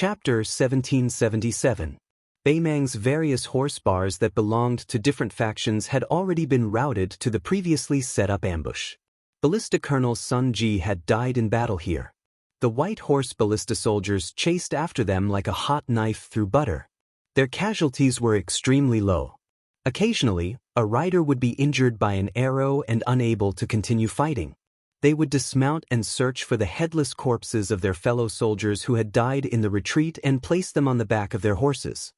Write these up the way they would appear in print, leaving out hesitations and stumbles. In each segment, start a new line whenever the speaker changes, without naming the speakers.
Chapter 1777. Beimang's various horse bars that belonged to different factions had already been routed to the previously set-up ambush. Ballista Colonel Sun Ji had died in battle here. The white horse ballista soldiers chased after them like a hot knife through butter. Their casualties were extremely low. Occasionally, a rider would be injured by an arrow and unable to continue fighting. They would dismount and search for the headless corpses of their fellow soldiers who had died in the retreat and place them on the back of their horses.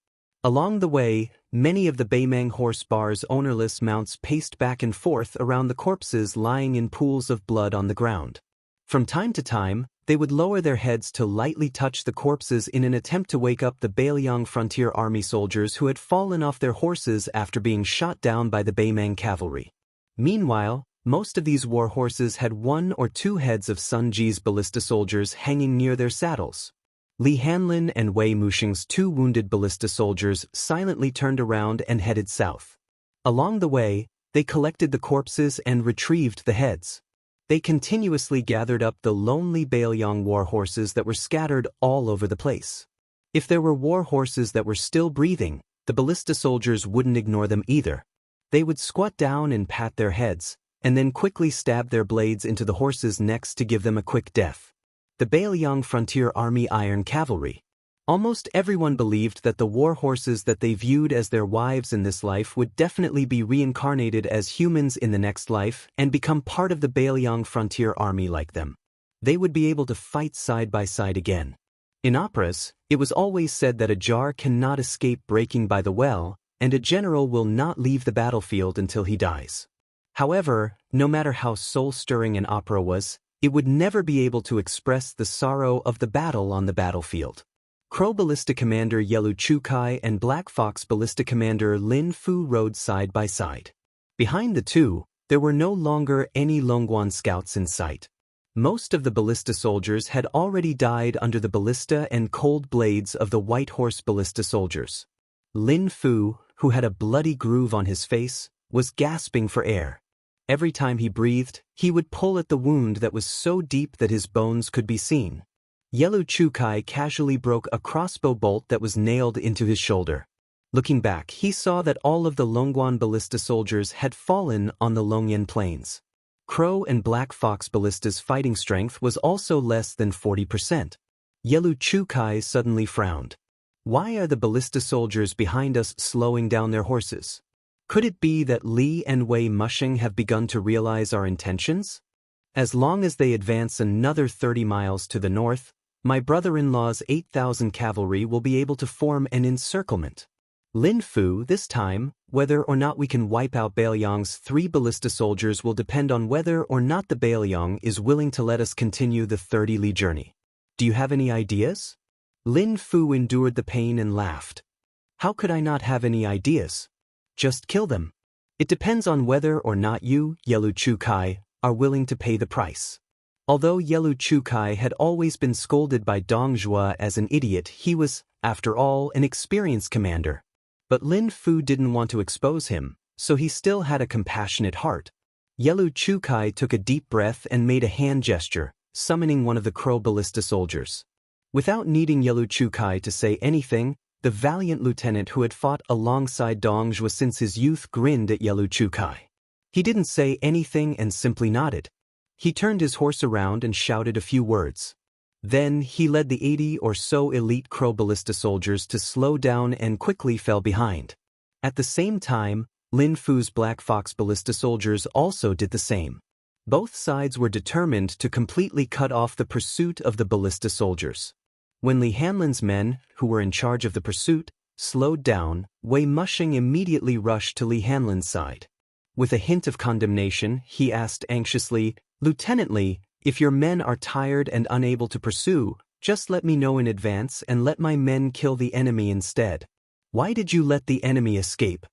Along the way, many of the Beimang horse bars' ownerless mounts paced back and forth around the corpses lying in pools of blood on the ground. From time to time, they would lower their heads to lightly touch the corpses in an attempt to wake up the Beiliang Frontier Army soldiers who had fallen off their horses after being shot down by the Beimang cavalry. Meanwhile, most of these war horses had one or two heads of Sun Ji's ballista soldiers hanging near their saddles. Li Hanlin and Wei Muxing's two wounded ballista soldiers silently turned around and headed south. Along the way, they collected the corpses and retrieved the heads. They continuously gathered up the lonely Beiliang war horses that were scattered all over the place. If there were war horses that were still breathing, the ballista soldiers wouldn't ignore them either. They would squat down and pat their heads, and then quickly stab their blades into the horses' necks to give them a quick death. The Beiliang Frontier Army Iron Cavalry. Almost everyone believed that the war horses that they viewed as their wives in this life would definitely be reincarnated as humans in the next life and become part of the Beiliang Frontier Army like them. They would be able to fight side by side again. In operas, it was always said that a jar cannot escape breaking by the well, and a general will not leave the battlefield until he dies. However, no matter how soul-stirring an opera was, it would never be able to express the sorrow of the battle on the battlefield. Crow Ballista Commander Yelu Chukai and Black Fox Ballista Commander Lin Fu rode side by side. Behind the two, there were no longer any Longguan scouts in sight. Most of the ballista soldiers had already died under the ballista and cold blades of the white horse ballista soldiers. Lin Fu, who had a bloody groove on his face, was gasping for air. Every time he breathed, he would pull at the wound that was so deep that his bones could be seen. Yelu Chukai casually broke a crossbow bolt that was nailed into his shoulder. Looking back, he saw that all of the Longguan ballista soldiers had fallen on the Longyan plains. Crow and Black Fox ballista's fighting strength was also less than 40%. Yelu Chukai suddenly frowned. Why are the ballista soldiers behind us slowing down their horses? Could it be that Li and Wei Muxing have begun to realize our intentions? As long as they advance another 30 miles to the north, my brother-in-law's 8,000 cavalry will be able to form an encirclement. Lin Fu, this time, whether or not we can wipe out Beiliang's 3 ballista soldiers will depend on whether or not the Beiliang is willing to let us continue the 30-li journey. Do you have any ideas? Lin Fu endured the pain and laughed. How could I not have any ideas? Just kill them. It depends on whether or not you, Yelu Chukai, are willing to pay the price. Although Yelu Chukai had always been scolded by Dong Zhuo as an idiot, he was, after all, an experienced commander. But Lin Fu didn't want to expose him, so he still had a compassionate heart. Yelu Chukai took a deep breath and made a hand gesture, summoning one of the Crow ballista soldiers. Without needing Yelu Chukai to say anything, the valiant lieutenant who had fought alongside Dong Zhuo since his youth grinned at Yelu Chukai. He didn't say anything and simply nodded. He turned his horse around and shouted a few words. Then he led the 80 or so elite Crow ballista soldiers to slow down and quickly fell behind. At the same time, Lin Fu's Black Fox ballista soldiers also did the same. Both sides were determined to completely cut off the pursuit of the ballista soldiers. When Li Hanlin's men, who were in charge of the pursuit, slowed down, Wei Muxing immediately rushed to Li Hanlin's side. With a hint of condemnation, he asked anxiously, "Lieutenant Li, if your men are tired and unable to pursue, just let me know in advance and let my men kill the enemy instead. Why did you let the enemy escape?"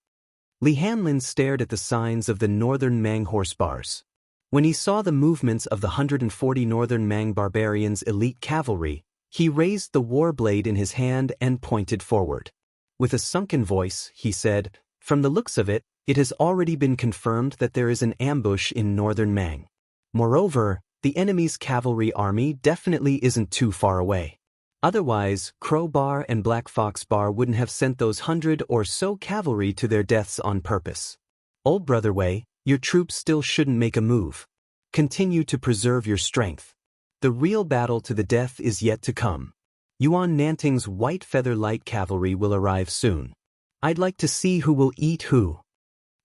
Li Hanlin stared at the signs of the Northern Mang horse bars. When he saw the movements of the 140 Northern Mang barbarians' elite cavalry, he raised the war blade in his hand and pointed forward. With a sunken voice, he said, "From the looks of it, it has already been confirmed that there is an ambush in Northern Mang. Moreover, the enemy's cavalry army definitely isn't too far away. Otherwise, Crowbar and Black Fox Bar wouldn't have sent those 100 or so cavalry to their deaths on purpose. Old Brother Wei, your troops still shouldn't make a move. Continue to preserve your strength. The real battle to the death is yet to come. Yuan Nanting's White Feather Light Cavalry will arrive soon. I'd like to see who will eat who.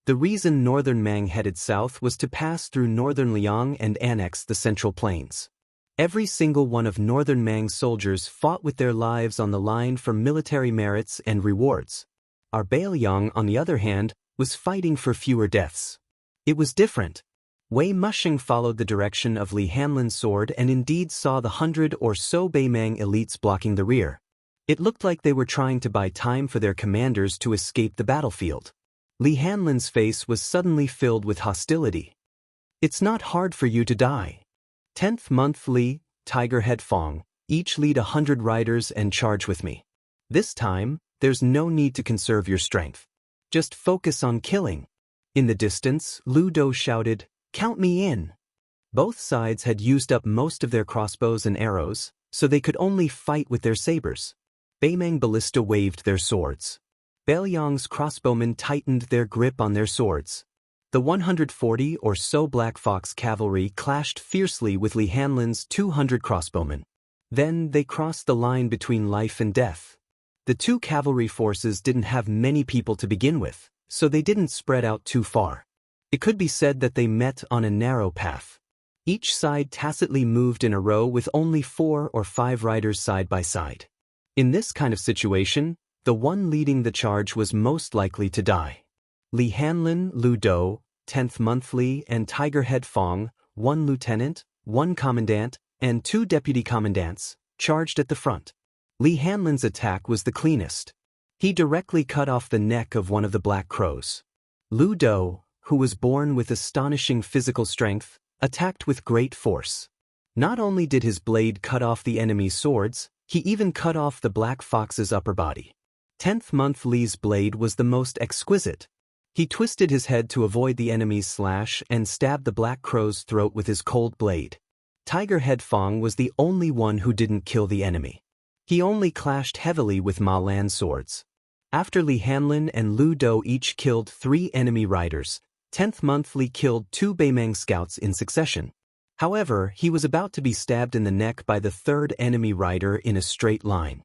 The reason Northern Mang headed south was to pass through Northern Liang and annex the Central Plains. Every single one of Northern Mang's soldiers fought with their lives on the line for military merits and rewards. Our Bailiang, on the other hand, was fighting for fewer deaths. It was different. Wei Mushing followed the direction of Li Hanlin's sword and indeed saw the 100 or so Beimang elites blocking the rear. It looked like they were trying to buy time for their commanders to escape the battlefield. Li Hanlin's face was suddenly filled with hostility. It's not hard for you to die. 10th month Li, Tiger Head Fong, each lead 100 riders and charge with me. This time, there's no need to conserve your strength. Just focus on killing. In the distance, Lu Do shouted, "Count me in." Both sides had used up most of their crossbows and arrows, so they could only fight with their sabers. Beimang Ballista waved their swords. Bailiang's crossbowmen tightened their grip on their swords. The 140 or so Black Fox cavalry clashed fiercely with Li Hanlin's 200 crossbowmen. Then they crossed the line between life and death. The two cavalry forces didn't have many people to begin with, so they didn't spread out too far. It could be said that they met on a narrow path. Each side tacitly moved in a row with only 4 or 5 riders side by side. In this kind of situation, the one leading the charge was most likely to die. Li Hanlin, Lu Do, 10th Monthly, and Tiger Head Fong, 1 lieutenant, 1 commandant, and 2 deputy commandants, charged at the front. Li Hanlin's attack was the cleanest. He directly cut off the neck of one of the Black Crows. Lu Do, who was born with astonishing physical strength, attacked with great force. Not only did his blade cut off the enemy's swords, he even cut off the Black Fox's upper body. 10th Month Li's blade was the most exquisite. He twisted his head to avoid the enemy's slash and stabbed the Black Crow's throat with his cold blade. Tiger Head Fong was the only one who didn't kill the enemy. He only clashed heavily with Ma Lan's swords. After Li Hanlin and Lu Do each killed 3 enemy riders, 10th Month Li killed 2 Beimang scouts in succession. However, he was about to be stabbed in the neck by the 3rd enemy rider in a straight line.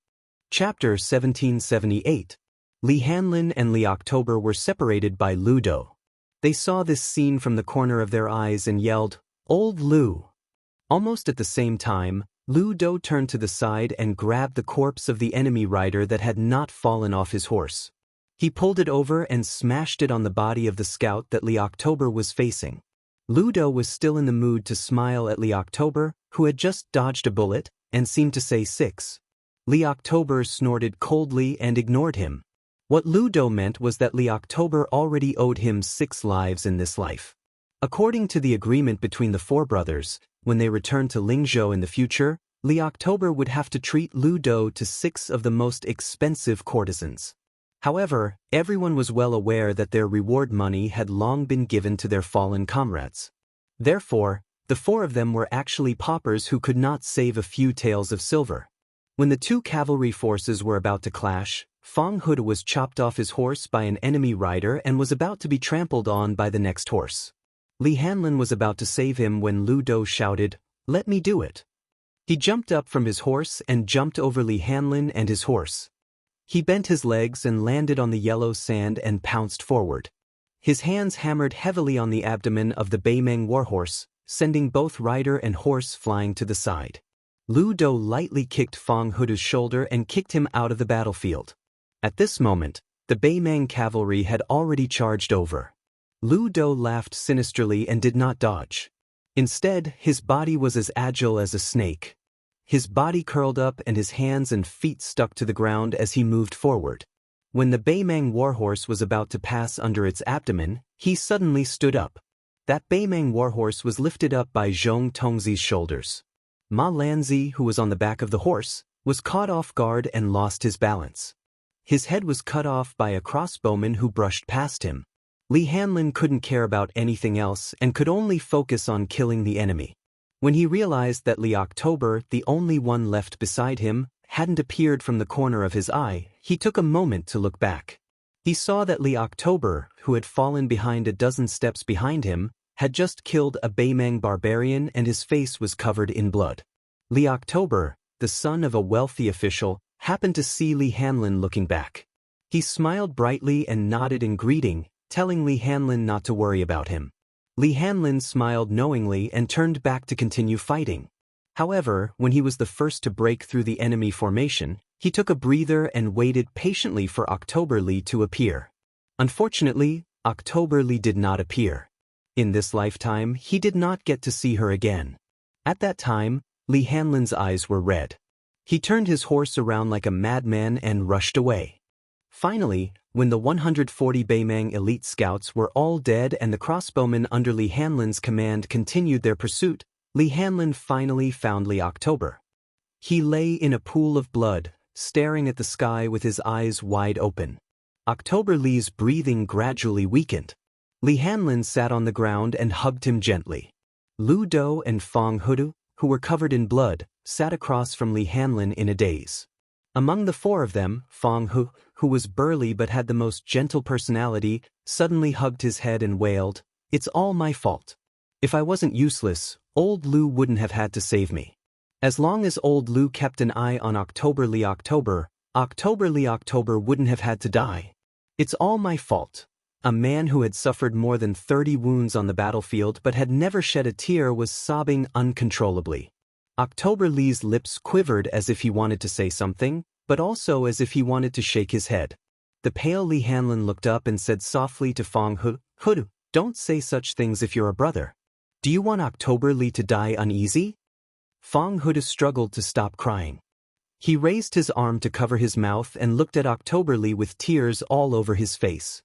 Chapter 1778. Li Hanlin and Li October were separated by Lu Do. They saw this scene from the corner of their eyes and yelled, "Old Lu!" Almost at the same time, Lu Do turned to the side and grabbed the corpse of the enemy rider that had not fallen off his horse. He pulled it over and smashed it on the body of the scout that Li October was facing. Lu Do was still in the mood to smile at Li October, who had just dodged a bullet, and seemed to say 6. Li October snorted coldly and ignored him. What Lu Do meant was that Li October already owed him 6 lives in this life. According to the agreement between the 4 brothers, when they returned to Lingzhou in the future, Li October would have to treat Lu Do to 6 of the most expensive courtesans. However, everyone was well aware that their reward money had long been given to their fallen comrades. Therefore, the 4 of them were actually paupers who could not save a few taels of silver. When the 2 cavalry forces were about to clash, Fong Huda was chopped off his horse by an enemy rider and was about to be trampled on by the next horse. Li Hanlin was about to save him when Lu Do shouted, "Let me do it." He jumped up from his horse and jumped over Li Hanlin and his horse. He bent his legs and landed on the yellow sand and pounced forward. His hands hammered heavily on the abdomen of the Beimang warhorse, sending both rider and horse flying to the side. Lu Do lightly kicked Fong Huda's shoulder and kicked him out of the battlefield. At this moment, the Beimang cavalry had already charged over. Lu Do laughed sinisterly and did not dodge. Instead, his body was as agile as a snake. His body curled up and his hands and feet stuck to the ground as he moved forward. When the Beimang warhorse was about to pass under its abdomen, he suddenly stood up. That Beimang warhorse was lifted up by Zhong Tongzi's shoulders. Ma Lanzi, who was on the back of the horse, was caught off guard and lost his balance. His head was cut off by a crossbowman who brushed past him. Li Hanlin couldn't care about anything else and could only focus on killing the enemy. When he realized that Li October, the only one left beside him, hadn't appeared from the corner of his eye, he took a moment to look back. He saw that Li October, who had fallen behind a dozen steps behind him, had just killed a Beimang barbarian and his face was covered in blood. Li October, the son of a wealthy official, happened to see Li Hanlin looking back. He smiled brightly and nodded in greeting, telling Li Hanlin not to worry about him. Li Hanlin smiled knowingly and turned back to continue fighting. However, when he was the first to break through the enemy formation, he took a breather and waited patiently for October Li to appear. Unfortunately, October Li did not appear. In this lifetime, he did not get to see her again. At that time, Li Hanlin's eyes were red. He turned his horse around like a madman and rushed away. Finally, when the 140 Beimang elite scouts were all dead and the crossbowmen under Li Hanlin's command continued their pursuit, Li Hanlin finally found Li October. He lay in a pool of blood, staring at the sky with his eyes wide open. October Li's breathing gradually weakened. Li Hanlin sat on the ground and hugged him gently. Lu Do and Fong Hudu, who were covered in blood, sat across from Li Hanlin in a daze. Among the four of them, Fong Hu, who was burly but had the most gentle personality, suddenly hugged his head and wailed, "It's all my fault. If I wasn't useless, old Lu wouldn't have had to save me. As long as old Lu kept an eye on October Li October wouldn't have had to die. It's all my fault." A man who had suffered more than 30 wounds on the battlefield but had never shed a tear was sobbing uncontrollably. October Li's lips quivered as if he wanted to say something, but also as if he wanted to shake his head. The pale Li Hanlin looked up and said softly to Fong Hudu, "Don't say such things if you're a brother. Do you want October Li to die uneasy?" Fong Hudu struggled to stop crying. He raised his arm to cover his mouth and looked at October Li with tears all over his face.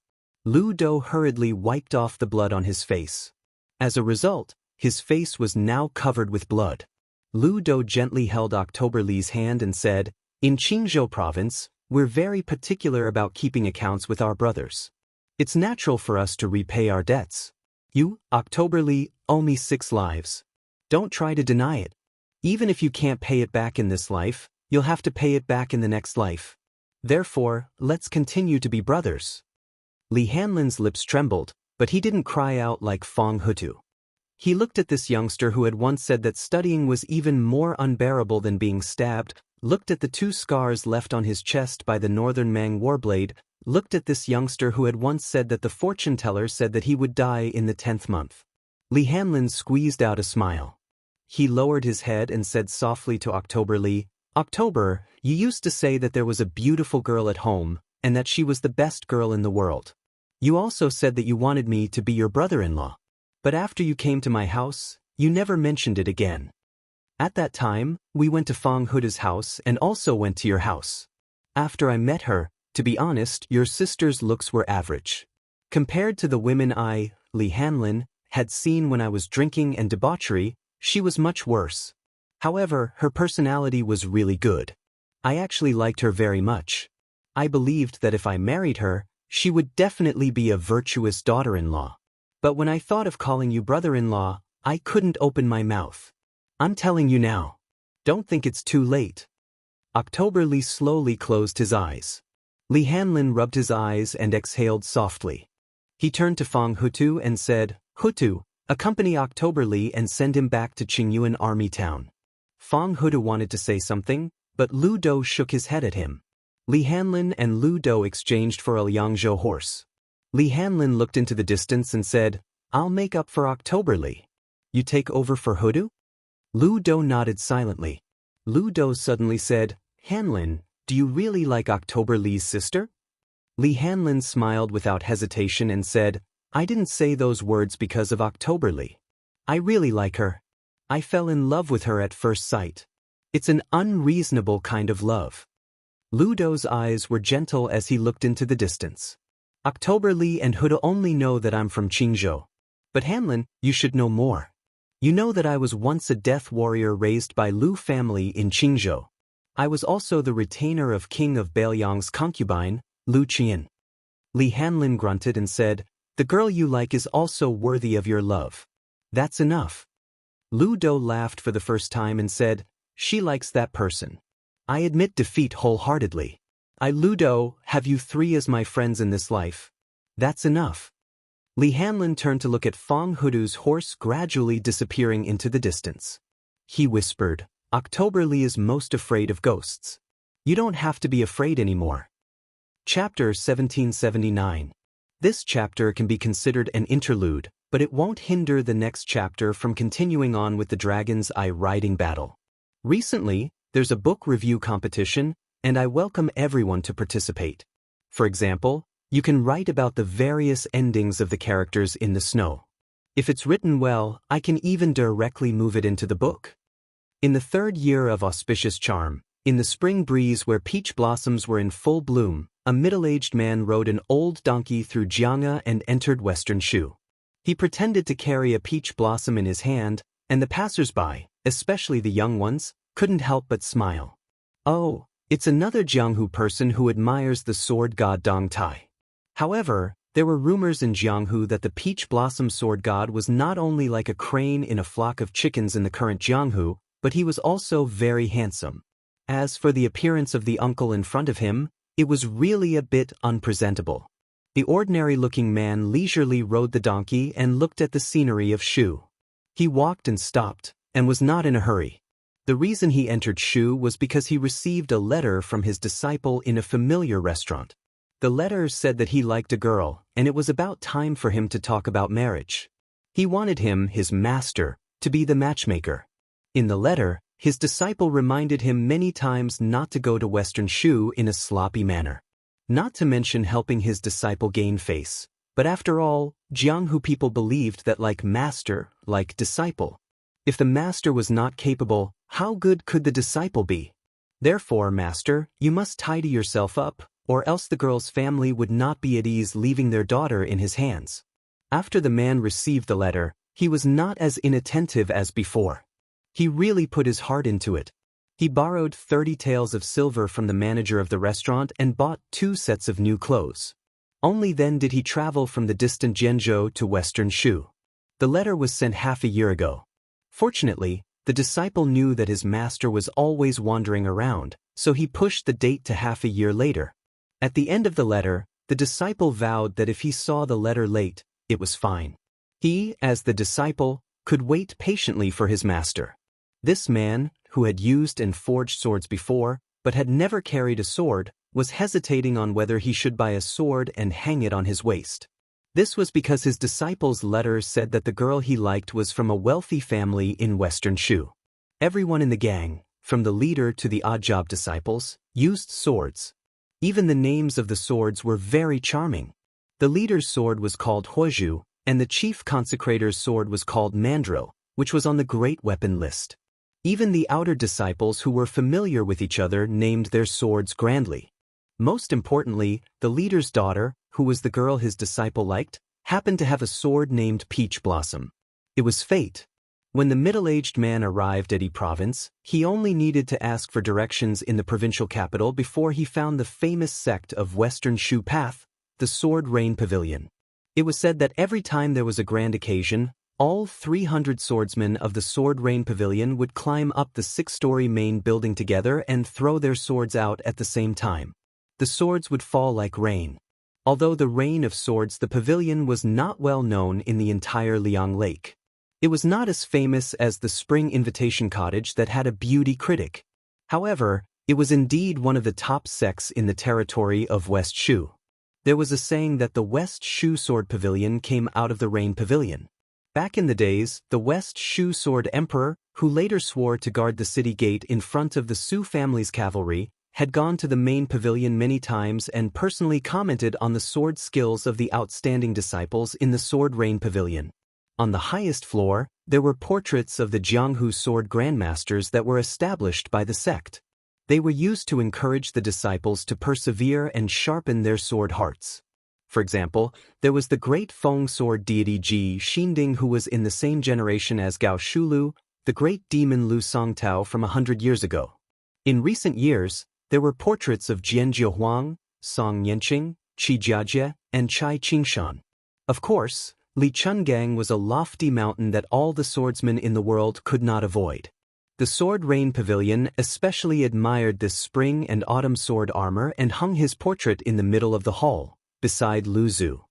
Lu Do hurriedly wiped off the blood on his face. As a result, his face was now covered with blood. Lu Do gently held October Li's hand and said, "In Qingzhou province, we're very particular about keeping accounts with our brothers. It's natural for us to repay our debts. You, October Li, owe me 6 lives. Don't try to deny it. Even if you can't pay it back in this life, you'll have to pay it back in the next life. Therefore, let's continue to be brothers." Li Hanlin's lips trembled, but he didn't cry out like Fong Hutu. He looked at this youngster who had once said that studying was even more unbearable than being stabbed, looked at the 2 scars left on his chest by the Northern Mang warblade, looked at this youngster who had once said that the fortune teller said that he would die in the 10th month. Li Hanlin squeezed out a smile. He lowered his head and said softly to October Li, "October, you used to say that there was a beautiful girl at home, and that she was the best girl in the world. You also said that you wanted me to be your brother-in-law. But after you came to my house, you never mentioned it again. At that time, we went to Fong Huda's house and also went to your house. After I met her, to be honest, your sister's looks were average. Compared to the women I, Li Hanlin, had seen when I was drinking and debauchery, she was much worse. However, her personality was really good. I actually liked her very much. I believed that if I married her, she would definitely be a virtuous daughter-in-law. But when I thought of calling you brother-in-law, I couldn't open my mouth. I'm telling you now. Don't think it's too late." October Li slowly closed his eyes. Li Hanlin rubbed his eyes and exhaled softly. He turned to Fong Hutu and said, "Hutu, accompany October Li and send him back to Qingyuan Army Town." Fong Hutu wanted to say something, but Lu Do shook his head at him. Li Hanlin and Lu Do exchanged for a Liangzhou horse. Li Hanlin looked into the distance and said, "I'll make up for October Li. You take over for Hudu?" Lu Do nodded silently. Lu Do suddenly said, "Hanlin, do you really like October Li's sister?" Li Hanlin smiled without hesitation and said, "I didn't say those words because of October Li. I really like her. I fell in love with her at first sight. It's an unreasonable kind of love." Lu Do's eyes were gentle as he looked into the distance. "October Li and Huda only know that I'm from Qingzhou. But Hanlin, you should know more. You know that I was once a death warrior raised by Lu family in Qingzhou. I was also the retainer of King of Baoyang's concubine, Lu Qian." Li Hanlin grunted and said, "The girl you like is also worthy of your love. That's enough." Lu Do laughed for the first time and said, "She likes that person. I admit defeat wholeheartedly. I Ludo, have you three as my friends in this life? That's enough. Li Hanlin turned to look at Fong Hudu's horse gradually disappearing into the distance. He whispered, October Li is most afraid of ghosts. You don't have to be afraid anymore. Chapter 1779. This chapter can be considered an interlude, but it won't hinder the next chapter from continuing on with the Dragon's Eye riding battle. Recently, there's a book review competition, and I welcome everyone to participate. For example, you can write about the various endings of the characters in the snow. If it's written well, I can even directly move it into the book. In the third year of auspicious charm, in the spring breeze where peach blossoms were in full bloom, a middle-aged man rode an old donkey through Jianghe and entered Western Shu. He pretended to carry a peach blossom in his hand, and the passers-by, especially the young ones, couldn't help but smile. Oh, it's another Jianghu person who admires the sword god Dong Tai. However, there were rumors in Jianghu that the peach blossom sword god was not only like a crane in a flock of chickens in the current Jianghu, but he was also very handsome. As for the appearance of the uncle in front of him, it was really a bit unpresentable. The ordinary-looking man leisurely rode the donkey and looked at the scenery of Shu. He walked and stopped, and was not in a hurry. The reason he entered Shu was because he received a letter from his disciple in a familiar restaurant. The letter said that he liked a girl, and it was about time for him to talk about marriage. He wanted him, his master, to be the matchmaker. In the letter, his disciple reminded him many times not to go to Western Shu in a sloppy manner. Not to mention helping his disciple gain face. But after all, Jianghu people believed that like master, like disciple. If the master was not capable, how good could the disciple be? Therefore, master, you must tidy yourself up, or else the girl's family would not be at ease leaving their daughter in his hands. After the man received the letter, he was not as inattentive as before. He really put his heart into it. He borrowed 30 taels of silver from the manager of the restaurant and bought 2 sets of new clothes. Only then did he travel from the distant Zhenzhou to Western Shu. The letter was sent half a year ago. Fortunately, the disciple knew that his master was always wandering around, so he pushed the date to half a year later. At the end of the letter, the disciple vowed that if he saw the letter late, it was fine. He, as the disciple, could wait patiently for his master. This man, who had used and forged swords before, but had never carried a sword, was hesitating on whether he should buy a sword and hang it on his waist. This was because his disciple's letter said that the girl he liked was from a wealthy family in Western Shu. Everyone in the gang, from the leader to the odd-job disciples, used swords. Even the names of the swords were very charming. The leader's sword was called Huozhu, and the chief consecrator's sword was called Mandril, which was on the great weapon list. Even the outer disciples who were familiar with each other named their swords grandly. Most importantly, the leader's daughter, who was the girl his disciple liked, happened to have a sword named Peach Blossom. It was fate. When the middle-aged man arrived at Yi Province, he only needed to ask for directions in the provincial capital before he found the famous sect of Western Shu Path, the Sword Rain Pavilion. It was said that every time there was a grand occasion, all 300 swordsmen of the Sword Rain Pavilion would climb up the 6-story main building together and throw their swords out at the same time. The swords would fall like rain. Although the rain of swords, the pavilion was not well known in the entire Liang Lake. It was not as famous as the Spring Invitation Cottage that had a beauty critic. However, it was indeed one of the top sects in the territory of West Shu. There was a saying that the West Shu Sword Pavilion came out of the Rain Pavilion. Back in the days, the West Shu Sword Emperor, who later swore to guard the city gate in front of the Su family's cavalry, had gone to the main pavilion many times and personally commented on the sword skills of the outstanding disciples in the Sword Rain Pavilion. On the highest floor, there were portraits of the Jianghu sword grandmasters that were established by the sect. They were used to encourage the disciples to persevere and sharpen their sword hearts. For example, there was the great Feng sword deity Ji Xinding, who was in the same generation as Gao Shulu, the great demon Lu Songtao from 100 years ago. In recent years, there were portraits of Jian Jiuhuang, Song Yanqing, Qi Jiajie, and Chai Qingshan. Of course, Li Chungang was a lofty mountain that all the swordsmen in the world could not avoid. The Sword Rain Pavilion especially admired this spring and autumn sword armor and hung his portrait in the middle of the hall, beside Lu Zhu.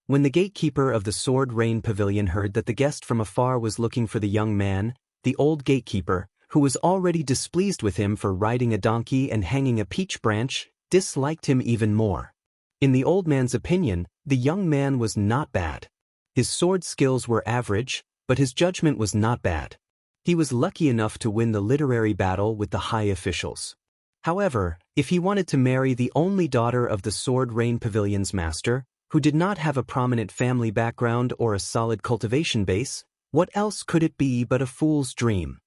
When the gatekeeper of the Sword Rain Pavilion heard that the guest from afar was looking for the young man, the old gatekeeper, who was already displeased with him for riding a donkey and hanging a peach branch, disliked him even more. In the old man's opinion, the young man was not bad. His sword skills were average, but his judgment was not bad. He was lucky enough to win the literary battle with the high officials. However, if he wanted to marry the only daughter of the Sword Rain Pavilion's master, who did not have a prominent family background or a solid cultivation base, what else could it be but a fool's dream?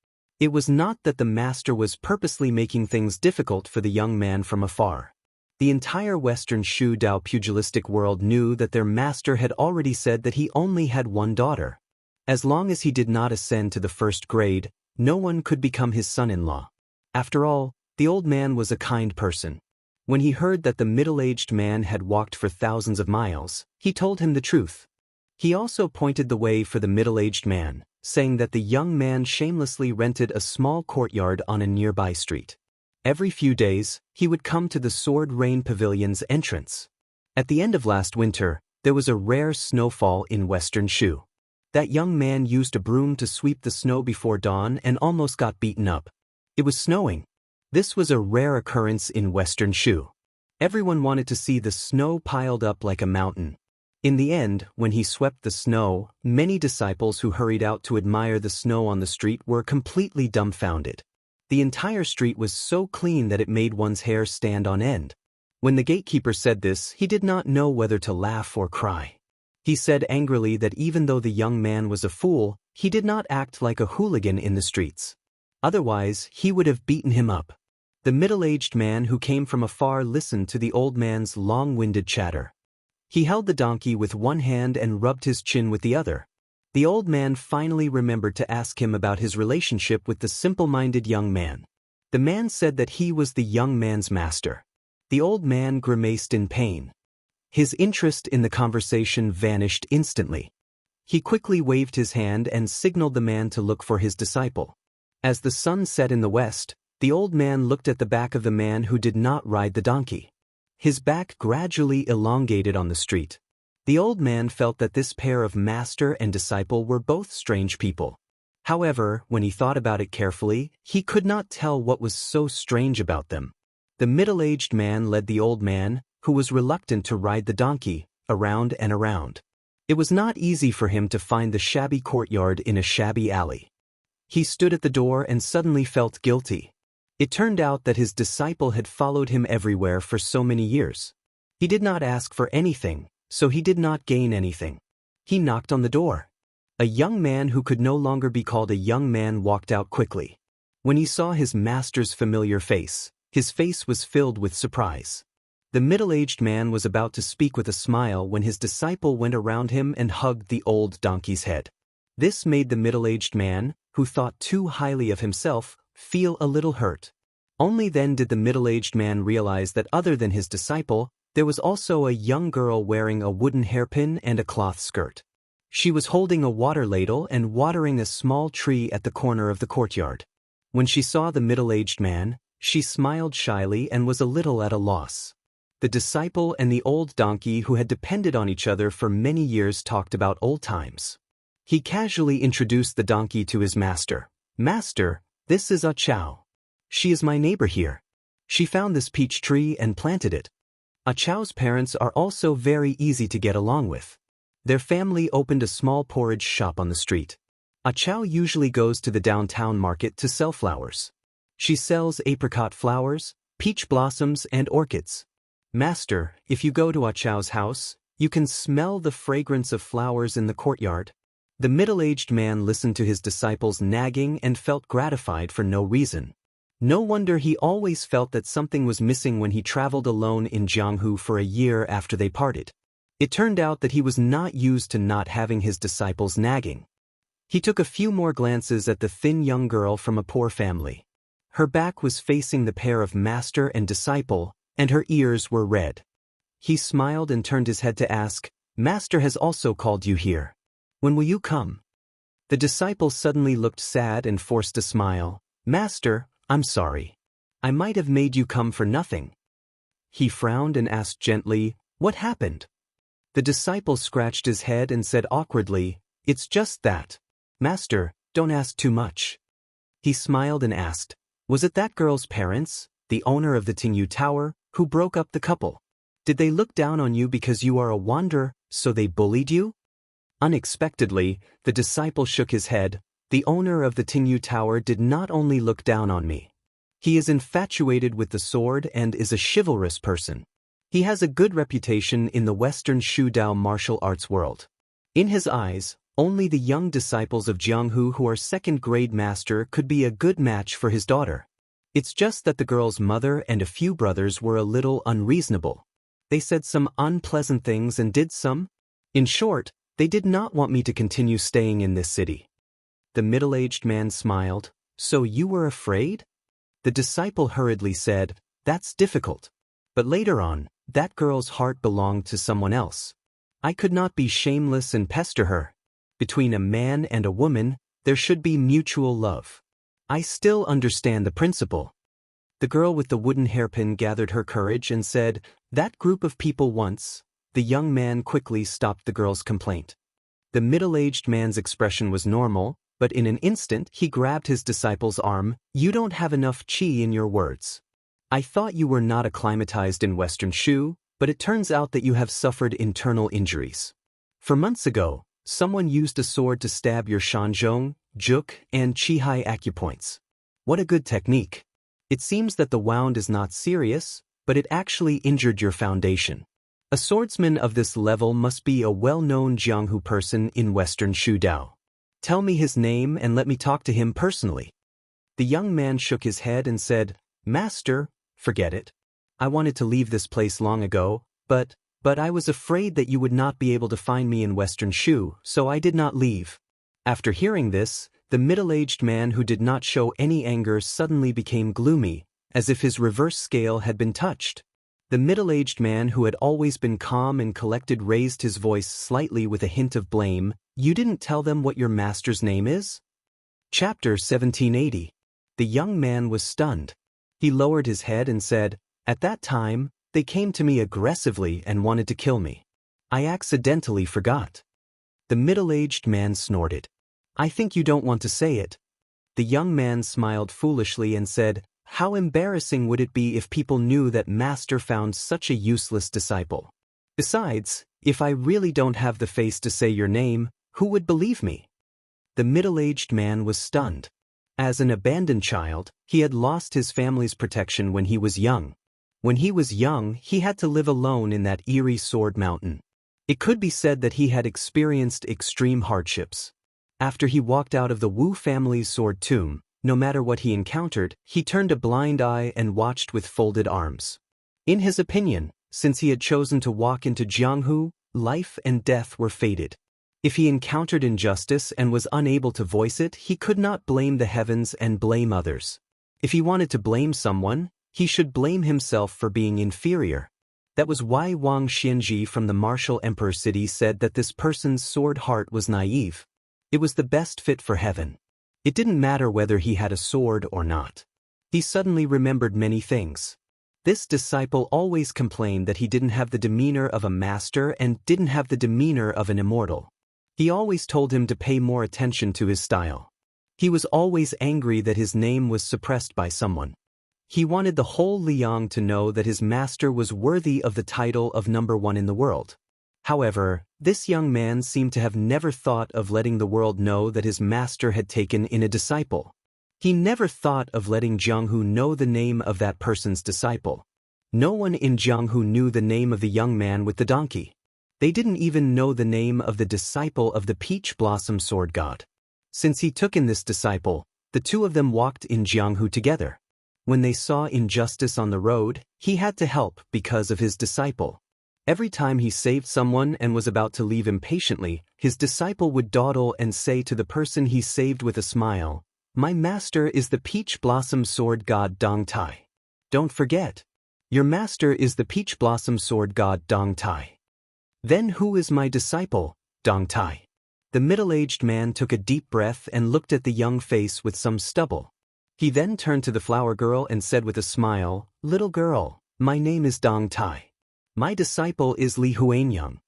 It was not that the master was purposely making things difficult for the young man from afar. The entire Western Shu Dao pugilistic world knew that their master had already said that he only had one daughter. As long as he did not ascend to the first grade, no one could become his son-in-law. After all, the old man was a kind person. When he heard that the middle-aged man had walked for thousands of miles, he told him the truth. He also pointed the way for the middle-aged man, saying that the young man shamelessly rented a small courtyard on a nearby street. Every few days, he would come to the Sword Rain Pavilion's entrance. At the end of last winter, there was a rare snowfall in Western Shu. That young man used a broom to sweep the snow before dawn and almost got beaten up. It was snowing. This was a rare occurrence in Western Shu. Everyone wanted to see the snow piled up like a mountain. In the end, when he swept the snow, many disciples who hurried out to admire the snow on the street were completely dumbfounded. The entire street was so clean that it made one's hair stand on end. When the gatekeeper said this, he did not know whether to laugh or cry. He said angrily that even though the young man was a fool, he did not act like a hooligan in the streets. Otherwise, he would have beaten him up. The middle-aged man who came from afar listened to the old man's long-winded chatter. He held the donkey with one hand and rubbed his chin with the other. The old man finally remembered to ask him about his relationship with the simple-minded young man. The man said that he was the young man's master. The old man grimaced in pain. His interest in the conversation vanished instantly. He quickly waved his hand and signaled the man to look for his disciple. As the sun set in the west, the old man looked at the back of the man who did not ride the donkey. His back gradually elongated on the street. The old man felt that this pair of master and disciple were both strange people. However, when he thought about it carefully, he could not tell what was so strange about them. The middle-aged man led the old man, who was reluctant to ride the donkey, around and around. It was not easy for him to find the shabby courtyard in a shabby alley. He stood at the door and suddenly felt guilty. It turned out that his disciple had followed him everywhere for so many years. He did not ask for anything, so he did not gain anything. He knocked on the door. A young man who could no longer be called a young man walked out quickly. When he saw his master's familiar face, his face was filled with surprise. The middle-aged man was about to speak with a smile when his disciple went around him and hugged the old donkey's head. This made the middle-aged man, who thought too highly of himself, feel a little hurt. Only then did the middle-aged man realize that other than his disciple, there was also a young girl wearing a wooden hairpin and a cloth skirt. She was holding a water ladle and watering a small tree at the corner of the courtyard. When she saw the middle-aged man, she smiled shyly and was a little at a loss. The disciple and the old donkey who had depended on each other for many years talked about old times. He casually introduced the donkey to his master. "Master, this is Chow. She is my neighbor here. She found this peach tree and planted it." Chow's parents are also very easy to get along with. Their family opened a small porridge shop on the street. Chow usually goes to the downtown market to sell flowers. She sells apricot flowers, peach blossoms, and orchids. "Master, if you go to Chow's house, you can smell the fragrance of flowers in the courtyard." The middle-aged man listened to his disciples nagging and felt gratified for no reason. No wonder he always felt that something was missing when he traveled alone in Jianghu for a year after they parted. It turned out that he was not used to not having his disciples nagging. He took a few more glances at the thin young girl from a poor family. Her back was facing the pair of master and disciple, and her ears were red. He smiled and turned his head to ask, "Master has also called you here. When will you come?" The disciple suddenly looked sad and forced a smile. Master, I'm sorry. I might have made you come for nothing. He frowned and asked gently, what happened? The disciple scratched his head and said awkwardly, it's just that. Master, don't ask too much. He smiled and asked, was it that girl's parents, the owner of the Tingyu Tower, who broke up the couple? Did they look down on you because you are a wanderer, so they bullied you? Unexpectedly, the disciple shook his head. The owner of the Tingyu Tower did not only look down on me. He is infatuated with the sword and is a chivalrous person. He has a good reputation in the Western Shudao martial arts world. In his eyes, only the young disciples of Jianghu who are second-grade master could be a good match for his daughter. It's just that the girl's mother and a few brothers were a little unreasonable. They said some unpleasant things and did some. In short, they did not want me to continue staying in this city. The middle-aged man smiled. So you were afraid? The disciple hurriedly said, that's difficult. But later on, that girl's heart belonged to someone else. I could not be shameless and pester her. Between a man and a woman, there should be mutual love. I still understand the principle. The girl with the wooden hairpin gathered her courage and said, that group of people once. The young man quickly stopped the girl's complaint. The middle-aged man's expression was normal, but in an instant he grabbed his disciple's arm. You don't have enough qi in your words. I thought you were not acclimatized in Western Shu, but it turns out that you have suffered internal injuries. For months ago, someone used a sword to stab your Shanzhong, Juk, and Qihai acupoints. What a good technique. It seems that the wound is not serious, but it actually injured your foundation. A swordsman of this level must be a well-known Jianghu person in Western Shudao. Tell me his name and let me talk to him personally. The young man shook his head and said, Master, forget it. I wanted to leave this place long ago, but I was afraid that you would not be able to find me in Western Shu, so I did not leave. After hearing this, the middle-aged man who did not show any anger suddenly became gloomy, as if his reverse scale had been touched. The middle-aged man who had always been calm and collected raised his voice slightly with a hint of blame. You didn't tell them what your master's name is? Chapter 1780. The young man was stunned. He lowered his head and said, at that time, they came to me aggressively and wanted to kill me. I accidentally forgot. The middle-aged man snorted. I think you don't want to say it. The young man smiled foolishly and said, how embarrassing would it be if people knew that Master found such a useless disciple? Besides, if I really don't have the face to say your name, who would believe me? The middle-aged man was stunned. As an abandoned child, he had lost his family's protection when he was young. When he was young, he had to live alone in that eerie sword mountain. It could be said that he had experienced extreme hardships. After he walked out of the Wu family's sword tomb, no matter what he encountered, he turned a blind eye and watched with folded arms. In his opinion, since he had chosen to walk into Jianghu, life and death were fated. If he encountered injustice and was unable to voice it, he could not blame the heavens and blame others. If he wanted to blame someone, he should blame himself for being inferior. That was why Wang Xianxia from the martial emperor city said that this person's sword heart was naive. It was the best fit for heaven. It didn't matter whether he had a sword or not. He suddenly remembered many things. This disciple always complained that he didn't have the demeanor of a master and didn't have the demeanor of an immortal. He always told him to pay more attention to his style. He was always angry that his name was suppressed by someone. He wanted the whole Liang to know that his master was worthy of the title of #1 in the world. However, this young man seemed to have never thought of letting the world know that his master had taken in a disciple. He never thought of letting Jianghu know the name of that person's disciple. No one in Jianghu knew the name of the young man with the donkey. They didn't even know the name of the disciple of the peach blossom sword god. Since he took in this disciple, the two of them walked in Jianghu together. When they saw injustice on the road, he had to help because of his disciple. Every time he saved someone and was about to leave impatiently, his disciple would dawdle and say to the person he saved with a smile, my master is the peach blossom sword god Dong Tai. Don't forget. Your master is the peach blossom sword god Dong Tai. Then who is my disciple, Dong Tai? The middle-aged man took a deep breath and looked at the young face with some stubble. He then turned to the flower girl and said with a smile, "Little girl, my name is Dong Tai. My disciple is Li Huanyang."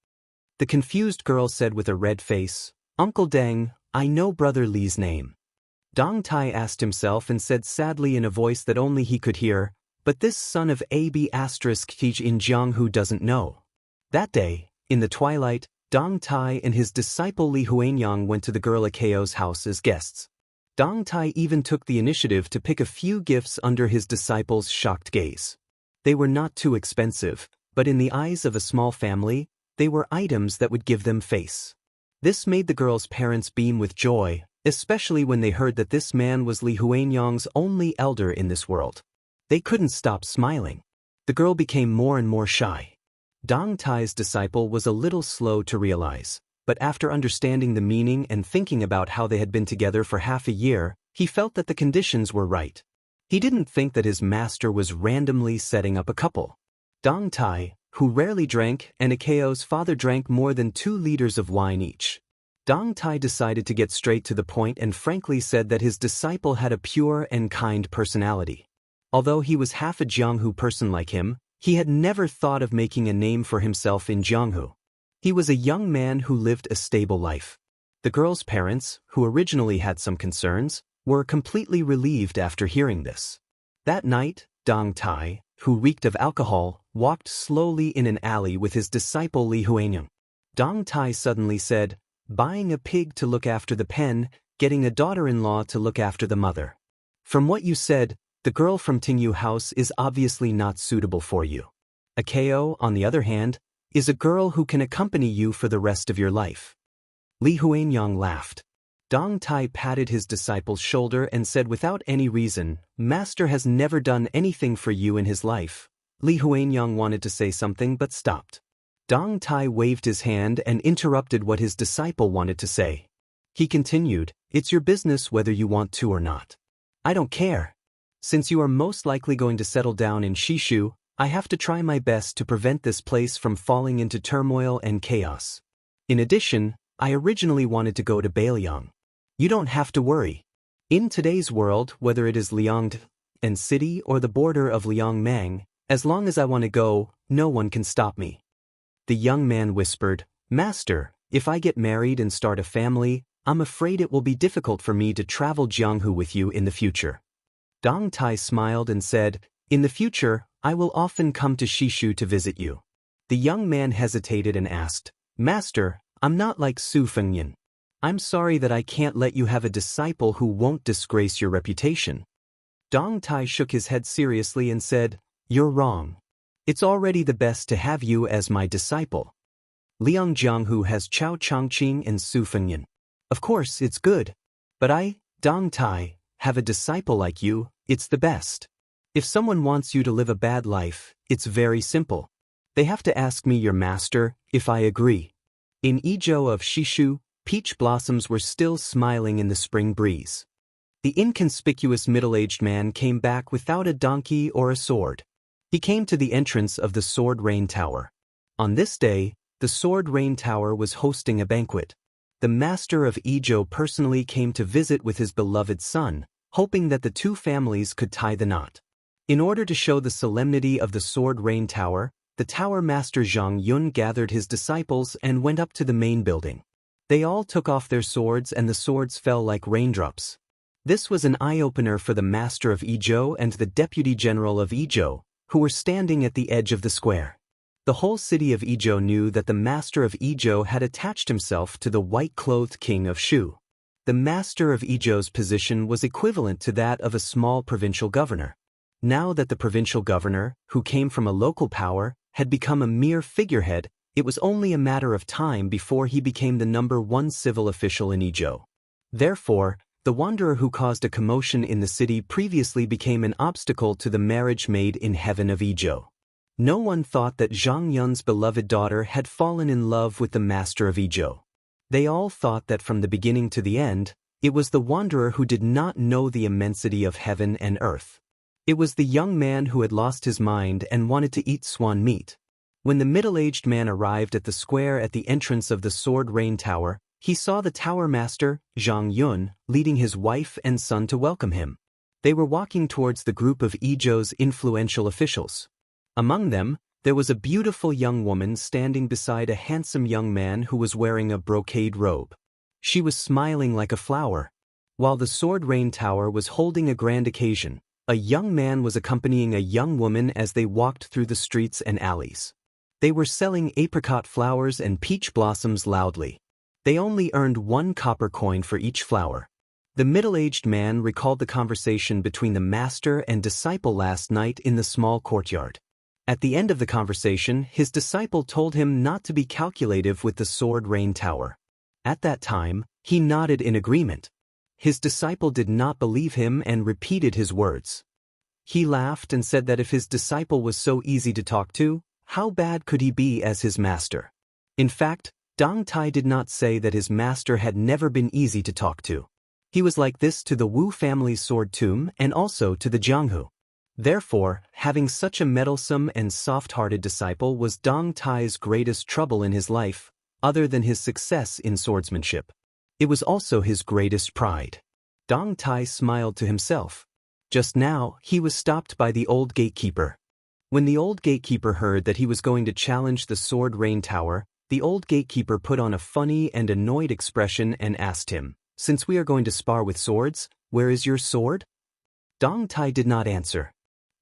The confused girl said with a red face, "Uncle Deng, I know brother Li's name." Dong Tai asked himself and said sadly in a voice that only he could hear, "But this son of AB** teach in Jianghu doesn't know." That day, in the twilight, Dong Tai and his disciple Li Huanyang went to the girl Akao's house as guests. Dong Tai even took the initiative to pick a few gifts under his disciple's shocked gaze. They were not too expensive, but in the eyes of a small family, they were items that would give them face. This made the girl's parents beam with joy, especially when they heard that this man was Li Huanyang's only elder in this world. They couldn't stop smiling. The girl became more and more shy. Dong Tai's disciple was a little slow to realize, but after understanding the meaning and thinking about how they had been together for half a year, he felt that the conditions were right. He didn't think that his master was randomly setting up a couple. Dong Tai, who rarely drank, and Akao's father drank more than 2 liters of wine each. Dong Tai decided to get straight to the point and frankly said that his disciple had a pure and kind personality. Although he was half a Jianghu person like him, he had never thought of making a name for himself in Jianghu. He was a young man who lived a stable life. The girl's parents, who originally had some concerns, were completely relieved after hearing this. That night, Dong Tai, who reeked of alcohol, walked slowly in an alley with his disciple Li Huanyang. Dong Tai suddenly said, "Buying a pig to look after the pen, getting a daughter-in-law to look after the mother. From what you said, the girl from Tingyu House is obviously not suitable for you. Akao, on the other hand, is a girl who can accompany you for the rest of your life." Li Huanyang laughed. Dong Tai patted his disciple's shoulder and said without any reason, "Master has never done anything for you in his life." Li Huanyang wanted to say something but stopped. Dong Tai waved his hand and interrupted what his disciple wanted to say. He continued, "It's your business whether you want to or not. I don't care. Since you are most likely going to settle down in Shishu, I have to try my best to prevent this place from falling into turmoil and chaos. In addition, I originally wanted to go to Bailiang. You don't have to worry. In today's world, whether it is Liangde and city or the border of Liangmang, as long as I want to go, no one can stop me." The young man whispered, "Master, if I get married and start a family, I'm afraid it will be difficult for me to travel Jianghu with you in the future." Dong Tai smiled and said, "In the future, I will often come to Shishu to visit you." The young man hesitated and asked, "Master, I'm not like Su Fengyan. I'm sorry that I can't let you have a disciple who won't disgrace your reputation." Dong Tai shook his head seriously and said, "You're wrong. It's already the best to have you as my disciple. Liang Jianghu has Chao Chongqing and Su Fengyan. Of course, it's good. But I, Dong Tai, have a disciple like you, it's the best. If someone wants you to live a bad life, it's very simple. They have to ask me, your master, if I agree." In Izhou of Shishu, peach blossoms were still smiling in the spring breeze. The inconspicuous middle-aged man came back without a donkey or a sword. He came to the entrance of the Sword Rain Tower. On this day, the Sword Rain Tower was hosting a banquet. The master of Izhou personally came to visit with his beloved son, hoping that the two families could tie the knot. In order to show the solemnity of the Sword Rain Tower, the tower master Zhang Yun gathered his disciples and went up to the main building. They all took off their swords and the swords fell like raindrops. This was an eye-opener for the master of Izhou and the deputy general of Izhou, who were standing at the edge of the square. The whole city of Izhou knew that the master of Izhou had attached himself to the white-clothed king of Shu. The master of Izhou's position was equivalent to that of a small provincial governor. Now that the provincial governor, who came from a local power, had become a mere figurehead, it was only a matter of time before he became the #1 civil official in Izhou. Therefore, the wanderer who caused a commotion in the city previously became an obstacle to the marriage made in heaven of Izhou. No one thought that Zhang Yun's beloved daughter had fallen in love with the master of Izhou. They all thought that from the beginning to the end, it was the wanderer who did not know the immensity of heaven and earth. It was the young man who had lost his mind and wanted to eat swan meat. When the middle-aged man arrived at the square at the entrance of the Sword Rain Tower, he saw the tower master, Zhang Yun, leading his wife and son to welcome him. They were walking towards the group of Izhou's influential officials. Among them, there was a beautiful young woman standing beside a handsome young man who was wearing a brocade robe. She was smiling like a flower. While the Sword Rain Tower was holding a grand occasion, a young man was accompanying a young woman as they walked through the streets and alleys. They were selling apricot flowers and peach blossoms loudly. They only earned 1 copper coin for each flower. The middle-aged man recalled the conversation between the master and disciple last night in the small courtyard. At the end of the conversation, his disciple told him not to be calculative with the Sword Rain Tower. At that time, he nodded in agreement. His disciple did not believe him and repeated his words. He laughed and said that if his disciple was so easy to talk to, how bad could he be as his master? In fact, Dong Tai did not say that his master had never been easy to talk to. He was like this to the Wu family's sword tomb and also to the Jianghu. Therefore, having such a meddlesome and soft-hearted disciple was Dong Tai's greatest trouble in his life, other than his success in swordsmanship. It was also his greatest pride. Dong Tai smiled to himself. Just now, he was stopped by the old gatekeeper. When the old gatekeeper heard that he was going to challenge the Sword Rain Tower, the old gatekeeper put on a funny and annoyed expression and asked him, "Since we are going to spar with swords, where is your sword?" Dong Tai did not answer.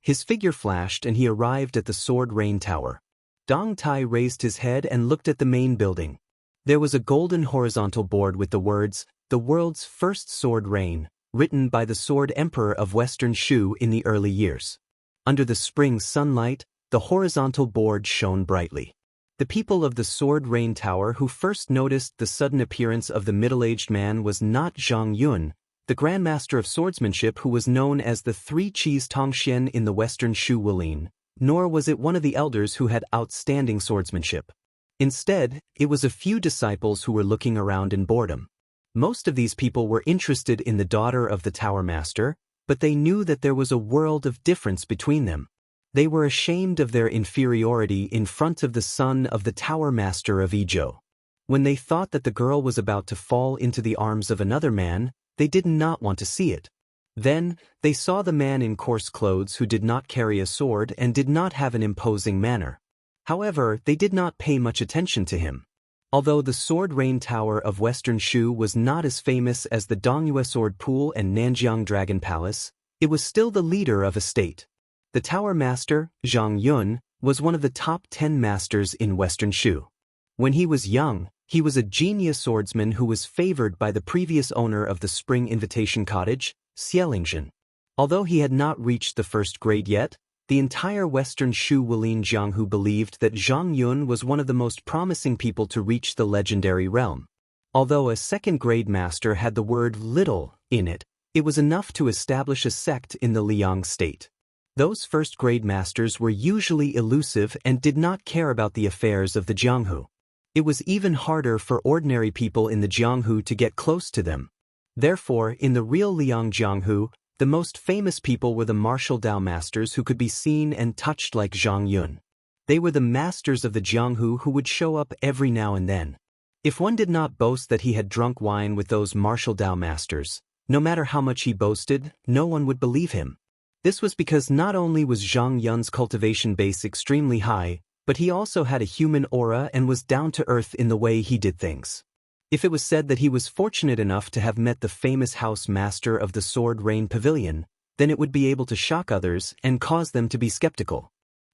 His figure flashed and he arrived at the Sword Rain Tower. Dong Tai raised his head and looked at the main building. There was a golden horizontal board with the words, "The World's First Sword Rain," written by the Sword Emperor of Western Shu in the early years. Under the spring sunlight, the horizontal board shone brightly. The people of the Sword Rain Tower who first noticed the sudden appearance of the middle-aged man was not Zhang Yun, the Grandmaster of Swordsmanship who was known as the Three Qis Tongxian in the Western Shu Wulin, nor was it one of the elders who had outstanding swordsmanship. Instead, it was a few disciples who were looking around in boredom. Most of these people were interested in the daughter of the Tower Master, but they knew that there was a world of difference between them. They were ashamed of their inferiority in front of the son of the Tower Master of Izhou. When they thought that the girl was about to fall into the arms of another man, they did not want to see it. Then, they saw the man in coarse clothes who did not carry a sword and did not have an imposing manner. However, they did not pay much attention to him. Although the Sword Rain Tower of Western Shu was not as famous as the Dongyue Sword Pool and Nanjiang Dragon Palace, it was still the leader of a state. The Tower Master, Zhang Yun, was one of the top 10 masters in Western Shu. When he was young, he was a genius swordsman who was favored by the previous owner of the Spring Invitation Cottage, Xielingzhen. Although he had not reached the first grade yet, the entire Western Shu Wulin Jianghu believed that Zhang Yun was one of the most promising people to reach the legendary realm. Although a second-grade master had the word little in it, it was enough to establish a sect in the Liang state. Those first-grade masters were usually elusive and did not care about the affairs of the Jianghu. It was even harder for ordinary people in the Jianghu to get close to them. Therefore, in the real Liang Jianghu, the most famous people were the martial Dao masters who could be seen and touched like Zhang Yun. They were the masters of the Jianghu who would show up every now and then. If one did not boast that he had drunk wine with those martial Dao masters, no matter how much he boasted, no one would believe him. This was because not only was Zhang Yun's cultivation base extremely high, but he also had a human aura and was down to earth in the way he did things. If it was said that he was fortunate enough to have met the famous house master of the Sword Rain Pavilion, then it would be able to shock others and cause them to be skeptical.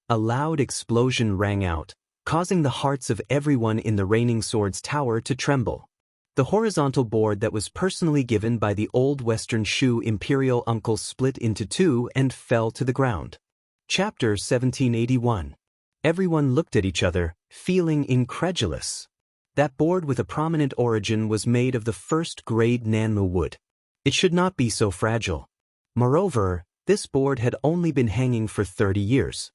A loud explosion rang out, causing the hearts of everyone in the Raining Swords Tower to tremble. The horizontal board that was personally given by the old Western Shu imperial uncle split into two and fell to the ground. Chapter 1781. Everyone looked at each other, feeling incredulous. That board with a prominent origin was made of the first-grade Nanmu wood. It should not be so fragile. Moreover, this board had only been hanging for 30 years.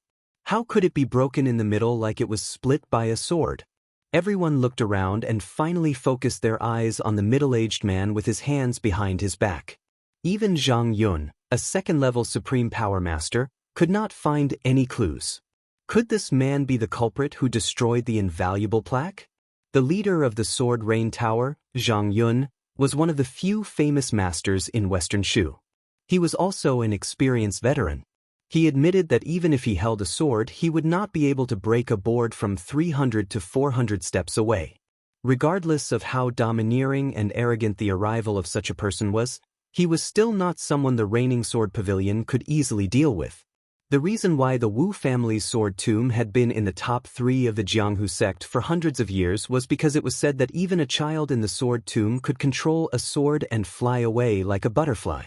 How could it be broken in the middle like it was split by a sword? Everyone looked around and finally focused their eyes on the middle-aged man with his hands behind his back. Even Zhang Yun, a second-level Supreme Power Master, could not find any clues. Could this man be the culprit who destroyed the invaluable plaque? The leader of the Sword Rain Tower, Zhang Yun, was one of the few famous masters in Western Shu. He was also an experienced veteran. He admitted that even if he held a sword, he would not be able to break a board from 300 to 400 steps away. Regardless of how domineering and arrogant the arrival of such a person was, he was still not someone the reigning sword pavilion could easily deal with. The reason why the Wu family's sword tomb had been in the top 3 of the Jianghu sect for hundreds of years was because it was said that even a child in the sword tomb could control a sword and fly away like a butterfly.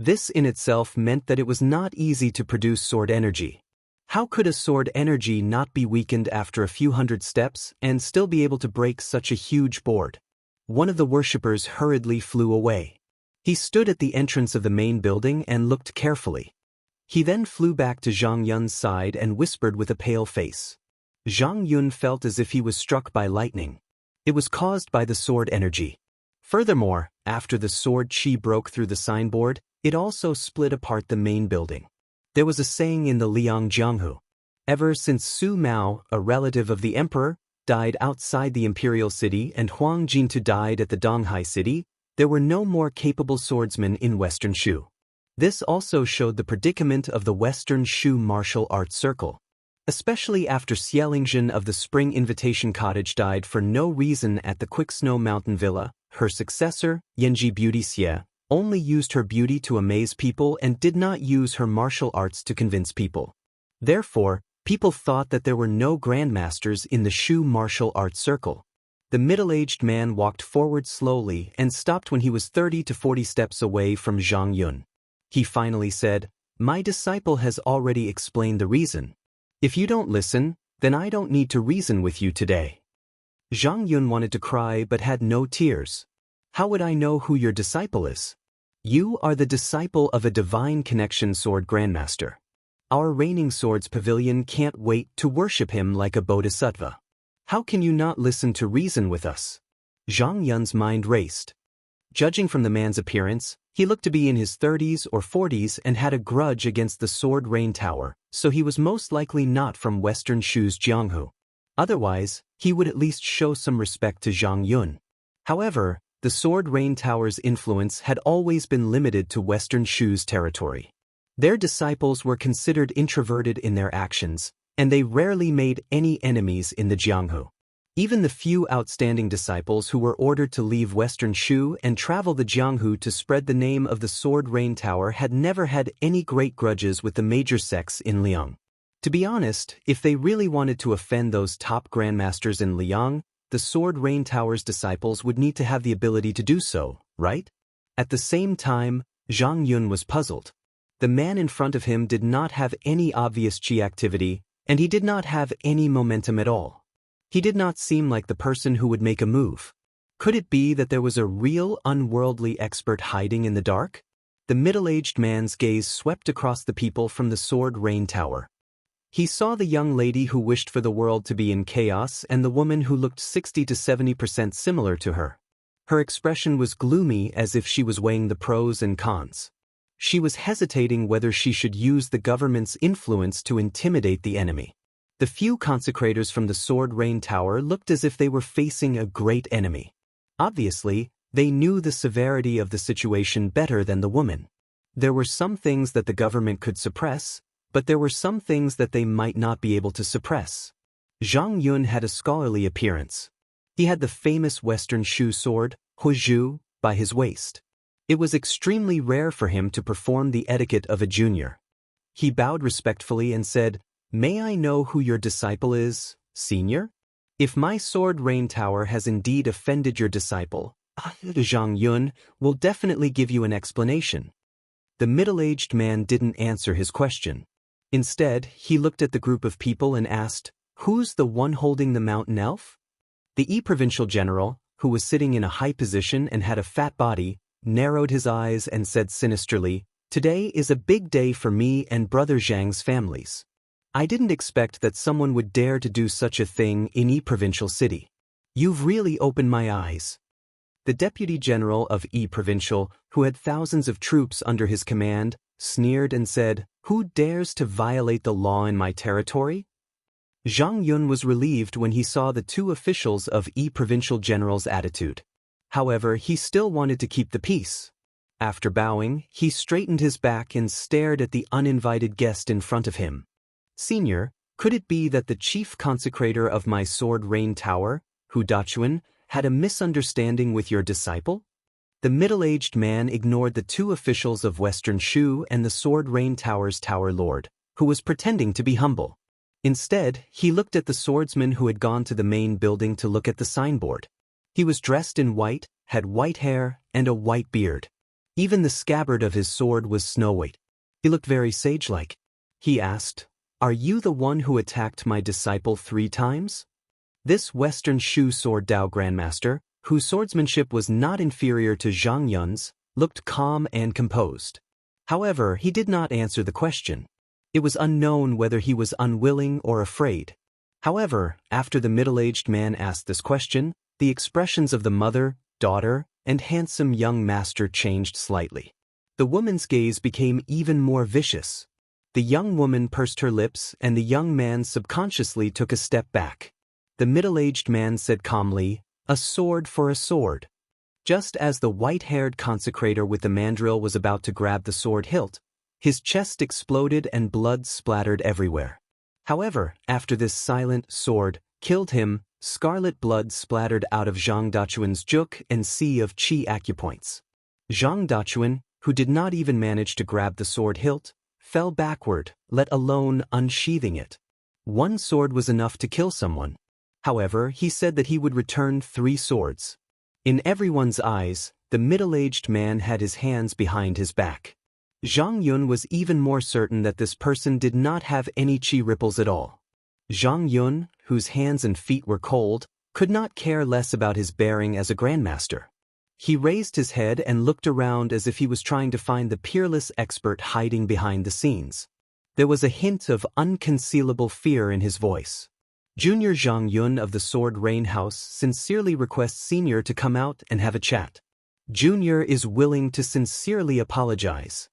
This in itself meant that it was not easy to produce sword energy. How could a sword energy not be weakened after a few hundred steps and still be able to break such a huge board? One of the worshippers hurriedly flew away. He stood at the entrance of the main building and looked carefully. He then flew back to Zhang Yun's side and whispered with a pale face. Zhang Yun felt as if he was struck by lightning. It was caused by the sword energy. Furthermore, after the sword qi broke through the signboard, it also split apart the main building. There was a saying in the Liang Jianghu. Ever since Su Mao, a relative of the emperor, died outside the imperial city and Huang Jintu died at the Donghai city, there were no more capable swordsmen in Western Shu. This also showed the predicament of the Western Shu martial arts circle. Especially after Xielingzhen of the Spring Invitation Cottage died for no reason at the Quick Snow Mountain Villa, her successor, Yanji Beauty Xie, only used her beauty to amaze people and did not use her martial arts to convince people. Therefore, people thought that there were no grandmasters in the Shu martial arts circle. The middle-aged man walked forward slowly and stopped when he was 30 to 40 steps away from Zhang Yun. He finally said, "My disciple has already explained the reason. If you don't listen, then I don't need to reason with you today." Zhang Yun wanted to cry but had no tears. "How would I know who your disciple is? You are the disciple of a divine connection sword grandmaster. Our reigning swords pavilion can't wait to worship him like a bodhisattva. How can you not listen to reason with us?" Zhang Yun's mind raced. Judging from the man's appearance, he looked to be in his 30s or 40s and had a grudge against the Sword Rain Tower, so he was most likely not from Western Shu's Jianghu. Otherwise, he would at least show some respect to Zhang Yun. However, the Sword Rain Tower's influence had always been limited to Western Shu's territory. Their disciples were considered introverted in their actions, and they rarely made any enemies in the Jianghu. Even the few outstanding disciples who were ordered to leave Western Shu and travel the Jianghu to spread the name of the Sword Rain Tower had never had any great grudges with the major sects in Liang. To be honest, if they really wanted to offend those top grandmasters in Liang, the Sword Rain Tower's disciples would need to have the ability to do so, right? At the same time, Zhang Yun was puzzled. The man in front of him did not have any obvious qi activity, and he did not have any momentum at all. He did not seem like the person who would make a move. Could it be that there was a real unworldly expert hiding in the dark? The middle-aged man's gaze swept across the people from the Sword Rain Tower. He saw the young lady who wished for the world to be in chaos and the woman who looked 60 to 70% similar to her. Her expression was gloomy as if she was weighing the pros and cons. She was hesitating whether she should use the government's influence to intimidate the enemy. The few consecrators from the Sword Rain Tower looked as if they were facing a great enemy. Obviously, they knew the severity of the situation better than the woman. There were some things that the government could suppress, but there were some things that they might not be able to suppress. Zhang Yun had a scholarly appearance. He had the famous Western Shu sword, Huizhu, by his waist. It was extremely rare for him to perform the etiquette of a junior. He bowed respectfully and said, "May I know who your disciple is, senior? If my Sword Rain Tower has indeed offended your disciple, Zhang Yun will definitely give you an explanation." The middle-aged man didn't answer his question. Instead, he looked at the group of people and asked, "Who's the one holding the mountain elf?" The provincial general, who was sitting in a high position and had a fat body, narrowed his eyes and said sinisterly, "Today is a big day for me and Brother Zhang's families. I didn't expect that someone would dare to do such a thing in provincial city. You've really opened my eyes." The deputy general of provincial, who had thousands of troops under his command, sneered and said, "Who dares to violate the law in my territory?" Zhang Yun was relieved when he saw the two officials of provincial general's attitude. However, he still wanted to keep the peace. After bowing, he straightened his back and stared at the uninvited guest in front of him. Senior, could it be that the chief consecrator of my Sword Rain Tower, Hu Dachuan, had a misunderstanding with your disciple? The middle-aged man ignored the two officials of Western Shu and the Sword Rain Tower's Tower Lord, who was pretending to be humble. Instead, he looked at the swordsman who had gone to the main building to look at the signboard. He was dressed in white, had white hair, and a white beard. Even the scabbard of his sword was snow-white. He looked very sage-like. He asked, "Are you the one who attacked my disciple 3 times?" This Western Shu Sword Dao Grandmaster, whose swordsmanship was not inferior to Zhang Yun's, looked calm and composed. However, he did not answer the question. It was unknown whether he was unwilling or afraid. However, after the middle-aged man asked this question, the expressions of the mother, daughter, and handsome young master changed slightly. The woman's gaze became even more vicious. The young woman pursed her lips and the young man subconsciously took a step back. The middle-aged man said calmly, "A sword for a sword." Just as the white-haired consecrator with the mandrill was about to grab the sword hilt, his chest exploded and blood splattered everywhere. However, after this silent sword killed him, scarlet blood splattered out of Zhang Dachuan's juk and sea of qi acupoints. Zhang Dachuan, who did not even manage to grab the sword hilt, fell backward, let alone unsheathing it. One sword was enough to kill someone. However, he said that he would return 3 swords. In everyone's eyes, the middle-aged man had his hands behind his back. Zhang Yun was even more certain that this person did not have any qi ripples at all. Zhang Yun, whose hands and feet were cold, could not care less about his bearing as a grandmaster. He raised his head and looked around as if he was trying to find the peerless expert hiding behind the scenes. There was a hint of unconcealable fear in his voice. Junior Zhang Yun of the Sword Rain House sincerely requests Senior to come out and have a chat. Junior is willing to sincerely apologize.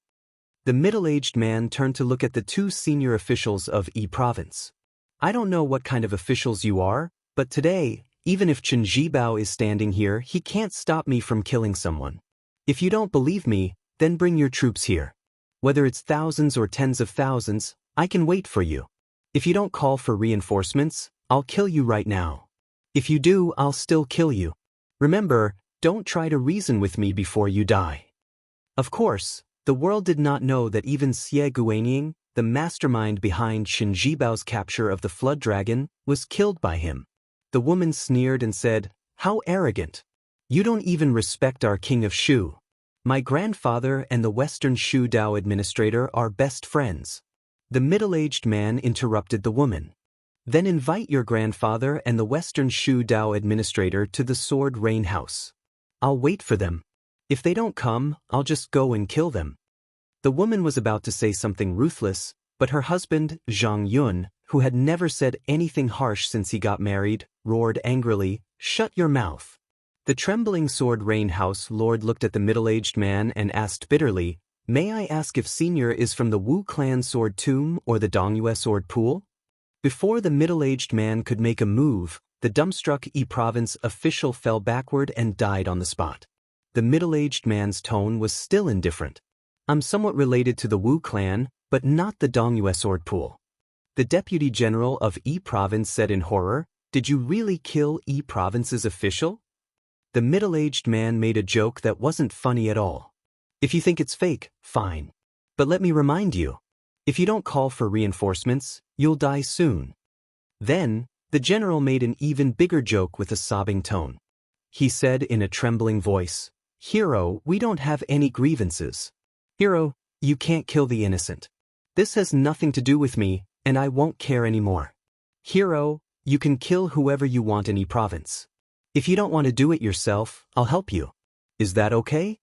The middle-aged man turned to look at the 2 senior officials of Yi Province. "I don't know what kind of officials you are, but today, even if Chen Zhibao is standing here, he can't stop me from killing someone. If you don't believe me, then bring your troops here. Whether it's thousands or tens of thousands, I can wait for you. If you don't call for reinforcements, I'll kill you right now. If you do, I'll still kill you. Remember, don't try to reason with me before you die." Of course, the world did not know that even Xie Guanying, the mastermind behind Chen Zhibao's capture of the Flood Dragon, was killed by him. The woman sneered and said, "How arrogant! You don't even respect our king of Shu. My grandfather and the Western Shu Dao administrator are best friends." The middle-aged man interrupted the woman. "Then invite your grandfather and the Western Shu Dao administrator to the Sword Rain House. I'll wait for them. If they don't come, I'll just go and kill them." The woman was about to say something ruthless, but her husband, Zhang Yun, who had never said anything harsh since he got married, roared angrily, "Shut your mouth." The trembling Sword Rain House lord looked at the middle-aged man and asked bitterly, "May I ask if Senior is from the Wu Clan Sword Tomb or the Dongyue Sword Pool?" Before the middle-aged man could make a move, the dumbstruck Yi Province official fell backward and died on the spot. The middle-aged man's tone was still indifferent. "I'm somewhat related to the Wu clan, but not the Dongyue Sword Pool." The deputy general of Yi Province said in horror, "Did you really kill Yi Province's official?" The middle-aged man made a joke that wasn't funny at all. "If you think it's fake, fine. But let me remind you, if you don't call for reinforcements, you'll die soon." Then, the general made an even bigger joke with a sobbing tone. He said in a trembling voice, "Hero, we don't have any grievances. Hero, you can't kill the innocent. This has nothing to do with me, and I won't care anymore. Hero, you can kill whoever you want in Yi Province. If you don't want to do it yourself, I'll help you. Is that okay?"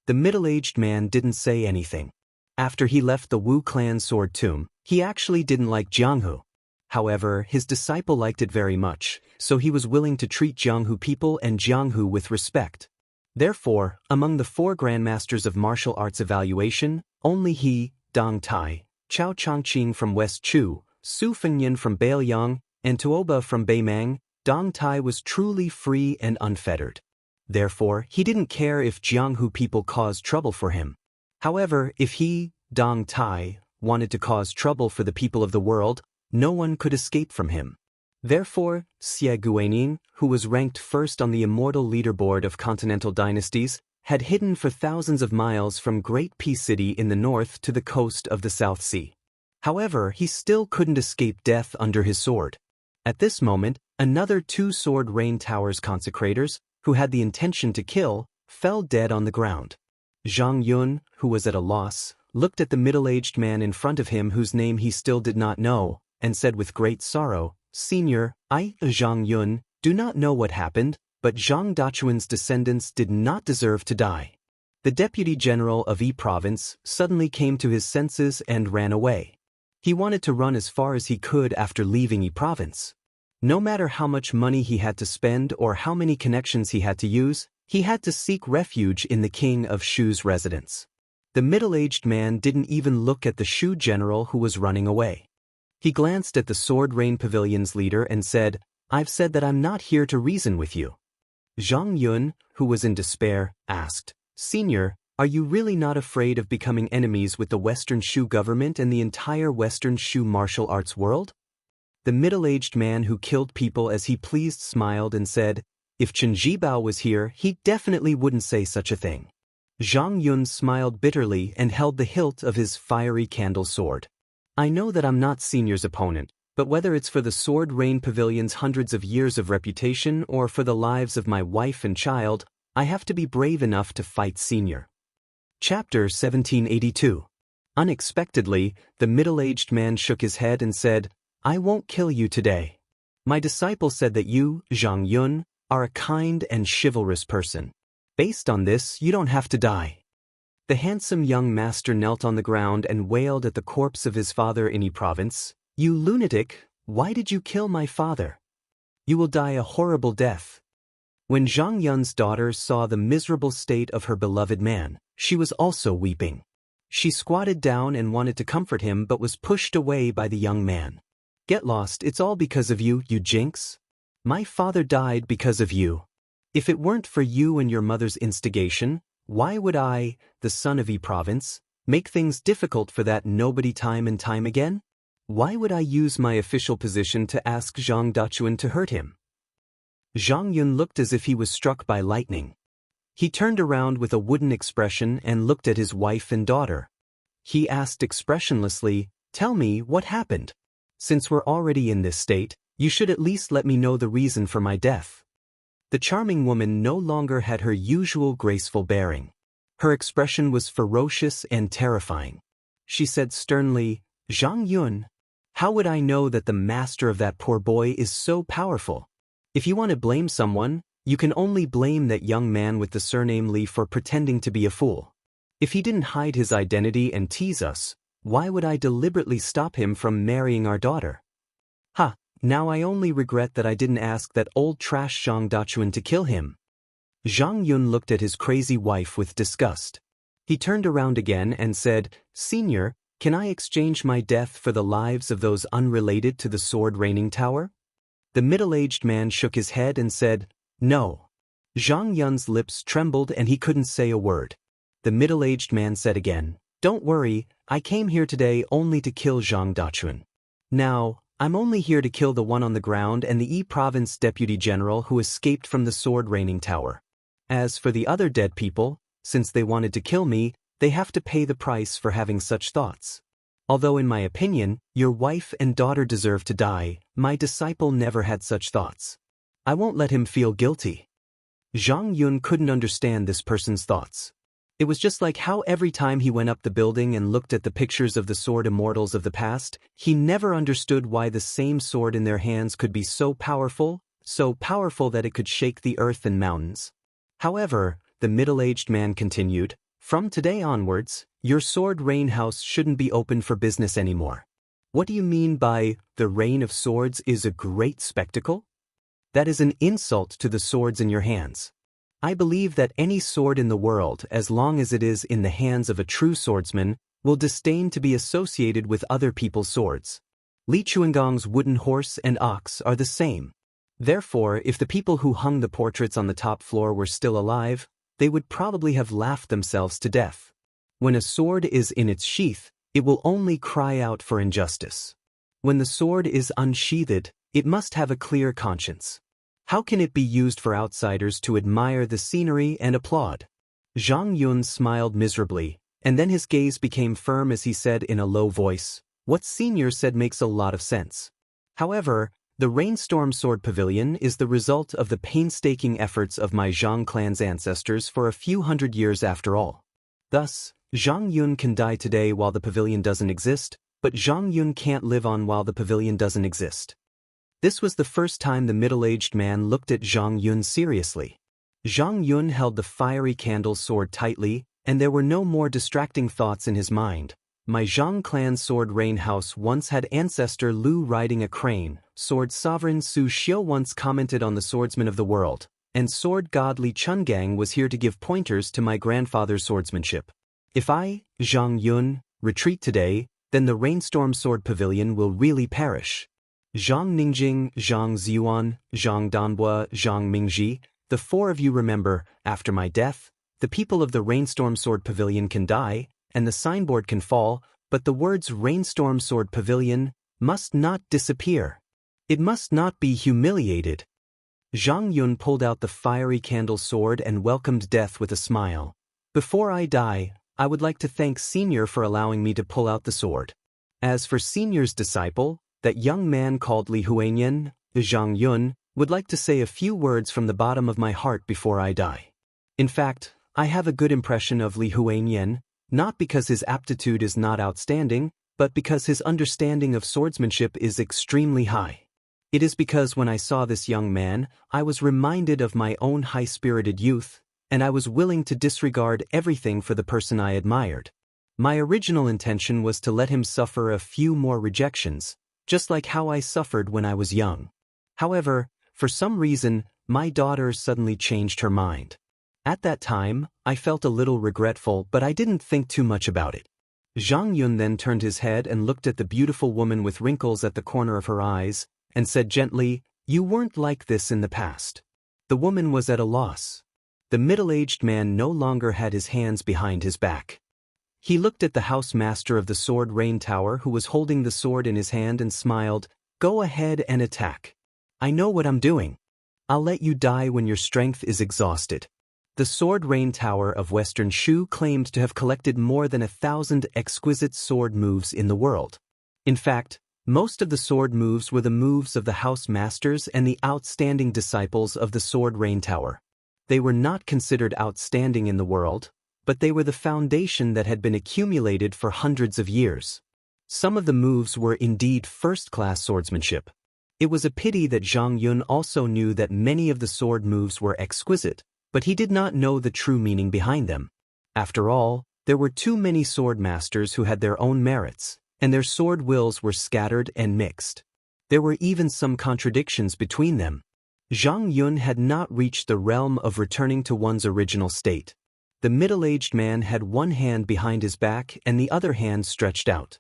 The middle-aged man didn't say anything. After he left the Wu clan sword tomb, he actually didn't like Jianghu. However, his disciple liked it very much, so he was willing to treat Jianghu people and Jianghu with respect. Therefore, among the 4 grandmasters of martial arts evaluation, only he, Dong Tai, Chao Chongqing from West Chu, Su Fengyan from Beiyang, and Tuoba from Beimang, Dong Tai was truly free and unfettered. Therefore, he didn't care if Jianghu people caused trouble for him. However, if he, Dong Tai, wanted to cause trouble for the people of the world, no one could escape from him. Therefore, Xie Guanyin, who was ranked first on the Immortal leaderboard of continental dynasties, had hidden for thousands of miles from Great Peace City in the north to the coast of the South Sea. However, he still couldn't escape death under his sword. At this moment, another 2 Sword Rain Towers consecrators, who had the intention to kill, fell dead on the ground. Zhang Yun, who was at a loss, looked at the middle-aged man in front of him whose name he still did not know, and said with great sorrow, "Senior, I, Zhang Yun, do not know what happened, but Zhang Dachuan's descendants did not deserve to die." The deputy general of Yi province suddenly came to his senses and ran away. He wanted to run as far as he could after leaving Yi province. No matter how much money he had to spend or how many connections he had to use, he had to seek refuge in the king of Shu's residence. The middle-aged man didn't even look at the Shu general who was running away. He glanced at the Sword Rain Pavilion's leader and said, "I've said that I'm not here to reason with you." Zhang Yun, who was in despair, asked, "Senior, are you really not afraid of becoming enemies with the Western Shu government and the entire Western Shu martial arts world?" The middle-aged man who killed people as he pleased smiled and said, "If Chen Zhibao was here, he definitely wouldn't say such a thing." Zhang Yun smiled bitterly and held the hilt of his fiery candle sword. "I know that I'm not Senior's opponent, but whether it's for the Sword Rain Pavilion's hundreds of years of reputation or for the lives of my wife and child, I have to be brave enough to fight Senior." Chapter 1782. Unexpectedly, the middle-aged man shook his head and said, "I won't kill you today. My disciple said that you, Zhang Yun, are a kind and chivalrous person. Based on this, you don't have to die." The handsome young master knelt on the ground and wailed at the corpse of his father in Yi province, "You lunatic, why did you kill my father? You will die a horrible death." When Zhang Yun's daughter saw the miserable state of her beloved man, she was also weeping. She squatted down and wanted to comfort him but was pushed away by the young man. "Get lost, it's all because of you, you jinx. My father died because of you. If it weren't for you and your mother's instigation, why would I, the son of Yi province, make things difficult for that nobody time and time again? Why would I use my official position to ask Zhang Dachuan to hurt him?" Zhang Yun looked as if he was struck by lightning. He turned around with a wooden expression and looked at his wife and daughter. He asked expressionlessly, "Tell me what happened. Since we're already in this state, you should at least let me know the reason for my death." The charming woman no longer had her usual graceful bearing. Her expression was ferocious and terrifying. She said sternly, "Zhang Yun, how would I know that the master of that poor boy is so powerful? If you want to blame someone, you can only blame that young man with the surname Li for pretending to be a fool. If he didn't hide his identity and tease us, why would I deliberately stop him from marrying our daughter? Ha, now I only regret that I didn't ask that old trash Zhang Dachuan to kill him." Zhang Yun looked at his crazy wife with disgust. He turned around again and said, "Senior, can I exchange my death for the lives of those unrelated to the Sword Raining Tower?" The middle-aged man shook his head and said, "No." Zhang Yun's lips trembled and he couldn't say a word. The middle-aged man said again, "Don't worry, I came here today only to kill Zhang Dachuan. Now, I'm only here to kill the one on the ground and the Yi province deputy general who escaped from the Sword Raining Tower. As for the other dead people, since they wanted to kill me, they have to pay the price for having such thoughts. Although in my opinion, your wife and daughter deserve to die, my disciple never had such thoughts. I won't let him feel guilty." Zhang Yun couldn't understand this person's thoughts. It was just like how every time he went up the building and looked at the pictures of the sword immortals of the past, he never understood why the same sword in their hands could be so powerful that it could shake the earth and mountains. However, the middle-aged man continued, "From today onwards, your Sword Rain house shouldn't be open for business anymore. What do you mean by, the Rain of Swords is a great spectacle? That is an insult to the swords in your hands. I believe that any sword in the world, as long as it is in the hands of a true swordsman, will disdain to be associated with other people's swords. Li Chuangong's wooden horse and ox are the same. Therefore, if the people who hung the portraits on the top floor were still alive, they would probably have laughed themselves to death. When a sword is in its sheath, it will only cry out for injustice. When the sword is unsheathed, it must have a clear conscience. How can it be used for outsiders to admire the scenery and applaud? Zhang Yun smiled miserably, and then his gaze became firm as he said in a low voice, "What Senior said makes a lot of sense. However, the Rainstorm Sword Pavilion is the result of the painstaking efforts of my Zhang clan's ancestors for a few hundred years after all. Thus, Zhang Yun can die today while the pavilion doesn't exist, but Zhang Yun can't live on while the pavilion doesn't exist." This was the first time the middle-aged man looked at Zhang Yun seriously. Zhang Yun held the fiery candle sword tightly, and there were no more distracting thoughts in his mind. My Zhang clan's sword rain house once had ancestor Lu riding a crane, sword sovereign Su Xiu once commented on the swordsman of the world, and sword god Li Chungang was here to give pointers to my grandfather's swordsmanship. If I, Zhang Yun, retreat today, then the Rainstorm Sword Pavilion will really perish. Zhang Ningjing, Zhang Ziyuan, Zhang Danbua, Zhang Mingji, the four of you remember, after my death, the people of the Rainstorm Sword Pavilion can die, and the signboard can fall, but the words Rainstorm Sword Pavilion must not disappear. It must not be humiliated. Zhang Yun pulled out the fiery candle sword and welcomed death with a smile. Before I die, I would like to thank Senior for allowing me to pull out the sword. As for Senior's disciple, that young man called Li Huanyan, Zhang Yun, would like to say a few words from the bottom of my heart before I die. In fact, I have a good impression of Li Huanyan, not because his aptitude is not outstanding, but because his understanding of swordsmanship is extremely high. It is because when I saw this young man, I was reminded of my own high-spirited youth, and I was willing to disregard everything for the person I admired. My original intention was to let him suffer a few more rejections, just like how I suffered when I was young. However, for some reason, my daughter suddenly changed her mind. At that time, I felt a little regretful, but I didn't think too much about it. Zhang Yun then turned his head and looked at the beautiful woman with wrinkles at the corner of her eyes, and said gently, "You weren't like this in the past." The woman was at a loss. The middle-aged man no longer had his hands behind his back. He looked at the house master of the Sword Rain Tower who was holding the sword in his hand and smiled, "Go ahead and attack. I know what I'm doing. I'll let you die when your strength is exhausted." The Sword Rain Tower of Western Shu claimed to have collected more than 1,000 exquisite sword moves in the world. In fact, most of the sword moves were the moves of the house masters and the outstanding disciples of the Sword Rain Tower. They were not considered outstanding in the world, but they were the foundation that had been accumulated for hundreds of years. Some of the moves were indeed first-class swordsmanship. It was a pity that Zhang Yun also knew that many of the sword moves were exquisite, but he did not know the true meaning behind them. After all, there were too many sword masters who had their own merits, and their sword wills were scattered and mixed. There were even some contradictions between them. Zhang Yun had not reached the realm of returning to one's original state. The middle-aged man had one hand behind his back and the other hand stretched out.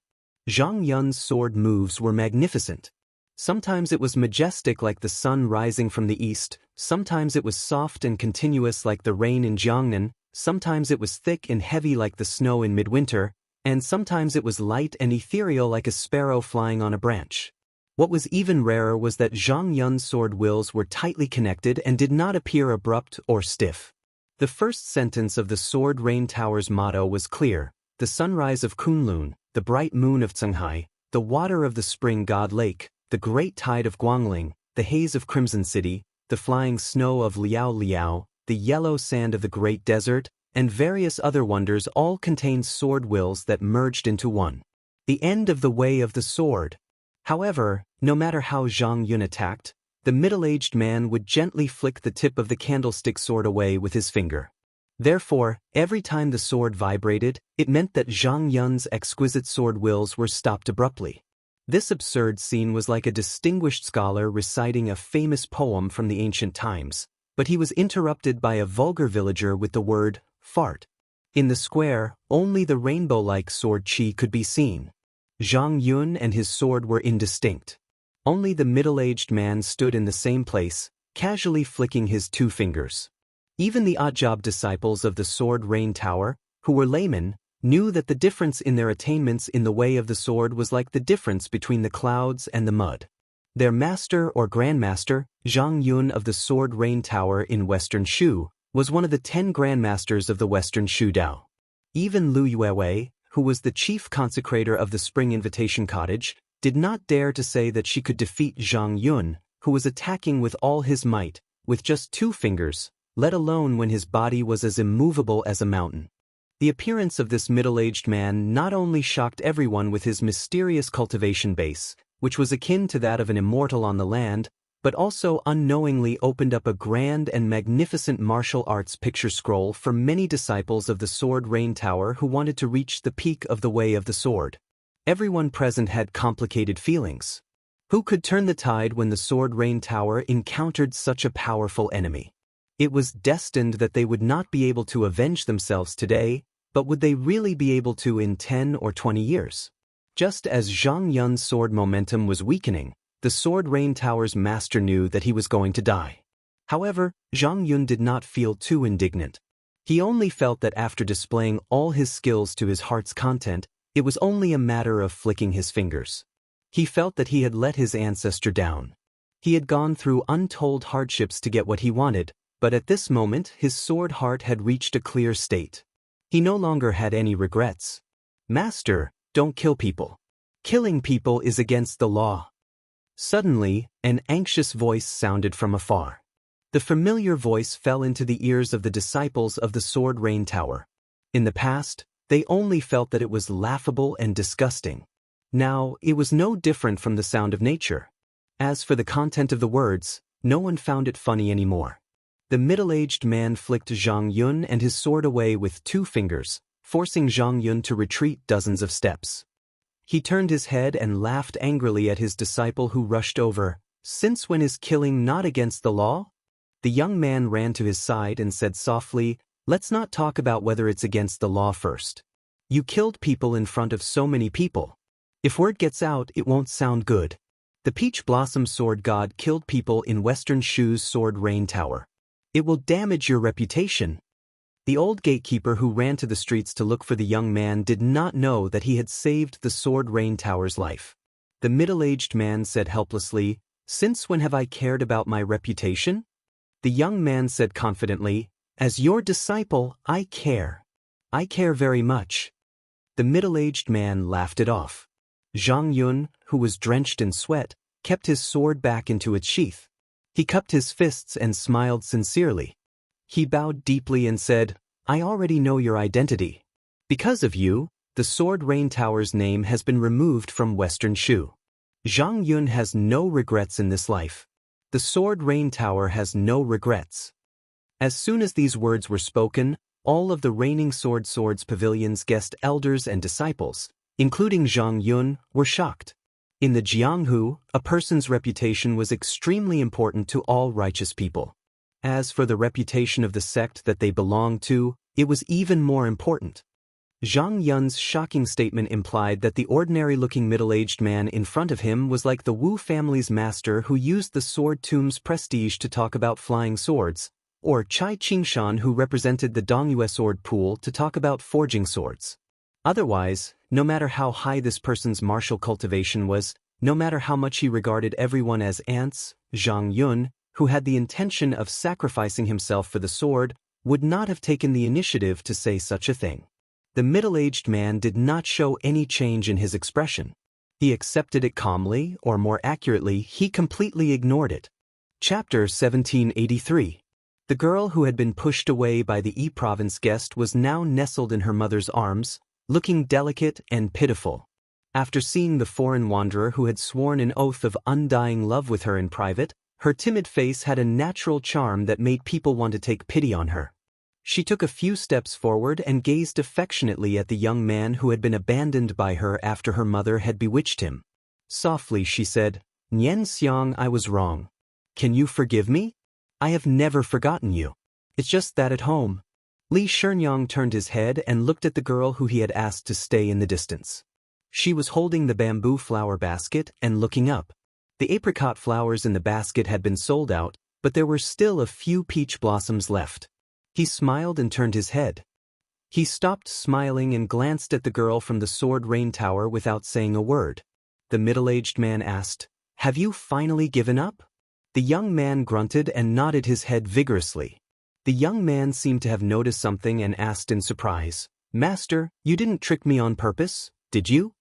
Zhang Yun's sword moves were magnificent. Sometimes it was majestic like the sun rising from the east, sometimes it was soft and continuous like the rain in Jiangnan, sometimes it was thick and heavy like the snow in midwinter, and sometimes it was light and ethereal like a sparrow flying on a branch. What was even rarer was that Zhang Yun's sword wills were tightly connected and did not appear abrupt or stiff. The first sentence of the Sword Rain Tower's motto was clear: the sunrise of Kunlun, the bright moon of Tsunghai, the water of the spring god lake, the great tide of Guangling, the haze of Crimson City, the flying snow of Liao Liao, the yellow sand of the great desert, and various other wonders all contained sword wills that merged into one. The end of the way of the sword. However, no matter how Zhang Yun attacked, the middle-aged man would gently flick the tip of the candlestick sword away with his finger. Therefore, every time the sword vibrated, it meant that Zhang Yun's exquisite sword wills were stopped abruptly. This absurd scene was like a distinguished scholar reciting a famous poem from the ancient times, but he was interrupted by a vulgar villager with the word, fart. In the square, only the rainbow-like sword chi could be seen. Zhang Yun and his sword were indistinct. Only the middle-aged man stood in the same place, casually flicking his 2 fingers. Even the odd-job disciples of the Sword Rain Tower, who were laymen, knew that the difference in their attainments in the way of the sword was like the difference between the clouds and the mud. Their master or grandmaster, Zhang Yun of the Sword Rain Tower in Western Shu, was one of the 10 grandmasters of the Western Shu Dao. Even Lu Yuewei, who was the chief consecrator of the Spring Invitation Cottage, did not dare to say that she could defeat Zhang Yun, who was attacking with all his might, with just 2 fingers, let alone when his body was as immovable as a mountain. The appearance of this middle-aged man not only shocked everyone with his mysterious cultivation base, which was akin to that of an immortal on the land, but also unknowingly opened up a grand and magnificent martial arts picture scroll for many disciples of the Sword Rain Tower who wanted to reach the peak of the way of the sword. Everyone present had complicated feelings. Who could turn the tide when the Sword Rain Tower encountered such a powerful enemy? It was destined that they would not be able to avenge themselves today, but would they really be able to in 10 or 20 years? Just as Zhang Yun's sword momentum was weakening, the Sword Rain Tower's master knew that he was going to die. However, Zhang Yun did not feel too indignant. He only felt that after displaying all his skills to his heart's content, it was only a matter of flicking his fingers. He felt that he had let his ancestor down. He had gone through untold hardships to get what he wanted, but at this moment his sword heart had reached a clear state. He no longer had any regrets. Master, don't kill people. Killing people is against the law. Suddenly, an anxious voice sounded from afar. The familiar voice fell into the ears of the disciples of the Sword Rain Tower. In the past, they only felt that it was laughable and disgusting. Now, it was no different from the sound of nature. As for the content of the words, no one found it funny anymore. The middle-aged man flicked Zhang Yun and his sword away with 2 fingers, forcing Zhang Yun to retreat dozens of steps. He turned his head and laughed angrily at his disciple who rushed over. Since when is killing not against the law? The young man ran to his side and said softly, let's not talk about whether it's against the law first. You killed people in front of so many people. If word gets out, it won't sound good. The Peach Blossom Sword God killed people in Western Shu's Sword Rain Tower. It will damage your reputation. The old gatekeeper who ran to the streets to look for the young man did not know that he had saved the Sword Rain Tower's life. The middle-aged man said helplessly, since when have I cared about my reputation? The young man said confidently, as your disciple, I care. I care very much. The middle-aged man laughed it off. Zhang Yun, who was drenched in sweat, kept his sword back into its sheath. He cupped his fists and smiled sincerely. He bowed deeply and said, I already know your identity. Because of you, the Sword Rain Tower's name has been removed from Western Shu. Zhang Yun has no regrets in this life. The Sword Rain Tower has no regrets. As soon as these words were spoken, all of the Reigning Swords Pavilion's guest elders and disciples, including Zhang Yun, were shocked. In the Jianghu, a person's reputation was extremely important to all righteous people. As for the reputation of the sect that they belonged to, it was even more important. Zhang Yun's shocking statement implied that the ordinary-looking middle-aged man in front of him was like the Wu family's master who used the sword tomb's prestige to talk about flying swords, or Chai Qingshan who represented the Dongyue sword pool to talk about forging swords. Otherwise, no matter how high this person's martial cultivation was, no matter how much he regarded everyone as ants, Zhang Yun, who had the intention of sacrificing himself for the sword, would not have taken the initiative to say such a thing. The middle-aged man did not show any change in his expression. He accepted it calmly, or more accurately, he completely ignored it. Chapter 1783. The girl who had been pushed away by the E-Province guest was now nestled in her mother's arms, looking delicate and pitiful. After seeing the foreign wanderer who had sworn an oath of undying love with her in private, her timid face had a natural charm that made people want to take pity on her. She took a few steps forward and gazed affectionately at the young man who had been abandoned by her after her mother had bewitched him. Softly she said, Nian Xiang, I was wrong. Can you forgive me? I have never forgotten you. It's just that at home. Li Shenyang turned his head and looked at the girl who he had asked to stay in the distance. She was holding the bamboo flower basket and looking up. The apricot flowers in the basket had been sold out, but there were still a few peach blossoms left. He smiled and turned his head. He stopped smiling and glanced at the girl from the Sword Rain Tower without saying a word. The middle-aged man asked, "Have you finally given up?" The young man grunted and nodded his head vigorously. The young man seemed to have noticed something and asked in surprise, "Master, you didn't trick me on purpose, did you?"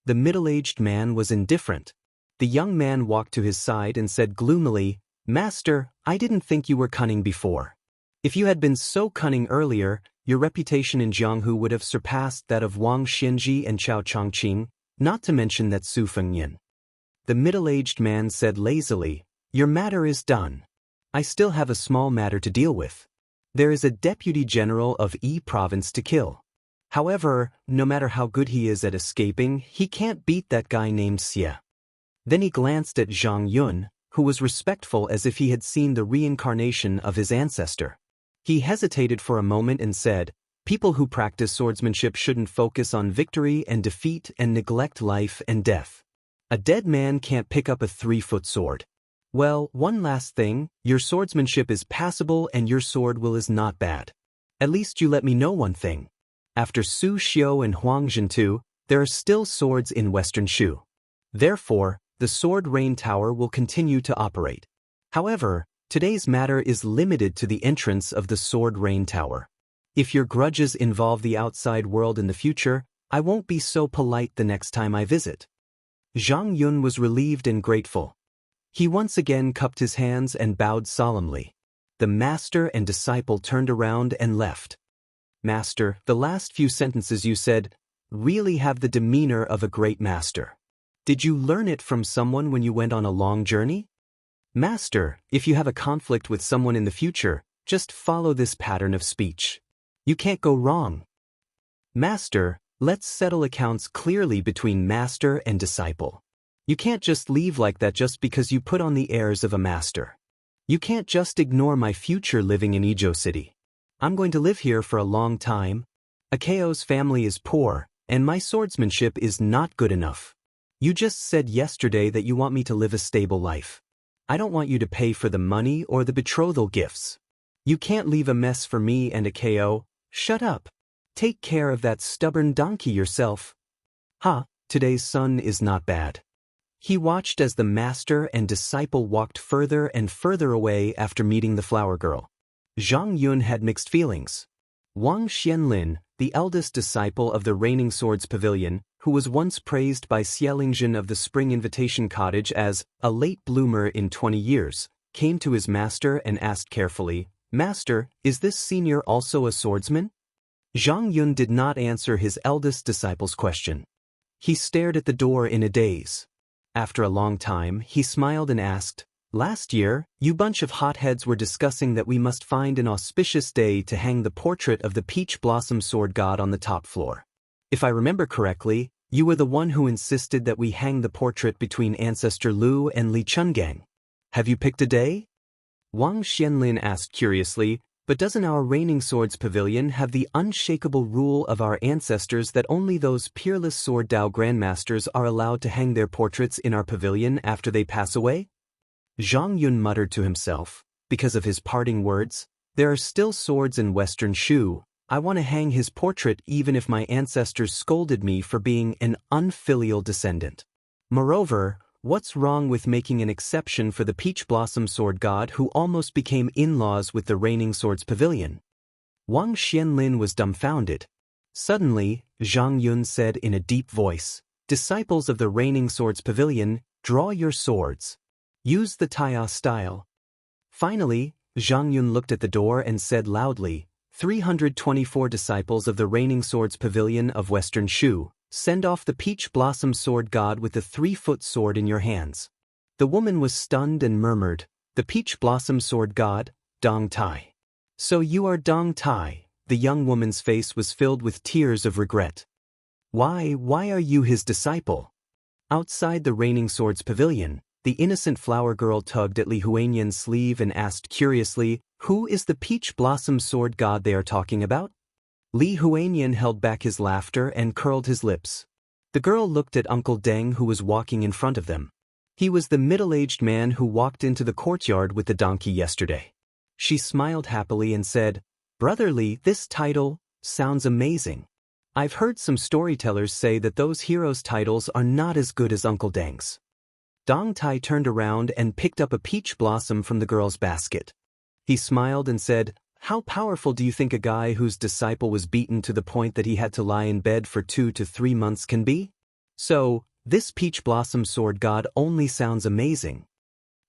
The middle-aged man was indifferent. The young man walked to his side and said gloomily, "Master, I didn't think you were cunning before. If you had been so cunning earlier, your reputation in Jianghu would have surpassed that of Wang Xianxia and Chao Chongqing, not to mention that Su Fengyan." The middle-aged man said lazily, "Your matter is done. I still have a small matter to deal with. There is a deputy general of Yi province to kill. However, no matter how good he is at escaping, he can't beat that guy named Xie." Then he glanced at Zhang Yun, who was respectful as if he had seen the reincarnation of his ancestor. He hesitated for a moment and said, "People who practice swordsmanship shouldn't focus on victory and defeat and neglect life and death. A dead man can't pick up a 3-foot sword. Well, one last thing, your swordsmanship is passable and your sword will is not bad. At least you let me know one thing. After Su Xiu and Huang Zhentu, there are still swords in Western Shu. Therefore, the Sword Rain Tower will continue to operate. However, today's matter is limited to the entrance of the Sword Rain Tower. If your grudges involve the outside world in the future, I won't be so polite the next time I visit." Zhang Yun was relieved and grateful. He once again cupped his hands and bowed solemnly. The master and disciple turned around and left. "Master, the last few sentences you said really have the demeanor of a great master. Did you learn it from someone when you went on a long journey?" "Master, if you have a conflict with someone in the future, just follow this pattern of speech. You can't go wrong. Master, let's settle accounts clearly between master and disciple. You can't just leave like that just because you put on the airs of a master. You can't just ignore my future living in Ijo City. I'm going to live here for a long time. Akao's family is poor, and my swordsmanship is not good enough. You just said yesterday that you want me to live a stable life. I don't want you to pay for the money or the betrothal gifts. You can't leave a mess for me and Akao. Shut up. Take care of that stubborn donkey yourself." Today's sun is not bad. He watched as the master and disciple walked further and further away after meeting the flower girl. Zhang Yun had mixed feelings. Wang Lin, the eldest disciple of the Reigning Swords Pavilion, who was once praised by Xielingzhen of the Spring Invitation Cottage as a late bloomer in 20 years, came to his master and asked carefully, "Master, is this senior also a swordsman?" Zhang Yun did not answer his eldest disciple's question. He stared at the door in a daze. After a long time, he smiled and asked, "Last year, you bunch of hotheads were discussing that we must find an auspicious day to hang the portrait of the peach blossom sword god on the top floor. If I remember correctly, you were the one who insisted that we hang the portrait between Ancestor Lu and Li Chungang. Have you picked a day?" Wang Lin asked curiously, "But doesn't our Reigning Swords Pavilion have the unshakable rule of our ancestors that only those peerless sword Dao grandmasters are allowed to hang their portraits in our pavilion after they pass away?" Zhang Yun muttered to himself, because of his parting words, "There are still swords in Western Shu. I want to hang his portrait even if my ancestors scolded me for being an unfilial descendant. Moreover, what's wrong with making an exception for the peach blossom sword god who almost became in-laws with the Reigning Swords Pavilion?" Wang Lin was dumbfounded. Suddenly, Zhang Yun said in a deep voice, "Disciples of the Reigning Swords Pavilion, draw your swords. Use the Taya style." Finally, Zhang Yun looked at the door and said loudly, 324 disciples of the Reigning Swords Pavilion of Western Shu, send off the peach blossom sword god with the 3-foot sword in your hands." The woman was stunned and murmured, "The peach blossom sword god, Dong Tai. So you are Dong Tai." The young woman's face was filled with tears of regret. Why are you his disciple?" Outside the Reigning Swords Pavilion, the innocent flower girl tugged at Li Huanyan's sleeve and asked curiously, "Who is the peach blossom sword god they are talking about?" Li Huanyan held back his laughter and curled his lips. The girl looked at Uncle Deng who was walking in front of them. He was the middle-aged man who walked into the courtyard with the donkey yesterday. She smiled happily and said, "Brotherly, this title sounds amazing. I've heard some storytellers say that those heroes' titles are not as good as Uncle Deng's." Dong Tai turned around and picked up a peach blossom from the girl's basket. He smiled and said, "How powerful do you think a guy whose disciple was beaten to the point that he had to lie in bed for 2 to 3 months can be? So, this peach blossom sword god only sounds amazing."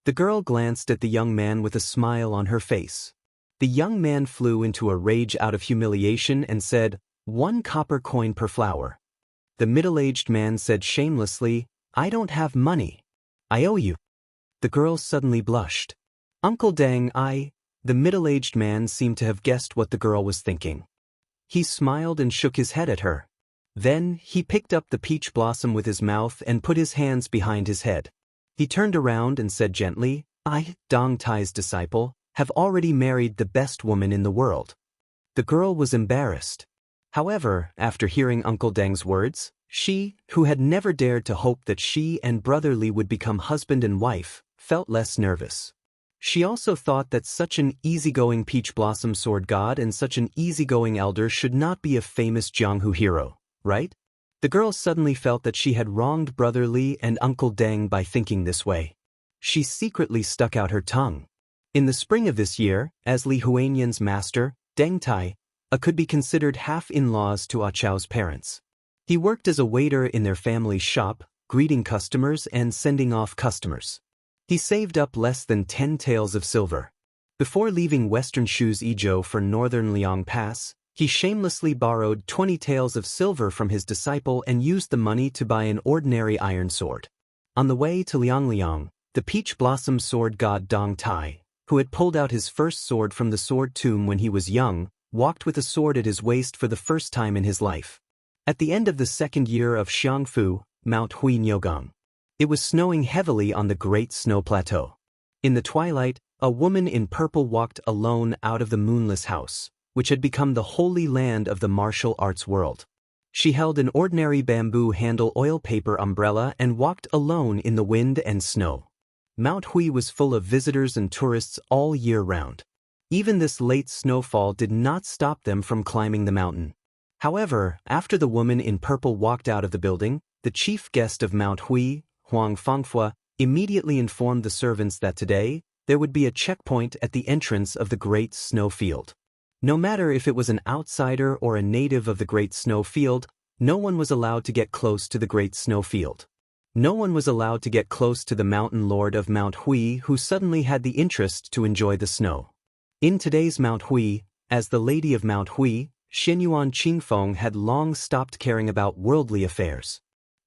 The girl glanced at the young man with a smile on her face. The young man flew into a rage out of humiliation and said, "1 copper coin per flower." The middle-aged man said shamelessly, "I don't have money. I owe you." The girl suddenly blushed. "Uncle Deng, The middle-aged man seemed to have guessed what the girl was thinking. He smiled and shook his head at her. Then, he picked up the peach blossom with his mouth and put his hands behind his head. He turned around and said gently, "I, Dong Tai's disciple, have already married the best woman in the world." The girl was embarrassed. However, after hearing Uncle Deng's words, she, who had never dared to hope that she and Brother Li would become husband and wife, felt less nervous. She also thought that such an easygoing peach blossom sword god and such an easygoing elder should not be a famous Jianghu hero, right? The girl suddenly felt that she had wronged Brother Li and Uncle Deng by thinking this way. She secretly stuck out her tongue. In the spring of this year, as Li Huanyan's master, Deng Tai, could be considered half-in-laws to Ah Chao's parents. He worked as a waiter in their family's shop, greeting customers and sending off customers. He saved up less than 10 taels of silver. Before leaving Western Shu's Izhou for northern Liang Pass, he shamelessly borrowed 20 taels of silver from his disciple and used the money to buy an ordinary iron sword. On the way to Liang, the peach blossom sword god Dong Tai, who had pulled out his first sword from the sword tomb when he was young, walked with a sword at his waist for the first time in his life. At the end of the second year of Xiangfu, Mount Hui Nyogang, it was snowing heavily on the Great Snow Plateau. In the twilight, a woman in purple walked alone out of the moonless house, which had become the holy land of the martial arts world. She held an ordinary bamboo handle oil paper umbrella and walked alone in the wind and snow. Mount Hui was full of visitors and tourists all year round. Even this late snowfall did not stop them from climbing the mountain. However, after the woman in purple walked out of the building, the chief guest of Mount Hui, Huang Fangfua, immediately informed the servants that today, there would be a checkpoint at the entrance of the Great Snow Field. No matter if it was an outsider or a native of the Great Snow Field, no one was allowed to get close to the Great Snow Field. No one was allowed to get close to the mountain lord of Mount Hui who suddenly had the interest to enjoy the snow. In today's Mount Hui, as the lady of Mount Hui, Xianyuan Qingfeng had long stopped caring about worldly affairs.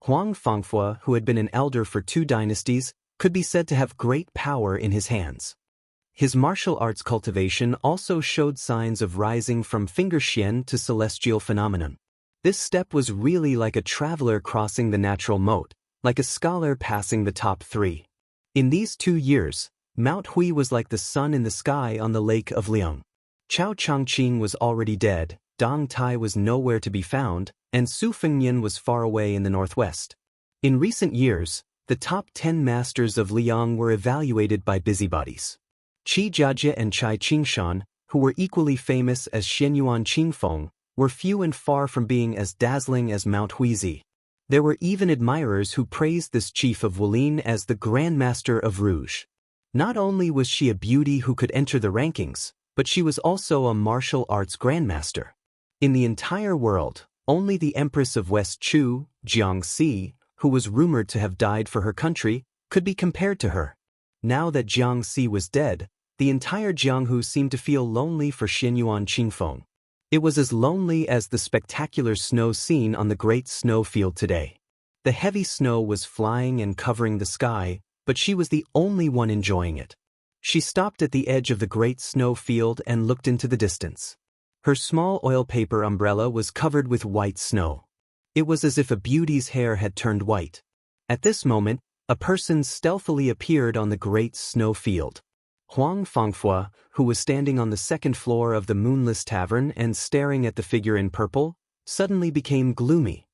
Huang Fangfua, who had been an elder for 2 dynasties, could be said to have great power in his hands. His martial arts cultivation also showed signs of rising from fingerxian to celestial phenomenon. This step was really like a traveler crossing the natural moat, like a scholar passing the top 3. In these 2 years, Mount Hui was like the sun in the sky on the lake of Liang. Chao Changqing was already dead, Dong Tai was nowhere to be found, and Su Fengnian was far away in the northwest. In recent years, the top 10 masters of Liang were evaluated by busybodies. Qi Jiajie and Chai Qingshan, who were equally famous as Xianyuan Qingfeng, were few and far from being as dazzling as Mount Huizi. There were even admirers who praised this chief of Wulin as the Grand Master of Rouge. Not only was she a beauty who could enter the rankings, but she was also a martial arts grandmaster. In the entire world, only the Empress of West Chu, Jiangxi, who was rumored to have died for her country, could be compared to her. Now that Jiangxi was dead, the entire Jianghu seemed to feel lonely for Xianyuan Qingfeng. It was as lonely as the spectacular snow seen on the Great Snow Field today. The heavy snow was flying and covering the sky, but she was the only one enjoying it. She stopped at the edge of the Great Snow Field and looked into the distance. Her small oil paper umbrella was covered with white snow. It was as if a beauty's hair had turned white. At this moment, a person stealthily appeared on the Great Snow Field. Huang Fangfua, who was standing on the second floor of the Moonless Tavern and staring at the figure in purple, suddenly became gloomy.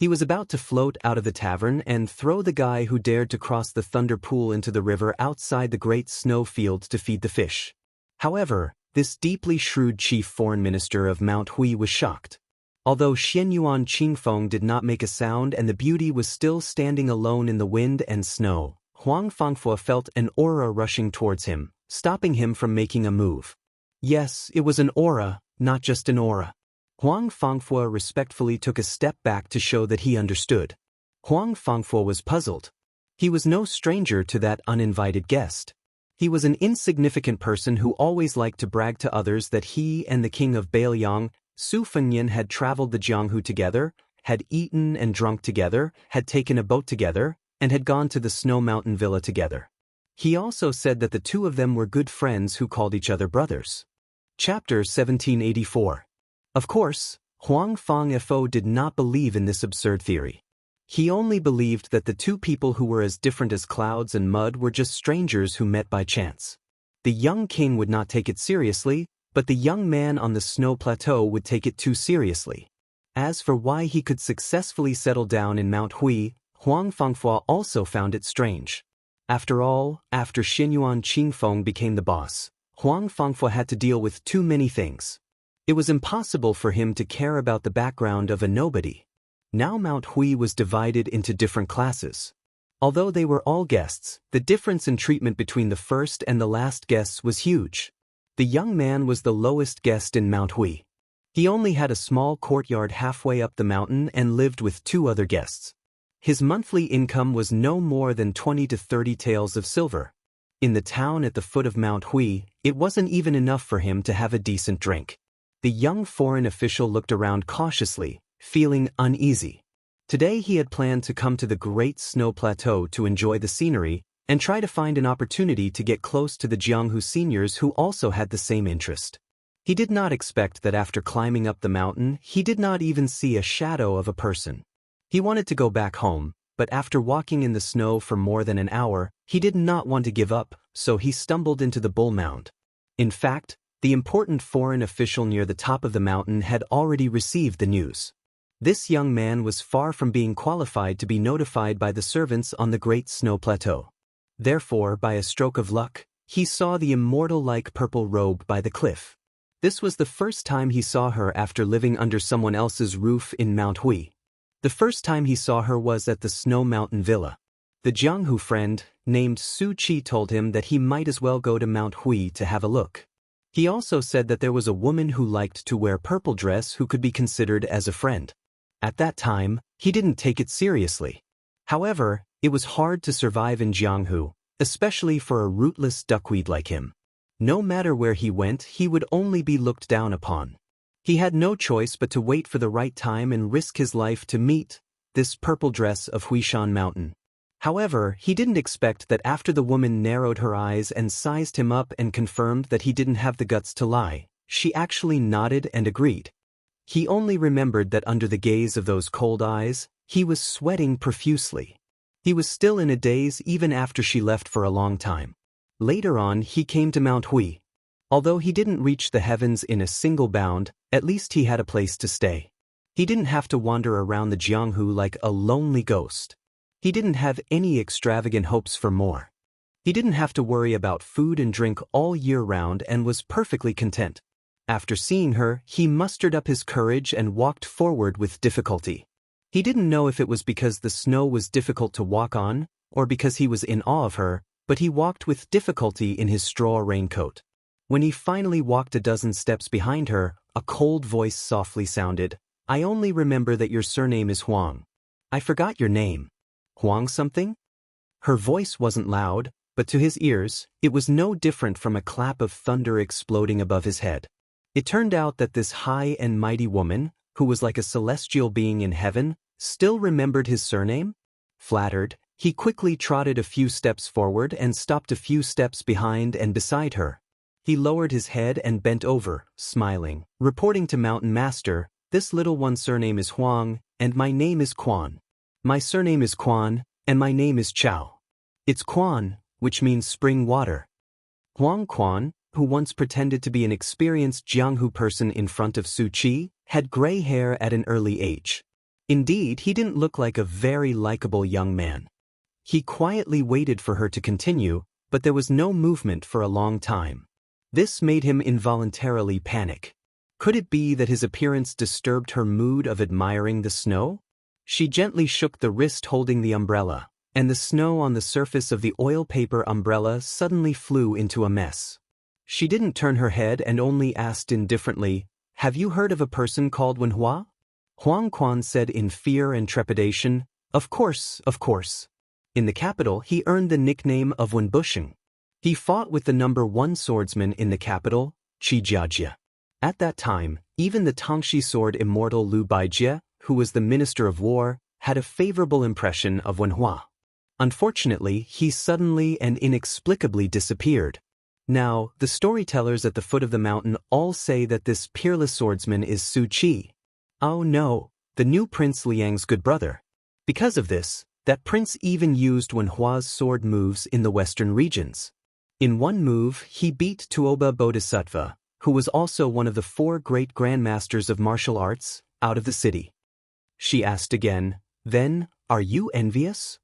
He was about to float out of the tavern and throw the guy who dared to cross the thunder pool into the river outside the great snow field to feed the fish. However, this deeply shrewd chief foreign minister of Mount Hui was shocked. Although Xianyuan Qingfeng did not make a sound and the beauty was still standing alone in the wind and snow, Huang Fangfo felt an aura rushing towards him, stopping him from making a move. Yes, it was an aura, not just an aura. Huang Fangfo respectfully took a step back to show that he understood. Huang Fangfo was puzzled. He was no stranger to that uninvited guest. He was an insignificant person who always liked to brag to others that he and the king of Bailiang, Su Fengnian, had traveled the Jianghu together, had eaten and drunk together, had taken a boat together, and had gone to the Snow Mountain Villa together. He also said that the two of them were good friends who called each other brothers. Chapter 1784. Of course, Huang Fangfo did not believe in this absurd theory. He only believed that the two people who were as different as clouds and mud were just strangers who met by chance. The young king would not take it seriously, but the young man on the snow plateau would take it too seriously. As for why he could successfully settle down in Mount Hui, Huang Fangfo also found it strange. After all, after Xianyuan Qingfeng became the boss, Huang Fangfo had to deal with too many things. It was impossible for him to care about the background of a nobody. Now Mount Hui was divided into different classes. Although they were all guests, the difference in treatment between the first and the last guests was huge. The young man was the lowest guest in Mount Hui. He only had a small courtyard halfway up the mountain and lived with two other guests. His monthly income was no more than 20 to 30 taels of silver. In the town at the foot of Mount Hui, it wasn't even enough for him to have a decent drink. The young foreign official looked around cautiously, feeling uneasy. Today he had planned to come to the Great Snow Plateau to enjoy the scenery and try to find an opportunity to get close to the Jianghu seniors who also had the same interest. He did not expect that after climbing up the mountain, he did not even see a shadow of a person. He wanted to go back home, but after walking in the snow for more than an hour, he did not want to give up, so he stumbled into the bull mound. In fact, the important foreign official near the top of the mountain had already received the news. This young man was far from being qualified to be notified by the servants on the Great Snow Plateau. Therefore, by a stroke of luck, he saw the immortal-like purple robe by the cliff. This was the first time he saw her after living under someone else's roof in Mount Hui. The first time he saw her was at the Snow Mountain Villa. The Jianghu friend, named Su Qi, told him that he might as well go to Mount Hui to have a look. He also said that there was a woman who liked to wear purple dress who could be considered as a friend. At that time, he didn't take it seriously. However, it was hard to survive in Jianghu, especially for a rootless duckweed like him. No matter where he went, he would only be looked down upon. He had no choice but to wait for the right time and risk his life to meet this purple dress of Huishan Mountain. However, he didn't expect that after the woman narrowed her eyes and sized him up and confirmed that he didn't have the guts to lie, she actually nodded and agreed. He only remembered that under the gaze of those cold eyes, he was sweating profusely. He was still in a daze even after she left for a long time. Later on, he came to Mount Hui. Although he didn't reach the heavens in a single bound, at least he had a place to stay. He didn't have to wander around the Jianghu like a lonely ghost. He didn't have any extravagant hopes for more. He didn't have to worry about food and drink all year round and was perfectly content. After seeing her, he mustered up his courage and walked forward with difficulty. He didn't know if it was because the snow was difficult to walk on, or because he was in awe of her, but he walked with difficulty in his straw raincoat. When he finally walked a dozen steps behind her, a cold voice softly sounded, "I only remember that your surname is Huang. I forgot your name. Huang something?" Her voice wasn't loud, but to his ears, it was no different from a clap of thunder exploding above his head. It turned out that this high and mighty woman, who was like a celestial being in heaven, still remembered his surname? Flattered, he quickly trotted a few steps forward and stopped a few steps behind and beside her. He lowered his head and bent over, smiling, reporting to Mountain Master, "This little one's surname is Huang, and my name is Quan. My surname is Quan, and my name is Chao. It's Quan, which means spring water." Huang Quan, who once pretended to be an experienced Jianghu person in front of Su Qi, had gray hair at an early age. Indeed, he didn't look like a very likable young man. He quietly waited for her to continue, but there was no movement for a long time. This made him involuntarily panic. Could it be that his appearance disturbed her mood of admiring the snow? She gently shook the wrist holding the umbrella, and the snow on the surface of the oil paper umbrella suddenly flew into a mess. She didn't turn her head and only asked indifferently, "Have you heard of a person called Wenhua?" Huang Quan said in fear and trepidation, Of course, of course. In the capital, he earned the nickname of Wenbusheng. He fought with the #1 swordsman in the capital, Qi Jiajie. At that time, even the Tangxi sword Immortal Liu Baijie, who was the Minister of War, had a favorable impression of Wenhua. Unfortunately, he suddenly and inexplicably disappeared. Now, the storytellers at the foot of the mountain all say that this peerless swordsman is Su Qi. Oh no, the new Prince Liang's good brother. Because of this, that prince even used Wenhua's sword moves in the western regions. In one move, he beat Tuoba Bodhisattva, who was also one of the 4 great grandmasters of martial arts, out of the city. She asked again, Then, are you envious?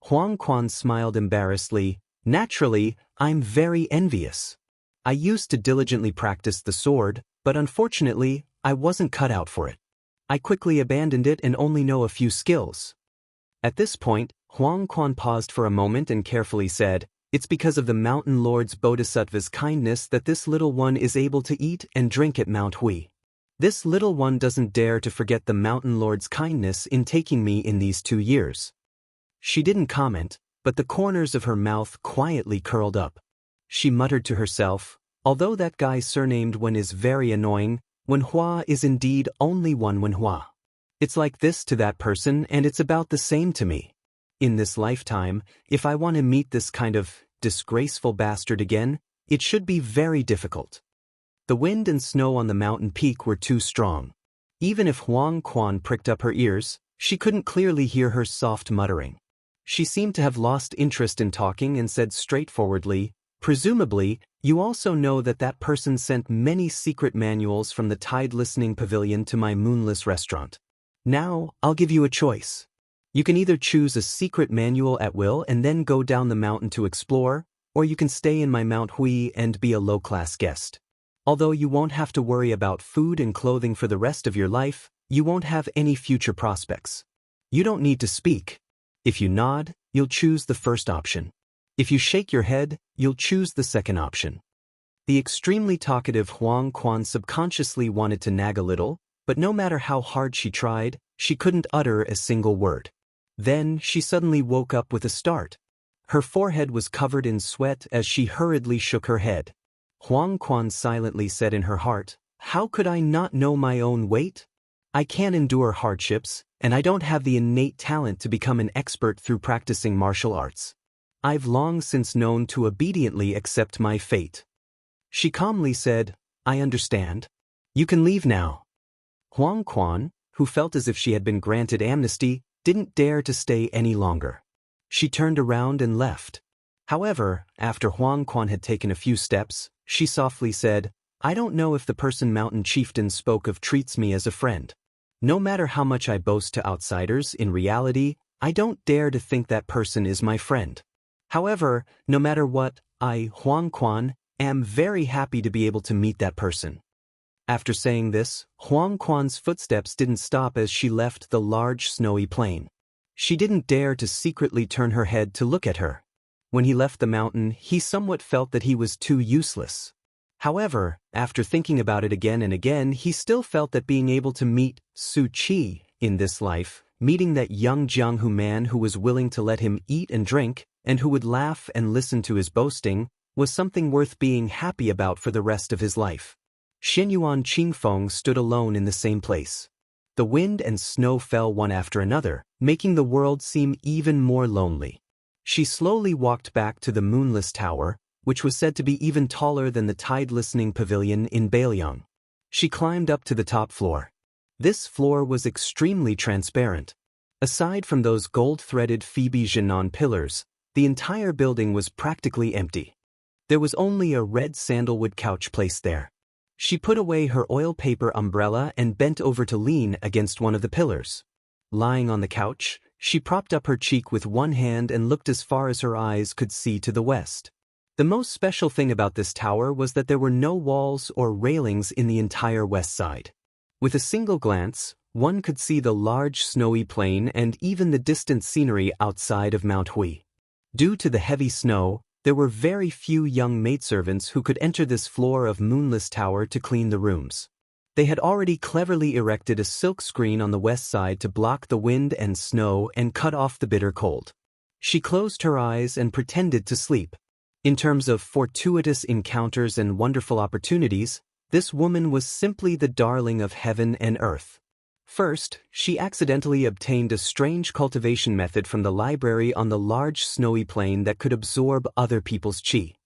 Huang Quan smiled embarrassedly, Naturally, I'm very envious. I used to diligently practice the sword, but unfortunately, I wasn't cut out for it. I quickly abandoned it and only know a few skills. At this point, Huang Quan paused for a moment and carefully said, It's because of the Mountain Lord's Bodhisattva's kindness that this little one is able to eat and drink at Mount Hui. This little one doesn't dare to forget the Mountain Lord's kindness in taking me in these 2 years. She didn't comment, but the corners of her mouth quietly curled up. She muttered to herself, Although that guy surnamed Wen is very annoying, Wenhua is indeed only one Wenhua. It's like this to that person and it's about the same to me. In this lifetime, if I want to meet this kind of disgraceful bastard again, it should be very difficult. The wind and snow on the mountain peak were too strong. Even if Huang Quan pricked up her ears, she couldn't clearly hear her soft muttering. She seemed to have lost interest in talking and said straightforwardly, Presumably, you also know that that person sent many secret manuals from the Tide Listening Pavilion to my moonless restaurant. Now, I'll give you a choice. You can either choose a secret manual at will and then go down the mountain to explore, or you can stay in my Mount Hui and be a low-class guest. Although you won't have to worry about food and clothing for the rest of your life, you won't have any future prospects. You don't need to speak. If you nod, you'll choose the first option. If you shake your head, you'll choose the second option. The extremely talkative Huang Quan subconsciously wanted to nag a little, but no matter how hard she tried, she couldn't utter a single word. Then she suddenly woke up with a start. Her forehead was covered in sweat as she hurriedly shook her head. Huang Quan silently said in her heart, How could I not know my own weight? I can't endure hardships, and I don't have the innate talent to become an expert through practicing martial arts. I've long since known to obediently accept my fate. She calmly said, I understand. You can leave now. Huang Quan, who felt as if she had been granted amnesty, didn't dare to stay any longer. She turned around and left. However, after Huang Quan had taken a few steps, she softly said, I don't know if the person Mountain Chieftain spoke of treats me as a friend. No matter how much I boast to outsiders, in reality, I don't dare to think that person is my friend. However, no matter what, I, Huang Quan, am very happy to be able to meet that person. After saying this, Huang Quan's footsteps didn't stop as she left the large snowy plain. She didn't dare to secretly turn her head to look at her. When he left the mountain, he somewhat felt that he was too useless. However, after thinking about it again and again, he still felt that being able to meet Su Qi in this life, meeting that young Jianghu man who was willing to let him eat and drink, and who would laugh and listen to his boasting, was something worth being happy about for the rest of his life. Xinyuan Qingfeng stood alone in the same place. The wind and snow fell one after another, making the world seem even more lonely. She slowly walked back to the moonless tower, which was said to be even taller than the Tide Listening Pavilion in Beiliang. She climbed up to the top floor. This floor was extremely transparent. Aside from those gold-threaded Phoebe Genon pillars, the entire building was practically empty. There was only a red sandalwood couch placed there. She put away her oil paper umbrella and bent over to lean against one of the pillars. Lying on the couch, she propped up her cheek with one hand and looked as far as her eyes could see to the west. The most special thing about this tower was that there were no walls or railings in the entire west side. With a single glance, one could see the large snowy plain and even the distant scenery outside of Mount Hui. Due to the heavy snow, there were very few young maidservants who could enter this floor of moonless tower to clean the rooms. They had already cleverly erected a silk screen on the west side to block the wind and snow and cut off the bitter cold. She closed her eyes and pretended to sleep. In terms of fortuitous encounters and wonderful opportunities, this woman was simply the darling of heaven and earth. First, she accidentally obtained a strange cultivation method from the library on the large snowy plain that could absorb other people's qi.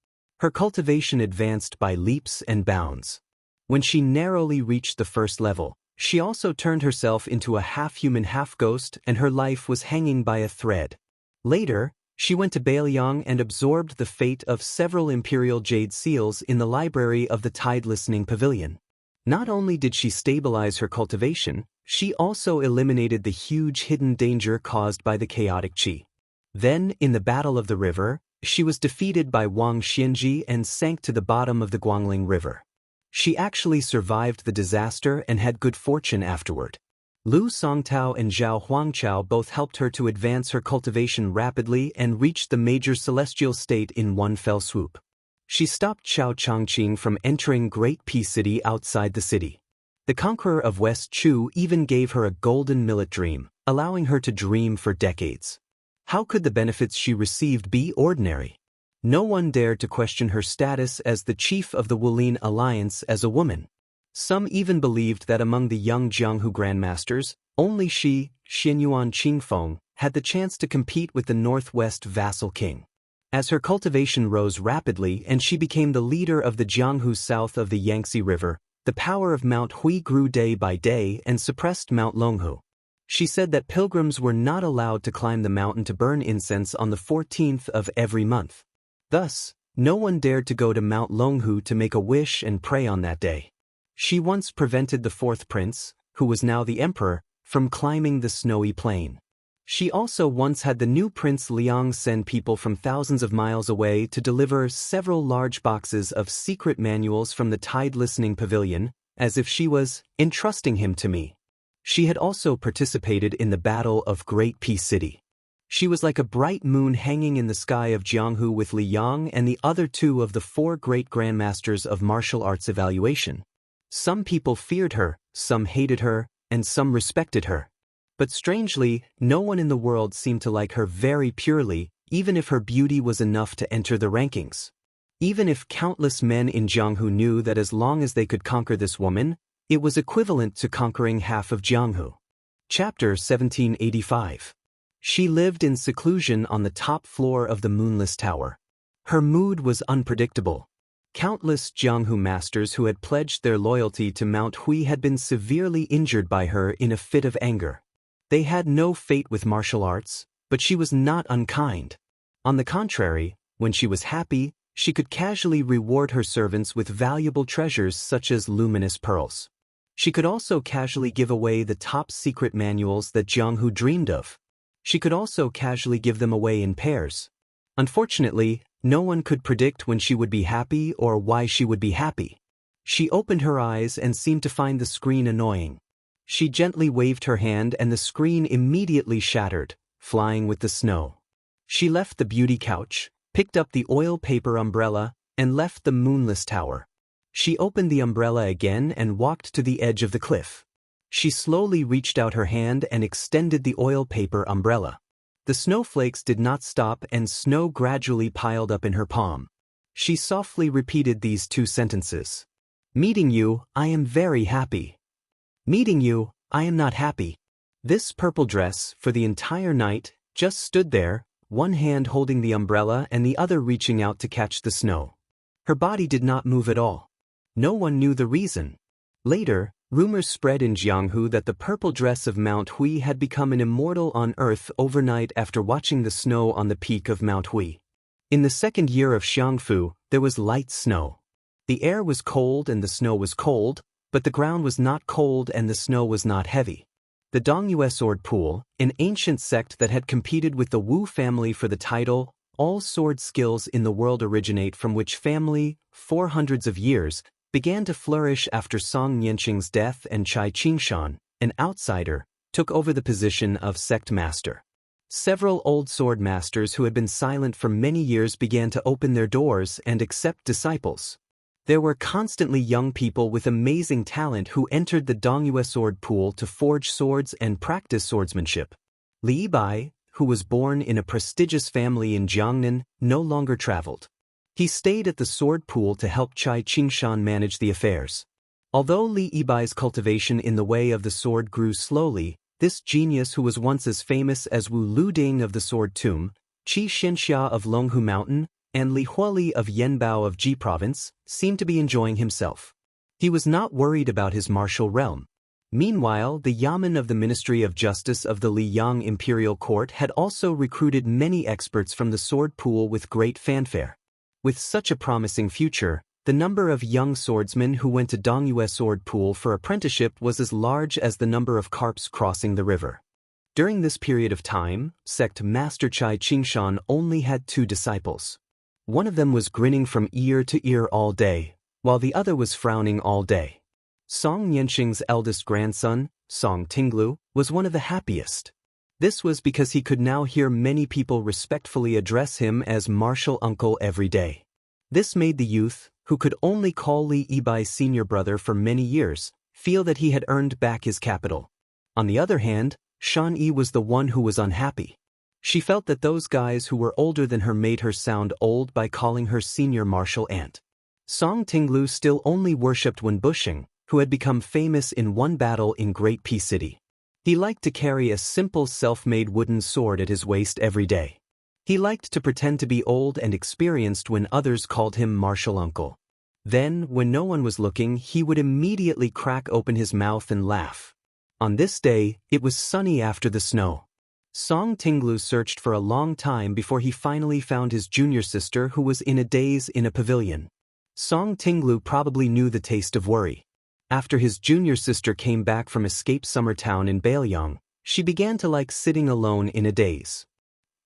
Her cultivation advanced by leaps and bounds. When she narrowly reached the first level, she also turned herself into a half-human half-ghost and her life was hanging by a thread. Later, she went to Bailiang and absorbed the fate of several imperial jade seals in the library of the Tide Listening Pavilion. Not only did she stabilize her cultivation, she also eliminated the huge hidden danger caused by the chaotic qi. Then, in the Battle of the River, she was defeated by Wang Xianxia and sank to the bottom of the Guangling River. She actually survived the disaster and had good fortune afterward. Lu Songtao and Zhao Huangqiao both helped her to advance her cultivation rapidly and reached the major celestial state in one fell swoop. She stopped Xiao Chongqing from entering Great Peace City outside the city. The conqueror of West Chu even gave her a golden millet dream, allowing her to dream for decades. How could the benefits she received be ordinary? No one dared to question her status as the chief of the Wulin alliance as a woman. Some even believed that among the young Jianghu grandmasters, only she, Xinyuan Qingfeng, had the chance to compete with the northwest vassal king. As her cultivation rose rapidly and she became the leader of the Jianghu south of the Yangtze River, the power of Mount Hui grew day by day and suppressed Mount Longhu. She said that pilgrims were not allowed to climb the mountain to burn incense on the 14th of every month. Thus, no one dared to go to Mount Longhu to make a wish and pray on that day. She once prevented the fourth prince, who was now the emperor, from climbing the snowy plain. She also once had the new Prince Liang send people from thousands of miles away to deliver several large boxes of secret manuals from the Tide Listening Pavilion, as if she was entrusting him to me. She had also participated in the Battle of Great Peace City. She was like a bright moon hanging in the sky of Jianghu with Li Yang and the other two of the 4 great grandmasters of martial arts evaluation. Some people feared her, some hated her, and some respected her. But strangely, no one in the world seemed to like her very purely, even if her beauty was enough to enter the rankings. Even if countless men in Jianghu knew that as long as they could conquer this woman, it was equivalent to conquering half of Jianghu. Chapter 1785. She lived in seclusion on the top floor of the Moonless Tower. Her mood was unpredictable. Countless Jianghu masters who had pledged their loyalty to Mount Hui had been severely injured by her in a fit of anger. They had no fate with martial arts, but she was not unkind. On the contrary, when she was happy, she could casually reward her servants with valuable treasures such as luminous pearls. She could also casually give away the top secret manuals that Jianghu dreamed of. She could also casually give them away in pairs. Unfortunately, no one could predict when she would be happy or why she would be happy. She opened her eyes and seemed to find the screen annoying. She gently waved her hand and the screen immediately shattered, flying with the snow. She left the beauty couch, picked up the oil paper umbrella, and left the Moonless Tower. She opened the umbrella again and walked to the edge of the cliff. She slowly reached out her hand and extended the oil paper umbrella. The snowflakes did not stop and snow gradually piled up in her palm. She softly repeated these 2 sentences. Meeting you, I am very happy. Meeting you, I am not happy. This purple dress, for the entire night, just stood there, one hand holding the umbrella and the other reaching out to catch the snow. Her body did not move at all. No one knew the reason. Later, rumors spread in Jianghu that the purple dress of Mount Hui had become an immortal on Earth overnight after watching the snow on the peak of Mount Hui. In the 2nd year of Xiangfu, there was light snow. The air was cold and the snow was cold, but the ground was not cold and the snow was not heavy. The Daoist sword pool, an ancient sect that had competed with the Wu family for the title, all sword skills in the world originate from which family, for hundreds of years, began to flourish after Song Nianqing's death, and Cai Qingshan, an outsider, took over the position of sect master. Several old sword masters who had been silent for many years began to open their doors and accept disciples. There were constantly young people with amazing talent who entered the Daoist sword pool to forge swords and practice swordsmanship. Li Yibai, who was born in a prestigious family in Jiangnan, no longer traveled. He stayed at the sword pool to help Cai Qingshan manage the affairs. Although Li Yibai's cultivation in the way of the sword grew slowly, this genius, who was once as famous as Wu Luding of the Sword Tomb, Qi Xianxia of Longhu Mountain, and Li Huoli of Yanbao of Ji Province, seemed to be enjoying himself. He was not worried about his martial realm. Meanwhile, the Yamen of the Ministry of Justice of the Liyang Imperial Court had also recruited many experts from the sword pool with great fanfare. With such a promising future, the number of young swordsmen who went to Daoist sword pool for apprenticeship was as large as the number of carps crossing the river. During this period of time, sect master Cai Qingshan only had 2 disciples. One of them was grinning from ear to ear all day, while the other was frowning all day. Song Nianqing's eldest grandson, Song Tinglu, was one of the happiest. This was because he could now hear many people respectfully address him as martial uncle every day. This made the youth, who could only call Li Yibai's senior brother for many years, feel that he had earned back his capital. On the other hand, Shan Yi was the one who was unhappy. She felt that those guys who were older than her made her sound old by calling her senior martial aunt. Song Tinglu still only worshipped Wen Bushing, who had become famous in one battle in Great Pea City. He liked to carry a simple self-made wooden sword at his waist every day. He liked to pretend to be old and experienced when others called him martial uncle. Then, when no one was looking, he would immediately crack open his mouth and laugh. On this day, it was sunny after the snow. Song Tinglu searched for a long time before he finally found his junior sister, who was in a daze in a pavilion. Song Tinglu probably knew the taste of worry. After his junior sister came back from escape summer town in Bailiang, she began to like sitting alone in a daze.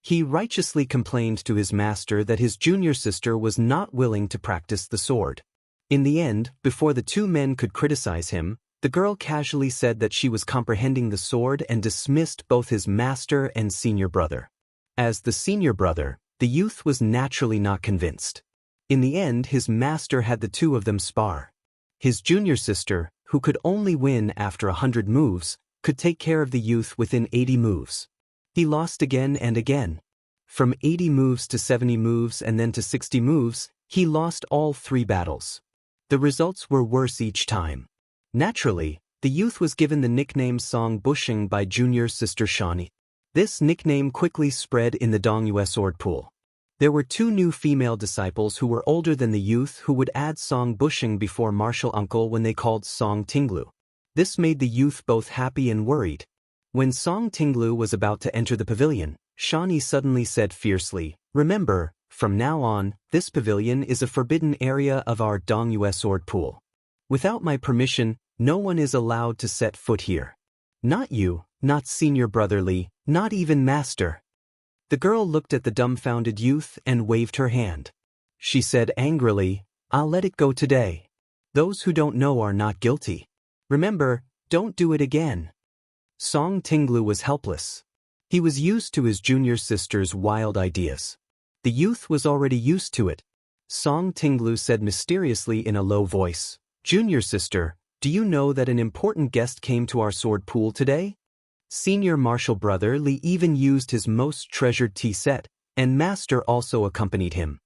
He righteously complained to his master that his junior sister was not willing to practice the sword. In the end, before the 2 men could criticize him, the girl casually said that she was comprehending the sword and dismissed both his master and senior brother. As the senior brother, the youth was naturally not convinced. In the end, his master had the 2 of them spar. His junior sister, who could only win after 100 moves, could take care of the youth within 80 moves. He lost again and again. From 80 moves to 70 moves and then to 60 moves, he lost all 3 battles. The results were worse each time. Naturally, the youth was given the nickname Song Bushing by junior sister Shani. This nickname quickly spread in the Daoist sword pool. There were 2 new female disciples who were older than the youth who would add Song Bushing before martial uncle when they called Song Tinglu. This made the youth both happy and worried. When Song Tinglu was about to enter the pavilion, Shani suddenly said fiercely, "Remember, from now on, this pavilion is a forbidden area of our Daoist sword pool. Without my permission, no one is allowed to set foot here. Not you, not senior brother Li, not even master." The girl looked at the dumbfounded youth and waved her hand. She said angrily, "I'll let it go today. Those who don't know are not guilty. Remember, don't do it again." Song Tinglu was helpless. He was used to his junior sister's wild ideas. The youth was already used to it. Song Tinglu said mysteriously in a low voice, "Junior sister, do you know that an important guest came to our sword pool today?" Senior martial brother Li even used his most treasured tea set, and master also accompanied him.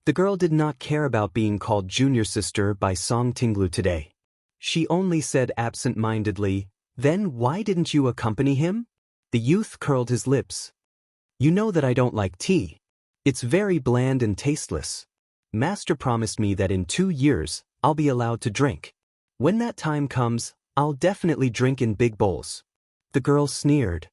The girl did not care about being called junior sister by Song Tinglu today. She only said absent-mindedly, "Then why didn't you accompany him?" The youth curled his lips. "You know that I don't like tea. It's very bland and tasteless. Master promised me that in 2 years, I'll be allowed to drink. When that time comes, I'll definitely drink in big bowls." The girl sneered.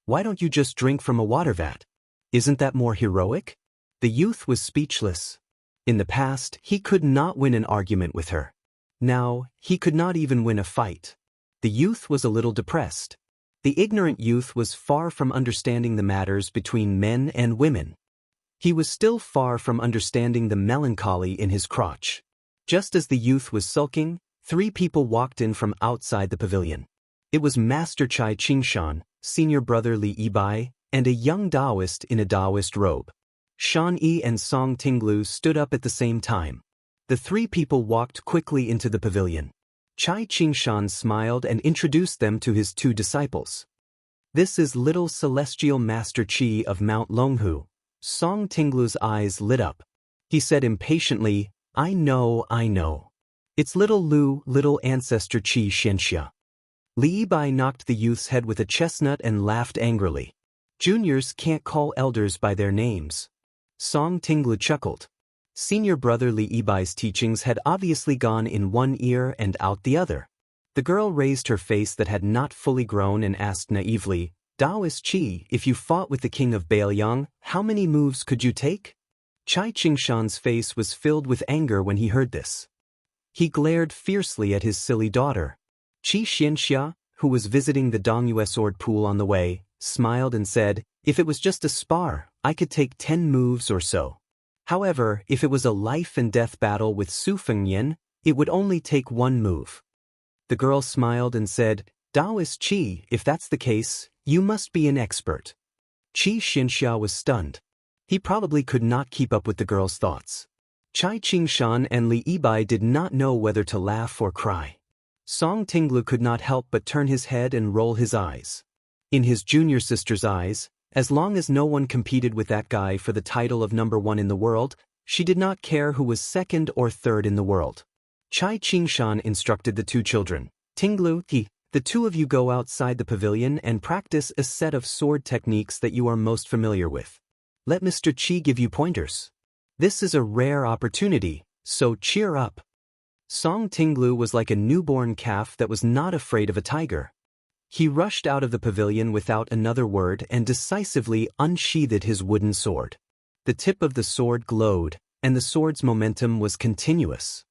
"Why don't you just drink from a water vat? Isn't that more heroic?" The youth was speechless. In the past, he could not win an argument with her. Now, he could not even win a fight. The youth was a little depressed. The ignorant youth was far from understanding the matters between men and women. He was still far from understanding the melancholy in his crotch. Just as the youth was sulking, 3 people walked in from outside the pavilion. It was Master Chai Qingshan, senior brother Li Yibai, and a young Daoist in a Daoist robe. Shan Yi and Song Tinglu stood up at the same time. The 3 people walked quickly into the pavilion. Chai Qingshan smiled and introduced them to his 2 disciples. "This is little celestial Master Qi of Mount Longhu." Song Tinglu's eyes lit up. He said impatiently, I know. It's little Lu, little ancestor Qi Xianxia." Li Yibai knocked the youth's head with a chestnut and laughed angrily. "Juniors can't call elders by their names." Song Tinglu chuckled. Senior brother Li Yibai's teachings had obviously gone in one ear and out the other. The girl raised her face that had not fully grown and asked naively, "Daoist Qi, if you fought with the king of Bailiang, how many moves could you take?" Chai Qingshan's face was filled with anger when he heard this. He glared fiercely at his silly daughter. Qi Xianxia, who was visiting the Dongyue sword pool on the way, smiled and said, "If it was just a spar, I could take 10 moves or so. However, if it was a life-and-death battle with Su Fengyan, it would only take 1 move." The girl smiled and said, "Daoist Qi, if that's the case, you must be an expert." Qi Xianxia was stunned. He probably could not keep up with the girl's thoughts. Chai Qingshan and Li Yibai did not know whether to laugh or cry. Song Tinglu could not help but turn his head and roll his eyes. In his junior sister's eyes, as long as no one competed with that guy for the title of number 1 in the world, she did not care who was 2nd or 3rd in the world. Chai Qingshan instructed the 2 children, "Tinglu, the 2 of you go outside the pavilion and practice a set of sword techniques that you are most familiar with. Let Mr. Qi give you pointers. This is a rare opportunity, so cheer up." Song Tinglu was like a newborn calf that was not afraid of a tiger. He rushed out of the pavilion without another word and decisively unsheathed his wooden sword. The tip of the sword glowed, and the sword's momentum was continuous.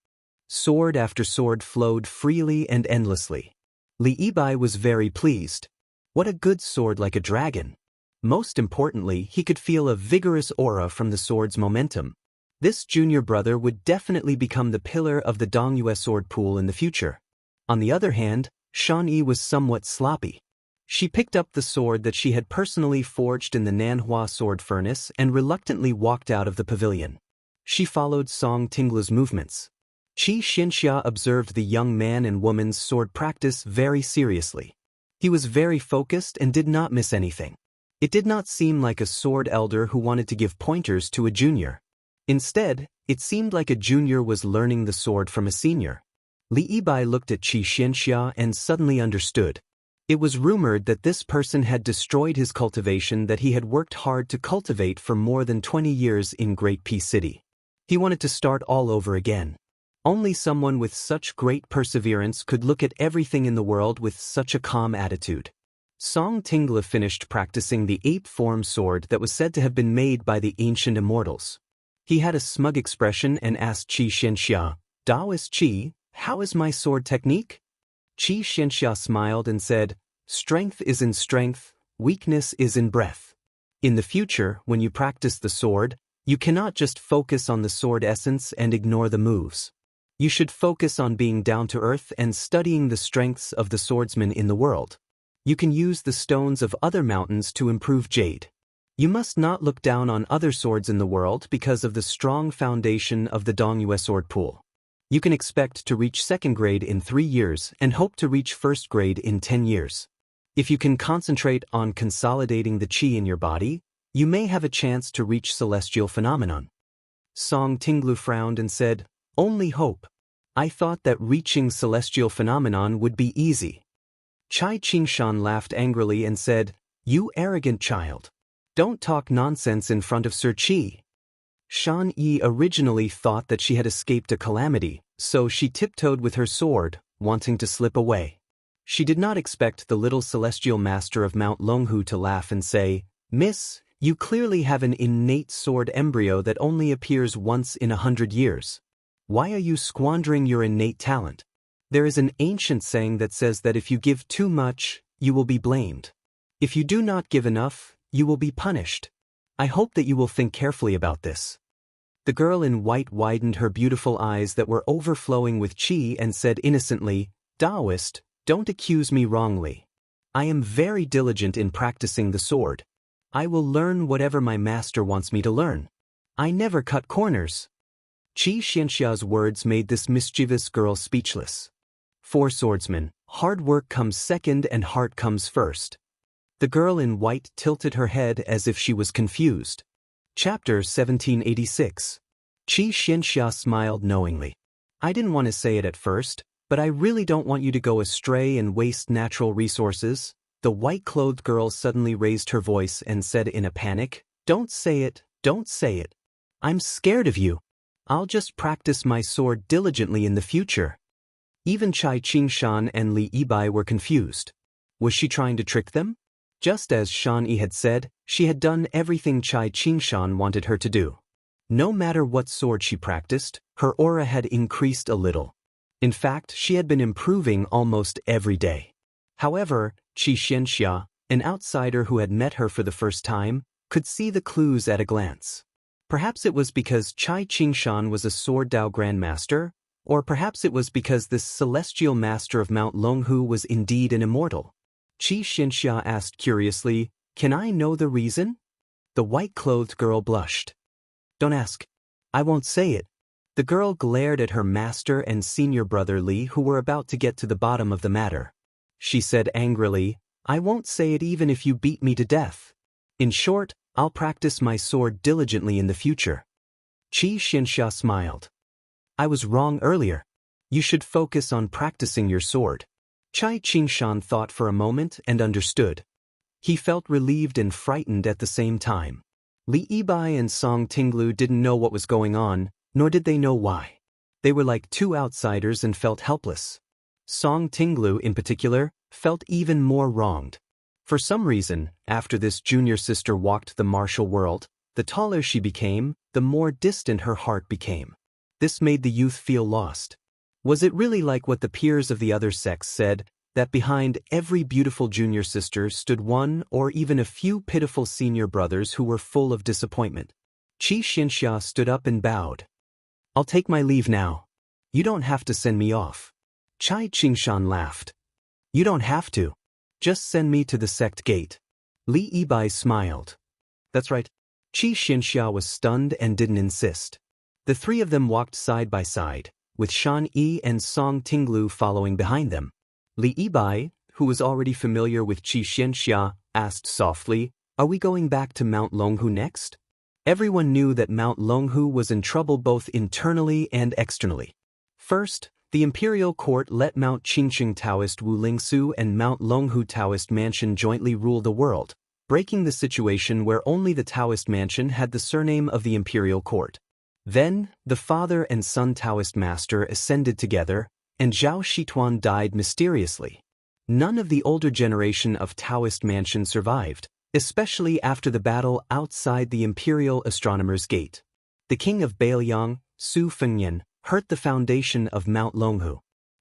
Sword after sword flowed freely and endlessly. Li Yibai was very pleased. What a good sword, like a dragon. Most importantly, he could feel a vigorous aura from the sword's momentum. This junior brother would definitely become the pillar of the Dongyue sword pool in the future. On the other hand, Shan Yi was somewhat sloppy. She picked up the sword that she had personally forged in the Nanhua sword furnace and reluctantly walked out of the pavilion. She followed Song Tinglu's movements. Qi Xianxia observed the young man and woman's sword practice very seriously. He was very focused and did not miss anything. It did not seem like a sword elder who wanted to give pointers to a junior. Instead, it seemed like a junior was learning the sword from a senior. Li Yibai looked at Qi Xianxia and suddenly understood. It was rumored that this person had destroyed his cultivation that he had worked hard to cultivate for more than 20 years in Great Peace City. He wanted to start all over again. Only someone with such great perseverance could look at everything in the world with such a calm attitude. Song Tinglu finished practicing the ape-form sword that was said to have been made by the ancient immortals. He had a smug expression and asked Qi Xianxia, "Daoist Qi, how is my sword technique?" Qi Xianxia smiled and said, "Strength is in strength, weakness is in breath. In the future, when you practice the sword, you cannot just focus on the sword essence and ignore the moves. You should focus on being down to earth and studying the strengths of the swordsmen in the world. You can use the stones of other mountains to improve jade. You must not look down on other swords in the world because of the strong foundation of the Dongyue sword pool. You can expect to reach 2nd grade in 3 years and hope to reach 1st grade in 10 years. If you can concentrate on consolidating the qi in your body, you may have a chance to reach celestial phenomenon." Song Tinglu frowned and said, "Only hope. I thought that reaching celestial phenomenon would be easy." Chai Qingshan laughed angrily and said, "You arrogant child. Don't talk nonsense in front of Sir Qi." Shan Yi originally thought that she had escaped a calamity, so she tiptoed with her sword, wanting to slip away. She did not expect the little celestial master of Mount Longhu to laugh and say, "Miss, you clearly have an innate sword embryo that only appears once in 100 years. Why are you squandering your innate talent? There is an ancient saying that says that if you give too much, you will be blamed. If you do not give enough, you will be punished. I hope that you will think carefully about this." The girl in white widened her beautiful eyes that were overflowing with qi and said innocently, "Daoist, don't accuse me wrongly. I am very diligent in practicing the sword. I will learn whatever my master wants me to learn. I never cut corners." Qi Xianxia's words made this mischievous girl speechless. For swordsmen, hard work comes second and heart comes first. The girl in white tilted her head as if she was confused. Chapter 1786. Qi Xianxia smiled knowingly. "I didn't want to say it at first, but I really don't want you to go astray and waste natural resources." The white-clothed girl suddenly raised her voice and said in a panic, "Don't say it, don't say it. I'm scared of you. I'll just practice my sword diligently in the future." Even Chai Qingshan and Li Yibai were confused. Was she trying to trick them? Just as Shan Yi had said, she had done everything Chai Qingshan wanted her to do. No matter what sword she practiced, her aura had increased a little. In fact, she had been improving almost every day. However, Qi Xianxia, an outsider who had met her for the first time, could see the clues at a glance. Perhaps it was because Chai Qingshan was a sword Dao grandmaster, or perhaps it was because this celestial master of Mount Longhu was indeed an immortal. Qi Xianxia asked curiously, "Can I know the reason?" The white-clothed girl blushed. "Don't ask. I won't say it." The girl glared at her master and senior brother Li, who were about to get to the bottom of the matter. She said angrily, "I won't say it even if you beat me to death. In short, I'll practice my sword diligently in the future." Qi Xianxia smiled. "I was wrong earlier. You should focus on practicing your sword." Chai Qingshan thought for a moment and understood. He felt relieved and frightened at the same time. Li Yibai and Song Tinglu didn't know what was going on, nor did they know why. They were like two outsiders and felt helpless. Song Tinglu, in particular, felt even more wronged. For some reason, after this junior sister walked the martial world, the taller she became, the more distant her heart became. This made the youth feel lost. Was it really like what the peers of the other sex said, that behind every beautiful junior sister stood one or even a few pitiful senior brothers who were full of disappointment? Qi Xianxia stood up and bowed. "I'll take my leave now. You don't have to send me off." Chai Qingshan laughed. "You don't have to. Just send me to the sect gate." Li Yibai smiled. "That's right." Qi Xianxia was stunned and didn't insist. The three of them walked side by side, with Shan Yi and Song Tinglu following behind them. Li Yibai, who was already familiar with Qi Xianxia, asked softly, "Are we going back to Mount Longhu next?" Everyone knew that Mount Longhu was in trouble both internally and externally. First, the imperial court let Mount Qingqing Taoist Wu Lingsu and Mount Longhu Taoist Mansion jointly rule the world, breaking the situation where only the Taoist Mansion had the surname of the imperial court. Then, the father and son Taoist master ascended together, and Zhao Shituan died mysteriously. None of the older generation of Taoist Mansion survived, especially after the battle outside the imperial astronomer's gate. The king of Bailiang, Su Fengyan, hurt the foundation of Mount Longhu.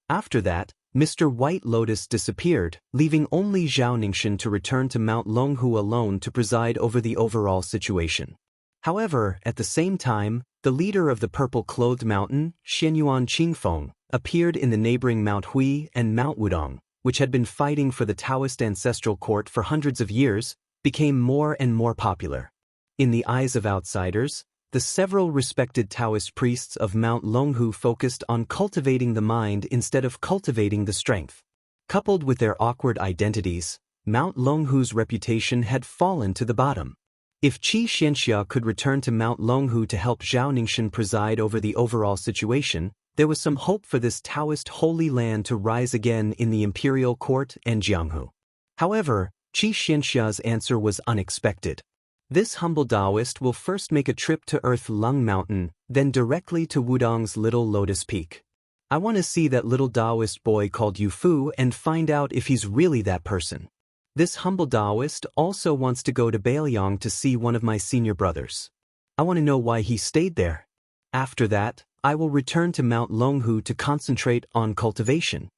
After that, Mr. White Lotus disappeared, leaving only Zhao Ningxin to return to Mount Longhu alone to preside over the overall situation. However, at the same time, the leader of the purple-clothed mountain, Xianyuan Qingfeng, appeared in the neighboring Mount Hui and Mount Wudong, which had been fighting for the Taoist ancestral court for hundreds of years, became more and more popular. In the eyes of outsiders, the several respected Taoist priests of Mount Longhu focused on cultivating the mind instead of cultivating the strength. Coupled with their awkward identities, Mount Longhu's reputation had fallen to the bottom. If Qi Xianxia could return to Mount Longhu to help Zhao Ningxin preside over the overall situation, there was some hope for this Taoist holy land to rise again in the imperial court and Jianghu. However, Qi Xianxia's answer was unexpected. This humble Daoist will first make a trip to Earth Lung Mountain, then directly to Wudong's Little Lotus Peak. I want to see that little Daoist boy called Yufu and find out if he's really that person. This humble Daoist also wants to go to Bailiang to see one of my senior brothers. I want to know why he stayed there. After that, I will return to Mount Longhu to concentrate on cultivation.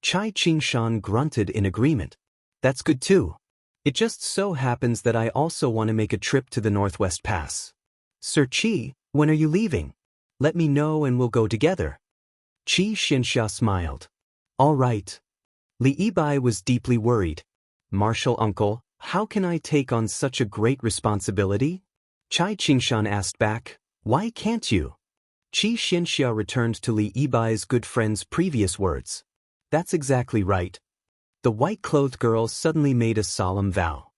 Chai Qingshan grunted in agreement. That's good too. It just so happens that I also want to make a trip to the Northwest Pass. Sir Qi, when are you leaving? Let me know and we'll go together. Qi Xianxia smiled. All right. Li Yibai was deeply worried. Martial uncle, how can I take on such a great responsibility? Chai Qingshan asked back, why can't you? Qi Xianxia returned to Li Yibai's good friend's previous words. That's exactly right. The white-clothed girl suddenly made a solemn vow.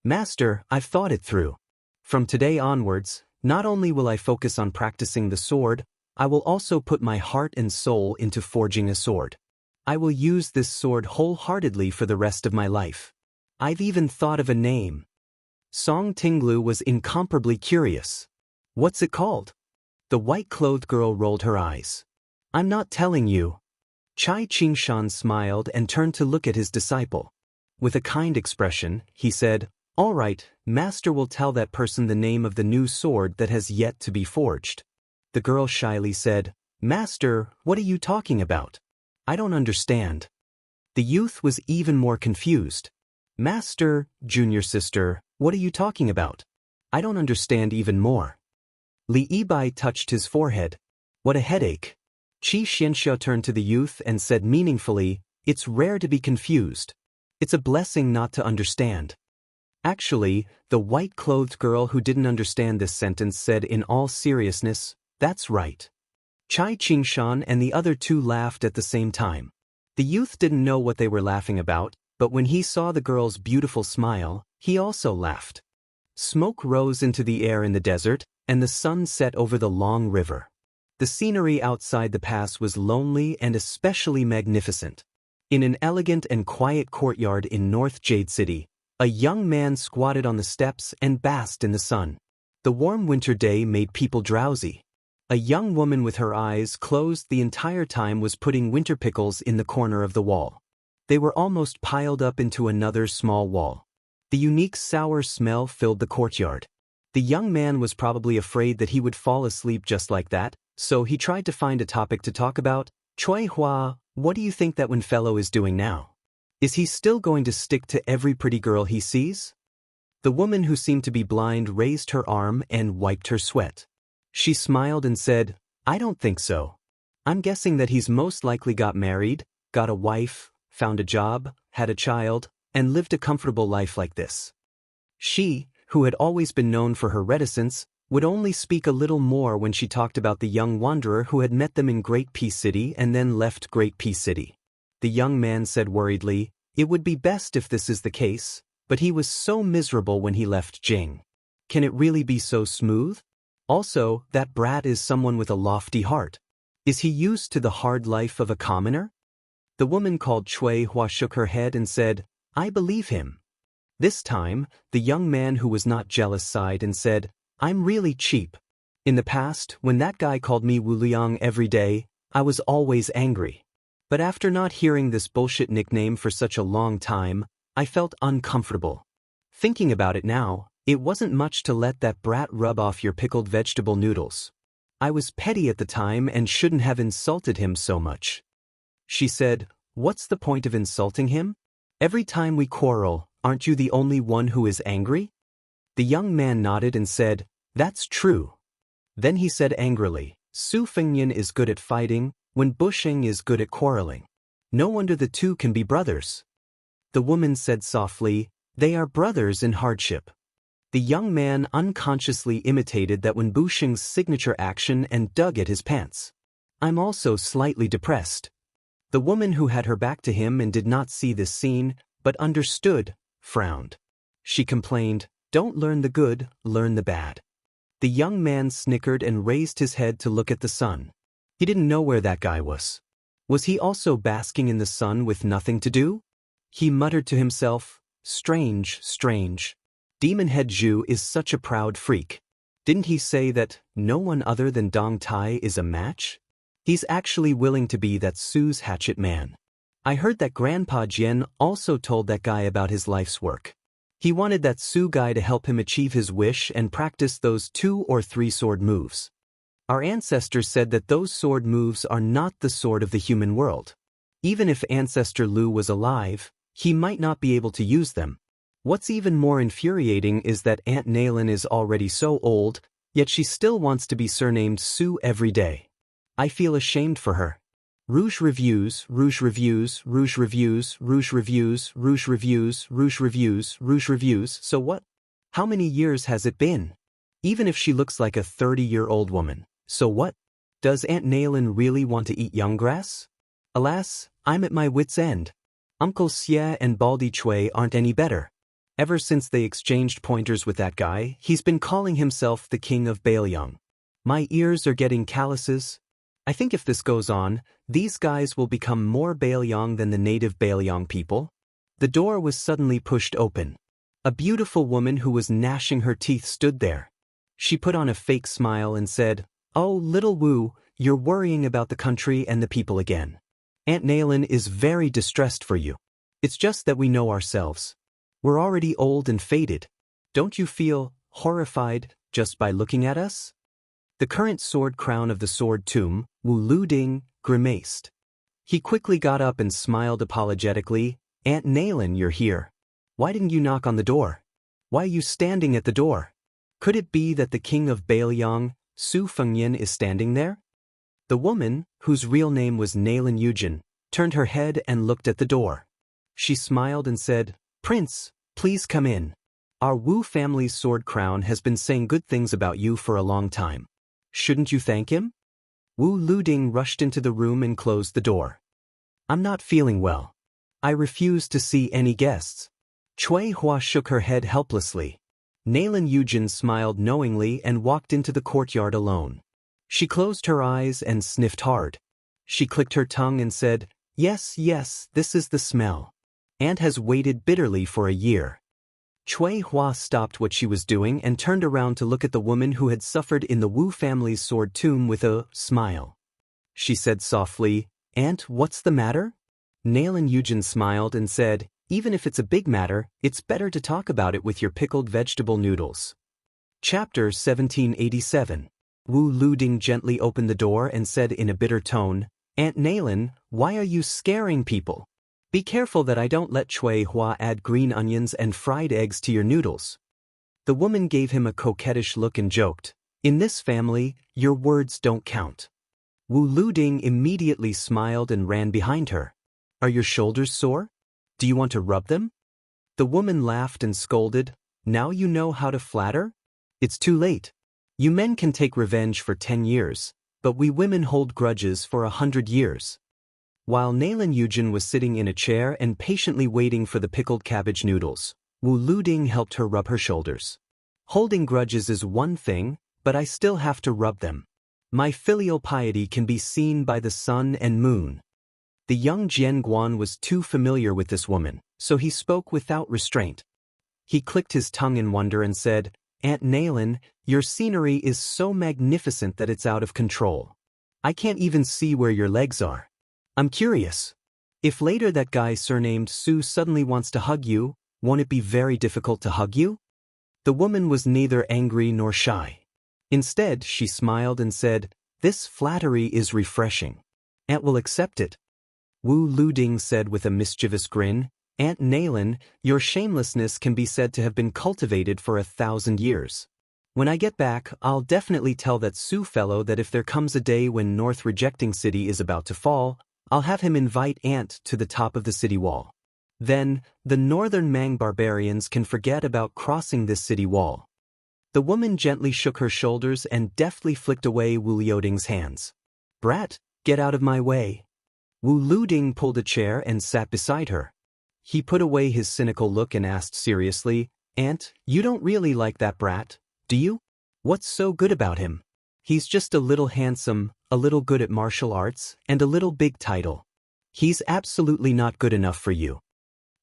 Master, I've thought it through. From today onwards, not only will I focus on practicing the sword, I will also put my heart and soul into forging a sword. I will use this sword wholeheartedly for the rest of my life. I've even thought of a name. Song Tinglu was incomparably curious. What's it called? The white-clothed girl rolled her eyes. I'm not telling you. Chai Qingshan smiled and turned to look at his disciple. With a kind expression, he said, all right, Master will tell that person the name of the new sword that has yet to be forged. The girl shyly said, Master, what are you talking about? I don't understand. The youth was even more confused. Master, junior sister, what are you talking about? I don't understand even more. Li Yibai touched his forehead. What a headache. Qi Xianxia turned to the youth and said meaningfully, it's rare to be confused. It's a blessing not to understand. Actually, the white-clothed girl who didn't understand this sentence said in all seriousness, that's right. Chai Qingshan and the other two laughed at the same time. The youth didn't know what they were laughing about, but when he saw the girl's beautiful smile, he also laughed. Smoke rose into the air in the desert, and the sun set over the long river. The scenery outside the pass was lonely and especially magnificent. In an elegant and quiet courtyard in North Jade City, a young man squatted on the steps and basked in the sun. The warm winter day made people drowsy. A young woman with her eyes closed the entire time was putting winter pickles in the corner of the wall. They were almost piled up into another small wall. The unique sour smell filled the courtyard. The young man was probably afraid that he would fall asleep just like that, so he tried to find a topic to talk about. Choi Hua, what do you think that one fellow is doing now? Is he still going to stick to every pretty girl he sees? The woman who seemed to be blind raised her arm and wiped her sweat. She smiled and said, I don't think so. I'm guessing that he's most likely got married, got a wife, found a job, had a child, and lived a comfortable life like this. She, who had always been known for her reticence, would only speak a little more when she talked about the young wanderer who had met them in Great Peace City and then left Great Peace City. The young man said worriedly, it would be best if this is the case, but he was so miserable when he left Jing. Can it really be so smooth? Also, that brat is someone with a lofty heart. Is he used to the hard life of a commoner? The woman called Chui Hua shook her head and said, I believe him. This time, the young man who was not jealous sighed and said, I'm really cheap. In the past, when that guy called me Wu Liang every day, I was always angry. But after not hearing this bullshit nickname for such a long time, I felt uncomfortable. Thinking about it now, it wasn't much to let that brat rub off your pickled vegetable noodles. I was petty at the time and shouldn't have insulted him so much. She said, what's the point of insulting him? Every time we quarrel, aren't you the only one who is angry? The young man nodded and said, that's true. Then he said angrily, Su Fengyan is good at fighting, when Bushing is good at quarreling. No wonder the two can be brothers. The woman said softly, they are brothers in hardship. The young man unconsciously imitated that when Bushing's signature action and dug at his pants. I'm also slightly depressed. The woman who had her back to him and did not see this scene, but understood, frowned. She complained, don't learn the good, learn the bad. The young man snickered and raised his head to look at the sun. He didn't know where that guy was. Was he also basking in the sun with nothing to do? He muttered to himself, strange, strange. Demon Head Zhu is such a proud freak. Didn't he say that no one other than Dong Tai is a match? He's actually willing to be that Su's hatchet man. I heard that Grandpa Jian also told that guy about his life's work. He wanted that Su guy to help him achieve his wish and practice those 2 or 3 sword moves. Our ancestors said that those sword moves are not the sword of the human world. Even if Ancestor Lu was alive, He might not be able to use them. What's even more infuriating is that Aunt Nailin is already so old, yet she still wants to be surnamed Su every day. I feel ashamed for her. Rouge reviews, Rouge reviews, Rouge reviews, Rouge reviews, Rouge reviews, Rouge reviews, Rouge reviews, so what? How many years has it been? Even if she looks like a 30-year-old woman, so what? Does Aunt Nailin really want to eat young grass? Alas, I'm at my wit's end. Uncle Xie and Baldy Chui aren't any better. Ever since they exchanged pointers with that guy, he's been calling himself the King of Baelyang. My ears are getting calluses. I think if this goes on, these guys will become more Baelyang than the native Baelyang people. The door was suddenly pushed open. A beautiful woman who was gnashing her teeth stood there. She put on a fake smile and said, "Oh, little Wu, you're worrying about the country and the people again. Aunt Nailin is very distressed for you. It's just that we know ourselves. We're already old and faded. Don't you feel horrified just by looking at us?" The current sword crown of the sword tomb, Wu Luding, grimaced. He quickly got up and smiled apologetically. "Aunt Nailin, you're here. Why didn't you knock on the door? Why are you standing at the door? Could it be that the King of Baelyang, Su Fengyan, is standing there?" The woman, whose real name was Nailin Yujin, turned her head and looked at the door. She smiled and said, "Prince, please come in. Our Wu family's sword crown has been saying good things about you for a long time. Shouldn't you thank him?" Wu Luding rushed into the room and closed the door. "I'm not feeling well. I refuse to see any guests." Chui Hua shook her head helplessly. Nailin Yujin smiled knowingly and walked into the courtyard alone. She closed her eyes and sniffed hard. She clicked her tongue and said, "Yes, yes, this is the smell. Aunt has waited bitterly for a year." Chui Hua stopped what she was doing and turned around to look at the woman who had suffered in the Wu family's sword tomb with a smile. She said softly, "Aunt, what's the matter?" Nailin Yujin smiled and said, "Even if it's a big matter, it's better to talk about it with your pickled vegetable noodles." Chapter 1787. Wu Luding gently opened the door and said in a bitter tone, "Aunt Nailin, why are you scaring people? Be careful that I don't let Chui Hua add green onions and fried eggs to your noodles." The woman gave him a coquettish look and joked, "In this family, your words don't count." Wu Luding immediately smiled and ran behind her. "Are your shoulders sore? Do you want to rub them?" The woman laughed and scolded, "Now you know how to flatter? It's too late. You men can take revenge for 10 years, but we women hold grudges for 100 years. While Nailin Yujin was sitting in a chair and patiently waiting for the pickled cabbage noodles, Wu Luding helped her rub her shoulders. "Holding grudges is one thing, but I still have to rub them. My filial piety can be seen by the sun and moon." The young Jian Guan was too familiar with this woman, so he spoke without restraint. He clicked his tongue in wonder and said, "Aunt Nailin, your scenery is so magnificent that it's out of control. I can't even see where your legs are. I'm curious. If later that guy surnamed Su suddenly wants to hug you, won't it be very difficult to hug you?" The woman was neither angry nor shy. Instead, she smiled and said, "This flattery is refreshing. Aunt will accept it." Wu Luding said with a mischievous grin, "Aunt Nailin, your shamelessness can be said to have been cultivated for 1,000 years. When I get back, I'll definitely tell that Su fellow that if there comes a day when North Rejecting City is about to fall, I'll have him invite Aunt to the top of the city wall. Then, the northern Mang barbarians can forget about crossing this city wall." The woman gently shook her shoulders and deftly flicked away Wu Liuding's hands. "Brat, get out of my way." Wu Luding pulled a chair and sat beside her. He put away his cynical look and asked seriously, "Aunt, you don't really like that brat, do you? What's so good about him? He's just a little handsome, a little good at martial arts, and a little big title. He's absolutely not good enough for you."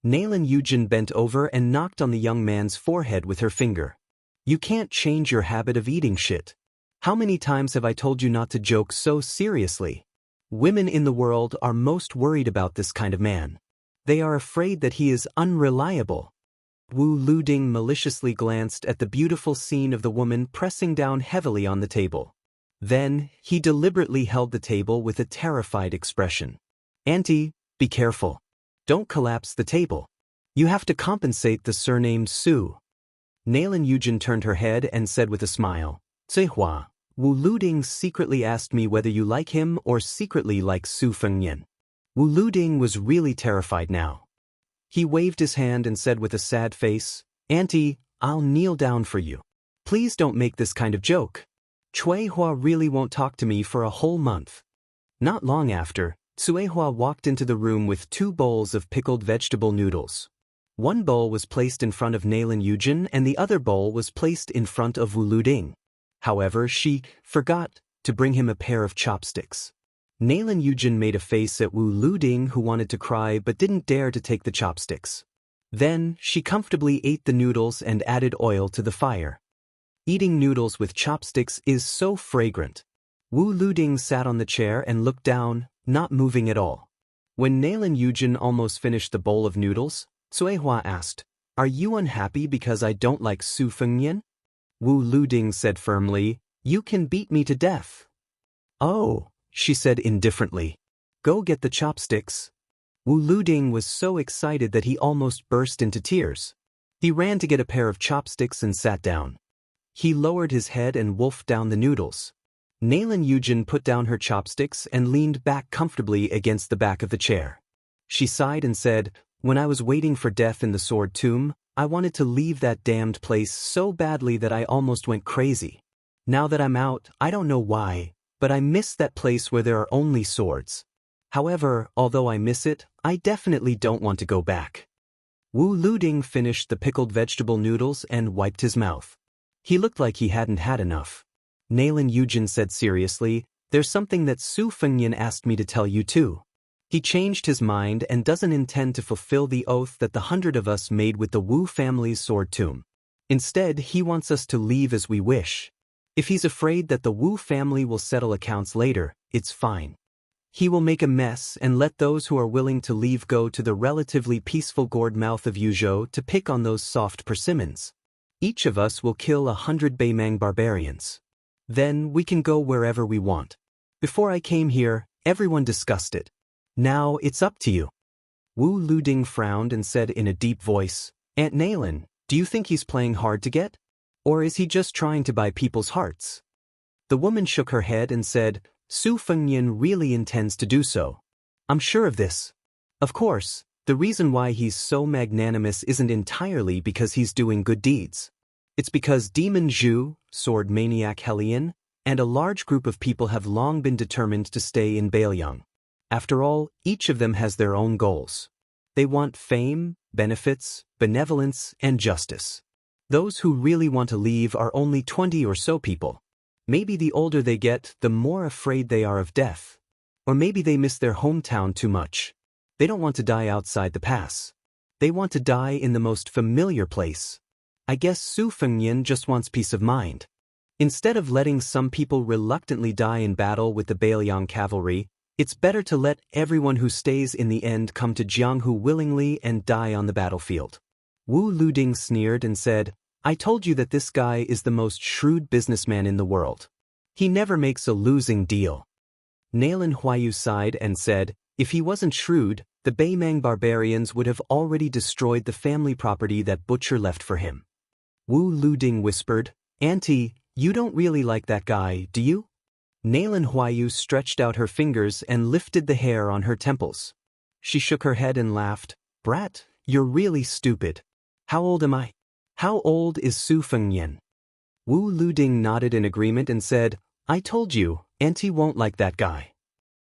Nailin Yujin bent over and knocked on the young man's forehead with her finger. "You can't change your habit of eating shit. How many times have I told you not to joke so seriously? Women in the world are most worried about this kind of man. They are afraid that he is unreliable." Wu Luding maliciously glanced at the beautiful scene of the woman pressing down heavily on the table. Then, he deliberately held the table with a terrified expression. "Auntie, be careful. Don't collapse the table. You have to compensate the surname Su. Nailin Yujin turned her head and said with a smile, Zeihua, Wu Luding secretly asked me whether you like him or secretly like Su Fengnian. Wu Luding was really terrified now. He waved his hand and said with a sad face, Auntie, I'll kneel down for you. Please don't make this kind of joke. Cui Hua really won't talk to me for a whole month. Not long after, Cui Hua walked into the room with 2 bowls of pickled vegetable noodles. One bowl was placed in front of Nailin Yujin and the other bowl was placed in front of Wu Luding. However, she forgot to bring him a pair of chopsticks. Nailin Yujin made a face at Wu Luding, who wanted to cry but didn't dare to take the chopsticks. Then, she comfortably ate the noodles and added oil to the fire. Eating noodles with chopsticks is so fragrant. Wu Luding sat on the chair and looked down, not moving at all. When Nailin Yujin almost finished the bowl of noodles, Cuihua asked, Are you unhappy because I don't like Su Fengnian? Wu Luding said firmly, You can beat me to death. Oh, she said indifferently. Go get the chopsticks. Wu Luding was so excited that he almost burst into tears. He ran to get a pair of chopsticks and sat down. He lowered his head and wolfed down the noodles. Nailin Yujin put down her chopsticks and leaned back comfortably against the back of the chair. She sighed and said, When I was waiting for death in the sword tomb, I wanted to leave that damned place so badly that I almost went crazy. Now that I'm out, I don't know why, but I miss that place where there are only swords. However, although I miss it, I definitely don't want to go back. Wu Luding finished the pickled vegetable noodles and wiped his mouth. He looked like he hadn't had enough. Nailin Yujin said seriously, There's something that Su Fengnian asked me to tell you too. He changed his mind and doesn't intend to fulfill the oath that the 100 of us made with the Wu family's sword tomb. Instead, he wants us to leave as we wish. If he's afraid that the Wu family will settle accounts later, it's fine. He will make a mess and let those who are willing to leave go to the relatively peaceful gourd mouth of Yuzhou to pick on those soft persimmons. Each of us will kill 100 Beimang barbarians. Then we can go wherever we want. Before I came here, everyone discussed it. Now it's up to you. Wu Luding frowned and said in a deep voice, Aunt Nailin, do you think he's playing hard to get? Or is he just trying to buy people's hearts? The woman shook her head and said, Su Fengnian really intends to do so. I'm sure of this. Of course, the reason why he's so magnanimous isn't entirely because he's doing good deeds. It's because Demon Zhu, sword maniac Helion, and a large group of people have long been determined to stay in Bailiang. After all, each of them has their own goals. They want fame, benefits, benevolence, and justice. Those who really want to leave are only 20 or so people. Maybe the older they get, the more afraid they are of death. Or maybe they miss their hometown too much. They don't want to die outside the pass. They want to die in the most familiar place. I guess Su Fengnian just wants peace of mind. Instead of letting some people reluctantly die in battle with the Bailiang cavalry, it's better to let everyone who stays in the end come to Jianghu willingly and die on the battlefield. Wu Luding sneered and said, I told you that this guy is the most shrewd businessman in the world. He never makes a losing deal. Nailin Huayu sighed and said, If he wasn't shrewd, the Beimang barbarians would have already destroyed the family property that Butcher left for him. Wu Luding whispered, Auntie, you don't really like that guy, do you? Nailin Huayu stretched out her fingers and lifted the hair on her temples. She shook her head and laughed, Brat, you're really stupid. How old am I? How old is Su Fengnian? Wu Luding nodded in agreement and said, I told you, Auntie won't like that guy.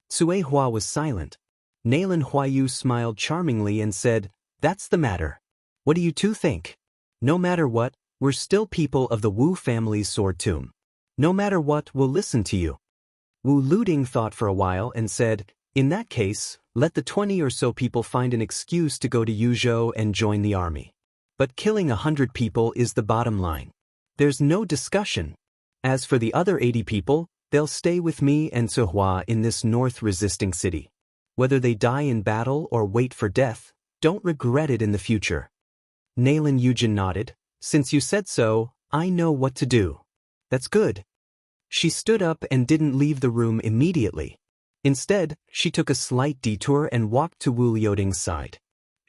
Cui Hua was silent. Nailin Huayu smiled charmingly and said, That's the matter. What do you two think? No matter what, we're still people of the Wu family's sword tomb. No matter what, we'll listen to you. Wu Luding thought for a while and said, In that case, let the 20 or so people find an excuse to go to Yuzhou and join the army. But killing 100 people is the bottom line. There's no discussion. As for the other 80 people, they'll stay with me and Suhua in this north-resisting city. Whether they die in battle or wait for death, don't regret it in the future. Nailin Yujin nodded. Since you said so, I know what to do. That's good. She stood up and didn't leave the room immediately. Instead, she took a slight detour and walked to Wu Liuding's side.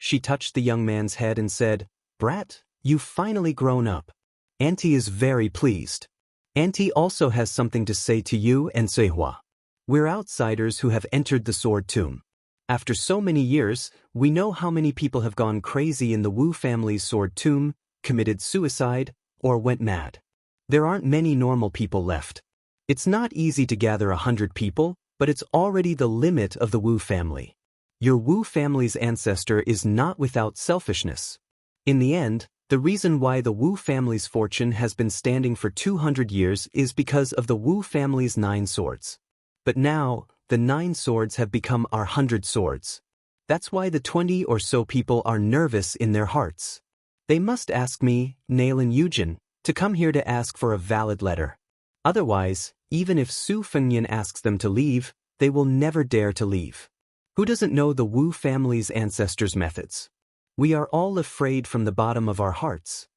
She touched the young man's head and said, "Brat, you've finally grown up. Auntie is very pleased. Auntie also has something to say to you and Suihua. We're outsiders who have entered the Sword Tomb. After so many years, we know how many people have gone crazy in the Wu family's Sword Tomb, committed suicide, or went mad. There aren't many normal people left. It's not easy to gather 100 people, but it's already the limit of the Wu family. Your Wu family's ancestor is not without selfishness. In the end, the reason why the Wu family's fortune has been standing for 200 years is because of the Wu family's 9 swords. But now, the 9 swords have become our 100 swords. That's why the 20 or so people are nervous in their hearts. They must ask me, Nailin Yujin, to come here to ask for a valid letter. Otherwise, even if Su Fengyan asks them to leave, they will never dare to leave. Who doesn't know the Wu family's ancestors' methods? We are all afraid from the bottom of our hearts."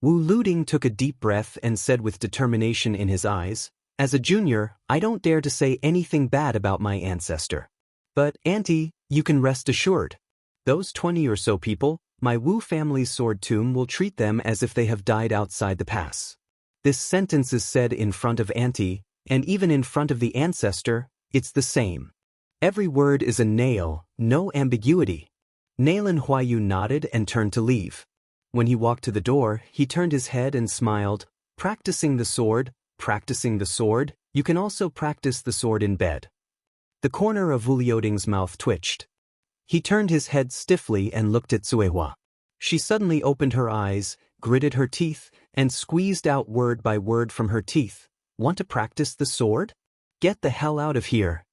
Wu Luding took a deep breath and said with determination in his eyes, "As a junior, I don't dare to say anything bad about my ancestor. But, Auntie, you can rest assured. Those 20 or so people, my Wu family's sword tomb will treat them as if they have died outside the pass." This sentence is said in front of Auntie, and even in front of the ancestor, it's the same. Every word is a nail, no ambiguity. Nailin Huayu nodded and turned to leave. When he walked to the door, he turned his head and smiled, "Practicing the sword, you can also practice the sword in bed." The corner of Wu Liuding's mouth twitched. He turned his head stiffly and looked at Suihua. She suddenly opened her eyes, gritted her teeth, and squeezed out word by word from her teeth. "Want to practice the sword? Get the hell out of here."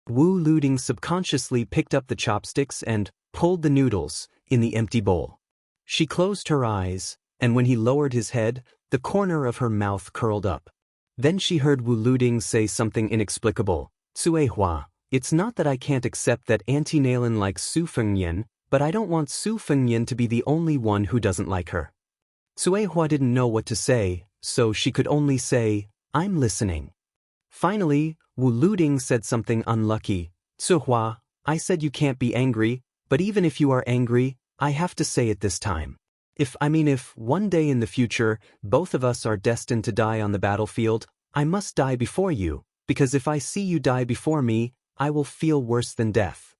Wu Luding subconsciously picked up the chopsticks and pulled the noodles in the empty bowl. She closed her eyes, and when he lowered his head, the corner of her mouth curled up. Then she heard Wu Luding say something inexplicable. "Suihua, it's not that I can't accept that Auntie Nailin likes Su Fengyan, but I don't want Su Fengyan to be the only one who doesn't like her." Suihua didn't know what to say, so she could only say, "I'm listening." Finally, Wu Luding said something unlucky. "Suihua, I said you can't be angry, but even if you are angry, I have to say it this time. If one day in the future, both of us are destined to die on the battlefield, I must die before you, because if I see you die before me, I will feel worse than death."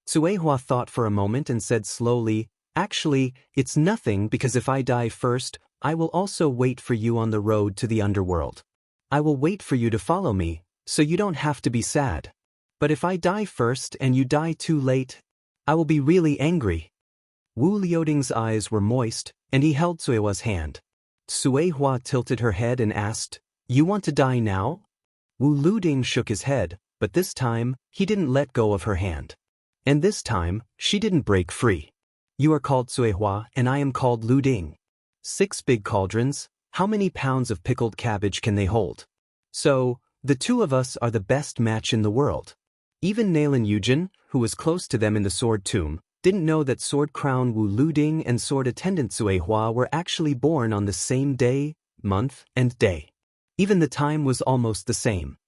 Suihua thought for a moment and said slowly, "Actually, it's nothing because if I die first, I will also wait for you on the road to the underworld. I will wait for you to follow me, so you don't have to be sad. But if I die first and you die too late, I will be really angry." Wu Liuding's eyes were moist, and he held Suihua's hand. Suihua tilted her head and asked, "You want to die now?" Wu Luding shook his head, but this time, he didn't let go of her hand. And this time, she didn't break free. "You are called Suihua, and I am called Luding. 6 big cauldrons, how many pounds of pickled cabbage can they hold? So, the two of us are the best match in the world." Even Nailin Yujin, who was close to them in the sword tomb, didn't know that Sword Crown Wu Luding and Sword Attendant Suihua were actually born on the same day, month, and day. Even the time was almost the same.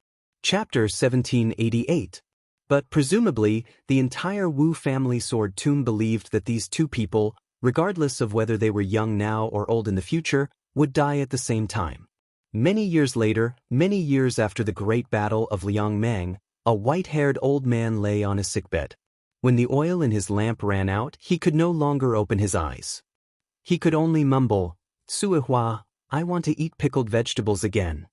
Chapter 1788. But presumably, the entire Wu family sword tomb believed that these two people, regardless of whether they were young now or old in the future, would die at the same time. Many years later, many years after the Great Battle of Liangmang, a white-haired old man lay on his sickbed. When the oil in his lamp ran out, he could no longer open his eyes. He could only mumble, "Suihua, I want to eat pickled vegetables again."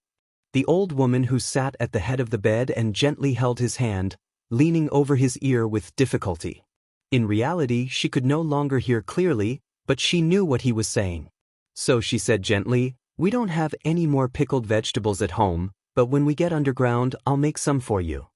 The old woman who sat at the head of the bed and gently held his hand, leaning over his ear with difficulty. In reality, she could no longer hear clearly, but she knew what he was saying. So she said gently, "We don't have any more pickled vegetables at home, but when we get underground, I'll make some for you."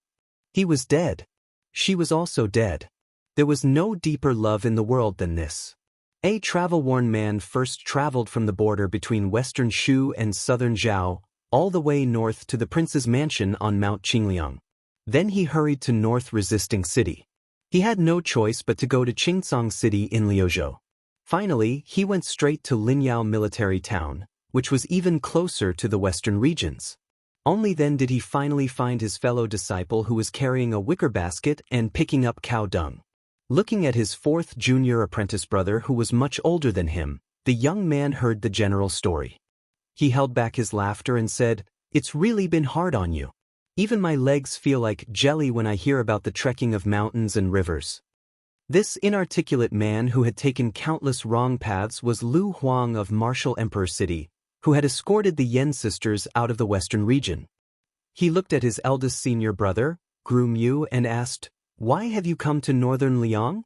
He was dead. She was also dead. There was no deeper love in the world than this. A travel-worn man first traveled from the border between western Shu and southern Zhao, all the way north to the prince's mansion on Mount Qingliang. Then he hurried to North Resisting City. He had no choice but to go to Qingsong City in Liuzhou. Finally, he went straight to Linyao military town, which was even closer to the western regions. Only then did he finally find his fellow disciple who was carrying a wicker basket and picking up cow dung. Looking at his fourth junior apprentice brother who was much older than him, the young man heard the general story. He held back his laughter and said, "It's really been hard on you. Even my legs feel like jelly when I hear about the trekking of mountains and rivers." This inarticulate man who had taken countless wrong paths was Lu Huang of Martial Emperor City, who had escorted the Yan sisters out of the western region. He looked at his eldest senior brother, Groom Yu, and asked, "Why have you come to northern Liang?"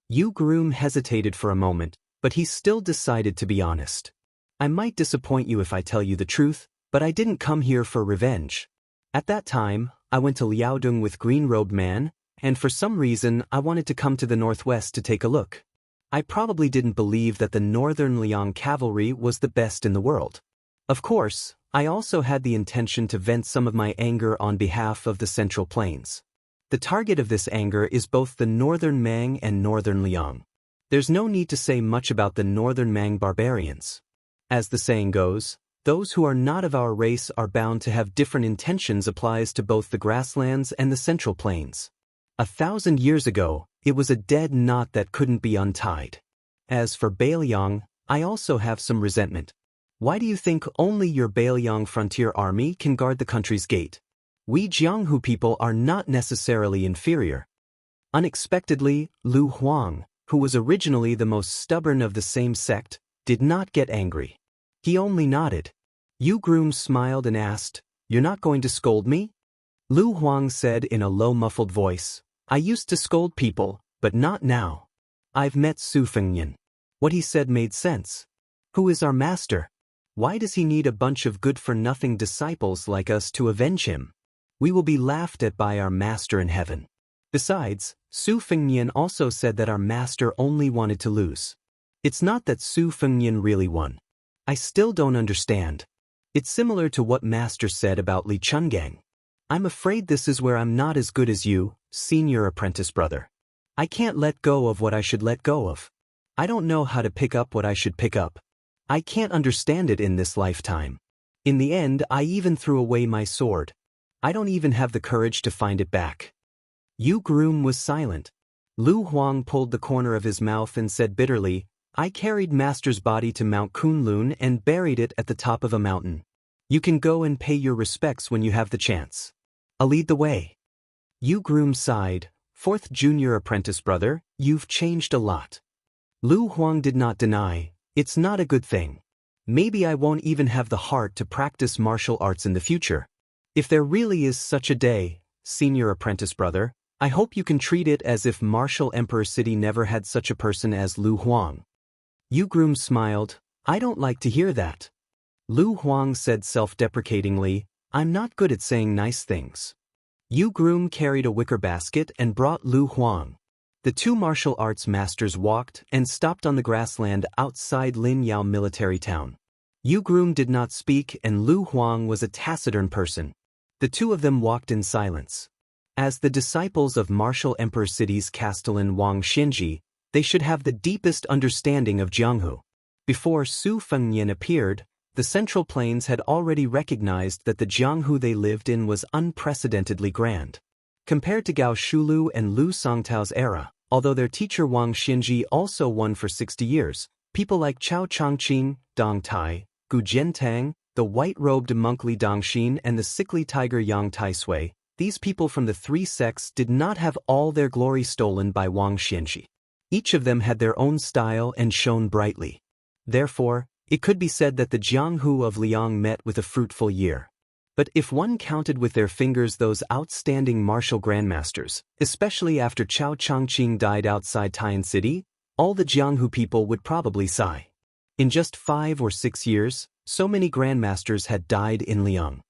Yu Groom hesitated for a moment, but he still decided to be honest. "I might disappoint you if I tell you the truth, but I didn't come here for revenge. At that time, I went to Liaodong with Green-Robed Man, and for some reason I wanted to come to the northwest to take a look. I probably didn't believe that the northern Liang cavalry was the best in the world. Of course, I also had the intention to vent some of my anger on behalf of the Central Plains. The target of this anger is both the northern Mang and northern Liang. There's no need to say much about the northern Mang barbarians. As the saying goes, those who are not of our race are bound to have different intentions applies to both the grasslands and the Central Plains. 1,000 years ago, it was a dead knot that couldn't be untied. As for Bailiang, I also have some resentment. Why do you think only your Bailiang frontier army can guard the country's gate? We Jianghu people are not necessarily inferior." Unexpectedly, Lu Huang, who was originally the most stubborn of the same sect, did not get angry. He only nodded. Yu Groom smiled and asked, "You're not going to scold me?" Lu Huang said in a low muffled voice, "I used to scold people, but not now. I've met Su Fengnian." What he said made sense. Who is our master? Why does he need a bunch of good-for-nothing disciples like us to avenge him? We will be laughed at by our master in heaven. Besides, Su Fengnian also said that our master only wanted to lose. It's not that Su Fengnian really won. I still don't understand. It's similar to what master said about Li Chungang. I'm afraid this is where I'm not as good as you, senior apprentice brother. I can't let go of what I should let go of. I don't know how to pick up what I should pick up. I can't understand it in this lifetime. In the end, I even threw away my sword. I don't even have the courage to find it back." Yu Groom was silent. Lu Huang pulled the corner of his mouth and said bitterly, "I carried master's body to Mount Kunlun and buried it at the top of a mountain. You can go and pay your respects when you have the chance. I'll lead the way." Yu Groom sighed. "Fourth junior apprentice brother, you've changed a lot." Lu Huang did not deny, "It's not a good thing. Maybe I won't even have the heart to practice martial arts in the future. If there really is such a day, senior apprentice brother, I hope you can treat it as if Martial Emperor City never had such a person as Lu Huang." Yu Groom smiled. "I don't like to hear that." Lu Huang said self-deprecatingly, "I'm not good at saying nice things." Yu Groom carried a wicker basket and brought Lu Huang. The two martial arts masters walked and stopped on the grassland outside Lin Yao military town. Yu Groom did not speak and Lu Huang was a taciturn person. The two of them walked in silence. As the disciples of Martial Emperor City's castellan Wang Xianxia, they should have the deepest understanding of Jianghu. Before Su Fengnian appeared, the Central Plains had already recognized that the Jianghu they lived in was unprecedentedly grand. Compared to Gao Shulu and Lu Songtao's era, although their teacher Wang Xianxia also won for 60 years, people like Chao Chongqing, Dong Tai, Gu Jiantang, the white-robed monk Li Dongxin and the sickly tiger Yang Taisui, these people from the three sects did not have all their glory stolen by Wang Xianxia. Each of them had their own style and shone brightly. Therefore, it could be said that the Jianghu of Liang met with a fruitful year. But if one counted with their fingers those outstanding martial grandmasters, especially after Chao Chongqing died outside Tian City, all the Jianghu people would probably sigh. In just 5 or 6 years, so many grandmasters had died in Liang.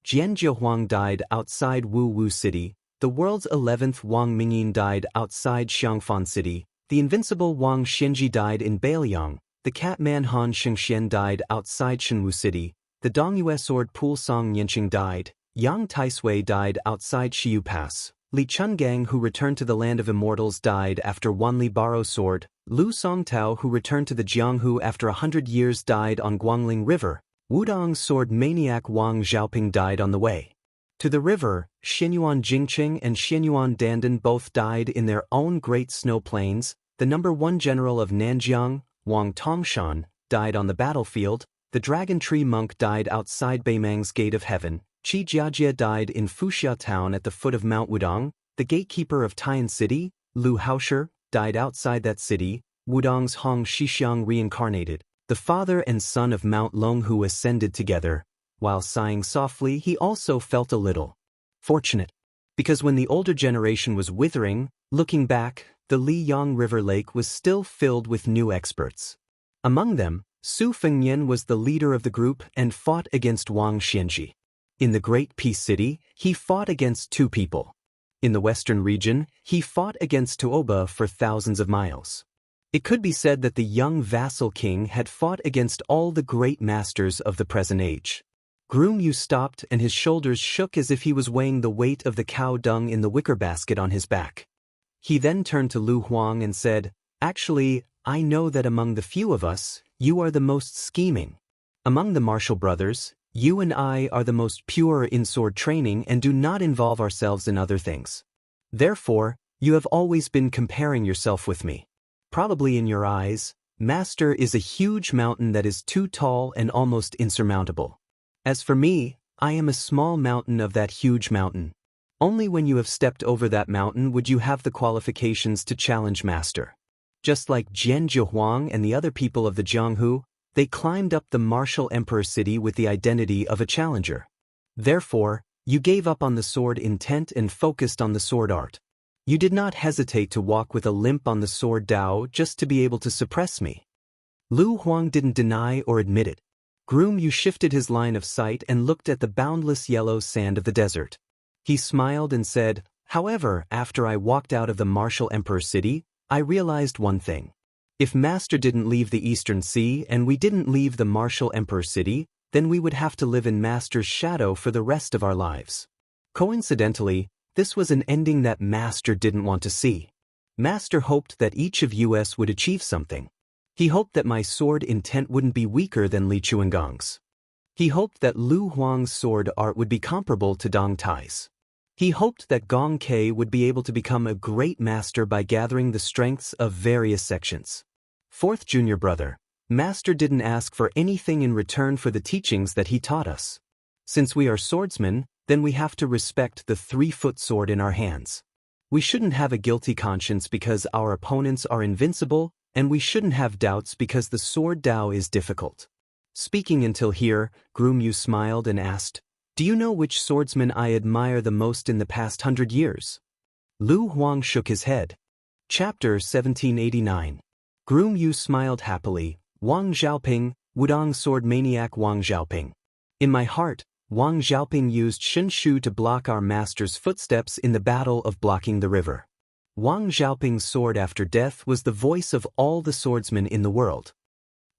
Jian Jiehuang died outside Wu City, the world's 11th Wang Mingyin died outside Xiangfan City, the invincible Wang Xianxia died in Bailiang, the Catman Han Shengxian died outside Shenwu City, the Dongyue sword Pul Song Yanqing died, Yang Taisui died outside Xiu Pass, Li Chungang who returned to the land of immortals died after Wanli Baro sword, Lu Songtao who returned to the Jianghu after 100 years died on Guangling River, Wudong's sword maniac Wang Xiaoping died on the way. To the river, Xianyuan Jingqing and Xianyuan Dandan both died in their own great snow plains. The #1 general of Nanjiang, Wang Tongshan, died on the battlefield. The Dragon Tree monk died outside Beimang's Gate of Heaven. Qi Jiajie died in Fuxia town at the foot of Mount Wudong. The gatekeeper of Tian City, Lu Haoshi, died outside that city. Wudong's Hong Shixiang reincarnated. The father and son of Mount Longhu ascended together. While sighing softly, he also felt a little fortunate. Because when the older generation was withering, looking back, the Liyang River Lake was still filled with new experts. Among them, Su Fengnian was the leader of the group and fought against Wang Xianxia. In the Great Peace City, he fought against 2 people. In the western region, he fought against Tuoba for thousands of miles. It could be said that the young vassal king had fought against all the great masters of the present age. Groom Yu stopped and his shoulders shook as if he was weighing the weight of the cow dung in the wicker basket on his back. He then turned to Lu Huang and said, "Actually, I know that among the few of us, you are the most scheming. Among the martial brothers, you and I are the most pure in sword training and do not involve ourselves in other things. Therefore, you have always been comparing yourself with me. Probably in your eyes, Master is a huge mountain that is too tall and almost insurmountable. As for me, I am a small mountain of that huge mountain. Only when you have stepped over that mountain would you have the qualifications to challenge Master." Just like Jian Zhihuang and the other people of the Jianghu, they climbed up the martial emperor city with the identity of a challenger. Therefore, you gave up on the sword intent and focused on the sword art. You did not hesitate to walk with a limp on the sword Dao just to be able to suppress me. Lu Huang didn't deny or admit it. Groom Yu shifted his line of sight and looked at the boundless yellow sand of the desert. He smiled and said, "However, after I walked out of the martial emperor city, I realized one thing. If Master didn't leave the Eastern Sea and we didn't leave the martial emperor city, then we would have to live in Master's shadow for the rest of our lives." Coincidentally, this was an ending that Master didn't want to see. Master hoped that each of us would achieve something. He hoped that my sword intent wouldn't be weaker than Li Chuangong's. He hoped that Lu Huang's sword art would be comparable to Dong Tai's. He hoped that Gong Kei would be able to become a great master by gathering the strengths of various sections. 4th junior brother, Master didn't ask for anything in return for the teachings that he taught us. Since we are swordsmen, then we have to respect the 3-foot sword in our hands. We shouldn't have a guilty conscience because our opponents are invincible, and we shouldn't have doubts because the sword Dao is difficult. Speaking until here, Groom Yu smiled and asked, "Do you know which swordsman I admire the most in the past 100 years?" Lu Huang shook his head. Chapter 1789. Groom Yu smiled happily. "Wang Xiaoping, Wudong sword maniac Wang Xiaoping. In my heart, Wang Xiaoping used Shen Shu to block our master's footsteps in the battle of blocking the river. Wang Xiaoping's sword after death was the voice of all the swordsmen in the world."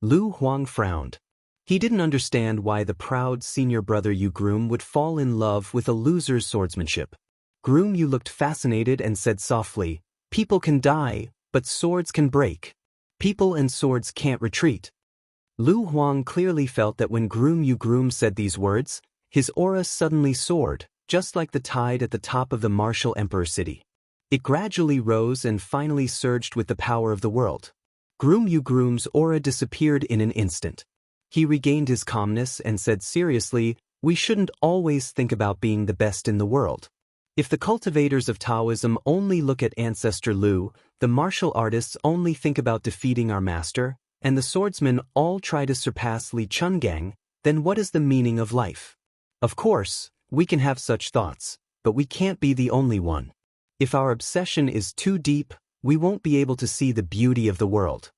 Lu Huang frowned. He didn't understand why the proud senior brother Yu Groom would fall in love with a loser's swordsmanship. Groom Yu looked fascinated and said softly, "People can die, but swords can break. People and swords can't retreat." Lu Huang clearly felt that when Groom said these words, his aura suddenly soared, just like the tide at the top of the martial emperor city. It gradually rose and finally surged with the power of the world. Groom's aura disappeared in an instant. He regained his calmness and said seriously, "We shouldn't always think about being the best in the world. If the cultivators of Taoism only look at Ancestor Lu, the martial artists only think about defeating our master, and the swordsmen all try to surpass Li Chungang, then what is the meaning of life? Of course, we can have such thoughts, but we can't be the only one. If our obsession is too deep, we won't be able to see the beauty of the world."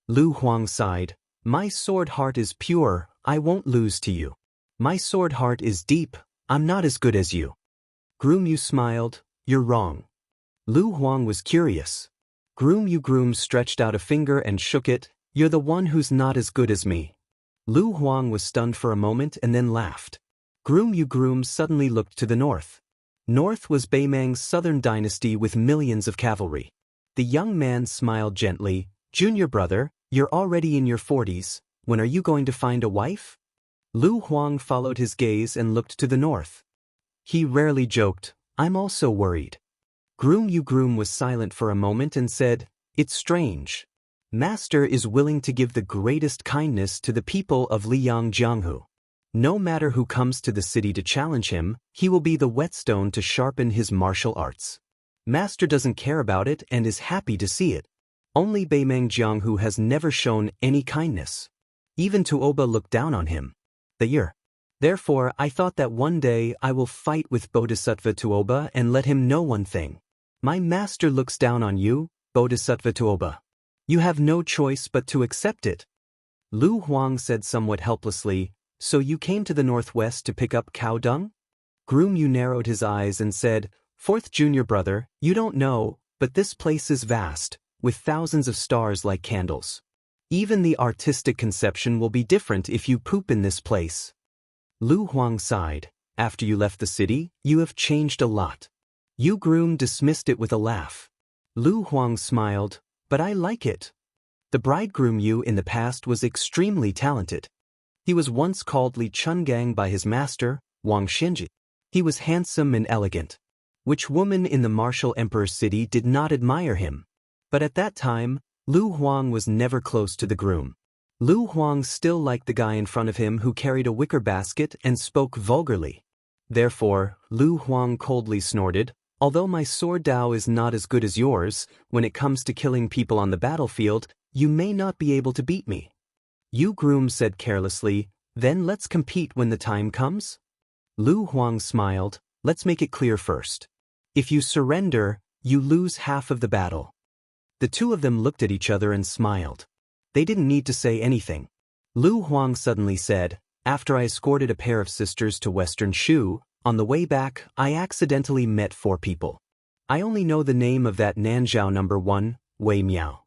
Lu Huang sighed. "My sword heart is pure, I won't lose to you. My sword heart is deep, I'm not as good as you." Groom Yu smiled. "You're wrong." Lu Huang was curious. Groom stretched out a finger and shook it. "You're the one who's not as good as me." Lu Huang was stunned for a moment and then laughed. Groom suddenly looked to the north. North was Beimang's southern dynasty with millions of cavalry. The young man smiled gently. "Junior brother, you're already in your 40s, when are you going to find a wife?" Lu Huang followed his gaze and looked to the north. He rarely joked, "I'm also worried." Groom was silent for a moment and said, "It's strange. Master is willing to give the greatest kindness to the people of Liang Jianghu. No matter who comes to the city to challenge him, he will be the whetstone to sharpen his martial arts. Master doesn't care about it and is happy to see it. Only Beimeng Jianghu has never shown any kindness. Even Tuoba looked down on him. The year. Therefore, I thought that one day I will fight with Bodhisattva Tuoba and let him know one thing. My master looks down on you, Bodhisattva Tuoba. You have no choice but to accept it." Lu Huang said somewhat helplessly, "So you came to the northwest to pick up cow dung?" Groom narrowed his eyes and said, "Fourth junior brother, you don't know, but this place is vast, with thousands of stars like candles. Even the artistic conception will be different if you poop in this place." Lu Huang sighed. "After you left the city, you have changed a lot." Yu Groom dismissed it with a laugh. Lu Huang smiled, "But I like it. The bridegroom Yu in the past was extremely talented. He was once called Li Chungang by his master, Wang Xinji. He was handsome and elegant. Which woman in the martial emperor's city did not admire him? But at that time, Lu Huang was never close to the groom. Lu Huang still liked the guy in front of him who carried a wicker basket and spoke vulgarly. Therefore, Lu Huang coldly snorted, "Although my sword Dao is not as good as yours, when it comes to killing people on the battlefield, you may not be able to beat me." Yu Groom said carelessly, "Then let's compete when the time comes?" Lu Huang smiled, "Let's make it clear first. If you surrender, you lose half of the battle." The two of them looked at each other and smiled. They didn't need to say anything. Lu Huang suddenly said, "After I escorted a pair of sisters to Western Shu, on the way back, I accidentally met 4 people. I only know the name of that Nanzhao number 1, Wei Miao.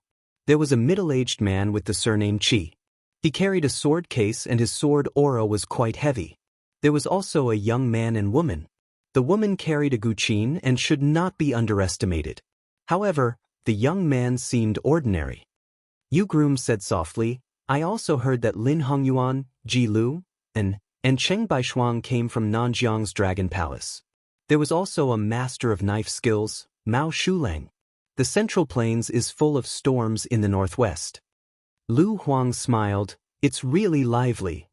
There was a middle-aged man with the surname Qi. He carried a sword case and his sword aura was quite heavy. There was also a young man and woman. The woman carried a guqin and should not be underestimated. However, the young man seemed ordinary." Yu Groom said softly, "I also heard that Lin Hongyuan, Ji Lu, and Cheng Baishuang came from Nanjiang's Dragon Palace. There was also a master of knife skills, Mao Shulang. The Central Plains is full of storms in the northwest." Lu Huang smiled, "It's really lively.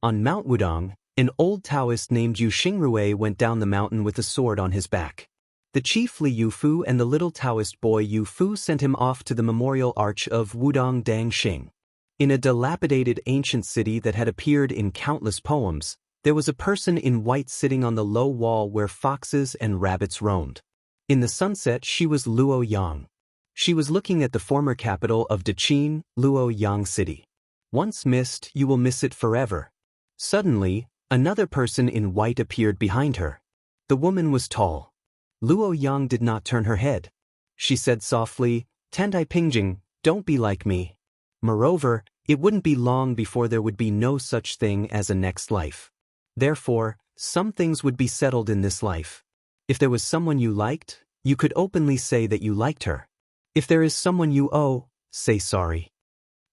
On Mount Wudong, an old Taoist named Yu Xingrui went down the mountain with a sword on his back. The chief Li Yufu and the little Taoist boy Yu Fu sent him off to the memorial arch of Wudong Dangxing. In a dilapidated ancient city that had appeared in countless poems, there was a person in white sitting on the low wall where foxes and rabbits roamed. In the sunset she was Luo Yang. She was looking at the former capital of Daqin, Luo Yang City. Once missed, you will miss it forever." Suddenly, another person in white appeared behind her. The woman was tall. Luo Yang did not turn her head. She said softly, "Tantai Pingjing, don't be like me. Moreover, it wouldn't be long before there would be no such thing as a next life. Therefore, some things would be settled in this life. If there was someone you liked, you could openly say that you liked her. If there is someone you owe, say sorry."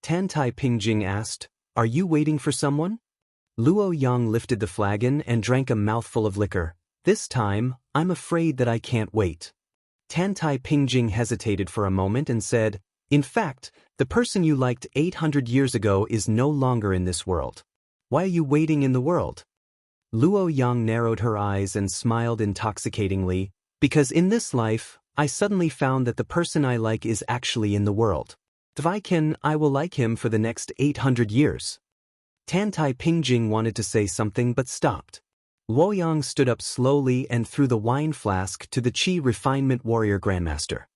Tantai Pingjing asked, "Are you waiting for someone?" Luo Yang lifted the flagon and drank a mouthful of liquor. "This time, I'm afraid that I can't wait." Tantai Pingjing hesitated for a moment and said, "In fact, the person you liked 800 years ago is no longer in this world. Why are you waiting in the world?" Luo Yang narrowed her eyes and smiled intoxicatingly, "Because in this life, I suddenly found that the person I like is actually in the world. If I can, I will like him for the next 800 years. Tantai Pingjing wanted to say something but stopped. Luo Yang stood up slowly and threw the wine flask to the Qi Refinement Warrior Grandmaster.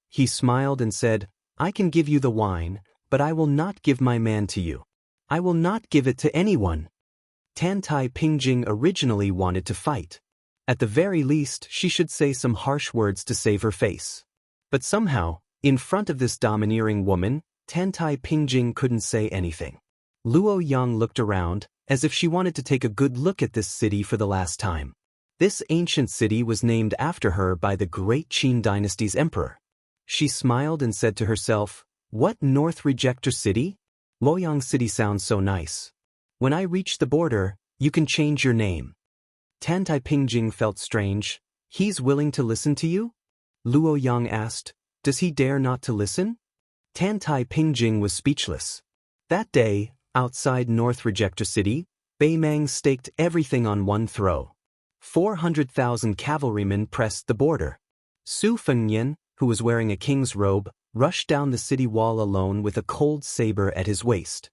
He smiled and said, "I can give you the wine, but I will not give my man to you. I will not give it to anyone." Tantai Pingjing originally wanted to fight. At the very least, she should say some harsh words to save her face. But somehow, in front of this domineering woman, Tantai Pingjing couldn't say anything. Luo Yang looked around, as if she wanted to take a good look at this city for the last time. This ancient city was named after her by the great Qin dynasty's emperor. She smiled and said to herself, "What North Rejector city? Luoyang City sounds so nice. When I reach the border, you can change your name." Tan Tai Pingjing felt strange. He's willing to listen to you? Luo Yang asked. Does he dare not to listen? Tan Tai Pingjing was speechless. That day, outside North Rejector City, Bei Mang staked everything on one throw. 400,000 cavalrymen pressed the border. Su Fengnian, who was wearing a king's robe, rushed down the city wall alone with a cold saber at his waist.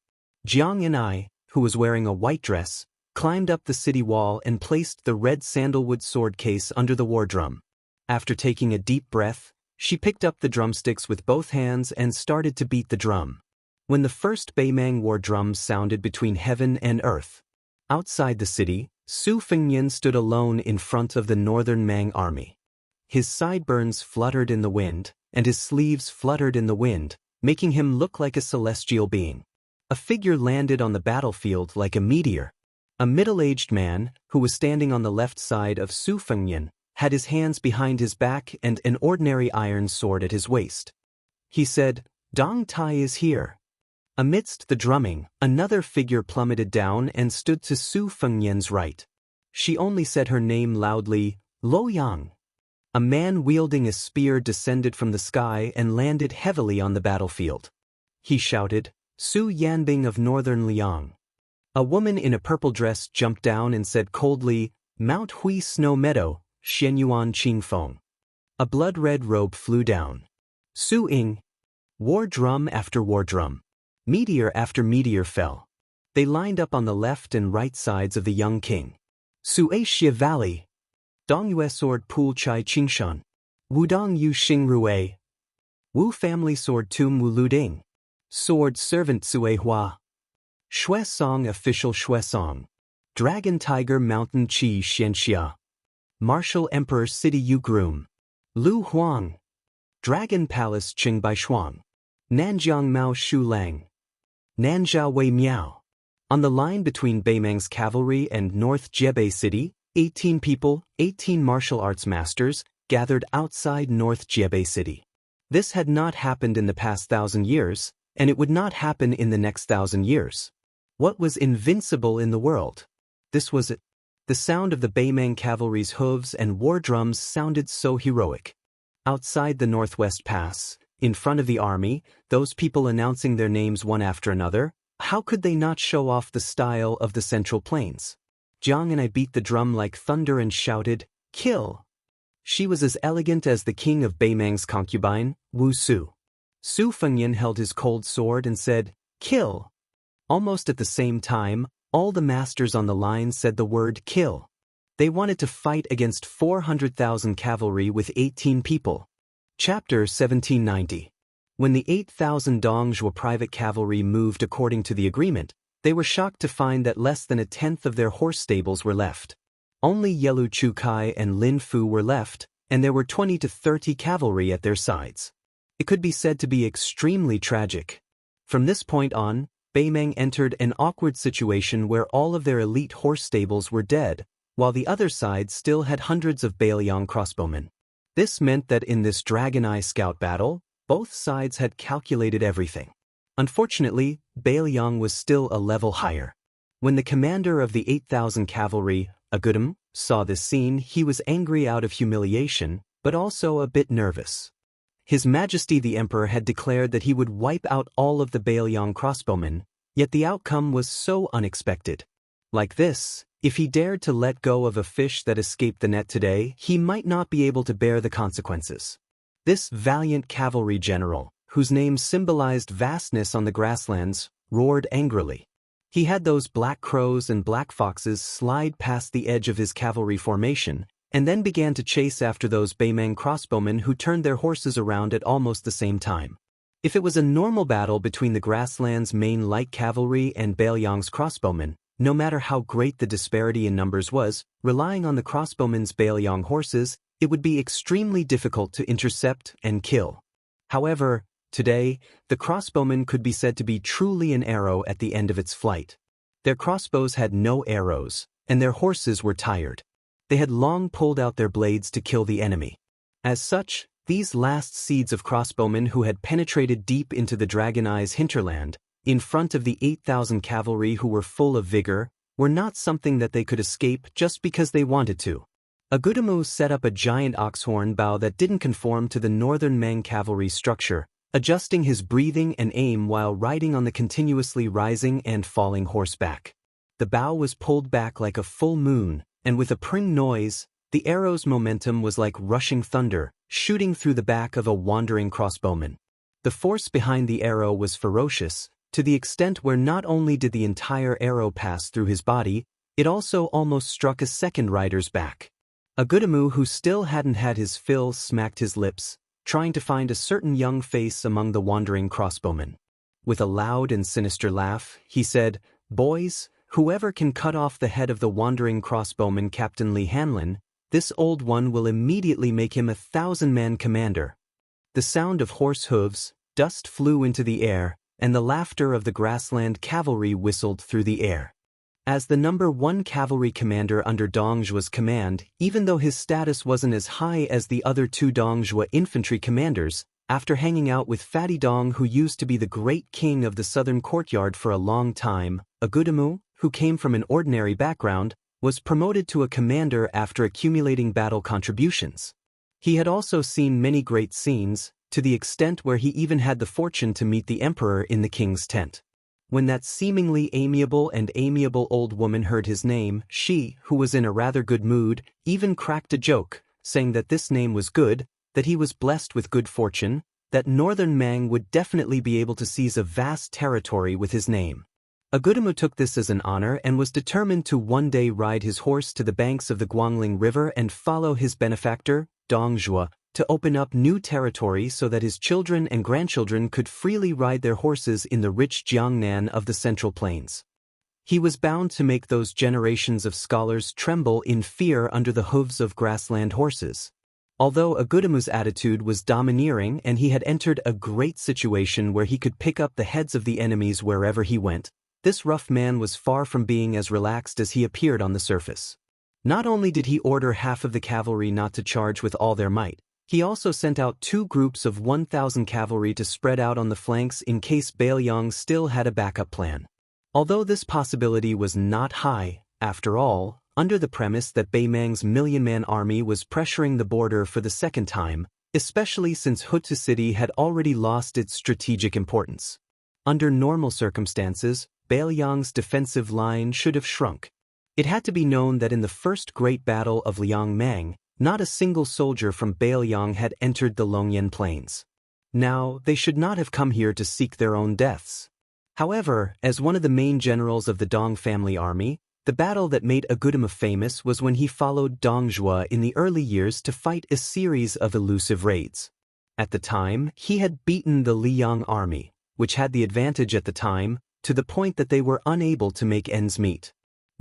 Jiang Yan'ai, who was wearing a white dress, climbed up the city wall and placed the red sandalwood sword case under the war drum. After taking a deep breath, she picked up the drumsticks with both hands and started to beat the drum. When the first Beimang war drums sounded between heaven and earth. Outside the city, Su Fengnian stood alone in front of the northern Mang army. His sideburns fluttered in the wind, and his sleeves fluttered in the wind, making him look like a celestial being. A figure landed on the battlefield like a meteor. A middle-aged man, who was standing on the left side of Su Fengnian, had his hands behind his back and an ordinary iron sword at his waist. He said, "Dong Tai is here." Amidst the drumming, another figure plummeted down and stood to Su Fengnian's right. She only said her name loudly, "Lo Yang." A man wielding a spear descended from the sky and landed heavily on the battlefield. He shouted, "Su Yanbing of Northern Liang." A woman in a purple dress jumped down and said coldly, "Mount Hui Snow Meadow, Xianyuan Qingfeng." A blood-red robe flew down. Su Ying. War drum after war drum. Meteor after meteor fell. They lined up on the left and right sides of the young king. Su Xia Valley. Dongyue sword Pool Chai Qingshan. Wudong Yu Xing Rui. Wu family sword Tum Wu Luding. Sword servant Sui Hua. Shui Song official Shui Song. Dragon Tiger Mountain Qi Xianxia. Martial Emperor City Yu Groom. Lu Huang. Dragon Palace Qing Bai Shuang. Nanjiang Mao Shu Lang. Nanzhao Wei Miao. On the line between Beimang's cavalry and North Jebei City, 18 people, 18 martial arts masters, gathered outside North Jebei City. This had not happened in the past 1,000 years, and it would not happen in the next 1,000 years. What was invincible in the world? This was it. The sound of the Beimang cavalry's hooves and war drums sounded so heroic. Outside the Northwest Pass, in front of the army, those people announcing their names one after another, how could they not show off the style of the Central Plains? Jiang and I beat the drum like thunder and shouted, "Kill!" She was as elegant as the king of Beimang's concubine, Wu Su. Su Fengnian held his cold sword and said, "Kill!" Almost at the same time, all the masters on the line said the word "kill." They wanted to fight against 400,000 cavalry with 18 people. Chapter 1790. When the 8,000 Dongjue private cavalry moved according to the agreement, they were shocked to find that less than a tenth of their horse stables were left. Only Yelu Chukai and Lin Fu were left, and there were 20 to 30 cavalry at their sides. It could be said to be extremely tragic. From this point on, Beimang entered an awkward situation where all of their elite horse stables were dead, while the other side still had hundreds of Bailiang crossbowmen. This meant that in this Dragon Eye scout battle, both sides had calculated everything. Unfortunately, Bailiang was still a level higher. When the commander of the 8,000 cavalry, Agudam, saw this scene, he was angry out of humiliation, but also a bit nervous. His Majesty the Emperor had declared that he would wipe out all of the Bailiang crossbowmen, yet the outcome was so unexpected. Like this, if he dared to let go of a fish that escaped the net today, he might not be able to bear the consequences. This valiant cavalry general, whose name symbolized vastness on the grasslands, roared angrily. He had those black crows and black foxes slide past the edge of his cavalry formation, and then began to chase after those Beimang crossbowmen who turned their horses around at almost the same time. If it was a normal battle between the grassland's main light cavalry and Bailiang's crossbowmen, no matter how great the disparity in numbers was, relying on the crossbowmen's Bailiang horses, it would be extremely difficult to intercept and kill. However, today, the crossbowman could be said to be truly an arrow at the end of its flight. Their crossbows had no arrows, and their horses were tired. They had long pulled out their blades to kill the enemy. As such, these last seeds of crossbowmen who had penetrated deep into the Dragon Eye's hinterland, in front of the 8,000 cavalry who were full of vigor, were not something that they could escape just because they wanted to. Agudemu set up a giant oxhorn bow that didn't conform to the northern Mang cavalry structure, adjusting his breathing and aim while riding on the continuously rising and falling horseback. The bow was pulled back like a full moon, and with a pring noise, the arrow's momentum was like rushing thunder, shooting through the back of a wandering crossbowman. The force behind the arrow was ferocious, to the extent where not only did the entire arrow pass through his body, it also almost struck a second rider's back. Agudemu, who still hadn't had his fill, smacked his lips, trying to find a certain young face among the wandering crossbowmen. With a loud and sinister laugh, he said, "Boys, whoever can cut off the head of the wandering crossbowman Captain Li Hanlin, this old one will immediately make him a 1,000-man commander." The sound of horse hooves, dust flew into the air, and the laughter of the grassland cavalry whistled through the air. As the number 1 cavalry commander under Dongzhua's command, even though his status wasn't as high as the other 2 Dongzhua infantry commanders, after hanging out with Fatty Dong, who used to be the great king of the southern courtyard for a long time, Agudemu, who came from an ordinary background, was promoted to a commander after accumulating battle contributions. He had also seen many great scenes, to the extent where he even had the fortune to meet the emperor in the king's tent. When that seemingly amiable old woman heard his name, she, who was in a rather good mood, even cracked a joke, saying that this name was good, that he was blessed with good fortune, that northern Mang would definitely be able to seize a vast territory with his name. Agudemu took this as an honor and was determined to one day ride his horse to the banks of the Guangling River and follow his benefactor, Dongzhua, to open up new territory so that his children and grandchildren could freely ride their horses in the rich Jiangnan of the Central Plains. He was bound to make those generations of scholars tremble in fear under the hooves of grassland horses. Although Agudemu's attitude was domineering and he had entered a great situation where he could pick up the heads of the enemies wherever he went, this rough man was far from being as relaxed as he appeared on the surface. Not only did he order half of the cavalry not to charge with all their might, he also sent out 2 groups of 1,000 cavalry to spread out on the flanks in case Bailiang still had a backup plan. Although this possibility was not high, after all, under the premise that Baimang's million-man army was pressuring the border for the second time, especially since Hutu City had already lost its strategic importance. Under normal circumstances, Bailiang's defensive line should have shrunk. It had to be known that in the first great battle of Liangmang, not a single soldier from Bailiang had entered the Longyan Plains. Now, they should not have come here to seek their own deaths. However, as one of the main generals of the Dong family army, the battle that made Agudemu famous was when he followed Dongzhua in the early years to fight a series of elusive raids. At the time, he had beaten the Liang army, which had the advantage at the time, to the point that they were unable to make ends meet.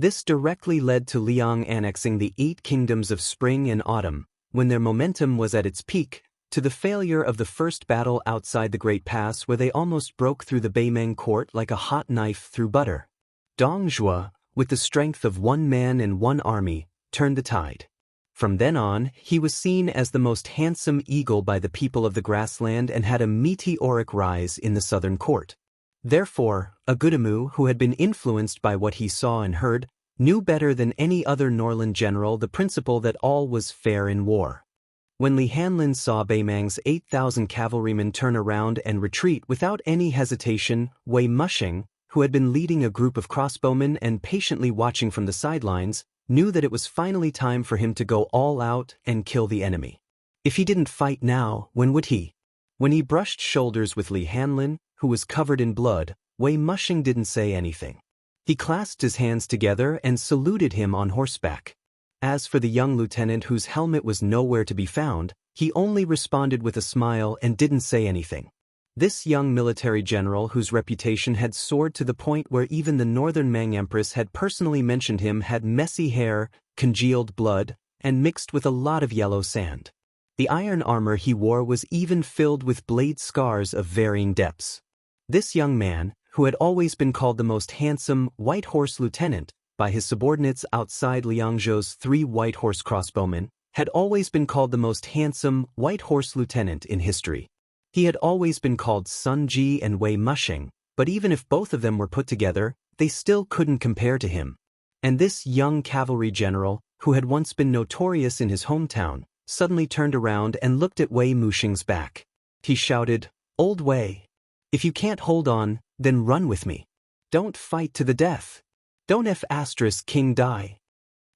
This directly led to Liang annexing the 8 kingdoms of spring and autumn, when their momentum was at its peak, to the failure of the first battle outside the Great Pass where they almost broke through the Baimang court like a hot knife through butter. Dongzhua, with the strength of 1 man and 1 army, turned the tide. From then on, he was seen as the most handsome eagle by the people of the grassland and had a meteoric rise in the southern court. Therefore, Agudemu, who had been influenced by what he saw and heard, knew better than any other Norland general the principle that all was fair in war. When Li Hanlin saw Baimang's 8,000 cavalrymen turn around and retreat without any hesitation, Wei Mushing, who had been leading a group of crossbowmen and patiently watching from the sidelines, knew that it was finally time for him to go all out and kill the enemy. If he didn't fight now, when would he? When he brushed shoulders with Li Hanlin, who was covered in blood, Wei Mushing didn't say anything. He clasped his hands together and saluted him on horseback. As for the young lieutenant whose helmet was nowhere to be found, he only responded with a smile and didn't say anything. This young military general, whose reputation had soared to the point where even the northern Mang Empress had personally mentioned him, had messy hair, congealed blood, and mixed with a lot of yellow sand. The iron armor he wore was even filled with blade scars of varying depths. This young man, who had always been called the most handsome White Horse Lieutenant by his subordinates outside Liangzhou's 3 White Horse crossbowmen, had always been called the most handsome White Horse Lieutenant in history. He had always been called Sun Ji and Wei Mushing, but even if both of them were put together, they still couldn't compare to him. And this young cavalry general, who had once been notorious in his hometown, suddenly turned around and looked at Wei Muxing's back. He shouted, "Old Wei, if you can't hold on, then run with me. Don't fight to the death. Don't King die."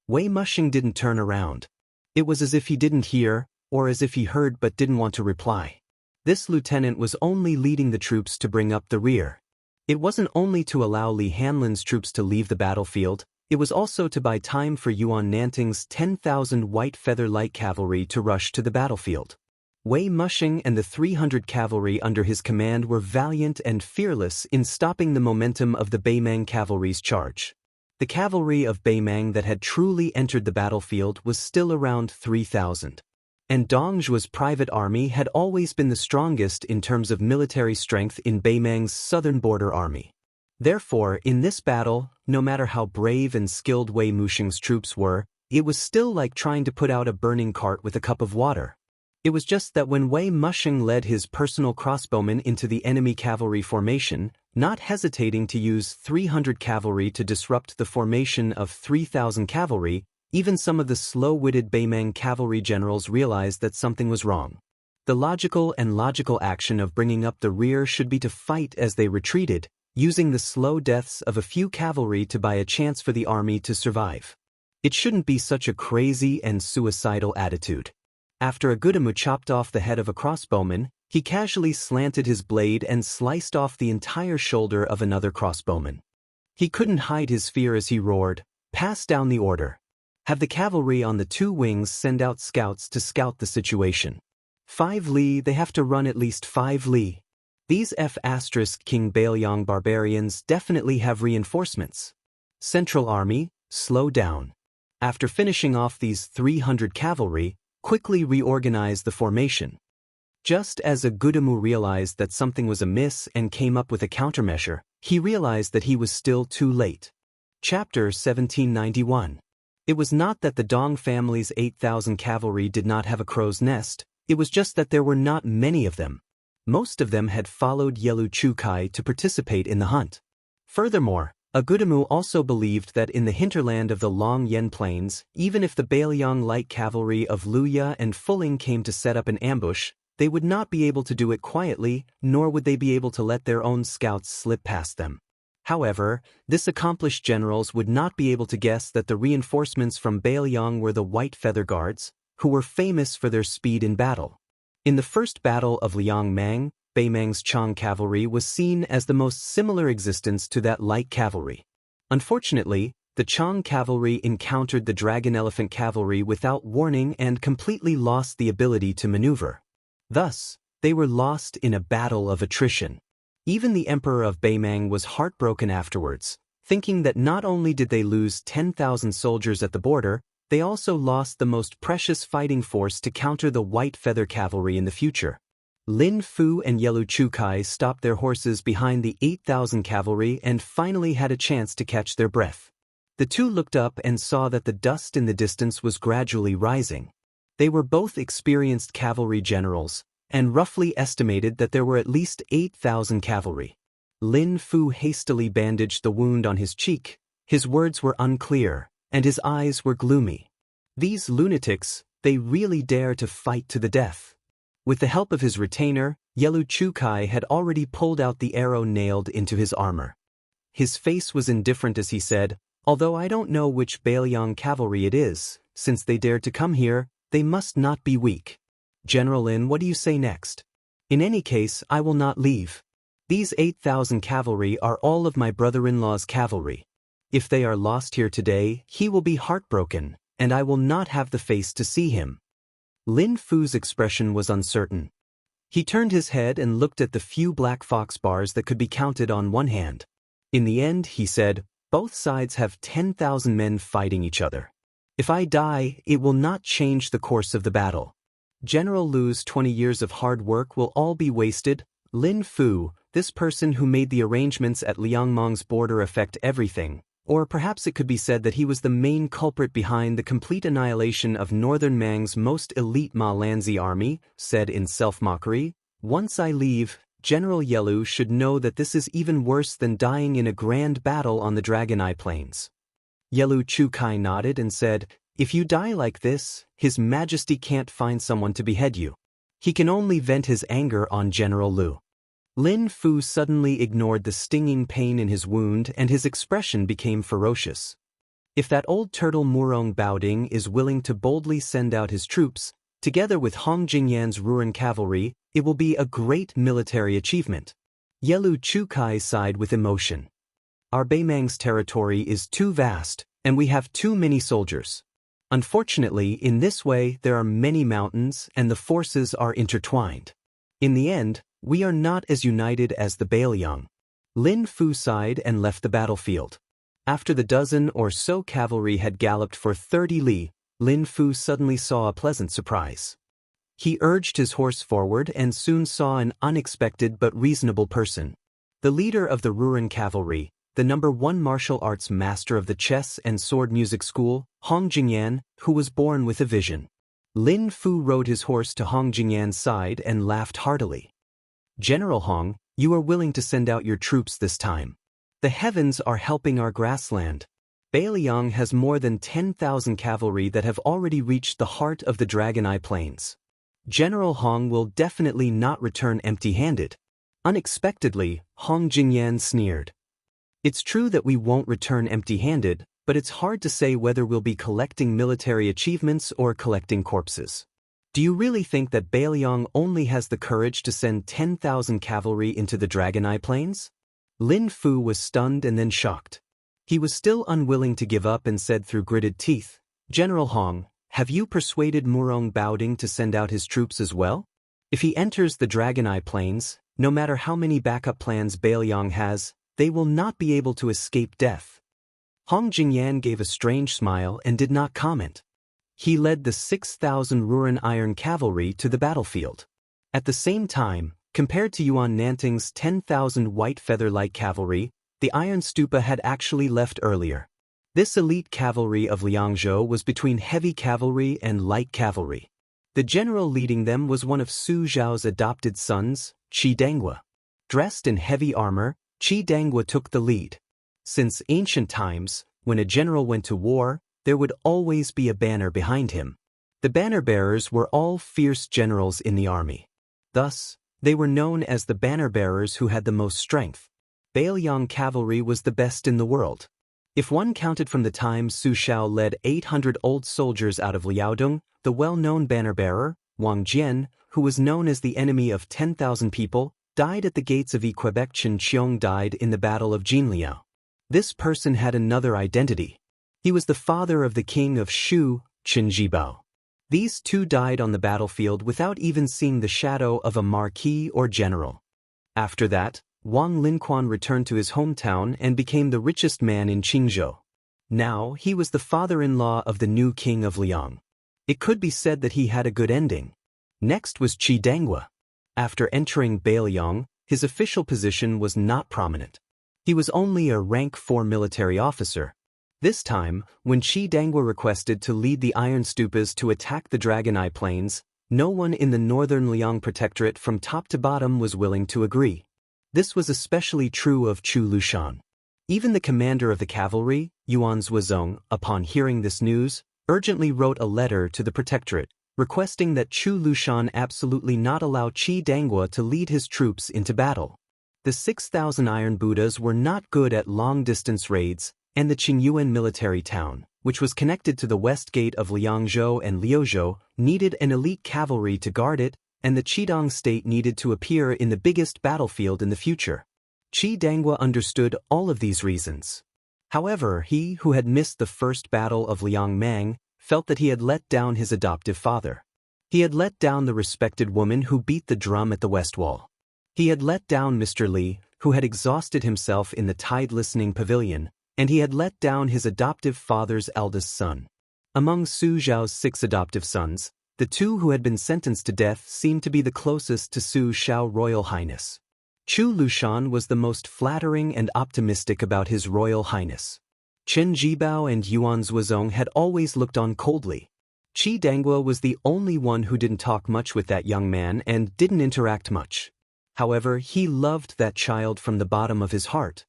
Wei Muxing didn't turn around. It was as if he didn't hear, or as if he heard but didn't want to reply. This lieutenant was only leading the troops to bring up the rear. It wasn't only to allow Li Hanlin's troops to leave the battlefield, it was also to buy time for Yuan Nanting's 10,000 white feather light cavalry to rush to the battlefield. Wei Muxing and the 300 cavalry under his command were valiant and fearless in stopping the momentum of the Beimang cavalry's charge. The cavalry of Beimang that had truly entered the battlefield was still around 3,000. And Dongzhuo's private army had always been the strongest in terms of military strength in Beimang's southern border army. Therefore, in this battle, no matter how brave and skilled Wei Muxing's troops were, it was still like trying to put out a burning cart with a cup of water. It was just that when Wei Muxing led his personal crossbowmen into the enemy cavalry formation, not hesitating to use 300 cavalry to disrupt the formation of 3,000 cavalry, even some of the slow-witted Beimang cavalry generals realized that something was wrong. The logical action of bringing up the rear should be to fight as they retreated, using the slow deaths of a few cavalry to buy a chance for the army to survive. It shouldn't be such a crazy and suicidal attitude. After a Gudamu chopped off the head of a crossbowman, he casually slanted his blade and sliced off the entire shoulder of another crossbowman. He couldn't hide his fear as he roared, "Pass down the order. Have the cavalry on the two wings send out scouts to scout the situation. 5 li, they have to run at least 5 li. These King Baoyang barbarians definitely have reinforcements. Central Army, slow down. After finishing off these 300 cavalry, quickly reorganize the formation." Just as a Gudamu realized that something was amiss and came up with a countermeasure, he realized that he was still too late. Chapter 1791. It was not that the Dong family's 8,000 cavalry did not have a crow's nest, it was just that there were not many of them. Most of them had followed Yelu Chukai to participate in the hunt. Furthermore, Agudamu also believed that in the hinterland of the Long Yen Plains, even if the Baoyang light cavalry of Luya and Fuling came to set up an ambush, they would not be able to do it quietly, nor would they be able to let their own scouts slip past them. However, this accomplished generals would not be able to guess that the reinforcements from Baoyang were the White Feather Guards, who were famous for their speed in battle. In the first battle of Liangmang, Beimang's Chang cavalry was seen as the most similar existence to that light cavalry. Unfortunately, the Chang cavalry encountered the Dragon Elephant cavalry without warning and completely lost the ability to maneuver. Thus, they were lost in a battle of attrition. Even the Emperor of Beimang was heartbroken afterwards, thinking that not only did they lose 10,000 soldiers at the border, they also lost the most precious fighting force to counter the White Feather cavalry in the future. Lin Fu and Yelu Chukai stopped their horses behind the 8,000 cavalry and finally had a chance to catch their breath. The two looked up and saw that the dust in the distance was gradually rising. They were both experienced cavalry generals, and roughly estimated that there were at least 8,000 cavalry. Lin Fu hastily bandaged the wound on his cheek, his words were unclear, and his eyes were gloomy. These lunatics, they really dare to fight to the death. With the help of his retainer, Yelu Chukai had already pulled out the arrow nailed into his armor. His face was indifferent as he said, "Although I don't know which Baoyang cavalry it is, since they dared to come here, they must not be weak. General Lin, what do you say next? In any case, I will not leave. These 8,000 cavalry are all of my brother-in-law's cavalry. If they are lost here today, he will be heartbroken, and I will not have the face to see him." Lin Fu's expression was uncertain. He turned his head and looked at the few black fox bars that could be counted on one hand. In the end, he said, "Both sides have 10,000 men fighting each other. If I die, it will not change the course of the battle. General Lu's 20 years of hard work will all be wasted. Lin Fu, this person who made the arrangements at Liangmang's border affect everything. Or perhaps it could be said that he was the main culprit behind the complete annihilation of Northern Mang's most elite Ma Lanzi army, said in self-mockery, "Once I leave, General Yelu should know that this is even worse than dying in a grand battle on the Dragon Eye Plains." Yelu Chukai nodded and said, "If you die like this, His Majesty can't find someone to behead you. He can only vent his anger on General Lu." Lin Fu suddenly ignored the stinging pain in his wound and his expression became ferocious. If that old turtle Murong Baoding is willing to boldly send out his troops, together with Hong Jingyan's Ruran cavalry, it will be a great military achievement. Yelu Chukai sighed with emotion. Our Beimang's territory is too vast, and we have too many soldiers. Unfortunately, in this way there are many mountains and the forces are intertwined. In the end, we are not as united as the Bailiang. Lin Fu sighed and left the battlefield. After the dozen or so cavalry had galloped for 30 li, Lin Fu suddenly saw a pleasant surprise. He urged his horse forward and soon saw an unexpected but reasonable person. The leader of the Ruran cavalry, the #1 martial arts master of the chess and sword music school, Hong Jingyan, who was born with a vision. Lin Fu rode his horse to Hong Jingyan's side and laughed heartily. "General Hong, you are willing to send out your troops this time. The heavens are helping our grassland. Bailiang has more than 10,000 cavalry that have already reached the heart of the Dragon Eye Plains. General Hong will definitely not return empty-handed." Unexpectedly, Hong Jingyan sneered. "It's true that we won't return empty-handed, but it's hard to say whether we'll be collecting military achievements or collecting corpses. Do you really think that Bailiang only has the courage to send 10,000 cavalry into the Dragon Eye Plains?" Lin Fu was stunned and then shocked. He was still unwilling to give up and said through gritted teeth, "General Hong, have you persuaded Murong Baoding to send out his troops as well? If he enters the Dragon Eye Plains, no matter how many backup plans Bailiang has, they will not be able to escape death." Hong Jingyan gave a strange smile and did not comment. He led the 6,000 Ruran Iron Cavalry to the battlefield. At the same time, compared to Yuan Nanting's 10,000 White Feather-Light Cavalry, the Iron Stupa had actually left earlier. This elite cavalry of Liangzhou was between heavy cavalry and light cavalry. The general leading them was one of Su Zhao's adopted sons, Qi Dangua. Dressed in heavy armor, Qi Dangua took the lead. Since ancient times, when a general went to war, there would always be a banner behind him. The banner bearers were all fierce generals in the army. Thus, they were known as the banner bearers who had the most strength. Bailiang cavalry was the best in the world. If one counted from the time Su Xiao led 800 old soldiers out of Liaodong, the well-known banner bearer, Wang Jian, who was known as the enemy of 10,000 people, died at the gates of Quebec. Chen Qiong died in the Battle of Jinliao. This person had another identity. He was the father of the king of Shu, Chen Jibao. These two died on the battlefield without even seeing the shadow of a marquis or general. After that, Wang Lin returned to his hometown and became the richest man in Qingzhou. Now he was the father-in-law of the new king of Liang. It could be said that he had a good ending. Next was Qi Dangua. After entering Bailiang, his official position was not prominent. He was only a rank 4 military officer. This time, when Qi Dangua requested to lead the Iron Stupas to attack the Dragon Eye Plains, no one in the northern Liang Protectorate from top to bottom was willing to agree. This was especially true of Chu Lushan. Even the commander of the cavalry, Yuan Zuozong, upon hearing this news, urgently wrote a letter to the Protectorate, requesting that Chu Lushan absolutely not allow Qi Dangua to lead his troops into battle. The 6,000 Iron Buddhas were not good at long-distance raids, and the Qingyuan military town, which was connected to the west gate of Liangzhou and Liuzhou, needed an elite cavalry to guard it, and the Qidong state needed to appear in the biggest battlefield in the future. Qi Dangua understood all of these reasons. However, he who had missed the first battle of Liangmang felt that he had let down his adoptive father. He had let down the respected woman who beat the drum at the West Wall. He had let down Mr. Li, who had exhausted himself in the tide-listening pavilion, and he had let down his adoptive father's eldest son. Among Su Zhao's 6 adoptive sons, the 2 who had been sentenced to death seemed to be the closest to Su Xiao Royal Highness. Chu Lushan was the most flattering and optimistic about his Royal Highness. Chen Jibao and Yuan Zuozong had always looked on coldly. Qi Dangua was the only one who didn't talk much with that young man and didn't interact much. However, he loved that child from the bottom of his heart.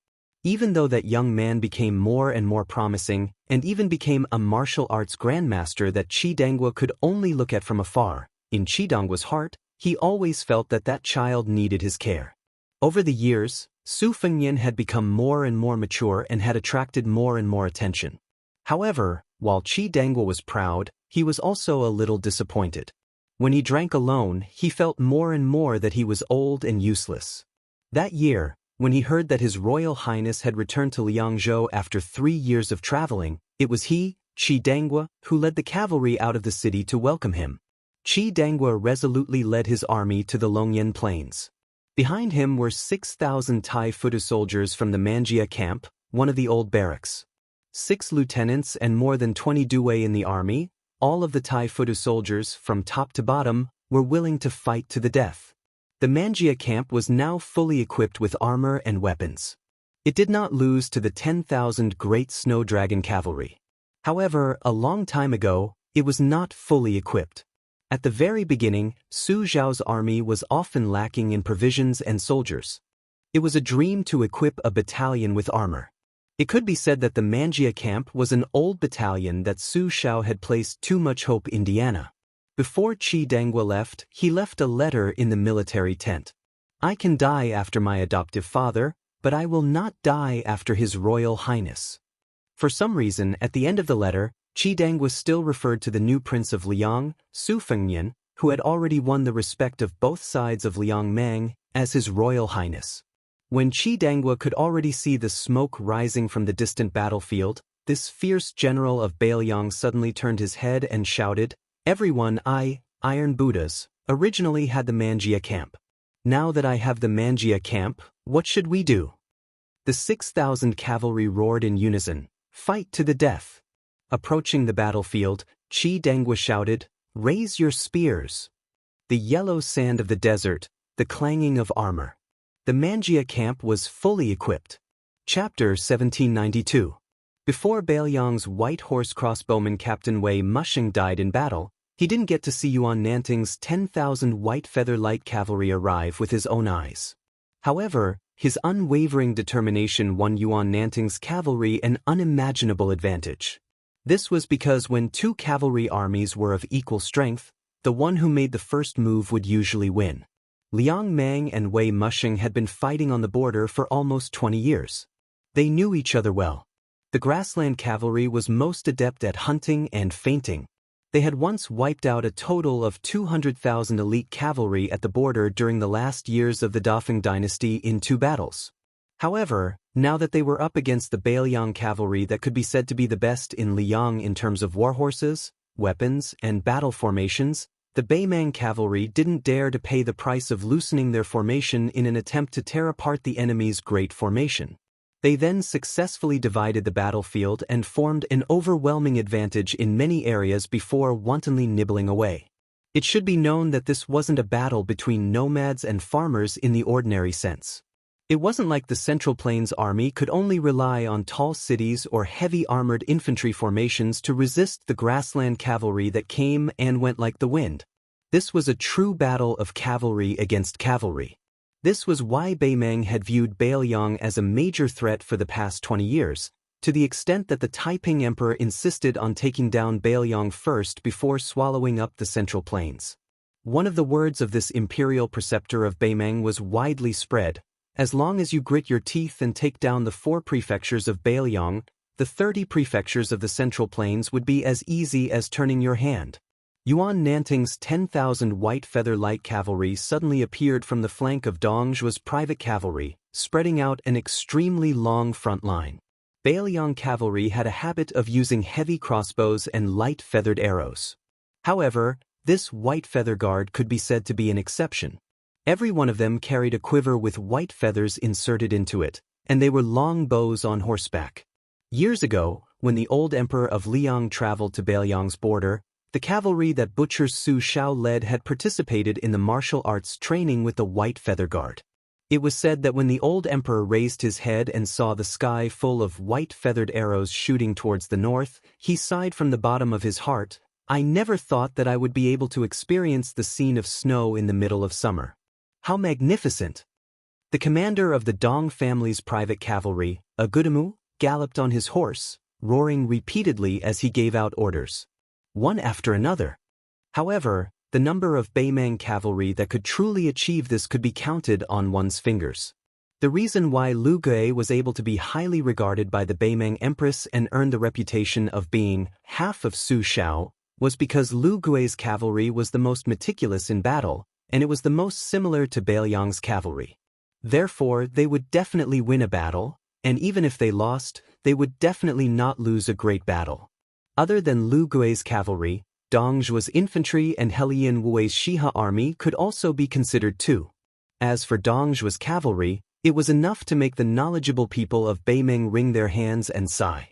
Even though that young man became more and more promising, and even became a martial arts grandmaster that Qi Dangua could only look at from afar, in Qi Dangwa's heart, he always felt that that child needed his care. Over the years, Su Fengnian had become more and more mature and had attracted more and more attention. However, while Qi Dangua was proud, he was also a little disappointed. When he drank alone, he felt more and more that he was old and useless. That year, when he heard that His Royal Highness had returned to Liangzhou after 3 years of traveling, it was he, Qi Dangua, who led the cavalry out of the city to welcome him. Qi Dangua resolutely led his army to the Longyan Plains. Behind him were 6,000 Thai foot soldiers from the Manjia camp, one of the old barracks. 6 lieutenants and more than 20 duwei in the army, all of the Thai foot soldiers, from top to bottom, were willing to fight to the death. The Manjia camp was now fully equipped with armor and weapons. It did not lose to the 10,000 great snow dragon cavalry. However, a long time ago, it was not fully equipped. At the very beginning, Su Zhao's army was often lacking in provisions and soldiers. It was a dream to equip a battalion with armor. It could be said that the Manjia camp was an old battalion that Su Zhao had placed too much hope in Indiana. Before Qi Dangua left, he left a letter in the military tent. "I can die after my adoptive father, but I will not die after His Royal Highness." For some reason, at the end of the letter, Qi Dangua still referred to the new prince of Liang, Su Fengnian, who had already won the respect of both sides of Liang Mang, as His Royal Highness. When Qi Dangua could already see the smoke rising from the distant battlefield, this fierce general of Bailiang suddenly turned his head and shouted, "Everyone, Iron Buddhas, originally had the Manjia camp. Now that I have the Manjia camp, what should we do?" The 6,000 cavalry roared in unison, "Fight to the death." Approaching the battlefield, Qi Dangua shouted, "Raise your spears." The yellow sand of the desert, the clanging of armor. The Manjia camp was fully equipped. Chapter 1792. Before Bailiang's white horse crossbowman Captain Wei Mushing died in battle, he didn't get to see Yuan Nanting's 10,000 white feather light cavalry arrive with his own eyes. However, his unwavering determination won Yuan Nanting's cavalry an unimaginable advantage. This was because when 2 cavalry armies were of equal strength, the one who made the first move would usually win. Liang Mang and Wei Mushing had been fighting on the border for almost 20 years. They knew each other well. The grassland cavalry was most adept at hunting and feinting. They had once wiped out a total of 200,000 elite cavalry at the border during the last years of the Dafeng dynasty in 2 battles. However, now that they were up against the Bailiang cavalry that could be said to be the best in Liang in terms of war horses, weapons, and battle formations, the Baimang cavalry didn't dare to pay the price of loosening their formation in an attempt to tear apart the enemy's great formation. They then successfully divided the battlefield and formed an overwhelming advantage in many areas before wantonly nibbling away. It should be known that this wasn't a battle between nomads and farmers in the ordinary sense. It wasn't like the Central Plains army could only rely on tall cities or heavy armored infantry formations to resist the grassland cavalry that came and went like the wind. This was a true battle of cavalry against cavalry. This was why Baimang had viewed Bailiang as a major threat for the past 20 years, to the extent that the Taiping Emperor insisted on taking down Bailiang first before swallowing up the Central Plains. One of the words of this imperial preceptor of Baimang was widely spread: "As long as you grit your teeth and take down the 4 prefectures of Bailiang, the 30 prefectures of the Central Plains would be as easy as turning your hand." Yuan Nanting's 10,000 white feather light cavalry suddenly appeared from the flank of Dongzhuo's private cavalry, spreading out an extremely long front line. Bailiang cavalry had a habit of using heavy crossbows and light feathered arrows. However, this white feather guard could be said to be an exception. Every one of them carried a quiver with white feathers inserted into it, and they were long bows on horseback. Years ago, when the old emperor of Liang traveled to Bailiang's border, the cavalry that Butcher Su Shao led had participated in the martial arts training with the white feather guard. It was said that when the old emperor raised his head and saw the sky full of white feathered arrows shooting towards the north, he sighed from the bottom of his heart, "I never thought that I would be able to experience the scene of snow in the middle of summer. How magnificent!" The commander of the Dong family's private cavalry, Agudamu, galloped on his horse, roaring repeatedly as he gave out orders, one after another. However, the number of Beimang cavalry that could truly achieve this could be counted on one's fingers. The reason why Lu Gui was able to be highly regarded by the Beimang Empress and earn the reputation of being half of Su Shao was because Lu Gui's cavalry was the most meticulous in battle, and it was the most similar to Beiliang's cavalry. Therefore, they would definitely win a battle, and even if they lost, they would definitely not lose a great battle. Other than Lu Gui's cavalry, Dongzhuo's infantry and Helian Wu's Shiha army could also be considered too. As for Dongzhuo's cavalry, it was enough to make the knowledgeable people of Beimeng wring their hands and sigh.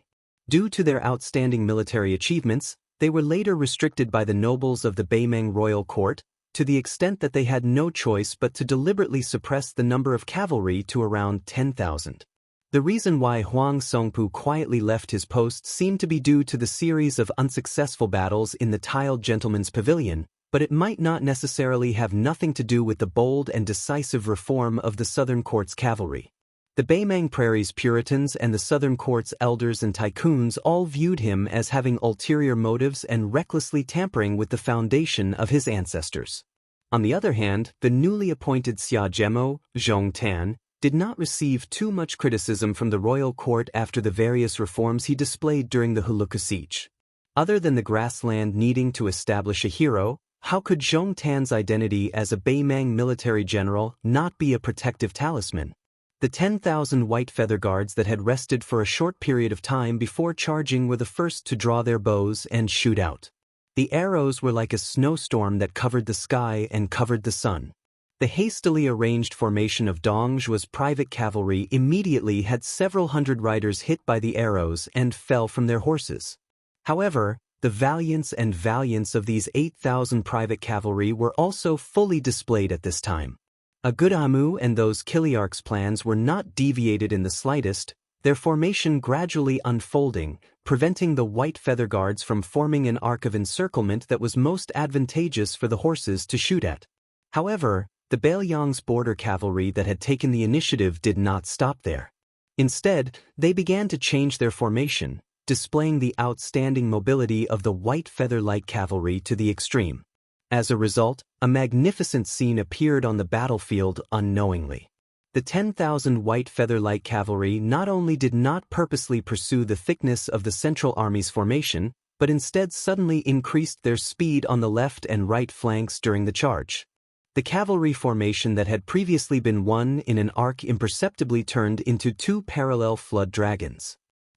Due to their outstanding military achievements, they were later restricted by the nobles of the Beimeng royal court, to the extent that they had no choice but to deliberately suppress the number of cavalry to around 10,000. The reason why Huang Songpu quietly left his post seemed to be due to the series of unsuccessful battles in the tiled gentleman's pavilion, but it might not necessarily have nothing to do with the bold and decisive reform of the Southern Court's cavalry. The Beimang Prairie's Puritans and the Southern Court's elders and tycoons all viewed him as having ulterior motives and recklessly tampering with the foundation of his ancestors. On the other hand, the newly appointed Xia Zhemo, Zhong Tan, did not receive too much criticism from the royal court after the various reforms he displayed during the Huluka siege. Other than the grassland needing to establish a hero, how could Zhong Tan's identity as a Beimang military general not be a protective talisman? The 10,000 white feather guards that had rested for a short period of time before charging were the first to draw their bows and shoot out. The arrows were like a snowstorm that covered the sky and covered the sun. The hastily arranged formation of Dongzhuo's private cavalry immediately had several hundred riders hit by the arrows and fell from their horses. However, the valiance of these 8,000 private cavalry were also fully displayed at this time. Agudamu and those Kiliarch's plans were not deviated in the slightest, their formation gradually unfolding, preventing the white feather guards from forming an arc of encirclement that was most advantageous for the horses to shoot at. However, the Beiliang's border cavalry that had taken the initiative did not stop there. Instead, they began to change their formation, displaying the outstanding mobility of the white feather light cavalry to the extreme. As a result, a magnificent scene appeared on the battlefield unknowingly. The 10,000 white feather light cavalry not only did not purposely pursue the thickness of the Central Army's formation, but instead suddenly increased their speed on the left and right flanks during the charge. The cavalry formation that had previously been one in an arc imperceptibly turned into two parallel flood dragons.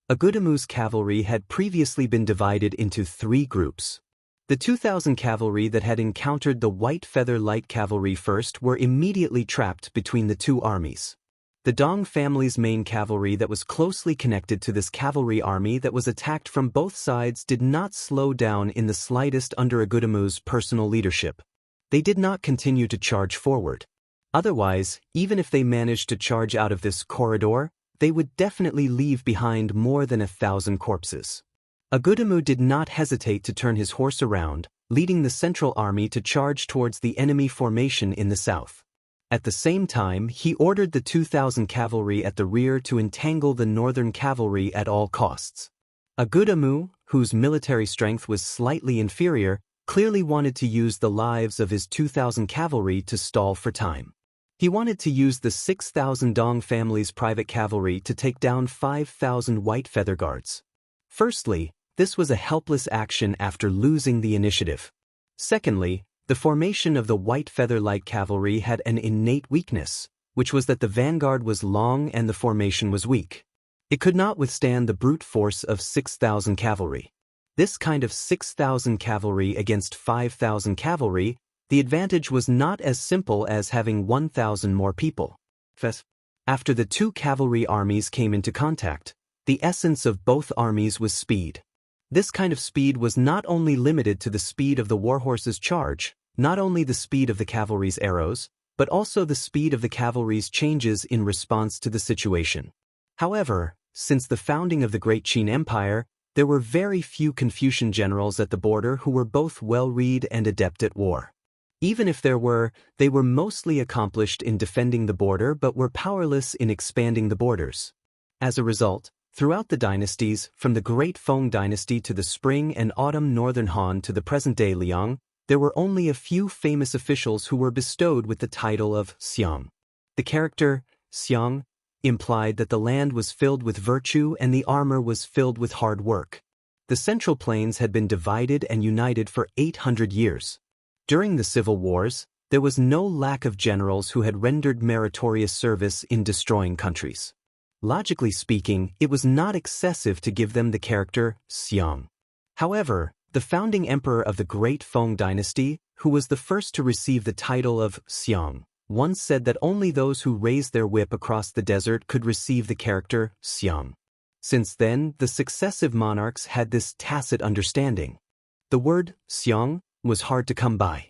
Agudamu's cavalry had previously been divided into three groups. The 2,000 cavalry that had encountered the white feather light cavalry first were immediately trapped between the two armies. The Dong family's main cavalry that was closely connected to this cavalry army that was attacked from both sides did not slow down in the slightest under Agudamu's personal leadership. They did not continue to charge forward. Otherwise, even if they managed to charge out of this corridor, they would definitely leave behind more than 1,000 corpses. Agudamu did not hesitate to turn his horse around, leading the Central Army to charge towards the enemy formation in the south. At the same time, he ordered the 2,000 cavalry at the rear to entangle the Northern cavalry at all costs. Agudamu, whose military strength was slightly inferior, clearly wanted to use the lives of his 2,000 cavalry to stall for time. He wanted to use the 6,000 Dong family's private cavalry to take down 5,000 white feather guards. Firstly, this was a helpless action after losing the initiative. Secondly, the formation of the white feather light cavalry had an innate weakness, which was that the vanguard was long and the formation was weak. It could not withstand the brute force of 6,000 cavalry. This kind of 6,000 cavalry against 5,000 cavalry, the advantage was not as simple as having 1,000 more people. After the two cavalry armies came into contact, the essence of both armies was speed. This kind of speed was not only limited to the speed of the warhorse's charge, not only the speed of the cavalry's arrows, but also the speed of the cavalry's changes in response to the situation. However, since the founding of the Great Qin Empire, there were very few Confucian generals at the border who were both well-read and adept at war. Even if there were, they were mostly accomplished in defending the border but were powerless in expanding the borders. As a result, throughout the dynasties, from the Great Feng dynasty to the Spring and Autumn Northern Han to the present-day Liang, there were only a few famous officials who were bestowed with the title of Xiang. The character, Xiang, implied that the land was filled with virtue and the armor was filled with hard work. The Central Plains had been divided and united for 800 years. During the civil wars, there was no lack of generals who had rendered meritorious service in destroying countries. Logically speaking, it was not excessive to give them the character Xiang. However, the founding emperor of the Great Feng dynasty, who was the first to receive the title of Xiang, once said that only those who raised their whip across the desert could receive the character Xiang. Since then, the successive monarchs had this tacit understanding. The word Xiang was hard to come by.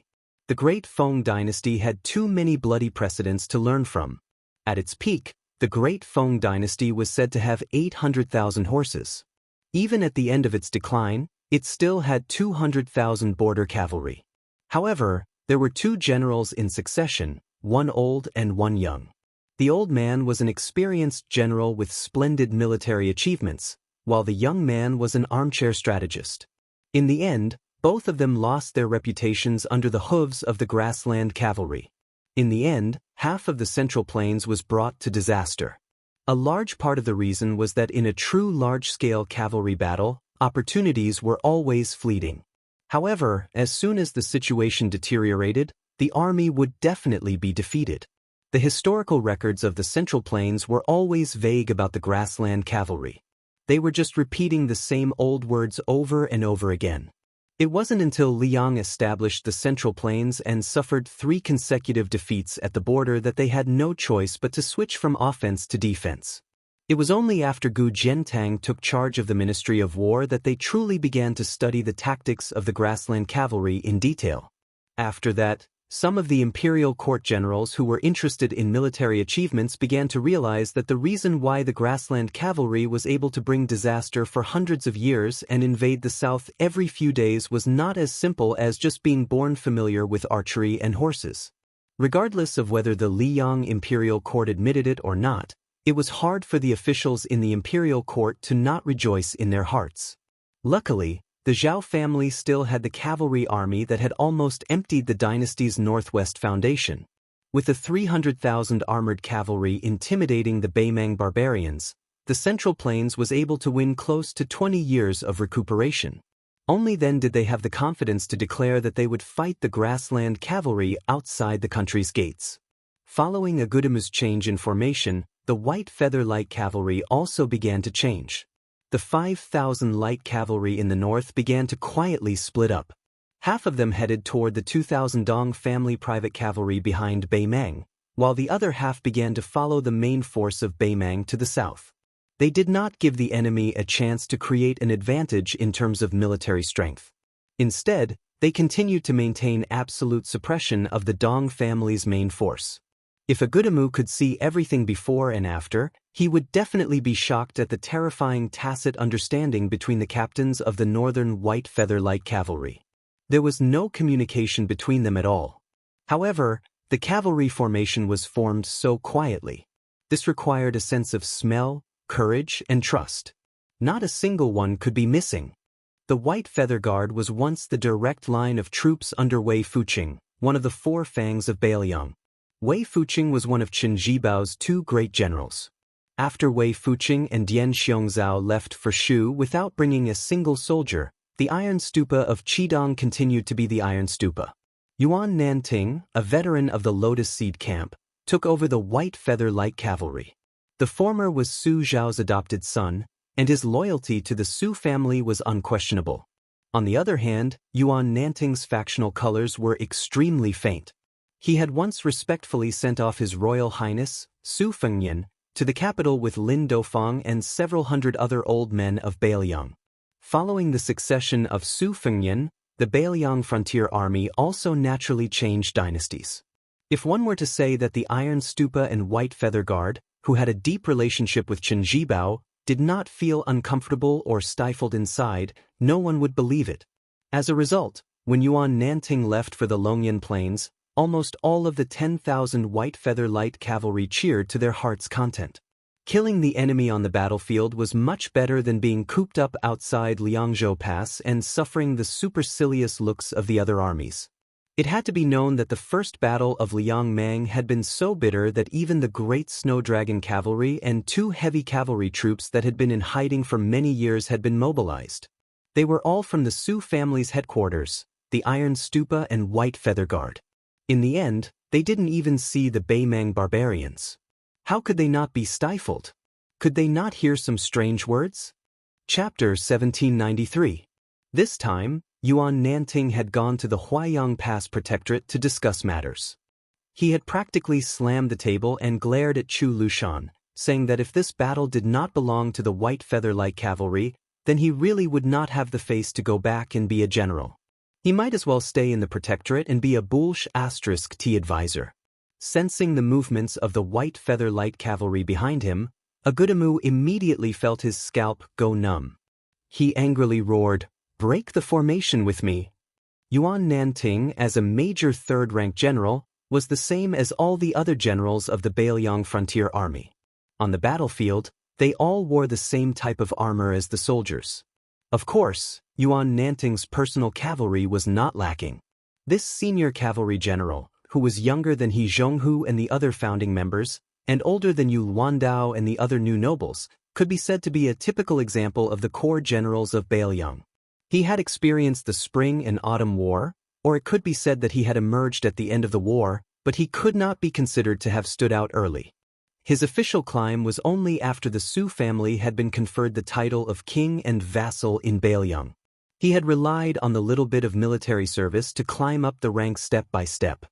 The Great Feng dynasty had too many bloody precedents to learn from. At its peak, the Great Feng dynasty was said to have 800,000 horses. Even at the end of its decline, it still had 200,000 border cavalry. However, there were two generals in succession, one old and one young. The old man was an experienced general with splendid military achievements, while the young man was an armchair strategist. In the end, both of them lost their reputations under the hooves of the grassland cavalry. In the end, half of the Central Plains was brought to disaster. A large part of the reason was that in a true large-scale cavalry battle, opportunities were always fleeting. However, as soon as the situation deteriorated, the army would definitely be defeated. The historical records of the Central Plains were always vague about the grassland cavalry. They were just repeating the same old words over and over again. It wasn't until Liang established the Central Plains and suffered 3 consecutive defeats at the border that they had no choice but to switch from offense to defense. It was only after Gu Jiantang took charge of the Ministry of War that they truly began to study the tactics of the grassland cavalry in detail. After that, some of the imperial court generals who were interested in military achievements began to realize that the reason why the grassland cavalry was able to bring disaster for hundreds of years and invade the south every few days was not as simple as just being born familiar with archery and horses. Regardless of whether the Liang imperial court admitted it or not, it was hard for the officials in the imperial court to not rejoice in their hearts. Luckily, the Zhao family still had the cavalry army that had almost emptied the dynasty's northwest foundation. With the 300,000 armored cavalry intimidating the Beimang barbarians, the Central Plains was able to win close to 20 years of recuperation. Only then did they have the confidence to declare that they would fight the grassland cavalry outside the country's gates. Following Agudamu's change in formation, the white feather light cavalry also began to change. The 5,000 light cavalry in the north began to quietly split up. Half of them headed toward the 2,000 Dong family private cavalry behind Beimang, while the other half began to follow the main force of Beimang to the south. They did not give the enemy a chance to create an advantage in terms of military strength. Instead, they continued to maintain absolute suppression of the Dong family's main force. If Agudamu could see everything before and after, he would definitely be shocked at the terrifying tacit understanding between the captains of the northern white feather light cavalry. There was no communication between them at all. However, the cavalry formation was formed so quietly. This required a sense of smell, courage, and trust. Not a single one could be missing. The White Feather Guard was once the direct line of troops under Wei Fuqing, one of the 4 fangs of Bailiang. Wei Fuqing was one of Qin Jibao's 2 great generals. After Wei Fuqing and Dian Xiongzhao left for Shu without bringing a single soldier, the Iron Stupa of Qidong continued to be the Iron Stupa. Yuan Nanting, a veteran of the Lotus Seed Camp, took over the White Feather Light Cavalry. The former was Su Zhao's adopted son, and his loyalty to the Su family was unquestionable. On the other hand, Yuan Nanting's factional colors were extremely faint. He had once respectfully sent off His Royal Highness, Su Fengyan, to the capital with Lin Dofang and several hundred other old men of Bailiang. Following the succession of Su Fengyan, the Bailiang frontier army also naturally changed dynasties. If one were to say that the Iron Stupa and White Feather Guard, who had a deep relationship with Qin Jibao, did not feel uncomfortable or stifled inside, no one would believe it. As a result, when Yuan Nanting left for the Longyan Plains, almost all of the 10,000 white feather light cavalry cheered to their heart's content. Killing the enemy on the battlefield was much better than being cooped up outside Liangzhou Pass and suffering the supercilious looks of the other armies. It had to be known that the first battle of Liangmang had been so bitter that even the great Snow Dragon cavalry and 2 heavy cavalry troops that had been in hiding for many years had been mobilized. They were all from the Su family's headquarters, the Iron Stupa and White Feather Guard. In the end, they didn't even see the Beimang barbarians. How could they not be stifled? Could they not hear some strange words? Chapter 1793. This time, Yuan Nanting had gone to the Huaiyang Pass Protectorate to discuss matters. He had practically slammed the table and glared at Chu Lushan, saying that if this battle did not belong to the White Feather Light Cavalry, then he really would not have the face to go back and be a general. He might as well stay in the Protectorate and be a *T advisor. Sensing the movements of the White Feather Light Cavalry behind him, Agudamu immediately felt his scalp go numb. He angrily roared, "Break the formation with me!" Yuan Nanting, as a major third-rank general, was the same as all the other generals of the Beiliang Frontier Army. On the battlefield, they all wore the same type of armor as the soldiers. Of course, Yuan Nanting's personal cavalry was not lacking. This senior cavalry general, who was younger than He Zhonghu and the other founding members, and older than Yu Luandao and the other new nobles, could be said to be a typical example of the core generals of Beiliang. He had experienced the Spring and Autumn War, or it could be said that he had emerged at the end of the war, but he could not be considered to have stood out early. His official climb was only after the Su family had been conferred the title of king and vassal in Beiliang. He had relied on the little bit of military service to climb up the ranks step by step.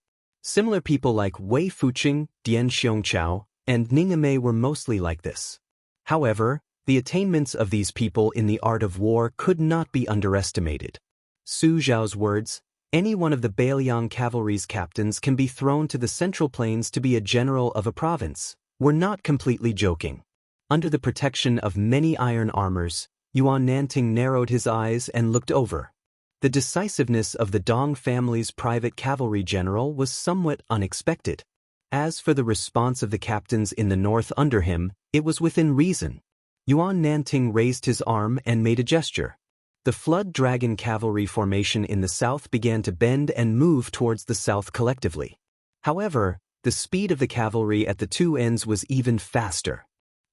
Similar people like Wei Fuqing, Dian Xiongqiao, and Ningame were mostly like this. However, the attainments of these people in the art of war could not be underestimated. Su Zhao's words, "Any one of the Beiliang cavalry's captains can be thrown to the Central Plains to be a general of a province," were not completely joking. Under the protection of many iron armors, Yuan Nanting narrowed his eyes and looked over. The decisiveness of the Dong family's private cavalry general was somewhat unexpected. As for the response of the captains in the north under him, it was within reason. Yuan Nanting raised his arm and made a gesture. The Flood Dragon cavalry formation in the south began to bend and move towards the south collectively. However, the speed of the cavalry at the two ends was even faster.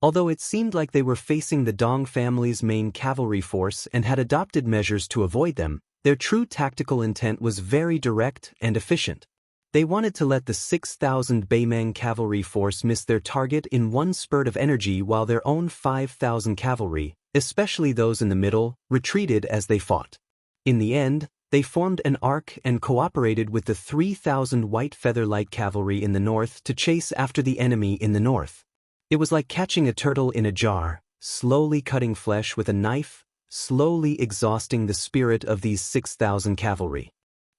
Although it seemed like they were facing the Dong family's main cavalry force and had adopted measures to avoid them, their true tactical intent was very direct and efficient. They wanted to let the 6,000 Beimang cavalry force miss their target in one spurt of energy while their own 5,000 cavalry, especially those in the middle, retreated as they fought. In the end, they formed an arc and cooperated with the 3,000 White Feather Light cavalry in the north to chase after the enemy in the north. It was like catching a turtle in a jar, slowly cutting flesh with a knife, slowly exhausting the spirit of these 6,000 cavalry.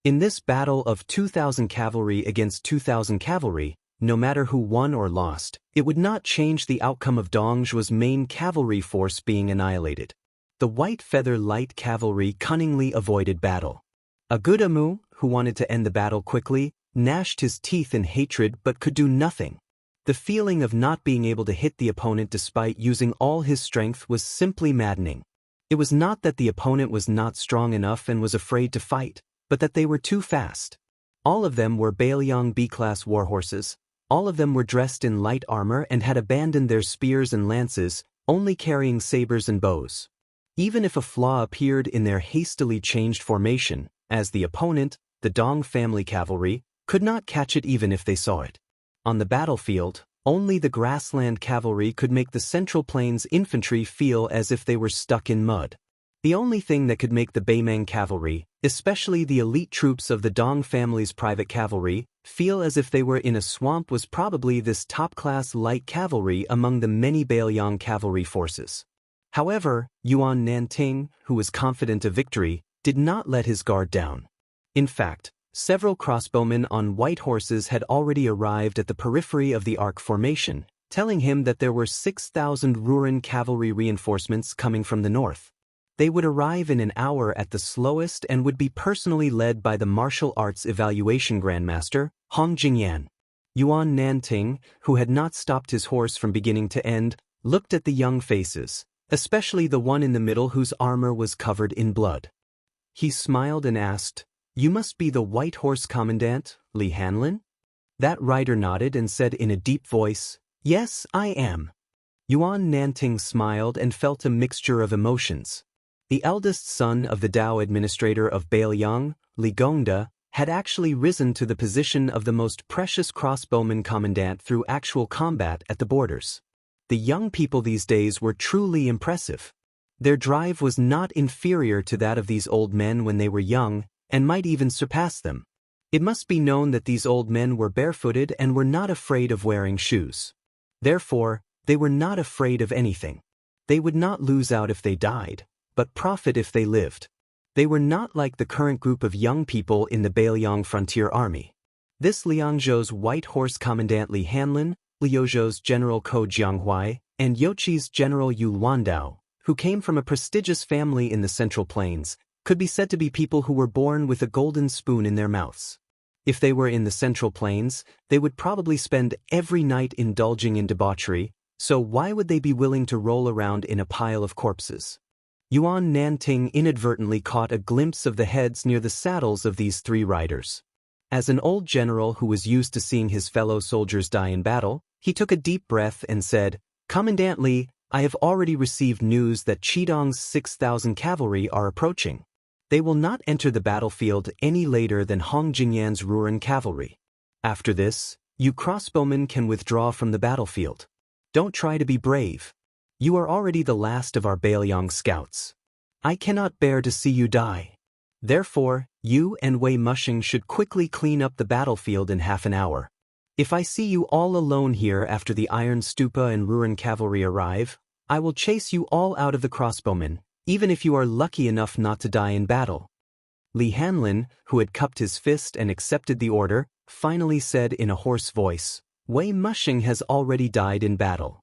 In this battle of 2,000 cavalry against 2,000 cavalry, no matter who won or lost, it would not change the outcome of Dongzhuo's main cavalry force being annihilated. The White Feather Light cavalry cunningly avoided battle. Agudamu, who wanted to end the battle quickly, gnashed his teeth in hatred but could do nothing. The feeling of not being able to hit the opponent despite using all his strength was simply maddening. It was not that the opponent was not strong enough and was afraid to fight, but that they were too fast. All of them were Beiliang B-class warhorses, all of them were dressed in light armor and had abandoned their spears and lances, only carrying sabers and bows. Even if a flaw appeared in their hastily changed formation, as the opponent, the Dong family cavalry, could not catch it even if they saw it. On the battlefield, only the grassland cavalry could make the Central Plains infantry feel as if they were stuck in mud. The only thing that could make the Beimang cavalry, especially the elite troops of the Dong family's private cavalry, feel as if they were in a swamp was probably this top-class light cavalry among the many Beiliang cavalry forces. However, Yuan Nanting, who was confident of victory, did not let his guard down. In fact, several crossbowmen on white horses had already arrived at the periphery of the arc formation, telling him that there were 6,000 Ruren cavalry reinforcements coming from the north. They would arrive in an hour at the slowest and would be personally led by the martial arts evaluation grandmaster, Hong Jingyan. Yuan Nanting, who had not stopped his horse from beginning to end, looked at the young faces, especially the one in the middle whose armor was covered in blood. He smiled and asked, "You must be the White Horse Commandant, Li Hanlin?" That rider nodded and said in a deep voice, "Yes, I am." Yuan Nanting smiled and felt a mixture of emotions. The eldest son of the Dao administrator of Bailiang, Li Gongda, had actually risen to the position of the most precious crossbowman commandant through actual combat at the borders. The young people these days were truly impressive. Their drive was not inferior to that of these old men when they were young, and might even surpass them. It must be known that these old men were barefooted and were not afraid of wearing shoes. Therefore, they were not afraid of anything. They would not lose out if they died, but profit if they lived. They were not like the current group of young people in the Bailiang Frontier Army. This Liangzhou's White Horse Commandant Li Hanlin, Liuzhou's General Ko Jianghuai, and Youqi's General Yu Luandao, who came from a prestigious family in the Central Plains, could be said to be people who were born with a golden spoon in their mouths. If they were in the Central Plains, they would probably spend every night indulging in debauchery, so why would they be willing to roll around in a pile of corpses? Yuan Nanting inadvertently caught a glimpse of the heads near the saddles of these three riders. As an old general who was used to seeing his fellow soldiers die in battle, he took a deep breath and said, "Commandant Li, I have already received news that Qidong's 6,000 cavalry are approaching. They will not enter the battlefield any later than Hong Jingyan's Ruren cavalry. After this, you crossbowmen can withdraw from the battlefield. Don't try to be brave. You are already the last of our Bailiang scouts. I cannot bear to see you die. Therefore, you and Wei Mushing should quickly clean up the battlefield in half an hour. If I see you all alone here after the Iron Stupa and Ruren cavalry arrive, I will chase you all out of the crossbowmen, even if you are lucky enough not to die in battle." Li Hanlin, who had cupped his fist and accepted the order, finally said in a hoarse voice, "Wei Mushing has already died in battle."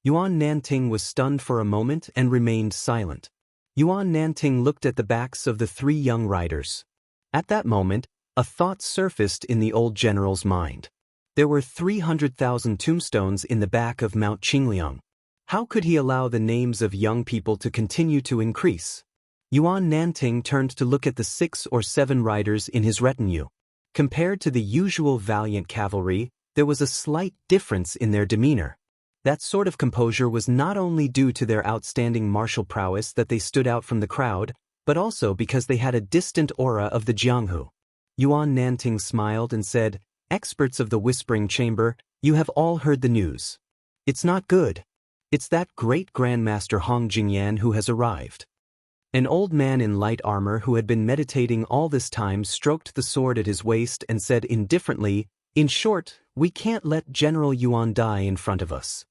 Yuan Nanting was stunned for a moment and remained silent. Yuan Nanting looked at the backs of the three young riders. At that moment, a thought surfaced in the old general's mind. There were 300,000 tombstones in the back of Mount Qingliang. How could he allow the names of young people to continue to increase? Yuan Nanting turned to look at the 6 or 7 riders in his retinue. Compared to the usual valiant cavalry, there was a slight difference in their demeanor. That sort of composure was not only due to their outstanding martial prowess that they stood out from the crowd, but also because they had a distant aura of the Jianghu. Yuan Nanting smiled and said, "Experts of the Whispering Chamber, you have all heard the news. It's not good. It's that great Grandmaster Hong Jingyan who has arrived." An old man in light armor who had been meditating all this time stroked the sword at his waist and said indifferently, "In short, we can't let General Yuan die in front of us."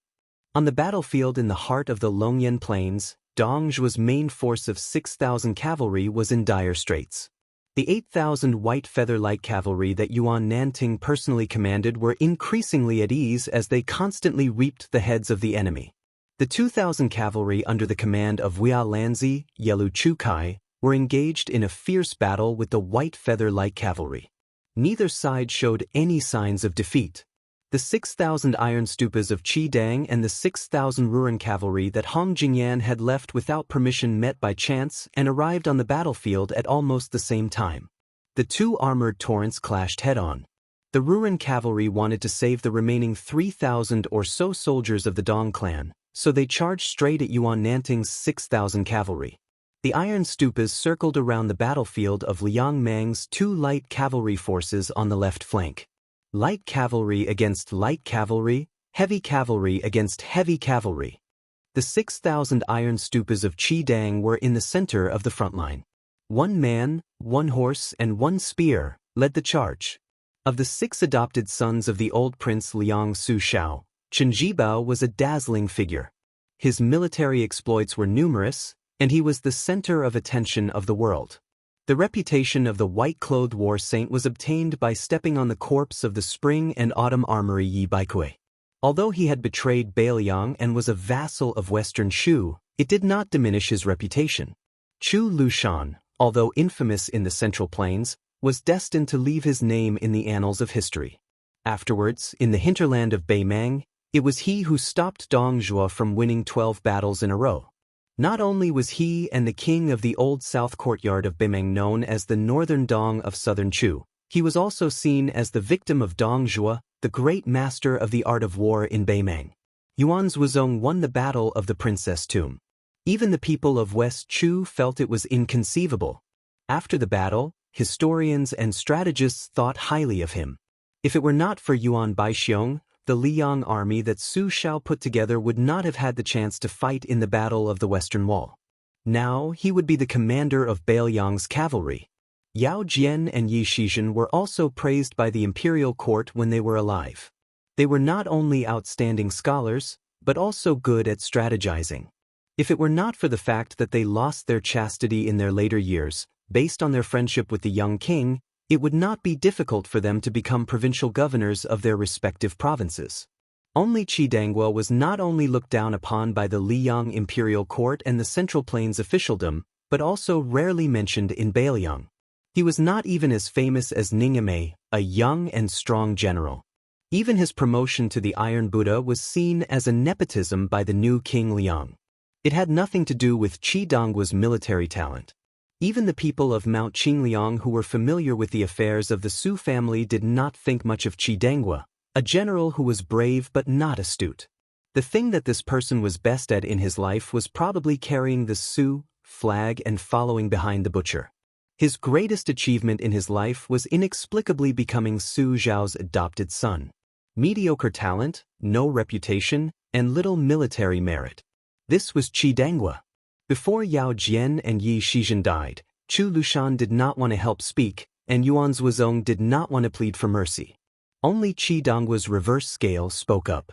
On the battlefield in the heart of the Longyan Plains, Dongzhu's main force of 6,000 cavalry was in dire straits. The 8,000 white feather-light cavalry that Yuan Nanting personally commanded were increasingly at ease as they constantly reaped the heads of the enemy. The 2,000 cavalry under the command of Wia Lanzi, Yelu Chukai, were engaged in a fierce battle with the white feather-light cavalry. Neither side showed any signs of defeat. The 6,000 iron stupas of Qidang and the 6,000 Ruren cavalry that Hong Jingyan had left without permission met by chance and arrived on the battlefield at almost the same time. The two armored torrents clashed head-on. The Ruren cavalry wanted to save the remaining 3,000 or so soldiers of the Dong clan, so they charged straight at Yuan Nanting's 6,000 cavalry. The iron stupas circled around the battlefield of Liang Mang's two light cavalry forces on the left flank. Light cavalry against light cavalry, heavy cavalry against heavy cavalry. The 6,000 iron stupas of Qidang were in the center of the front line. 1 man, 1 horse, and 1 spear led the charge. Of the 6 adopted sons of the old prince Liang Sushao, Chen Jibao was a dazzling figure. His military exploits were numerous, and he was the center of attention of the world. The reputation of the white-clothed war saint was obtained by stepping on the corpse of the spring and autumn armory Yi Baikui. Although he had betrayed Bailiang and was a vassal of Western Shu, it did not diminish his reputation. Chu Lushan, although infamous in the Central Plains, was destined to leave his name in the annals of history. Afterwards, in the hinterland of Beimang, it was he who stopped Dong Zhuo from winning 12 battles in a row. Not only was he and the king of the Old South Courtyard of Beimang known as the Northern Dong of Southern Chu, he was also seen as the victim of Dong Zhuo, the great master of the art of war in Beimang. Yuan Zhuzong won the Battle of the Princess Tomb. Even the people of West Chu felt it was inconceivable. After the battle, historians and strategists thought highly of him. If it were not for Yuan Baixiong, the Liang army that Su Shao put together would not have had the chance to fight in the Battle of the Western Wall. Now he would be the commander of Beiliang's cavalry. Yao Jian and Yi Shizhen were also praised by the imperial court when they were alive. They were not only outstanding scholars, but also good at strategizing. If it were not for the fact that they lost their chastity in their later years, based on their friendship with the young king, it would not be difficult for them to become provincial governors of their respective provinces. Only Qi Dangguo was not only looked down upon by the Liang imperial court and the Central Plains officialdom, but also rarely mentioned in Beiliang. He was not even as famous as Ningame, a young and strong general. Even his promotion to the Iron Buddha was seen as a nepotism by the new King Liang. It had nothing to do with Qi Dangguo's military talent. Even the people of Mount Qingliang who were familiar with the affairs of the Su family did not think much of Qi Dangguo, a general who was brave but not astute. The thing that this person was best at in his life was probably carrying the Su flag and following behind the butcher. His greatest achievement in his life was inexplicably becoming Su Zhao's adopted son. Mediocre talent, no reputation, and little military merit. This was Qi Dangguo. Before Yao Jian and Yi Shizhen died, Chu Lushan did not want to help speak, and Yuan Zhuzong did not want to plead for mercy. Only Qi Dangguo's reverse scale spoke up.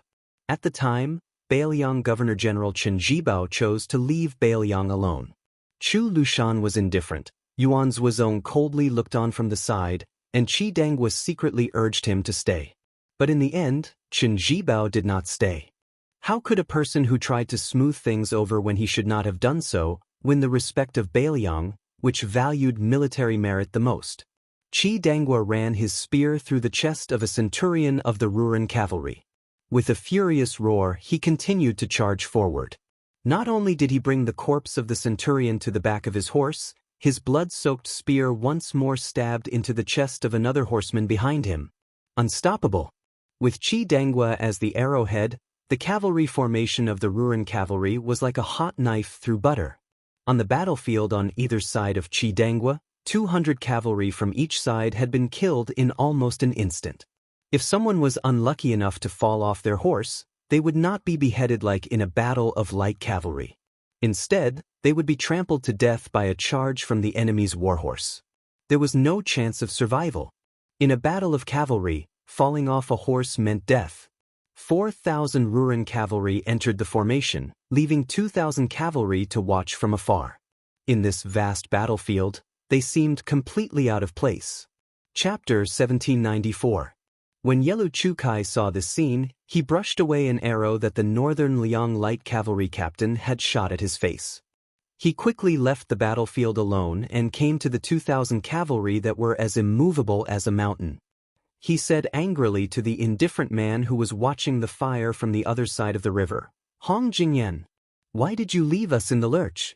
At the time, Beiliang Governor-General Chen Zhibao chose to leave Beiliang alone. Chu Lushan was indifferent, Yuan Zhuzong coldly looked on from the side, and Qi Dangguo secretly urged him to stay. But in the end, Chen Zhibao did not stay. How could a person who tried to smooth things over when he should not have done so, win the respect of Beiliang, which valued military merit the most? Qi Dangguo ran his spear through the chest of a centurion of the Ruren cavalry. With a furious roar, he continued to charge forward. Not only did he bring the corpse of the centurion to the back of his horse, his blood-soaked spear once more stabbed into the chest of another horseman behind him. Unstoppable. With Qi Dangguo as the arrowhead, the cavalry formation of the Ruren cavalry was like a hot knife through butter. On the battlefield on either side of Qi Dangguo, 200 cavalry from each side had been killed in almost an instant. If someone was unlucky enough to fall off their horse, they would not be beheaded like in a battle of light cavalry. Instead, they would be trampled to death by a charge from the enemy's warhorse. There was no chance of survival. In a battle of cavalry, falling off a horse meant death. 4,000 Ruren cavalry entered the formation, leaving 2,000 cavalry to watch from afar. In this vast battlefield, they seemed completely out of place. Chapter 1794. When Yelu Chukai saw this scene, he brushed away an arrow that the Northern Liang light cavalry captain had shot at his face. He quickly left the battlefield alone and came to the 2,000 cavalry that were as immovable as a mountain. He said angrily to the indifferent man who was watching the fire from the other side of the river, "Hong Jingyan, why did you leave us in the lurch?"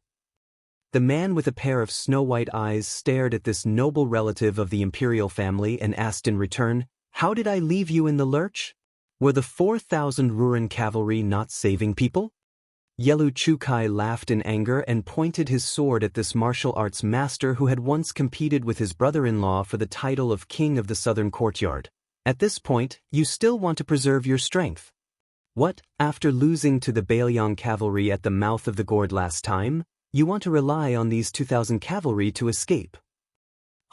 The man with a pair of snow-white eyes stared at this noble relative of the imperial family and asked in return, "How did I leave you in the lurch? Were the 4,000 Ruren cavalry not saving people?" Yelu Chukai laughed in anger and pointed his sword at this martial arts master who had once competed with his brother-in-law for the title of King of the Southern Courtyard. "At this point, you still want to preserve your strength? What, after losing to the Beiliang cavalry at the mouth of the gourd last time, you want to rely on these 2,000 cavalry to escape?"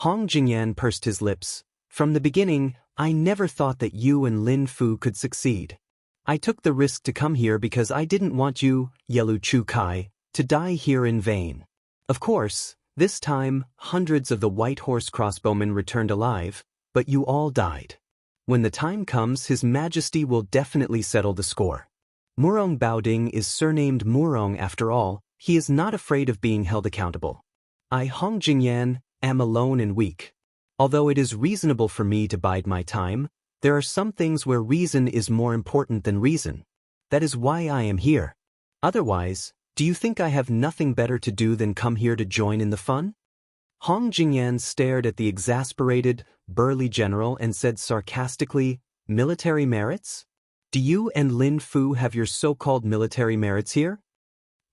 Hong Jingyan pursed his lips. "From the beginning, I never thought that you and Lin Fu could succeed. I took the risk to come here because I didn't want you, Yelu Chukai, to die here in vain. Of course, this time, hundreds of the White Horse crossbowmen returned alive, but you all died. When the time comes, His Majesty will definitely settle the score. Murong Baoding is surnamed Murong after all, he is not afraid of being held accountable. I Hong Jingyan am alone and weak. Although it is reasonable for me to bide my time, there are some things where reason is more important than reason. That is why I am here. Otherwise, do you think I have nothing better to do than come here to join in the fun? Hong Jingyan stared at the exasperated, burly general and said sarcastically, military merits? Do you and Lin Fu have your so-called military merits here?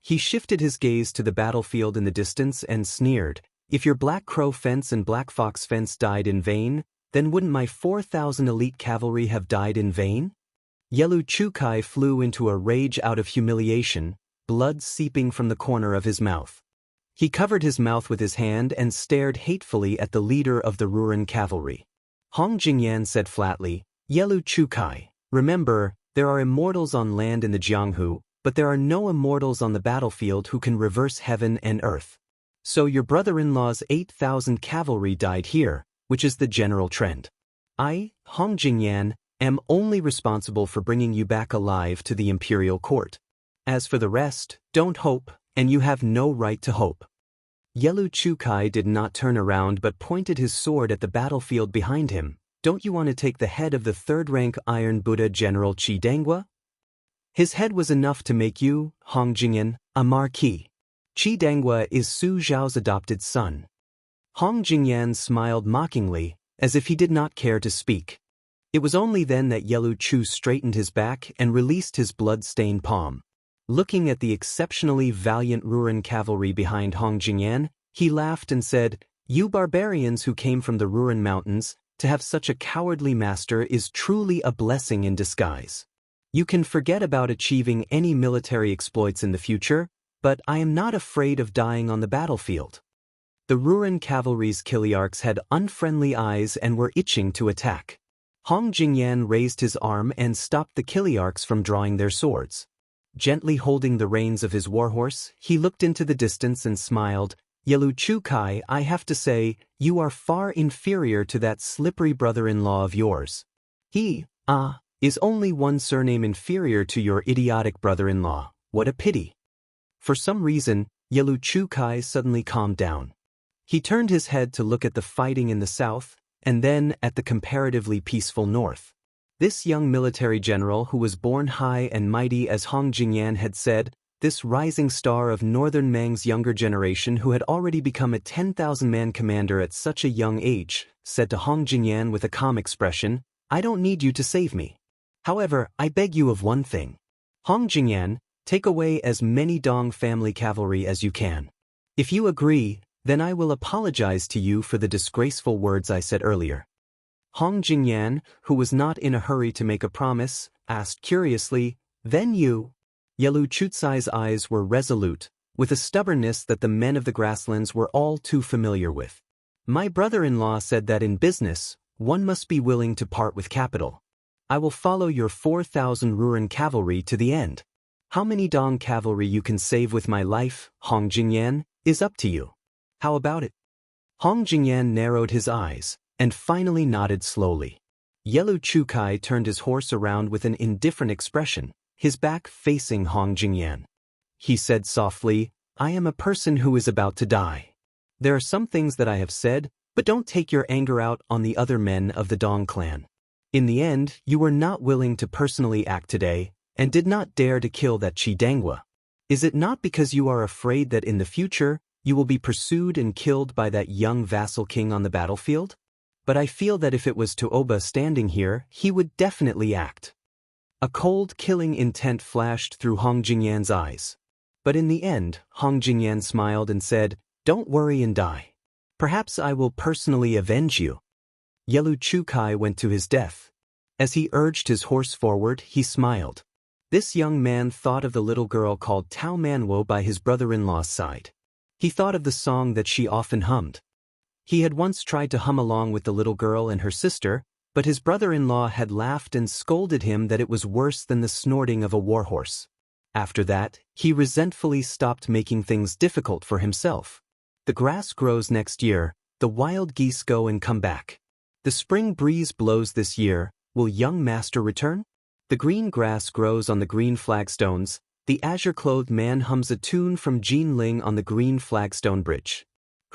He shifted his gaze to the battlefield in the distance and sneered, if your Black Crow fence and Black Fox fence died in vain, then wouldn't my 4,000 elite cavalry have died in vain? Yelu Chukai flew into a rage out of humiliation, blood seeping from the corner of his mouth. He covered his mouth with his hand and stared hatefully at the leader of the Ruran cavalry. Hong Jingyan said flatly, Yelu Chukai, remember, there are immortals on land in the Jianghu, but there are no immortals on the battlefield who can reverse heaven and earth. So your brother-in-law's 8,000 cavalry died here, which is the general trend. I, Hong Jingyan, am only responsible for bringing you back alive to the imperial court. As for the rest, don't hope, and you have no right to hope. Yelu Chukai did not turn around but pointed his sword at the battlefield behind him. Don't you want to take the head of the third-rank Iron Buddha General Qi Dengua? His head was enough to make you, Hong Jingyan, a marquis. Qi Dengua is Su Zhao's adopted son. Hong Jingyan smiled mockingly, as if he did not care to speak. It was only then that Yelu Chu straightened his back and released his blood-stained palm. Looking at the exceptionally valiant Ruran cavalry behind Hong Jingyan, he laughed and said, you barbarians who came from the Ruran mountains, to have such a cowardly master is truly a blessing in disguise. You can forget about achieving any military exploits in the future, but I am not afraid of dying on the battlefield. The Ruran cavalry's Kiliarchs had unfriendly eyes and were itching to attack. Hong Jingyan raised his arm and stopped the Kiliarchs from drawing their swords. Gently holding the reins of his warhorse, he looked into the distance and smiled, Yelu Chukai, I have to say, you are far inferior to that slippery brother-in-law of yours. He, is only one surname inferior to your idiotic brother-in-law. What a pity. For some reason, Yelu Chukai suddenly calmed down. He turned his head to look at the fighting in the south, and then at the comparatively peaceful north. This young military general who was born high and mighty as Hong Jingyan had said, this rising star of Northern Mang's younger generation who had already become a 10,000-man commander at such a young age, said to Hong Jingyan with a calm expression, I don't need you to save me. However, I beg you of one thing. Hong Jingyan, take away as many Dong family cavalry as you can. If you agree, then I will apologize to you for the disgraceful words I said earlier. Hong Jingyan, who was not in a hurry to make a promise, asked curiously, then you? Yelu Chutsai's eyes were resolute, with a stubbornness that the men of the grasslands were all too familiar with. My brother-in-law said that in business, one must be willing to part with capital. I will follow your 4,000 Ruran cavalry to the end. How many Dong cavalry you can save with my life, Hong Jingyan, is up to you. How about it? Hong Jingyan narrowed his eyes, and finally nodded slowly. Yelu Chukai turned his horse around with an indifferent expression, his back facing Hong Jingyan. He said softly, I am a person who is about to die. There are some things that I have said, but don't take your anger out on the other men of the Dong clan. In the end, you were not willing to personally act today, and did not dare to kill that Qi Dengua. Is it not because you are afraid that in the future, you will be pursued and killed by that young vassal king on the battlefield? But I feel that if it was Tuoba standing here, he would definitely act. A cold, killing intent flashed through Hong Jingyan's eyes. But in the end, Hong Jingyan smiled and said, don't worry and die. Perhaps I will personally avenge you. Yelu Chukai went to his death. As he urged his horse forward, he smiled. This young man thought of the little girl called Tao Manwo by his brother-in-law's side. He thought of the song that she often hummed. He had once tried to hum along with the little girl and her sister, but his brother-in-law had laughed and scolded him that it was worse than the snorting of a warhorse. After that, he resentfully stopped making things difficult for himself. The grass grows next year, the wild geese go and come back. The spring breeze blows this year, will young master return? The green grass grows on the green flagstones, the azure-clothed man hums a tune from Jinling on the green flagstone bridge.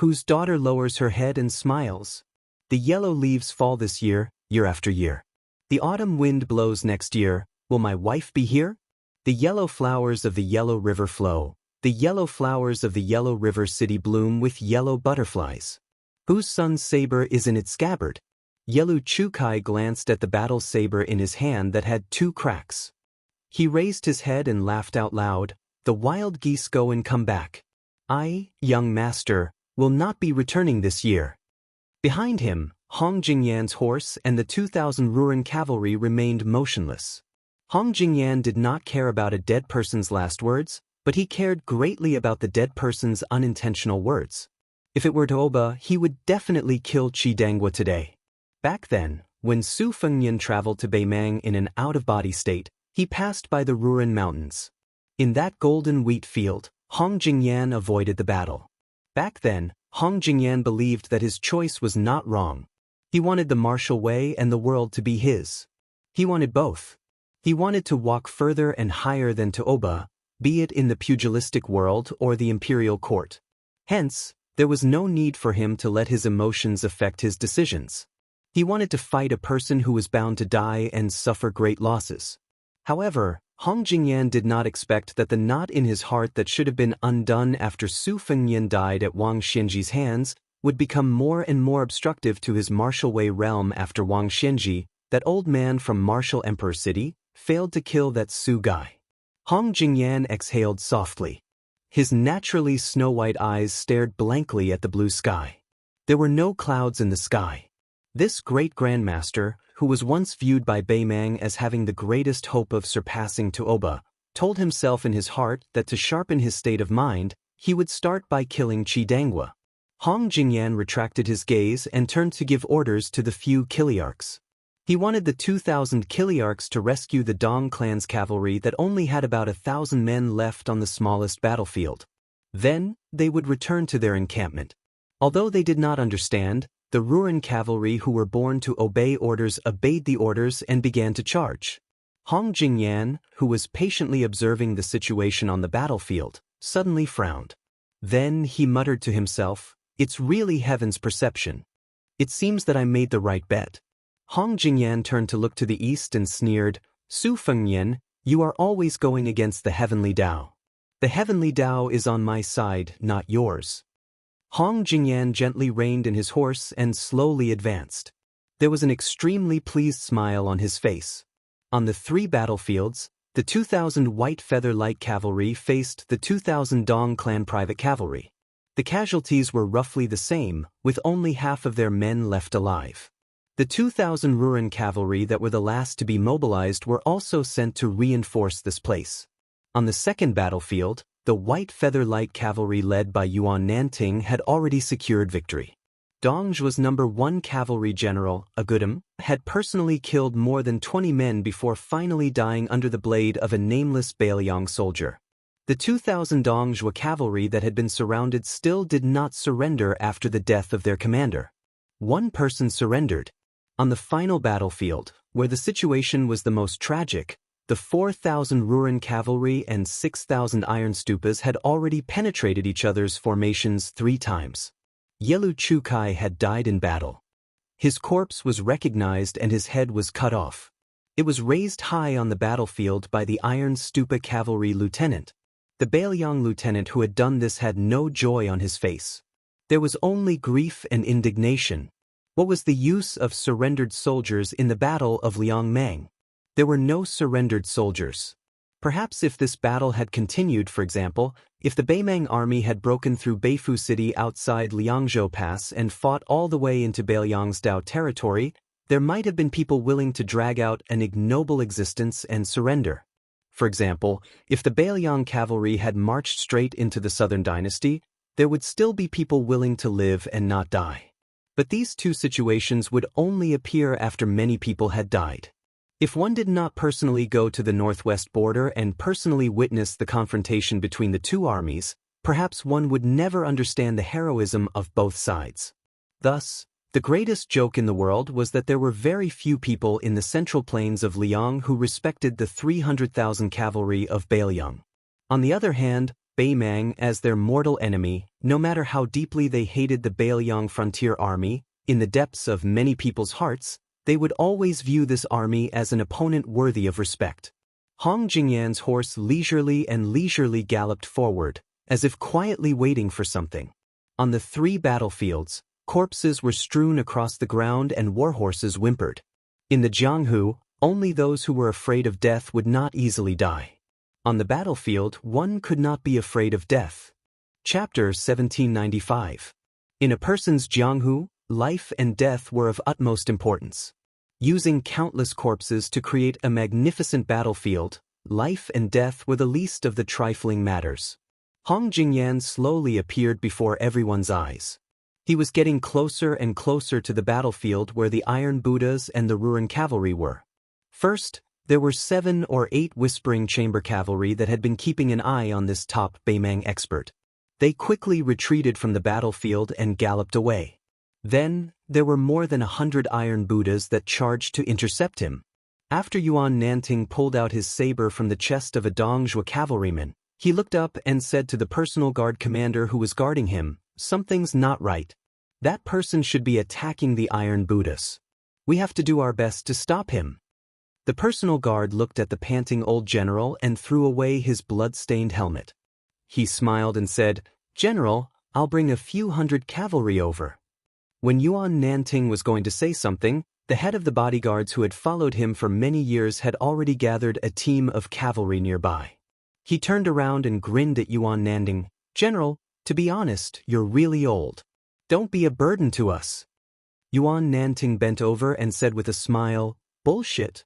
whose daughter lowers her head and smiles. The yellow leaves fall this year, year after year. The autumn wind blows next year, will my wife be here? The yellow flowers of the yellow river flow. The yellow flowers of the yellow river city bloom with yellow butterflies. Whose son's saber is in its scabbard? Yellow Chukai glanced at the battle saber in his hand that had 2 cracks. He raised his head and laughed out loud. The wild geese go and come back. I, young master, will not be returning this year. Behind him, Hong Jingyan's horse and the 2,000 Ruren cavalry remained motionless. Hong Jingyan did not care about a dead person's last words, but he cared greatly about the dead person's unintentional words. If it were to Oba, he would definitely kill Qi Dangua today. Back then, when Su Fengnian traveled to Beimang in an out-of-body state, he passed by the Ruren Mountains. In that golden wheat field, Hong Jingyan avoided the battle. Back then, Hong Jingyan believed that his choice was not wrong. He wanted the martial way and the world to be his. He wanted both. He wanted to walk further and higher than to Oba, be it in the pugilistic world or the imperial court. Hence, there was no need for him to let his emotions affect his decisions. He wanted to fight a person who was bound to die and suffer great losses. However, Hong Jingyan did not expect that the knot in his heart that should have been undone after Su Fengnian died at Wang Xianji's hands would become more and more obstructive to his martial way realm after Wang Xianji, that old man from Martial Emperor City, failed to kill that Su guy. Hong Jingyan exhaled softly. His naturally snow-white eyes stared blankly at the blue sky. There were no clouds in the sky. This great grandmaster, who was once viewed by Beimang as having the greatest hope of surpassing Tuoba, told himself in his heart that to sharpen his state of mind, he would start by killing Qi Dangua. Hong Jingyan retracted his gaze and turned to give orders to the few Kiliarchs. He wanted the 2,000 Kiliarchs to rescue the Dong clan's cavalry that only had about 1,000 men left on the smallest battlefield. Then, they would return to their encampment. Although they did not understand, the Ruren cavalry who were born to obey orders obeyed the orders and began to charge. Hong Jingyan, who was patiently observing the situation on the battlefield, suddenly frowned. Then he muttered to himself, "It's really heaven's perception. It seems that I made the right bet." Hong Jingyan turned to look to the east and sneered, "Su Fengnian, you are always going against the heavenly Tao. The heavenly Tao is on my side, not yours." Hong Jingyan gently reined in his horse and slowly advanced. There was an extremely pleased smile on his face. On the 3 battlefields, the 2,000 white feather-light cavalry faced the 2,000 Dong clan private cavalry. The casualties were roughly the same, with only half of their men left alive. The 2,000 Ruren cavalry that were the last to be mobilized were also sent to reinforce this place. On the 2nd battlefield, the white feather-light cavalry led by Yuan Nanting had already secured victory. Dongzhu's number 1 cavalry general, Agudam, had personally killed more than 20 men before finally dying under the blade of a nameless Bailiang soldier. The 2,000 Dongzhu cavalry that had been surrounded still did not surrender after the death of their commander. One person surrendered. On the final battlefield, where the situation was the most tragic, the 4,000 Ruren cavalry and 6,000 iron stupas had already penetrated each other's formations 3 times. Yelu Chukai had died in battle. His corpse was recognized and his head was cut off. It was raised high on the battlefield by the iron stupa cavalry lieutenant. The Bailiang lieutenant who had done this had no joy on his face. There was only grief and indignation. What was the use of surrendered soldiers in the Battle of Liangmang? There were no surrendered soldiers. Perhaps if this battle had continued, for example, if the Beimang army had broken through Beifu City outside Liangzhou Pass and fought all the way into Bailiang's Dao territory, there might have been people willing to drag out an ignoble existence and surrender. For example, if the Bailiang cavalry had marched straight into the Southern Dynasty, there would still be people willing to live and not die. But these 2 situations would only appear after many people had died. If one did not personally go to the northwest border and personally witness the confrontation between the 2 armies, perhaps one would never understand the heroism of both sides. Thus, the greatest joke in the world was that there were very few people in the central plains of Liang who respected the 300,000 cavalry of Bailiang. On the other hand, Beimang as their mortal enemy, no matter how deeply they hated the Bailiang frontier army. In the depths of many people's hearts, they would always view this army as an opponent worthy of respect. Hong Jingyan's horse leisurely galloped forward, as if quietly waiting for something. On the 3 battlefields, corpses were strewn across the ground and warhorses whimpered. In the Jianghu, only those who were afraid of death would not easily die. On the battlefield, one could not be afraid of death. Chapter 1795. In a person's Jianghu, life and death were of utmost importance. Using countless corpses to create a magnificent battlefield, life and death were the least of the trifling matters. Hong Jingyan slowly appeared before everyone's eyes. He was getting closer and closer to the battlefield where the Iron Buddhas and the Ruan cavalry were. First, there were 7 or 8 whispering chamber cavalry that had been keeping an eye on this top Beimang expert. They quickly retreated from the battlefield and galloped away. Then, there were more than 100 Iron Buddhas that charged to intercept him. After Yuan Nanting pulled out his saber from the chest of a Dongzhuo cavalryman, he looked up and said to the personal guard commander who was guarding him, "Something's not right. That person should be attacking the Iron Buddhas. We have to do our best to stop him." The personal guard looked at the panting old general and threw away his blood-stained helmet. He smiled and said, "General, I'll bring a few hundred cavalry over." When Yuan Nanting was going to say something, the head of the bodyguards who had followed him for many years had already gathered a team of cavalry nearby. He turned around and grinned at Yuan Nanting. "General, to be honest, you're really old. Don't be a burden to us." Yuan Nanting bent over and said with a smile, "Bullshit."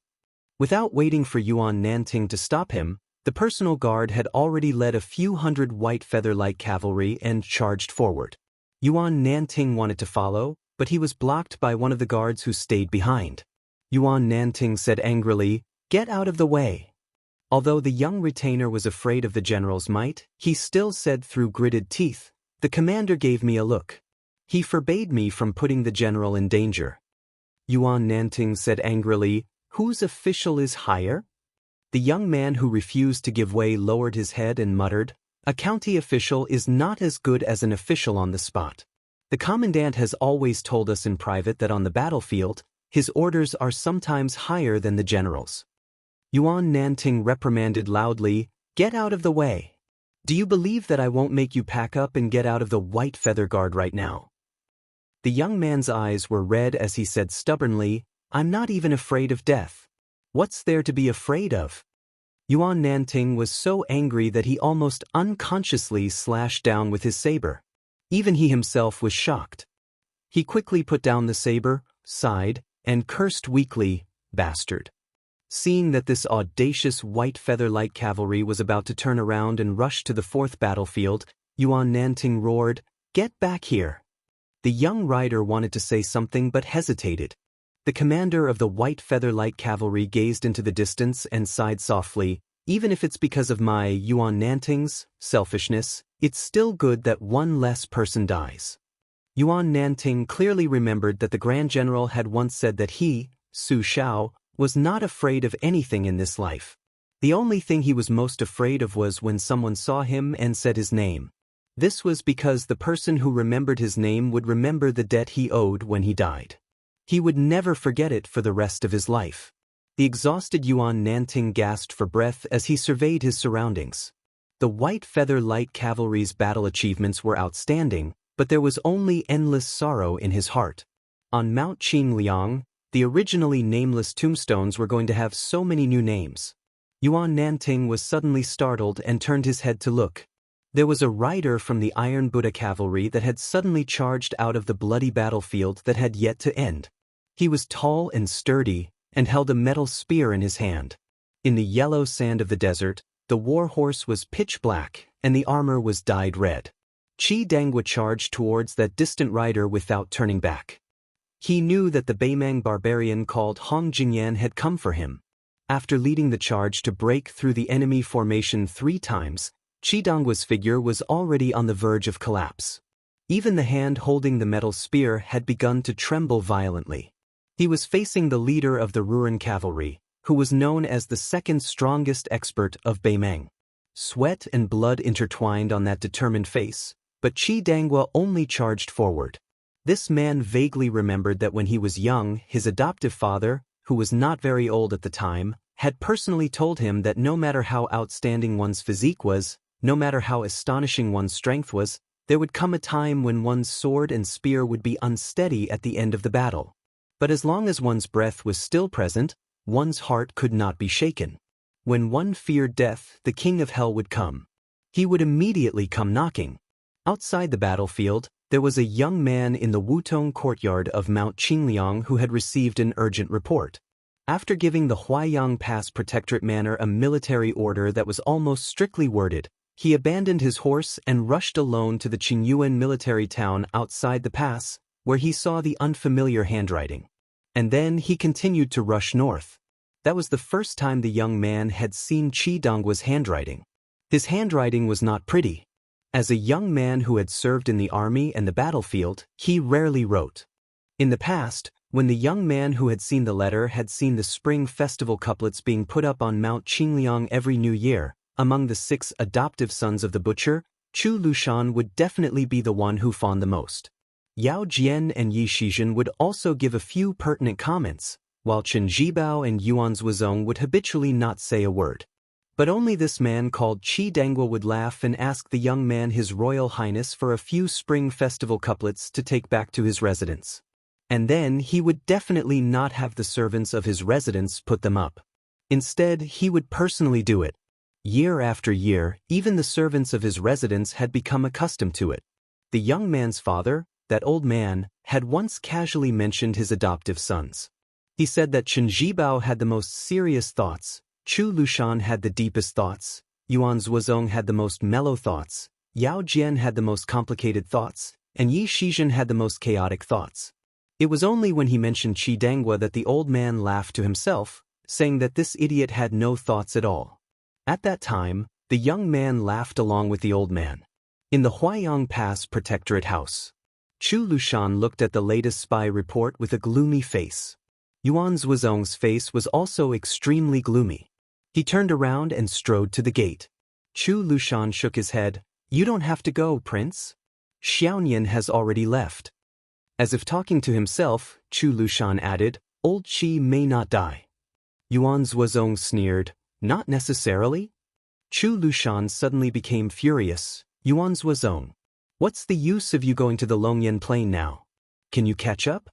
Without waiting for Yuan Nanting to stop him, the personal guard had already led a few hundred white feather-light cavalry and charged forward. Yuan Nanting wanted to follow, but he was blocked by one of the guards who stayed behind. Yuan Nanting said angrily, "Get out of the way." Although the young retainer was afraid of the general's might, he still said through gritted teeth, "The commander gave me a look. He forbade me from putting the general in danger." Yuan Nanting said angrily, "Whose official is higher?" The young man who refused to give way lowered his head and muttered, "A county official is not as good as an official on the spot. The commandant has always told us in private that on the battlefield, his orders are sometimes higher than the general's." Yuan Nanting reprimanded loudly, "Get out of the way. Do you believe that I won't make you pack up and get out of the White Feather Guard right now?" The young man's eyes were red as he said stubbornly, "I'm not even afraid of death. What's there to be afraid of?" Yuan Nanting was so angry that he almost unconsciously slashed down with his saber. Even he himself was shocked. He quickly put down the saber, sighed, and cursed weakly, "Bastard." Seeing that this audacious white feather-light cavalry was about to turn around and rush to the 4th battlefield, Yuan Nanting roared, "Get back here." The young rider wanted to say something but hesitated. The commander of the white feather-light cavalry gazed into the distance and sighed softly, "Even if it's because of my Yuan Nanting's selfishness, it's still good that one less person dies." Yuan Nanting clearly remembered that the Grand General had once said that he, Su Shao, was not afraid of anything in this life. The only thing he was most afraid of was when someone saw him and said his name. This was because the person who remembered his name would remember the debt he owed when he died. He would never forget it for the rest of his life. The exhausted Yuan Nanting gasped for breath as he surveyed his surroundings. The White Feather Light Cavalry's battle achievements were outstanding, but there was only endless sorrow in his heart. On Mount Qingliang, the originally nameless tombstones were going to have so many new names. Yuan Nanting was suddenly startled and turned his head to look. There was a rider from the Iron Buddha cavalry that had suddenly charged out of the bloody battlefield that had yet to end. He was tall and sturdy, and held a metal spear in his hand. In the yellow sand of the desert, the war horse was pitch black, and the armor was dyed red. Qi Dangwa charged towards that distant rider without turning back. He knew that the Beimang barbarian called Hong Jingyan had come for him. After leading the charge to break through the enemy formation 3 times, Qi Dangwa's figure was already on the verge of collapse. Even the hand holding the metal spear had begun to tremble violently. He was facing the leader of the Ruan cavalry, who was known as the second strongest expert of Beimang. Sweat and blood intertwined on that determined face, but Qi Dangua only charged forward. This man vaguely remembered that when he was young, his adoptive father, who was not very old at the time, had personally told him that no matter how outstanding one's physique was, no matter how astonishing one's strength was, there would come a time when one's sword and spear would be unsteady at the end of the battle. But as long as one's breath was still present, one's heart could not be shaken. When one feared death, the king of hell would come. He would immediately come knocking. Outside the battlefield, there was a young man in the Wutong courtyard of Mount Qingliang who had received an urgent report. After giving the Huaiyang Pass Protectorate Manor a military order that was almost strictly worded, he abandoned his horse and rushed alone to the Qingyuan military town outside the pass, where he saw the unfamiliar handwriting. And then he continued to rush north. That was the first time the young man had seen Qi Dangua's handwriting. His handwriting was not pretty. As a young man who had served in the army and the battlefield, he rarely wrote. In the past, when the young man who had seen the letter had seen the spring festival couplets being put up on Mount Qingliang every new year, among the 6 adoptive sons of the butcher, Chu Lushan would definitely be the one who fawned the most. Yao Jian and Yi Shizhen would also give a few pertinent comments, while Chen Zhibao and Yuan Zuozong would habitually not say a word. But only this man called Qi Dangua would laugh and ask the young man His Royal Highness for a few spring festival couplets to take back to his residence. And then he would definitely not have the servants of his residence put them up. Instead, he would personally do it. Year after year, even the servants of his residence had become accustomed to it. The young man's father, that old man, had once casually mentioned his adoptive sons. He said that Chen Zhibao had the most serious thoughts, Chu Lushan had the deepest thoughts, Yuan Zuozong had the most mellow thoughts, Yao Jian had the most complicated thoughts, and Yi Shizhen had the most chaotic thoughts. It was only when he mentioned Qi Dangua that the old man laughed to himself, saying that this idiot had no thoughts at all. At that time, the young man laughed along with the old man. In the Huaiyang Pass Protectorate House, Chu Lushan looked at the latest spy report with a gloomy face. Yuan Zuozong's face was also extremely gloomy. He turned around and strode to the gate. Chu Lushan shook his head. "You don't have to go, Prince. Xiaoyan has already left." As if talking to himself, Chu Lushan added, "Old Qi may not die." Yuan Zuozong sneered, "Not necessarily?" Chu Lushan suddenly became furious. "Yuan Zuozong, what's the use of you going to the Longyan Plain now? Can you catch up?"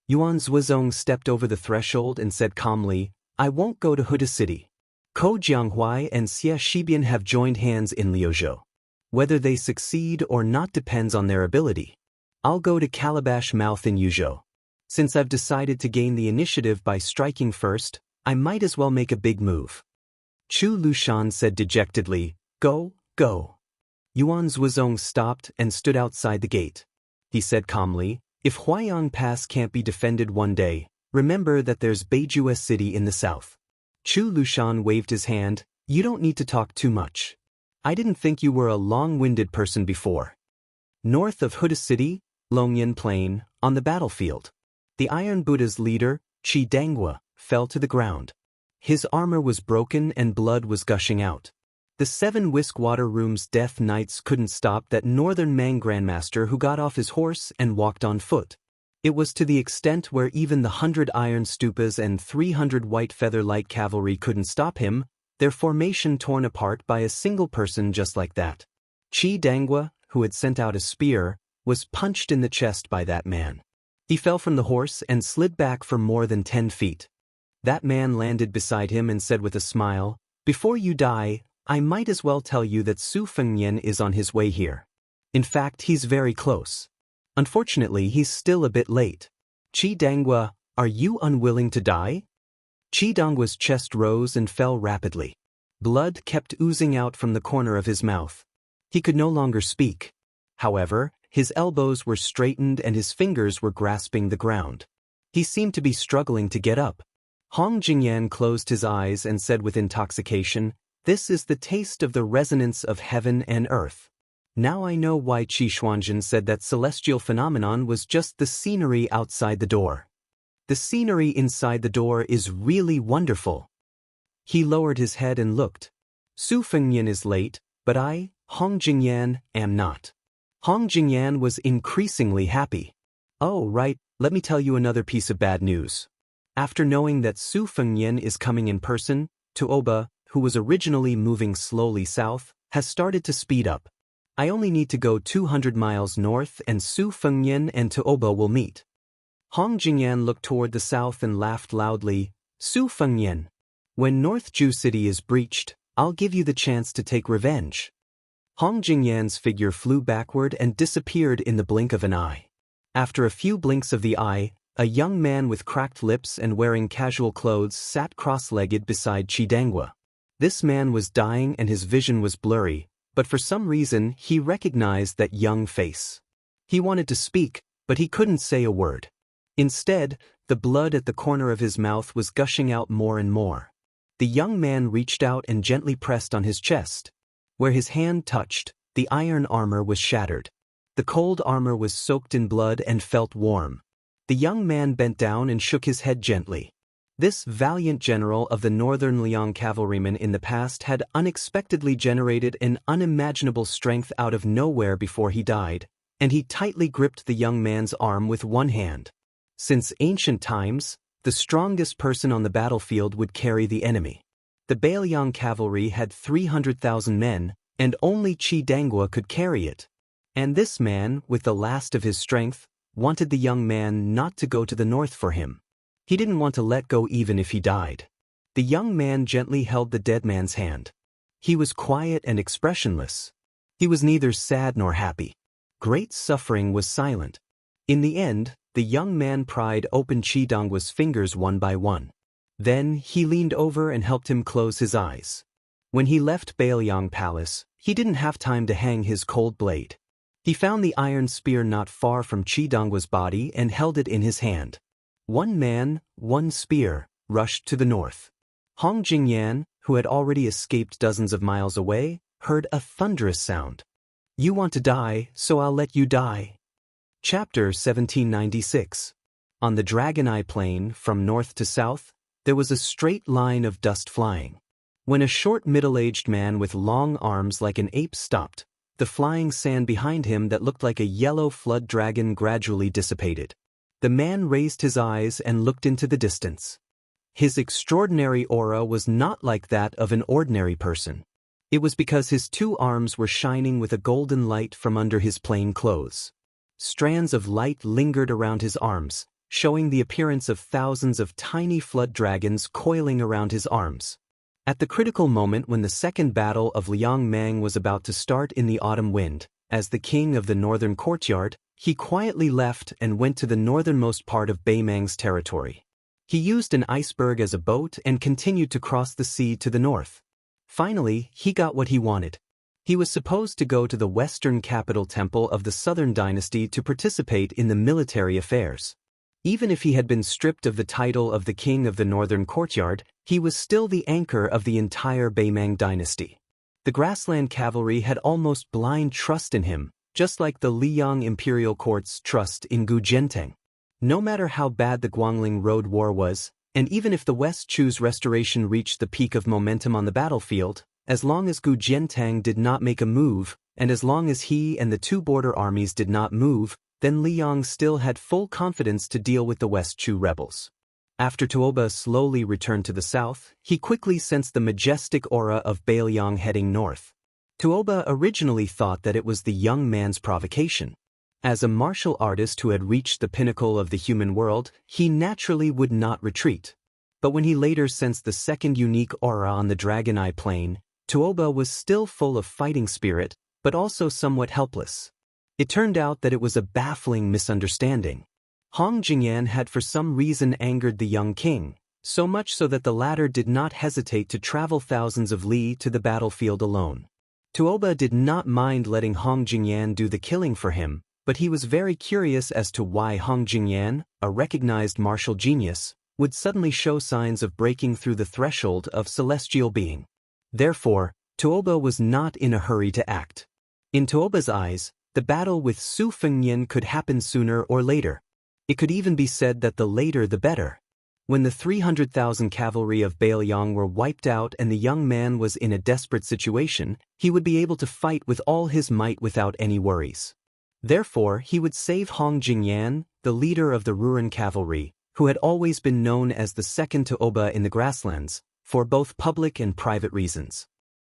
Yuan Zuozong stepped over the threshold and said calmly, "I won't go to Huda City. Ko Jianghuai and Xie Shibian have joined hands in Liuzhou. Whether they succeed or not depends on their ability. I'll go to Calabash Mouth in Yuzhou. Since I've decided to gain the initiative by striking first, I might as well make a big move." Chu Lushan said dejectedly, "Go, go." Yuan Zuozong stopped and stood outside the gate. He said calmly, "If Huaiyang Pass can't be defended one day, remember that there's Beijue City in the south." Chu Lushan waved his hand. "You don't need to talk too much. I didn't think you were a long-winded person before." North of Huda City, Longyan Plain, on the battlefield, the Iron Buddha's leader, Qi Dangua, fell to the ground. His armor was broken and blood was gushing out. The 7 Whisk Water Room's Death Knights couldn't stop that Northern Mang Grandmaster who got off his horse and walked on foot. It was to the extent where even the 100 Iron Stupas and 300 White Feather Light Cavalry couldn't stop him, their formation torn apart by a single person just like that. Qi Dangua, who had sent out a spear, was punched in the chest by that man. He fell from the horse and slid back for more than 10 feet. That man landed beside him and said with a smile, "Before you die, I might as well tell you that Su Fengnian is on his way here. In fact, he's very close. Unfortunately, he's still a bit late. Qi Dangua, are you unwilling to die?" Qi Dangua's chest rose and fell rapidly. Blood kept oozing out from the corner of his mouth. He could no longer speak. However, his elbows were straightened and his fingers were grasping the ground. He seemed to be struggling to get up. Hong Jingyan closed his eyes and said with intoxication, "This is the taste of the resonance of heaven and earth. Now I know why Qi Xuanzhen said that celestial phenomenon was just the scenery outside the door. The scenery inside the door is really wonderful." He lowered his head and looked. Su Fengyan is late, but I, Hong Jingyan, am not. Hong Jingyan was increasingly happy. Oh, right, let me tell you another piece of bad news. After knowing that Su Fengyan is coming in person, Tuoba, who was originally moving slowly south, has started to speed up. I only need to go 200 miles north and Su Fengyan and Tuoba will meet. Hong Jingyan looked toward the south and laughed loudly. Su Fengyan. When North Ju City is breached, I'll give you the chance to take revenge. Hong Jingyan's figure flew backward and disappeared in the blink of an eye. After a few blinks of the eye, a young man with cracked lips and wearing casual clothes sat cross-legged beside Chidangwa. This man was dying and his vision was blurry, but for some reason he recognized that young face. He wanted to speak, but he couldn't say a word. Instead, the blood at the corner of his mouth was gushing out more and more. The young man reached out and gently pressed on his chest. Where his hand touched, the iron armor was shattered. The cold armor was soaked in blood and felt warm. The young man bent down and shook his head gently. This valiant general of the Northern Liang cavalrymen in the past had unexpectedly generated an unimaginable strength out of nowhere before he died, and he tightly gripped the young man's arm with one hand. Since ancient times, the strongest person on the battlefield would carry the enemy. The Bailiang cavalry had 300,000 men, and only Chidangwa could carry it. And this man, with the last of his strength, wanted the young man not to go to the north for him. He didn't want to let go even if he died. The young man gently held the dead man's hand. He was quiet and expressionless. He was neither sad nor happy. Great suffering was silent. In the end, the young man pried open Chidangwa's fingers one by one. Then he leaned over and helped him close his eyes. When he left Bailiang Palace, he didn't have time to hang his cold blade. He found the iron spear not far from Chidangwa's body and held it in his hand. One man, one spear, rushed to the north. Hong Jingyan, who had already escaped dozens of miles away, heard a thunderous sound. You want to die, so I'll let you die. Chapter 1796. On the Dragon Eye Plain, from north to south, there was a straight line of dust flying. When a short middle-aged man with long arms like an ape stopped, the flying sand behind him that looked like a yellow flood dragon gradually dissipated. The man raised his eyes and looked into the distance. His extraordinary aura was not like that of an ordinary person. It was because his two arms were shining with a golden light from under his plain clothes. Strands of light lingered around his arms, showing the appearance of thousands of tiny flood dragons coiling around his arms. At the critical moment when the second battle of Liang Mang was about to start in the autumn wind, as the king of the northern courtyard, he quietly left and went to the northernmost part of Baimang's territory. He used an iceberg as a boat and continued to cross the sea to the north. Finally, he got what he wanted. He was supposed to go to the western capital temple of the Southern Dynasty to participate in the military affairs. Even if he had been stripped of the title of the king of the northern courtyard, he was still the anchor of the entire Baimang dynasty. The grassland cavalry had almost blind trust in him, just like the Liang imperial court's trust in Gu Jianteng. No matter how bad the Guangling Road War was, and even if the West Chu's restoration reached the peak of momentum on the battlefield, as long as Gu Jianteng did not make a move, and as long as he and the two border armies did not move, then Liang still had full confidence to deal with the West Chu rebels. After Tuoba slowly returned to the south, he quickly sensed the majestic aura of Bailiang heading north. Tuoba originally thought that it was the young man's provocation. As a martial artist who had reached the pinnacle of the human world, he naturally would not retreat. But when he later sensed the second unique aura on the Dragon Eye Plain, Tuoba was still full of fighting spirit, but also somewhat helpless. It turned out that it was a baffling misunderstanding. Hong Jingyan had for some reason angered the young king, so much so that the latter did not hesitate to travel thousands of li to the battlefield alone. Tuoba did not mind letting Hong Jingyan do the killing for him, but he was very curious as to why Hong Jingyan, a recognized martial genius, would suddenly show signs of breaking through the threshold of celestial being. Therefore, Tuoba was not in a hurry to act. In Tuoba's eyes, the battle with Su Fengyan could happen sooner or later. It could even be said that the later the better. When the 300,000 cavalry of Bailiang were wiped out and the young man was in a desperate situation, he would be able to fight with all his might without any worries. Therefore, he would save Hong Jingyan, the leader of the Ruran cavalry, who had always been known as the second to Oba in the grasslands, for both public and private reasons.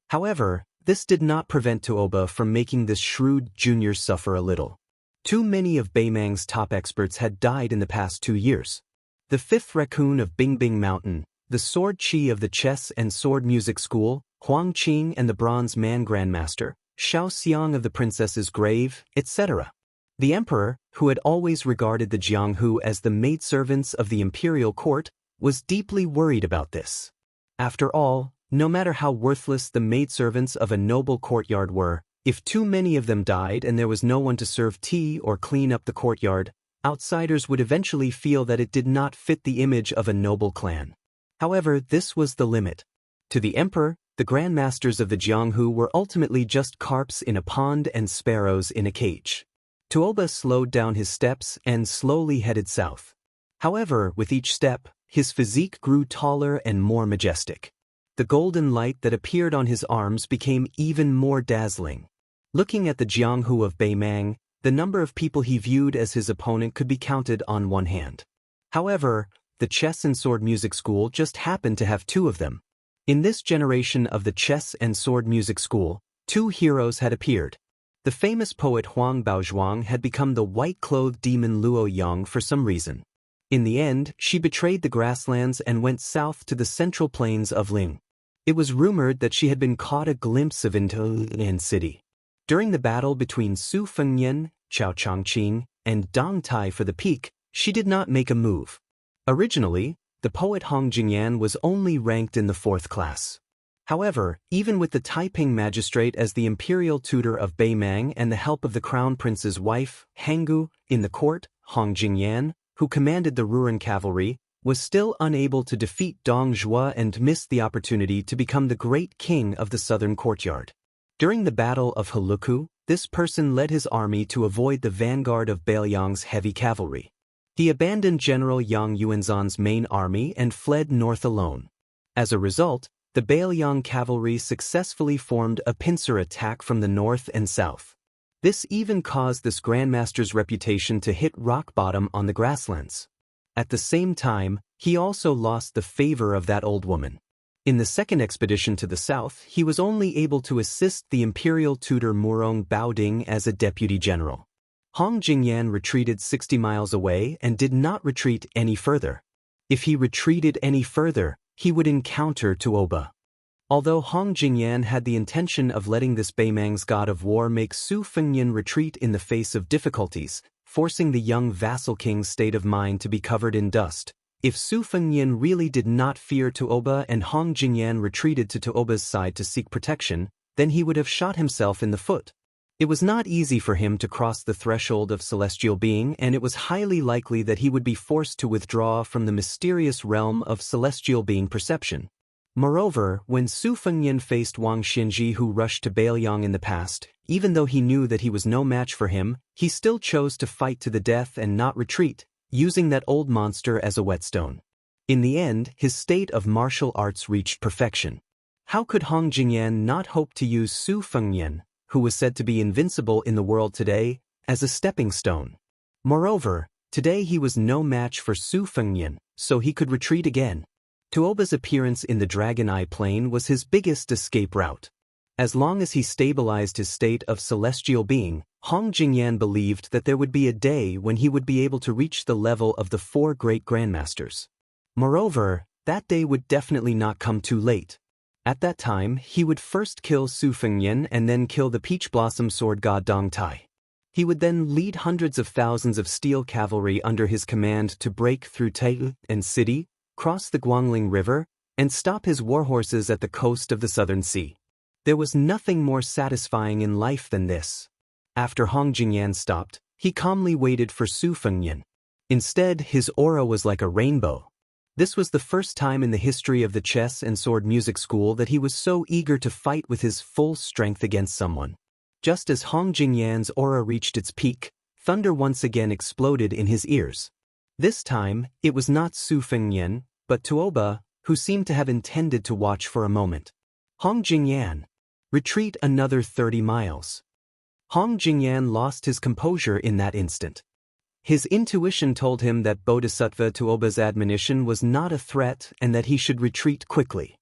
However, this did not prevent Tuoba from making this shrewd junior suffer a little. Too many of Baimang's top experts had died in the past 2 years. The fifth raccoon of Bingbing Mountain, the sword chi of the chess and sword music school, Huang Qing and the bronze man grandmaster, Xiao Xiang of the princess's grave, etc. The emperor, who had always regarded the Jianghu as the maidservants of the imperial court, was deeply worried about this. After all, no matter how worthless the maidservants of a noble courtyard were, if too many of them died and there was no one to serve tea or clean up the courtyard, outsiders would eventually feel that it did not fit the image of a noble clan. However, this was the limit. To the emperor, the grandmasters of the Jianghu were ultimately just carps in a pond and sparrows in a cage. Tuoba slowed down his steps and slowly headed south. However, with each step, his physique grew taller and more majestic. The golden light that appeared on his arms became even more dazzling. Looking at the Jianghu of Baimang, the number of people he viewed as his opponent could be counted on one hand. However, the chess and sword music school just happened to have 2 of them. In this generation of the chess and sword music school, 2 heroes had appeared. The famous poet Huang Baozhuang had become the white-clothed demon Luo Yang for some reason. In the end, she betrayed the grasslands and went south to the central plains of Ling. It was rumored that she had been caught a glimpse of into city. During the battle between Su Fengyan, Chao Changqing, and Dong Tai for the peak, she did not make a move. Originally, the poet Hong Jingyan was only ranked in the 4th class. However, even with the Taiping magistrate as the imperial tutor of Baimang and the help of the crown prince's wife, Hangu, in the court, Hong Jingyan, who commanded the Ruran cavalry, was still unable to defeat Dong Zhuo and missed the opportunity to become the great king of the southern courtyard. During the Battle of Heluku, this person led his army to avoid the vanguard of Bailiang's heavy cavalry. He abandoned General Yang Yuanzhan's main army and fled north alone. As a result, the Bailiang cavalry successfully formed a pincer attack from the north and south. This even caused this grandmaster's reputation to hit rock bottom on the grasslands. At the same time, he also lost the favor of that old woman. In the second expedition to the south, he was only able to assist the imperial tutor Murong Baoding as a deputy general. Hong Jingyan retreated 60 miles away and did not retreat any further. If he retreated any further, he would encounter Tuoba. Although Hong Jingyan had the intention of letting this Baimang's god of war make Su Fengyan retreat in the face of difficulties, forcing the young vassal king's state of mind to be covered in dust, if Su Fengyan really did not fear Tuoba and Hong Jingyan retreated to Tuoba's side to seek protection, then he would have shot himself in the foot. It was not easy for him to cross the threshold of celestial being, and it was highly likely that he would be forced to withdraw from the mysterious realm of celestial being perception. Moreover, when Su Fengyan faced Wang Xinji, who rushed to Bailiang in the past, even though he knew that he was no match for him, he still chose to fight to the death and not retreat, using that old monster as a whetstone. In the end, his state of martial arts reached perfection. How could Hong Jingyan not hope to use Su Fengyan, who was said to be invincible in the world today, as a stepping stone? Moreover, today he was no match for Su Fengyan, so he could retreat again. Tuoba's appearance in the Dragon Eye Plain was his biggest escape route. As long as he stabilized his state of celestial being, Hong Jingyan believed that there would be a day when he would be able to reach the level of the 4 great grandmasters. Moreover, that day would definitely not come too late. At that time, he would first kill Su Fengyan and then kill the Peach Blossom Sword God Dong Tai. He would then lead hundreds of thousands of steel cavalry under his command to break through Tai and city, cross the Guangling River, and stop his warhorses at the coast of the Southern Sea. There was nothing more satisfying in life than this. After Hong Jingyan stopped, he calmly waited for Su Fengyan. Instead, his aura was like a rainbow. This was the first time in the history of the chess and sword music school that he was so eager to fight with his full strength against someone. Just as Hong Jingyan's aura reached its peak, thunder once again exploded in his ears. This time, it was not Su Fengyan, but Tuoba, who seemed to have intended to watch for a moment. Hong Jingyan. Retreat another 30 miles. Hong Jingyan lost his composure in that instant. His intuition told him that Bodhisattva Tuoba's admonition was not a threat and that he should retreat quickly.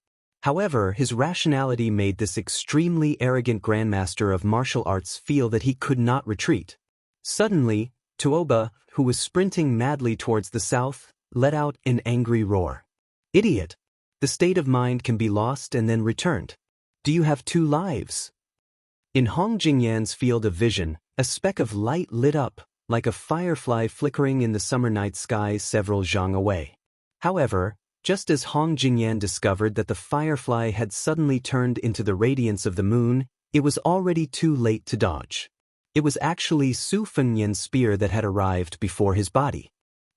However, his rationality made this extremely arrogant grandmaster of martial arts feel that he could not retreat. Suddenly, Tuoba, who was sprinting madly towards the south, let out an angry roar. "Idiot! The state of mind can be lost and then returned. Do you have 2 lives?" In Hong Jingyan's field of vision, a speck of light lit up, like a firefly flickering in the summer night sky several zhang away. However, just as Hong Jingyan discovered that the firefly had suddenly turned into the radiance of the moon, it was already too late to dodge. It was actually Su Fengyan's spear that had arrived before his body.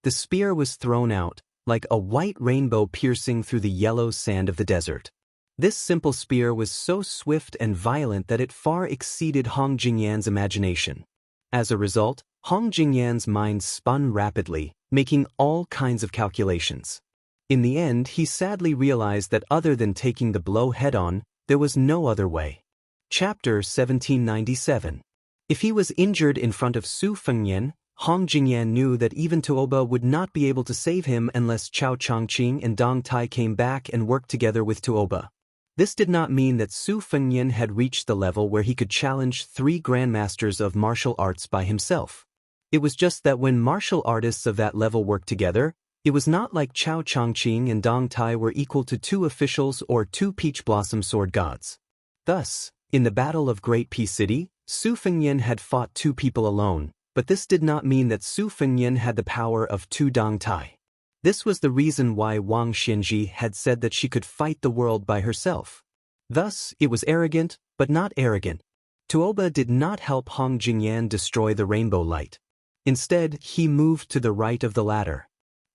The spear was thrown out, like a white rainbow piercing through the yellow sand of the desert. This simple spear was so swift and violent that it far exceeded Hong Jingyan's imagination. As a result, Hong Jingyan's mind spun rapidly, making all kinds of calculations. In the end, he sadly realized that other than taking the blow head-on, there was no other way. Chapter 1797. If he was injured in front of Su Fengyan, Hong Jingyan knew that even Tuoba would not be able to save him unless Chao Chongqing and Dong Tai came back and worked together with Tuoba. This did not mean that Su Fengyan had reached the level where he could challenge 3 grandmasters of martial arts by himself. It was just that when martial artists of that level worked together, it was not like Chao Chongqing and Dong Tai were equal to 2 officials or 2 peach blossom sword gods. Thus, in the Battle of Great Peace City, Su Fengyan had fought 2 people alone, but this did not mean that Su Fengyan had the power of 2 Dong Tai. This was the reason why Wang Xianxia had said that she could fight the world by herself. Thus, it was arrogant, but not arrogant. Tuoba did not help Hong Jingyan destroy the rainbow light. Instead, he moved to the right of the ladder.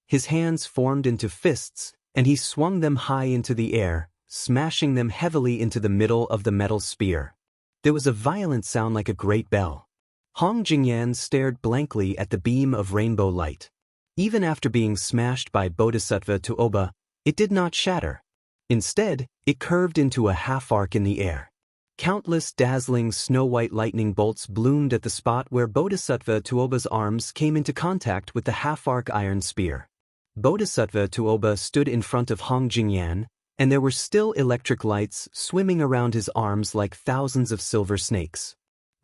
His hands formed into fists, and he swung them high into the air, smashing them heavily into the middle of the metal spear. There was a violent sound like a great bell. Hong Jingyan stared blankly at the beam of rainbow light. Even after being smashed by Bodhisattva Tuoba, it did not shatter. Instead, it curved into a half-arc in the air. Countless dazzling snow-white lightning bolts bloomed at the spot where Bodhisattva Tuoba's arms came into contact with the half-arc iron spear. Bodhisattva Tuoba stood in front of Hong Jingyan, and there were still electric lights swimming around his arms like thousands of silver snakes.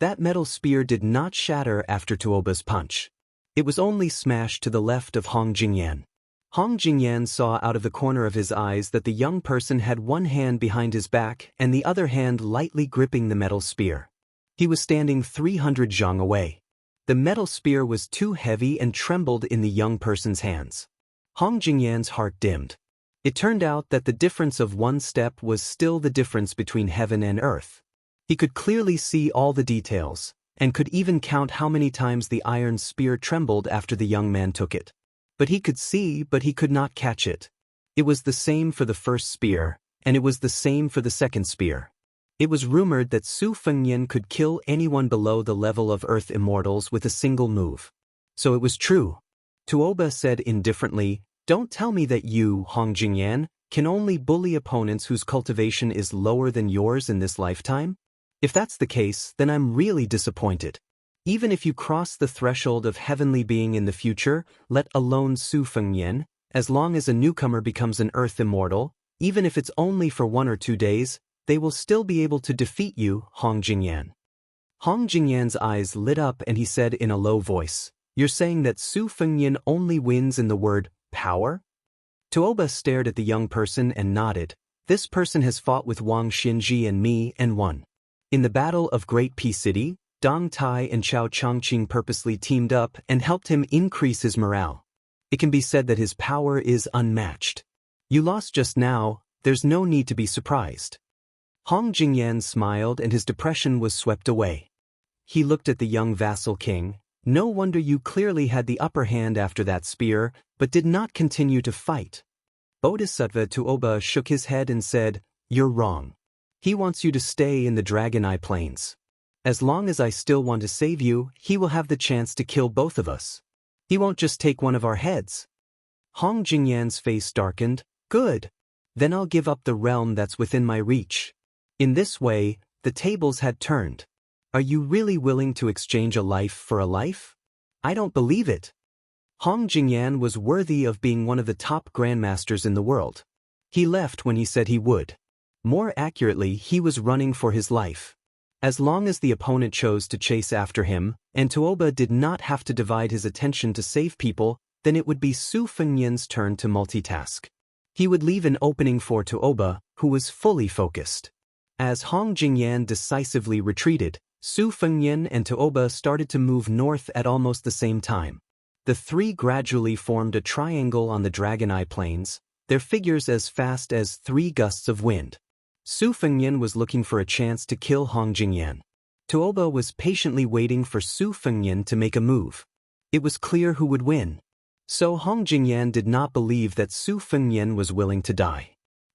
That metal spear did not shatter after Tuoba's punch. It was only smashed to the left of Hong Jingyan. Hong Jingyan saw out of the corner of his eyes that the young person had one hand behind his back and the other hand lightly gripping the metal spear. He was standing 300 zhang away. The metal spear was too heavy and trembled in the young person's hands. Hong Jingyan's heart dimmed. It turned out that the difference of 1 step was still the difference between heaven and earth. He could clearly see all the details, and could even count how many times the iron spear trembled after the young man took it. But he could see, but he could not catch it. It was the same for the first spear, and it was the same for the second spear. It was rumored that Su Fengyan could kill anyone below the level of Earth Immortals with a single move. So it was true. Tuoba said indifferently, "Don't tell me that you, Hong Jingyan, can only bully opponents whose cultivation is lower than yours in this lifetime? If that's the case, then I'm really disappointed. Even if you cross the threshold of heavenly being in the future, let alone Su Fengyan, as long as a newcomer becomes an Earth Immortal, even if it's only for 1 or 2 days, they will still be able to defeat you, Hong Jingyan." Hong Jingyan's eyes lit up and he said in a low voice, "You're saying that Su Fengyan only wins in the word power?" Tuoba stared at the young person and nodded. "This person has fought with Wang Xianxia and me and won. In the Battle of Great Peace City, Dong Tai and Chao Chongqing purposely teamed up and helped him increase his morale. It can be said that his power is unmatched. You lost just now, there's no need to be surprised." Hong Jingyan smiled and his depression was swept away. He looked at the young vassal king. "No wonder you clearly had the upper hand after that spear, but did not continue to fight." Bodhisattva Tuoba shook his head and said, "You're wrong. He wants you to stay in the Dragon Eye Plains. As long as I still want to save you, he will have the chance to kill both of us. He won't just take one of our heads." Hong Jingyan's face darkened. Good. Then I'll give up the realm that's within my reach. In this way, the tables had turned. Are you really willing to exchange a life for a life? I don't believe it. Hong Jingyan was worthy of being one of the top grandmasters in the world. He left when he said he would. More accurately, he was running for his life. As long as the opponent chose to chase after him, and Tuoba did not have to divide his attention to save people, then it would be Su Fengnian's turn to multitask. He would leave an opening for Tuoba, who was fully focused. As Hong Jingyan decisively retreated, Su Fengnian and Tuoba started to move north at almost the same time. The three gradually formed a triangle on the Dragon Eye Plains, their figures as fast as 3 gusts of wind. Su Fengnian was looking for a chance to kill Hong Jingyan. Tuoba was patiently waiting for Su Fengnian to make a move. It was clear who would win. So Hong Jingyan did not believe that Su Fengnian was willing to die.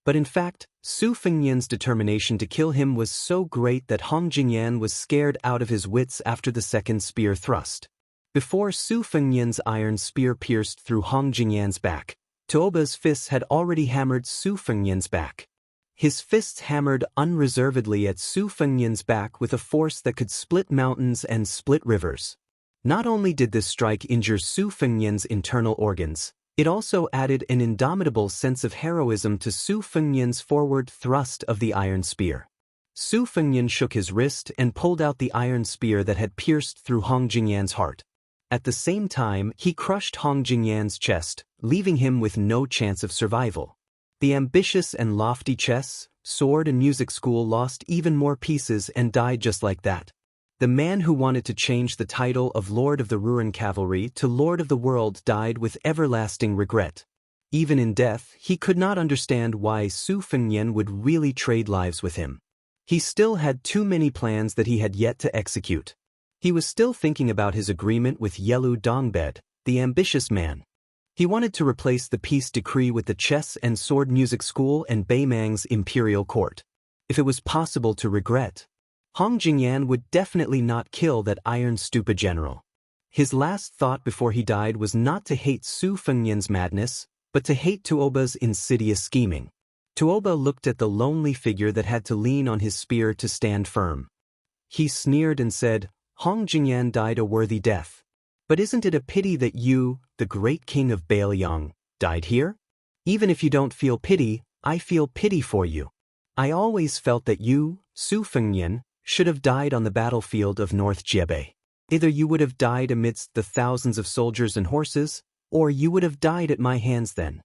But in fact, Su Fengnian's determination to kill him was so great that Hong Jingyan was scared out of his wits after the second spear thrust. Before Su Fengnian's iron spear pierced through Hong Jingyan's back, Tuoba's fists had already hammered Su Fengnian's back. His fists hammered unreservedly at Su Fengnian's back with a force that could split mountains and split rivers. Not only did this strike injure Su Fengnian's internal organs, it also added an indomitable sense of heroism to Su Fengnian's forward thrust of the iron spear. Su Fengnian shook his wrist and pulled out the iron spear that had pierced through Hong Jingyan's heart. At the same time, he crushed Hong Jingyan's chest, leaving him with no chance of survival. The ambitious and lofty chess, sword and music school lost even more pieces and died just like that. The man who wanted to change the title of Lord of the Ruin Cavalry to Lord of the World died with everlasting regret. Even in death, he could not understand why Su Fengnian would really trade lives with him. He still had too many plans that he had yet to execute. He was still thinking about his agreement with Yelu Dongbed, the ambitious man. He wanted to replace the peace decree with the chess and sword music school and Beimang's imperial court. If it was possible to regret, Hong Jingyan would definitely not kill that iron stupid general. His last thought before he died was not to hate Su Fengnian's madness, but to hate Tuoba's insidious scheming. Tuoba looked at the lonely figure that had to lean on his spear to stand firm. He sneered and said, Hong Jingyan died a worthy death. But isn't it a pity that you, the great king of Bailiang, died here? Even if you don't feel pity, I feel pity for you. I always felt that you, Su Fengnian, should have died on the battlefield of North Jiebei. Either you would have died amidst the thousands of soldiers and horses, or you would have died at my hands then.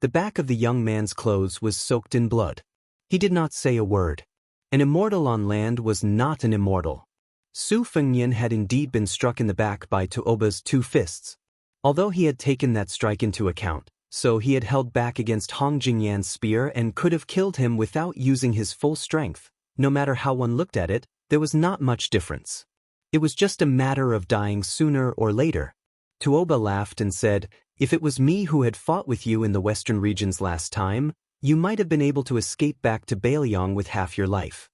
The back of the young man's clothes was soaked in blood. He did not say a word. An immortal on land was not an immortal. Su Fengnian had indeed been struck in the back by Tuoba's 2 fists. Although he had taken that strike into account, so he had held back against Hong Jingyan's spear and could have killed him without using his full strength. No matter how one looked at it, there was not much difference. It was just a matter of dying sooner or later. Tuoba laughed and said, if it was me who had fought with you in the western regions last time, you might have been able to escape back to Bailiang with half your life.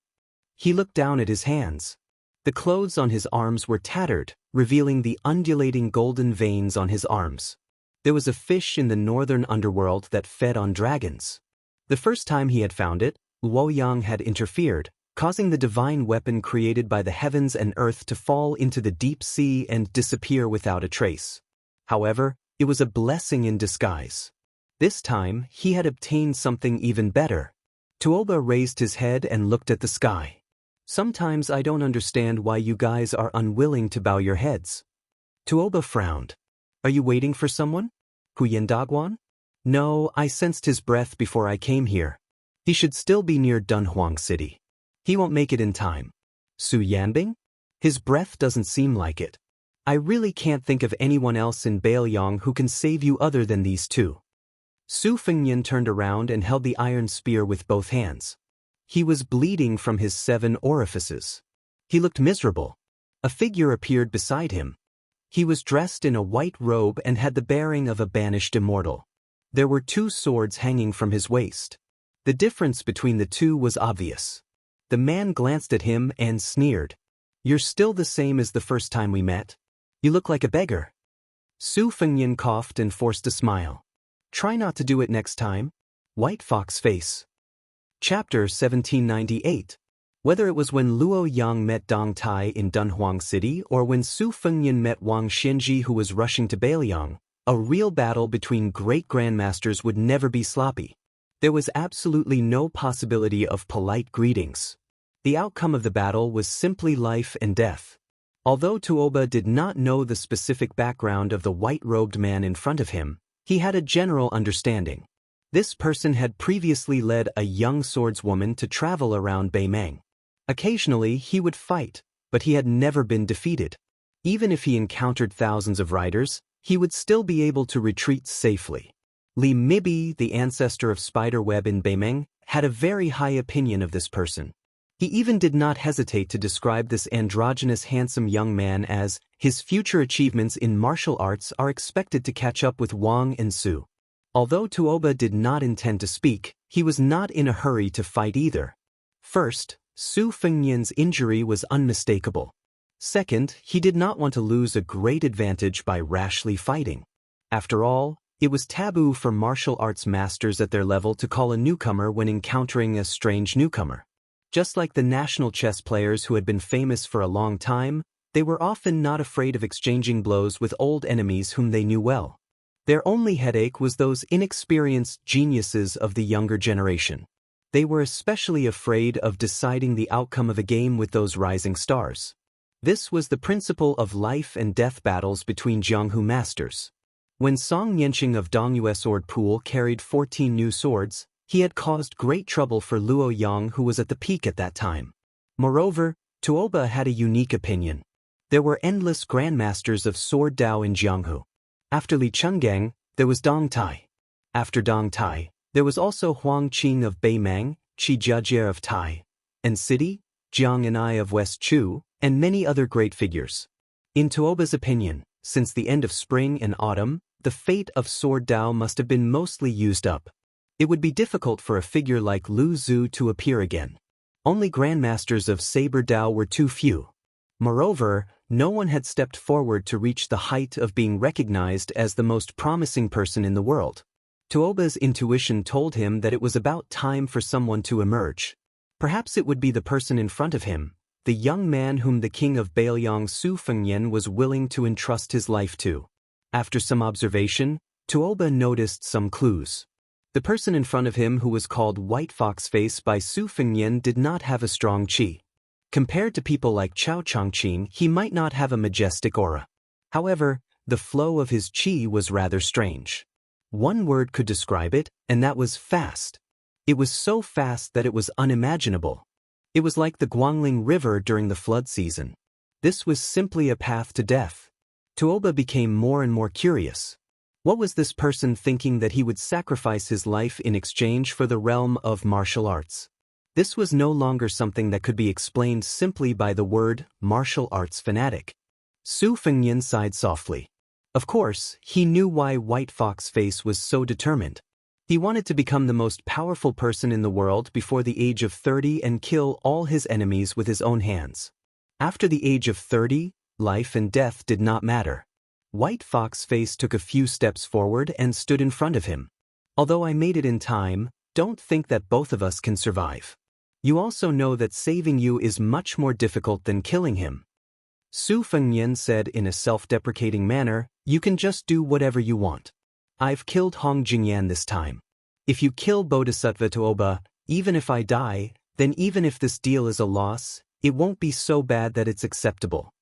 He looked down at his hands. The clothes on his arms were tattered, revealing the undulating golden veins on his arms. There was a fish in the northern underworld that fed on dragons. The first time he had found it, Luoyang had interfered, causing the divine weapon created by the heavens and earth to fall into the deep sea and disappear without a trace. However, it was a blessing in disguise. This time, he had obtained something even better. Tuoba raised his head and looked at the sky. Sometimes I don't understand why you guys are unwilling to bow your heads. Tuoba frowned. Are you waiting for someone? Huyen Dagwan? No, I sensed his breath before I came here. He should still be near Dunhuang City. He won't make it in time. Su Yanbing? His breath doesn't seem like it. I really can't think of anyone else in Bailiang who can save you other than these 2. Su Fengnian turned around and held the iron spear with both hands. He was bleeding from his 7 orifices. He looked miserable. A figure appeared beside him. He was dressed in a white robe and had the bearing of a banished immortal. There were 2 swords hanging from his waist. The difference between the 2 was obvious. The man glanced at him and sneered. You're still the same as the first time we met. You look like a beggar. Su Fengnian coughed and forced a smile. Try not to do it next time. White Fox Face. Chapter 1798. Whether it was when Luo Yang met Dong Tai in Dunhuang City or when Su Fengyan met Wang Xinji who was rushing to Bailiang, a real battle between great grandmasters would never be sloppy. There was absolutely no possibility of polite greetings. The outcome of the battle was simply life and death. Although Tuoba did not know the specific background of the white-robed man in front of him, he had a general understanding. This person had previously led a young swordswoman to travel around Beimeng. Occasionally he would fight, but he had never been defeated. Even if he encountered thousands of riders, he would still be able to retreat safely. Li Mibi, the ancestor of Spiderweb in Beimeng, had a very high opinion of this person. He even did not hesitate to describe this androgynous handsome young man as his future achievements in martial arts are expected to catch up with Wang and Su. Although Tuoba did not intend to speak, he was not in a hurry to fight either. First, Su Fengyan's injury was unmistakable. Second, he did not want to lose a great advantage by rashly fighting. After all, it was taboo for martial arts masters at their level to call a newcomer when encountering a strange newcomer. Just like the national chess players who had been famous for a long time, they were often not afraid of exchanging blows with old enemies whom they knew well. Their only headache was those inexperienced geniuses of the younger generation. They were especially afraid of deciding the outcome of a game with those rising stars. This was the principle of life and death battles between Jianghu masters. When Song Yanqing of Dongyue Sword Pool carried 14 new swords, he had caused great trouble for Luo Yang who was at the peak at that time. Moreover, Tuoba had a unique opinion. There were endless grandmasters of sword Dao in Jianghu. After Li Chenggang, there was Dong Tai. After Dong Tai, there was also Huang Qing of Beimeng, Qi Jiajie of Tai, and City, Jiang and I of West Chu, and many other great figures. In Tuoba's opinion, since the end of spring and autumn, the fate of sword Dao must have been mostly used up. It would be difficult for a figure like Lu Zhu to appear again. Only grandmasters of saber Dao were too few. Moreover, no one had stepped forward to reach the height of being recognized as the most promising person in the world. Tuoba's intuition told him that it was about time for someone to emerge. Perhaps it would be the person in front of him, the young man whom the king of Bailiang Su Fengyan was willing to entrust his life to. After some observation, Tuoba noticed some clues. The person in front of him who was called White Fox Face by Su Fengyan did not have a strong qi. Compared to people like Chao Chongqing, he might not have a majestic aura. However, the flow of his qi was rather strange. One word could describe it, and that was fast. It was so fast that it was unimaginable. It was like the Guangling River during the flood season. This was simply a path to death. Tuoba became more and more curious. What was this person thinking that he would sacrifice his life in exchange for the realm of martial arts? This was no longer something that could be explained simply by the word martial arts fanatic. Su Fengyan sighed softly. Of course, he knew why White Fox Face was so determined. He wanted to become the most powerful person in the world before the age of 30 and kill all his enemies with his own hands. After the age of 30, life and death did not matter. White Fox Face took a few steps forward and stood in front of him. Although I made it in time, don't think that both of us can survive. You also know that saving you is much more difficult than killing him. Su Fengyan said in a self-deprecating manner, you can just do whatever you want. I've killed Hong Jingyan this time. If you kill Bodhisattva Tuoba, even if I die, then even if this deal is a loss, it won't be so bad that it's acceptable.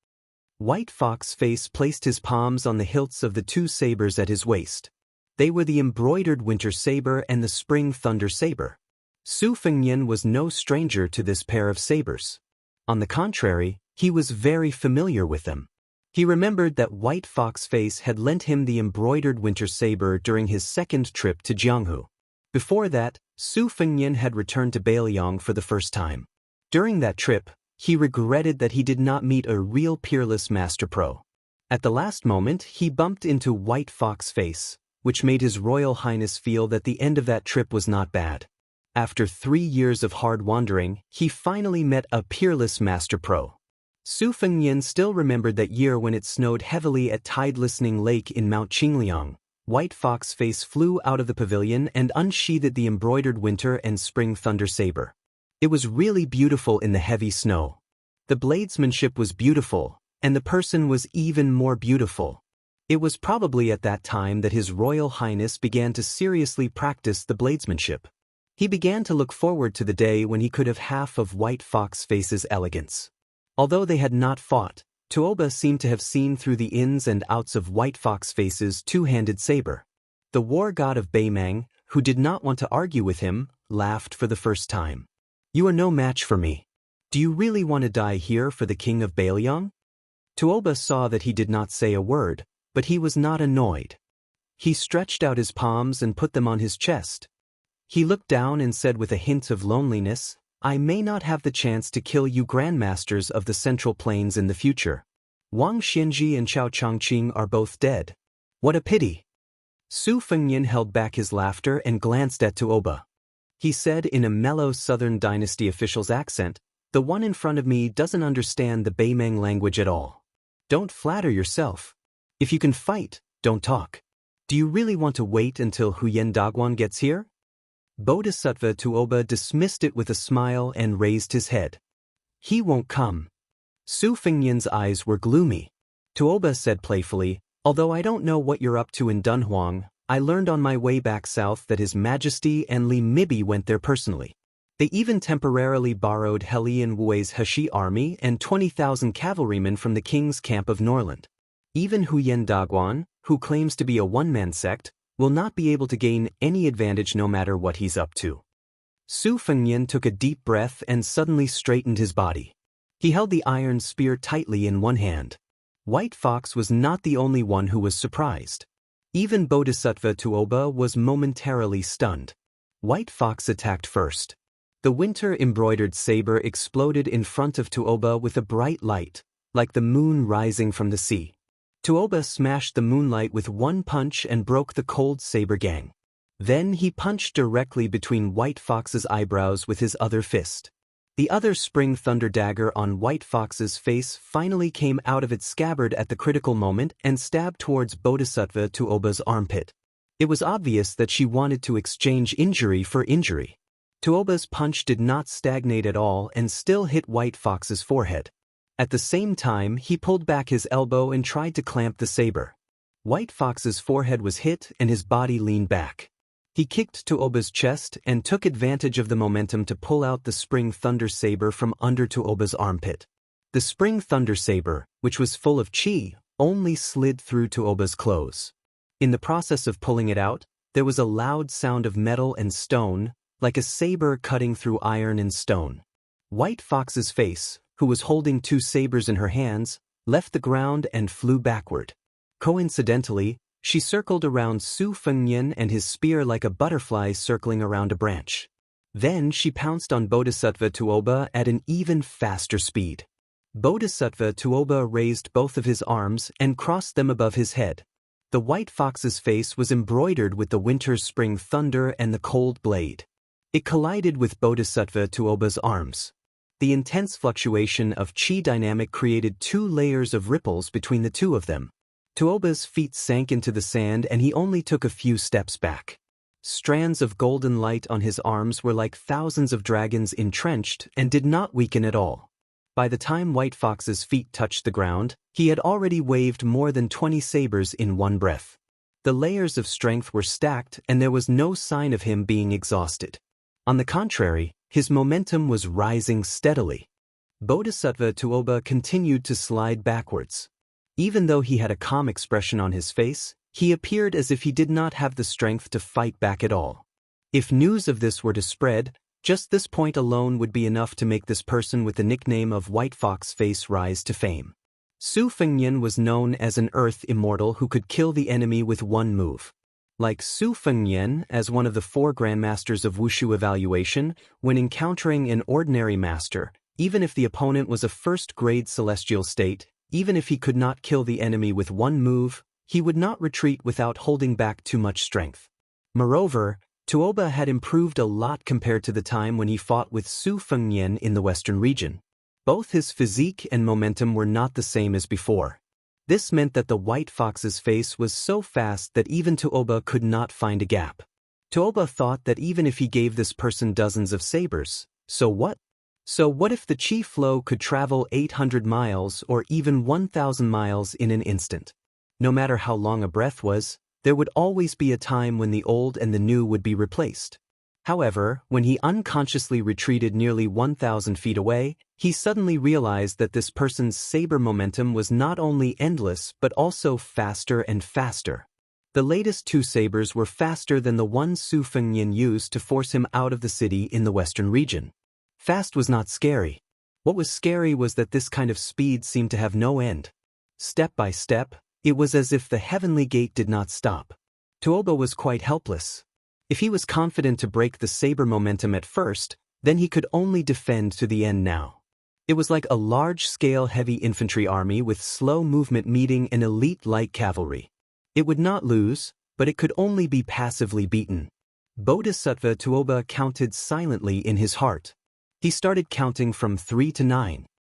White Fox Face placed his palms on the hilts of the two sabers at his waist. They were the embroidered Winter Saber and the Spring Thunder Saber. Su Fengyan was no stranger to this pair of sabers. On the contrary, he was very familiar with them. He remembered that White Fox Face had lent him the embroidered Winter Saber during his second trip to Jianghu. Before that, Su Fengyan had returned to Bailiang for the first time. During that trip, he regretted that he did not meet a real peerless master pro. At the last moment, he bumped into White Fox Face, which made His Royal Highness feel that the end of that trip was not bad. After 3 years of hard wandering, he finally met a peerless master pro. Su Fengyan still remembered that year when it snowed heavily at Tide Listening Lake in Mount Qingliang, White Fox Face flew out of the pavilion and unsheathed the embroidered winter and spring thunder saber. It was really beautiful in the heavy snow. The bladesmanship was beautiful, and the person was even more beautiful. It was probably at that time that His Royal Highness began to seriously practice the bladesmanship. He began to look forward to the day when he could have half of White Fox Face's elegance. Although they had not fought, Tuoba seemed to have seen through the ins and outs of White Fox Face's two-handed saber. The war god of Beimang, who did not want to argue with him, laughed for the first time. "You are no match for me. Do you really want to die here for the king of Bailiang?" Tuoba saw that he did not say a word, but he was not annoyed. He stretched out his palms and put them on his chest. He looked down and said with a hint of loneliness, "I may not have the chance to kill you grandmasters of the Central Plains in the future. Wang Xianxia and Xiao Changqing are both dead. What a pity." Su Fengnian held back his laughter and glanced at Tuoba. He said in a mellow Southern Dynasty official's accent, "The one in front of me doesn't understand the Beimang language at all. Don't flatter yourself. If you can fight, don't talk. Do you really want to wait until Huyen Dagwan gets here?" Bodhisattva Tuoba dismissed it with a smile and raised his head. "He won't come." Su Fengnian's eyes were gloomy. Tuoba said playfully, "Although I don't know what you're up to in Dunhuang, I learned on my way back south that His Majesty and Li Mibi went there personally. They even temporarily borrowed Helian Wu's Heshi army and 20,000 cavalrymen from the king's camp of Norland. Even Huyen Dagwan, who claims to be a one-man sect, will not be able to gain any advantage no matter what he's up to." Su Fengnian took a deep breath and suddenly straightened his body. He held the iron spear tightly in one hand. White Fox was not the only one who was surprised. Even Bodhisattva Tuoba was momentarily stunned. White Fox attacked first. The winter-embroidered saber exploded in front of Tuoba with a bright light, like the moon rising from the sea. Tuoba smashed the moonlight with one punch and broke the cold saber gang. Then he punched directly between White Fox's eyebrows with his other fist. The other spring thunder dagger on White Fox's face finally came out of its scabbard at the critical moment and stabbed towards Bodhisattva Tuoba's armpit. It was obvious that she wanted to exchange injury for injury. Tuoba's punch did not stagnate at all and still hit White Fox's forehead. At the same time, he pulled back his elbow and tried to clamp the saber. White Fox's forehead was hit and his body leaned back. He kicked Tuoba's chest and took advantage of the momentum to pull out the spring thunder saber from under Tuoba's armpit. The spring thunder saber, which was full of chi, only slid through Tuoba's clothes. In the process of pulling it out, there was a loud sound of metal and stone, like a saber cutting through iron and stone. White Fox's face, who was holding two sabers in her hands, left the ground and flew backward. Coincidentally, she circled around Su Fengnian and his spear like a butterfly circling around a branch. Then she pounced on Bodhisattva Tuoba at an even faster speed. Bodhisattva Tuoba raised both of his arms and crossed them above his head. The White Fox's face was embroidered with the winter-spring thunder and the cold blade. It collided with Bodhisattva Tuoba's arms. The intense fluctuation of chi dynamic created 2 layers of ripples between the two of them. Tuoba's feet sank into the sand and he only took a few steps back. Strands of golden light on his arms were like thousands of dragons entrenched and did not weaken at all. By the time White Fox's feet touched the ground, he had already waved more than 20 sabers in one breath. The layers of strength were stacked and there was no sign of him being exhausted. On the contrary, his momentum was rising steadily. Bodhisattva Tuoba continued to slide backwards. Even though he had a calm expression on his face, he appeared as if he did not have the strength to fight back at all. If news of this were to spread, just this point alone would be enough to make this person with the nickname of White Fox Face rise to fame. Su Fengnian was known as an earth immortal who could kill the enemy with one move. Like Su Fengnian, as one of the 4 grandmasters of Wushu evaluation, when encountering an ordinary master, even if the opponent was a first-grade celestial state, even if he could not kill the enemy with one move, he would not retreat without holding back too much strength. Moreover, Tuoba had improved a lot compared to the time when he fought with Su Fengnian in the western region. Both his physique and momentum were not the same as before. This meant that the white fox's face was so fast that even Tuoba could not find a gap. Tuoba thought that even if he gave this person dozens of sabers, so what? So what if the chi flow could travel 800 miles or even 1,000 miles in an instant? No matter how long a breath was, there would always be a time when the old and the new would be replaced. However, when he unconsciously retreated nearly 1,000 feet away, he suddenly realized that this person's saber momentum was not only endless but also faster and faster. The latest two sabers were faster than the one Su Fengnian used to force him out of the city in the western region. Fast was not scary. What was scary was that this kind of speed seemed to have no end. Step by step, it was as if the heavenly gate did not stop. Tuoba was quite helpless. If he was confident to break the saber momentum at first, then he could only defend to the end now. It was like a large-scale heavy infantry army with slow movement meeting an elite light cavalry. It would not lose, but it could only be passively beaten. Bodhisattva Tuoba counted silently in his heart. He started counting from 3 to 9.